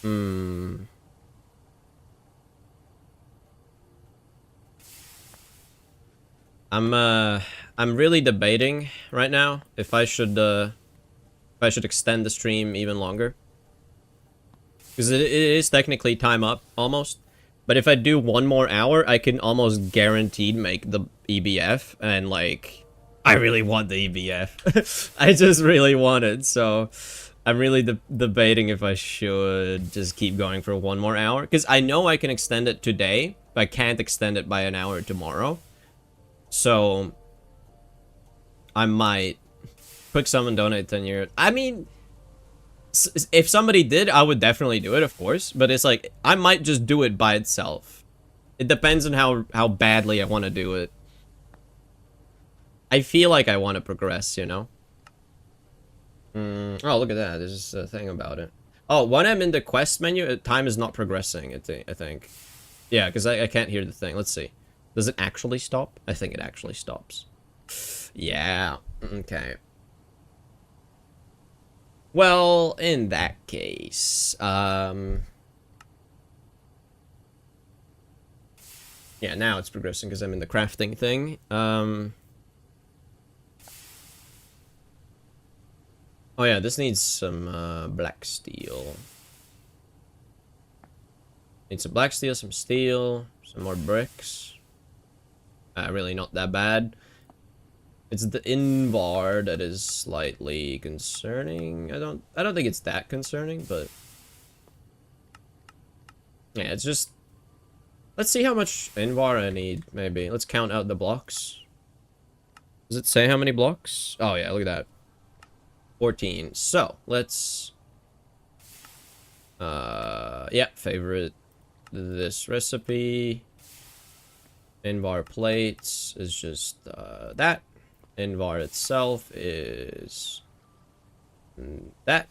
S1: hmm. I'm really debating right now if I should extend the stream even longer. Because it is technically time up, almost. But if I do one more hour, I can almost guaranteed make the EBF, and, like, I really want the EBF. I just really want it, so I'm really debating if I should just keep going for one more hour. Because I know I can extend it today, but I can't extend it by an hour tomorrow. So I might quick summon, donate 10 euros. I mean, if somebody did, I would definitely do it, of course. But it's like, I might just do it by itself. It depends on how badly I want to do it. I feel like I want to progress, you know? Oh, look at that. There's a thing about it. Oh, when I'm in the quest menu, time is not progressing, I think. Yeah, because I can't hear the thing. Let's see. Does it actually stop? I think it actually stops. Yeah. Okay. Well, in that case, yeah, now it's progressing because I'm in the crafting thing. Oh yeah, this needs some black steel. Need some black steel, some steel, some more bricks. Really not that bad. It's the Invar that is slightly concerning. I don't think it's that concerning, but yeah, it's just, let's see how much Invar I need, maybe. Let's count out the blocks. Does it say how many blocks? Oh yeah, look at that. 14. So, let's yeah, favorite this recipe. Invar plates is just that. Invar itself is that.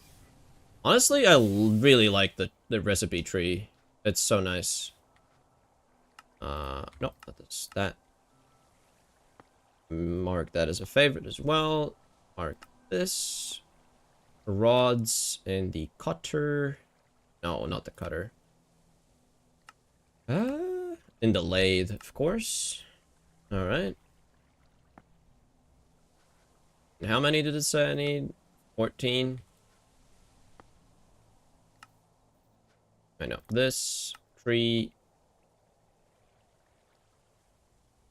S1: Honestly, I really like the recipe tree. It's so nice. No, that's that. Mark that as a favorite as well. Mark this. Rods and the cutter. No, not the cutter. In the lathe, of course. All right. How many did it say I need? 14. I know. This tree.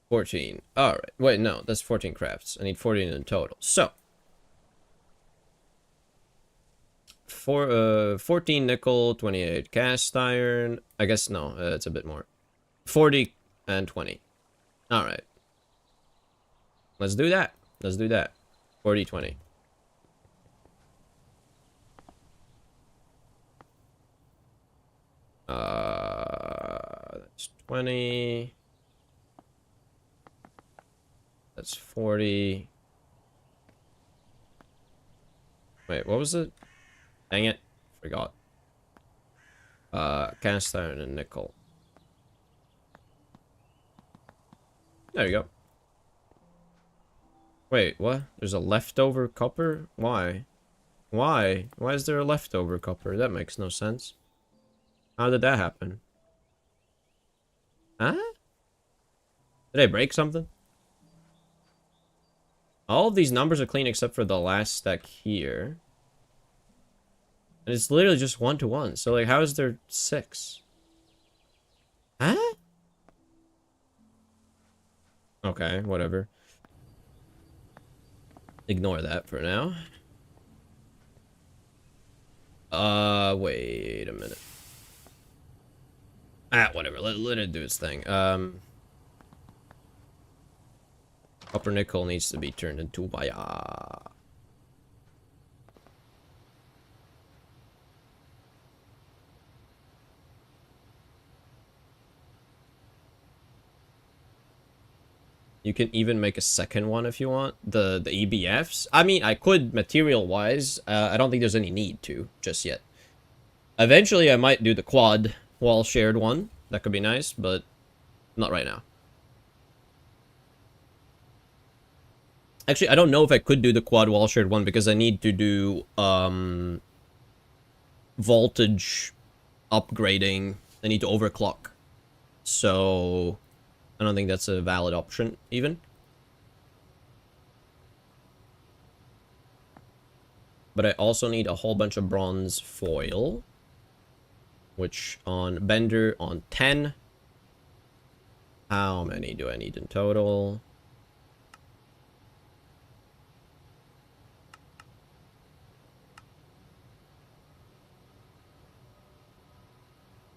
S1: 14. All right. Wait, no, that's 14 crafts. I need 14 in total. So, 14 nickel, 28 cast iron. I guess no, it's a bit more. 40 and 20. All right. Let's do that. Let's do that. 40, 20. That's 20. That's 40. Wait, what was it? Dang it. Forgot. Cast iron and nickel. There you go. Wait, what? There's a leftover copper? Why? Why? Why is there a leftover copper? That makes no sense. How did that happen? Huh? Did I break something? All of these numbers are clean except for the last stack here. And it's literally just 1 to 1. So, like, how is there 6? Huh? Okay, whatever. Ignore that for now. Wait a minute. Whatever. Let it do its thing. Copper nickel needs to be turned into wire. You can even make a second one if you want. The EBFs. I mean, I could material-wise. I don't think there's any need to just yet. Eventually, I might do the quad wall shared one. That could be nice, but not right now. Actually, I don't know if I could do the quad wall shared one because I need to do voltage upgrading. I need to overclock. So I don't think that's a valid option even. But I also need a whole bunch of bronze foil, which on Bender on 10. How many do I need in total?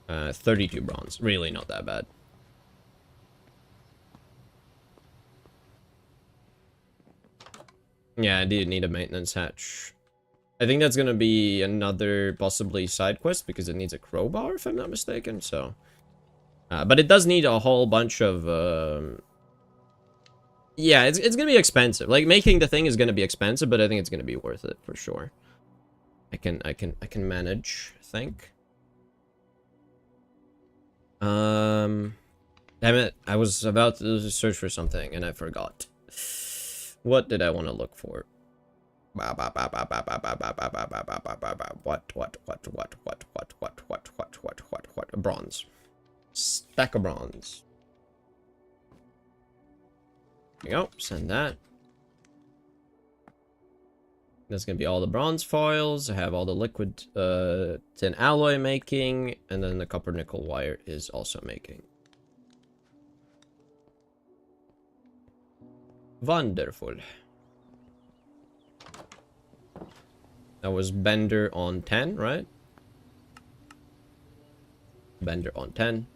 S1: Uh, 32 bronze. Really not that bad. Yeah, I did need a maintenance hatch. I think that's gonna be another possibly side quest because it needs a crowbar, if I'm not mistaken. So, but it does need a whole bunch of. Yeah, it's gonna be expensive. Like making the thing is gonna be expensive, but I think it's gonna be worth it for sure. I can manage. I think. Damn it! I was about to search for something and I forgot. What did I want to look for? What bronze. Stack of bronze. There you go, send that. That's gonna be all the bronze foils. I have all the liquid tin alloy making, and then the copper nickel wire is also making. Wonderful. That was Bender on 10, right? Bender on 10.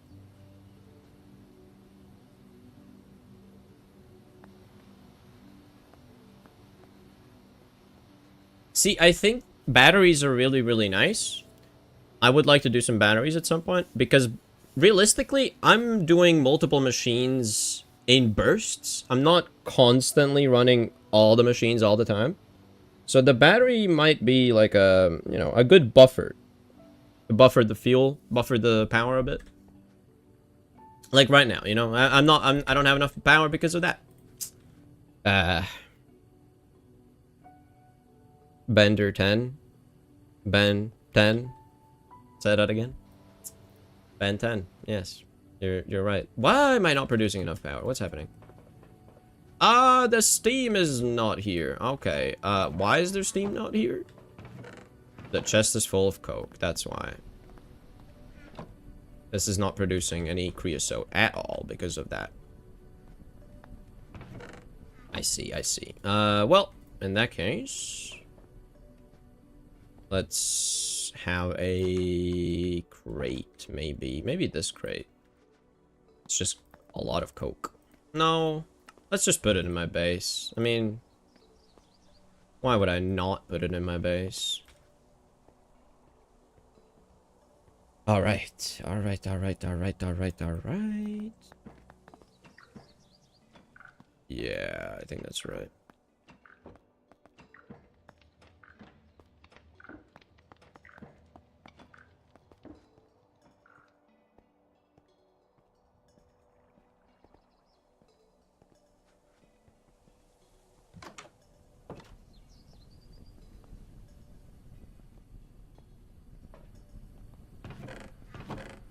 S1: See, I think batteries are really, really nice. I would like to do some batteries at some point because realistically, I'm doing multiple machines in bursts. I'm not constantly running all the machines all the time. So the battery might be like a, you know, a good buffer. To buffer the fuel, buffer the power a bit. Like right now, you know, I don't have enough power because of that. Bender 10. Ben 10. Say that again. Ben 10. Yes. You're right. Why am I not producing enough power? What's happening? The steam is not here. Okay. Why is there steam not here? The chest is full of coke. That's why. This is not producing any creosote at all because of that. I see, I see. Well, in that case, let's have a crate, maybe. Maybe this crate. It's just a lot of coke. No, let's just put it in my base. I mean, why would I not put it in my base? Alright, alright. Yeah, I think that's right.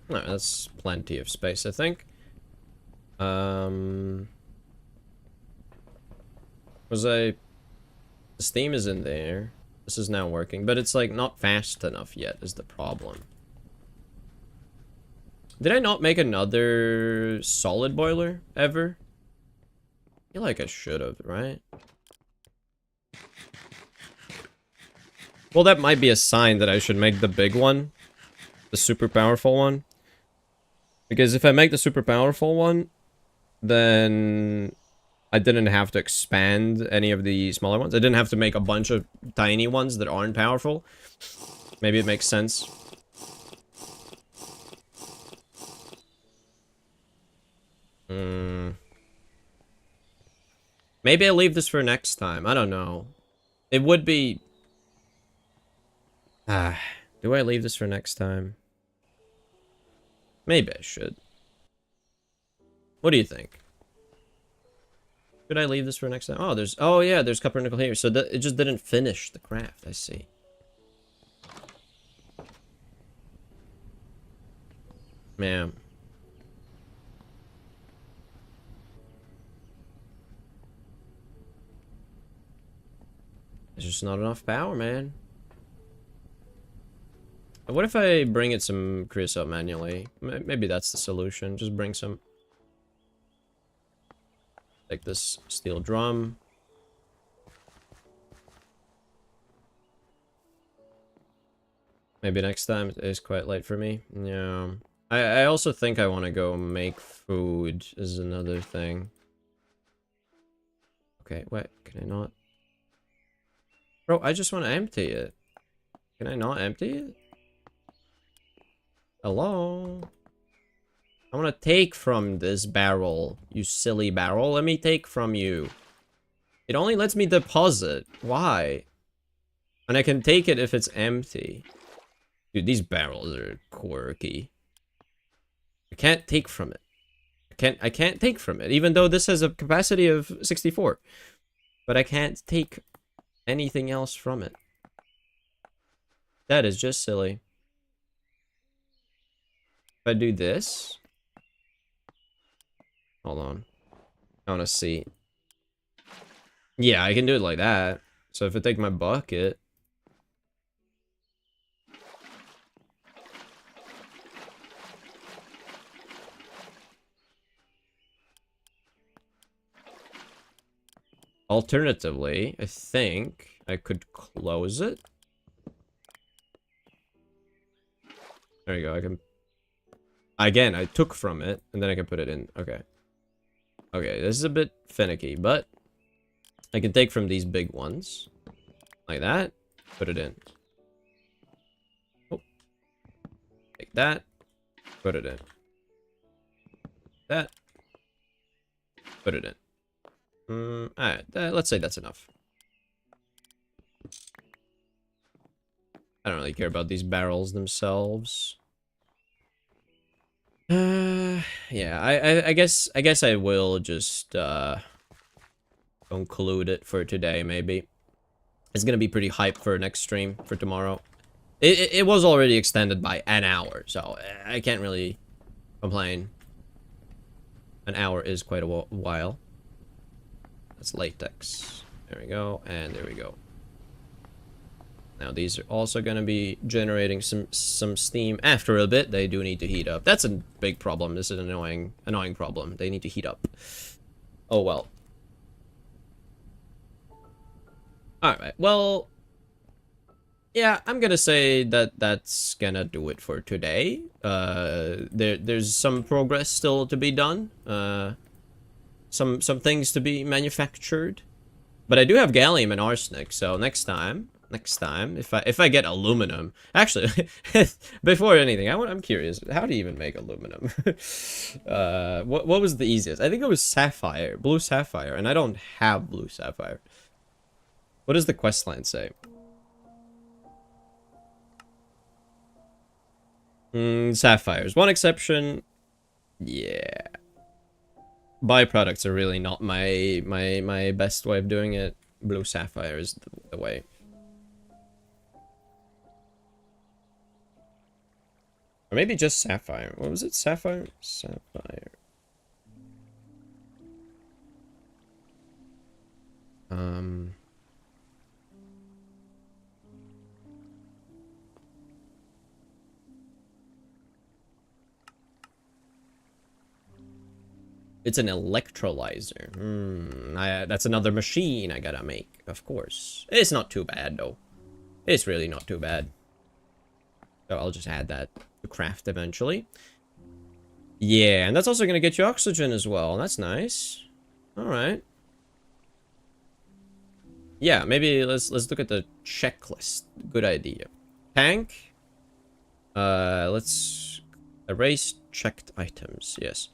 S1: No, that's plenty of space, I think. The Steam is in there. This is now working, but it's like not fast enough yet is the problem. Did I not make another solid boiler ever? I feel like I should have, right? Well, that might be a sign that I should make the big one. The super powerful one. Because if I make the super powerful one, then I didn't have to expand any of the smaller ones. I didn't have to make a bunch of tiny ones that aren't powerful. Maybe it makes sense. Maybe I'll leave this for next time. I don't know. It would be... do Do I leave this for next time? Maybe I should. What do you think? Should I leave this for next time? Oh, there's... Oh, yeah, there's copper nickel here. So it just didn't finish the craft. I see. Man. There's just not enough power, man. What if I bring it some creosote manually? Maybe that's the solution. Just bring some... Like this steel drum. Maybe next time. It is quite late for me. Yeah. I also think I want to go make food is another thing. Okay, wait. Can I not? Bro, I just want to empty it. Can I not empty it? Hello? I want to take from this barrel, you silly barrel. Let me take from you. It only lets me deposit. Why? And I can take it if it's empty. Dude, these barrels are quirky. I can't take from it. I can't take from it, even though this has a capacity of 64. But I can't take anything else from it. That is just silly. If I do this... Hold on. I want to see. Yeah, I can do it like that. So if I take my bucket... Alternatively, I think I could close it. There you go, I can... Again, I took from it, and then I can put it in. Okay. Okay, this is a bit finicky, but... I can take from these big ones. Like that. Put it in. Oh. Take that. Put it in. That. Put it in. Alright, let's say that's enough. I don't really care about these barrels themselves. Yeah, I guess I will just conclude it for today, maybe. It's gonna be pretty hype for next stream for tomorrow. It was already extended by an hour, so I can't really complain. An hour is quite a while. That's latex. There we go, and there we go. Now these are also gonna be generating some steam after a bit. They do need to heat up. That's a big problem. This is an annoying problem. They need to heat up. Oh well. Alright, well... Yeah, I'm gonna say that that's gonna do it for today. There's some progress still to be done. Some things to be manufactured. But I do have gallium and arsenic, so next time, if I get aluminum, actually, before anything, I'm curious, how do you even make aluminum? What was the easiest? I think it was sapphire, blue sapphire, and I don't have blue sapphire. What does the questline say? Sapphires. One exception. Yeah. Byproducts are really not my best way of doing it. Blue sapphire is the way. Or maybe just sapphire. What was it? Sapphire? Sapphire. It's an electrolyzer. That's another machine I gotta make, of course. It's not too bad, though. It's really not too bad. So I'll just add that to craft eventually. Yeah, and that's also gonna get you oxygen as well. That's nice. Alright. Yeah, maybe let's look at the checklist. Good idea. Tank. Let's erase checked items. Yes.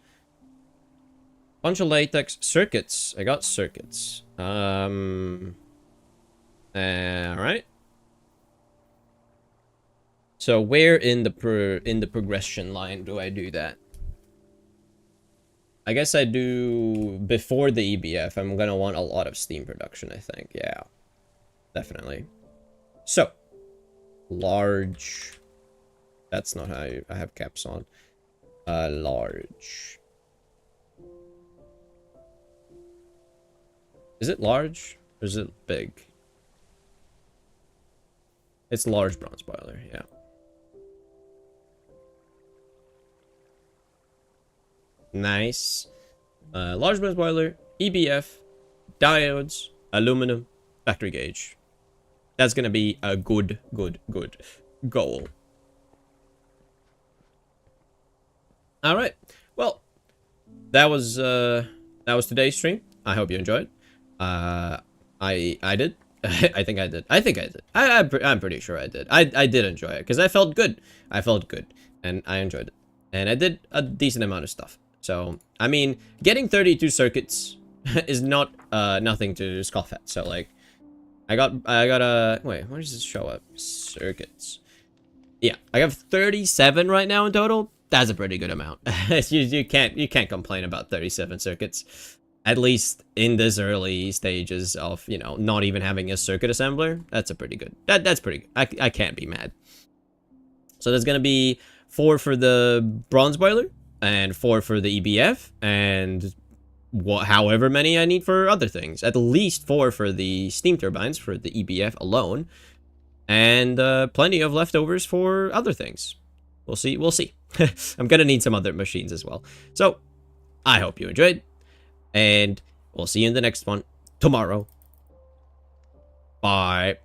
S1: Bunch of latex circuits. I got circuits. Alright. So where in the progression line do I do that? I guess I do before the EBF. I'm gonna want a lot of steam production, I think. Yeah, definitely. So, large. That's not how I have caps on. Large. Is it large or is it big? It's large bronze boiler, yeah. Nice. Large bronze boiler, EBF, diodes, aluminum, factory gauge. That's gonna be a good goal. All right. Well, that was today's stream. I hope you enjoyed. I did. I think I did. I'm pretty sure I did. I did enjoy it because I felt good. I felt good, and I enjoyed it, and I did a decent amount of stuff. So I mean, getting 32 circuits is not nothing to scoff at. So like, I got a wait. Where does this show up? Circuits. Yeah, I have 37 right now in total. That's a pretty good amount. you can't complain about 37 circuits. At least in this early stages of, you know, not even having a circuit assembler. That's a pretty good. That's pretty good. I can't be mad. So there's gonna be 4 for the bronze boiler and 4 for the EBF and however many I need for other things. At least 4 for the steam turbines for the EBF alone. And plenty of leftovers for other things. We'll see. We'll see. I'm gonna need some other machines as well. So, I hope you enjoyed. And we'll see you in the next one tomorrow. Bye.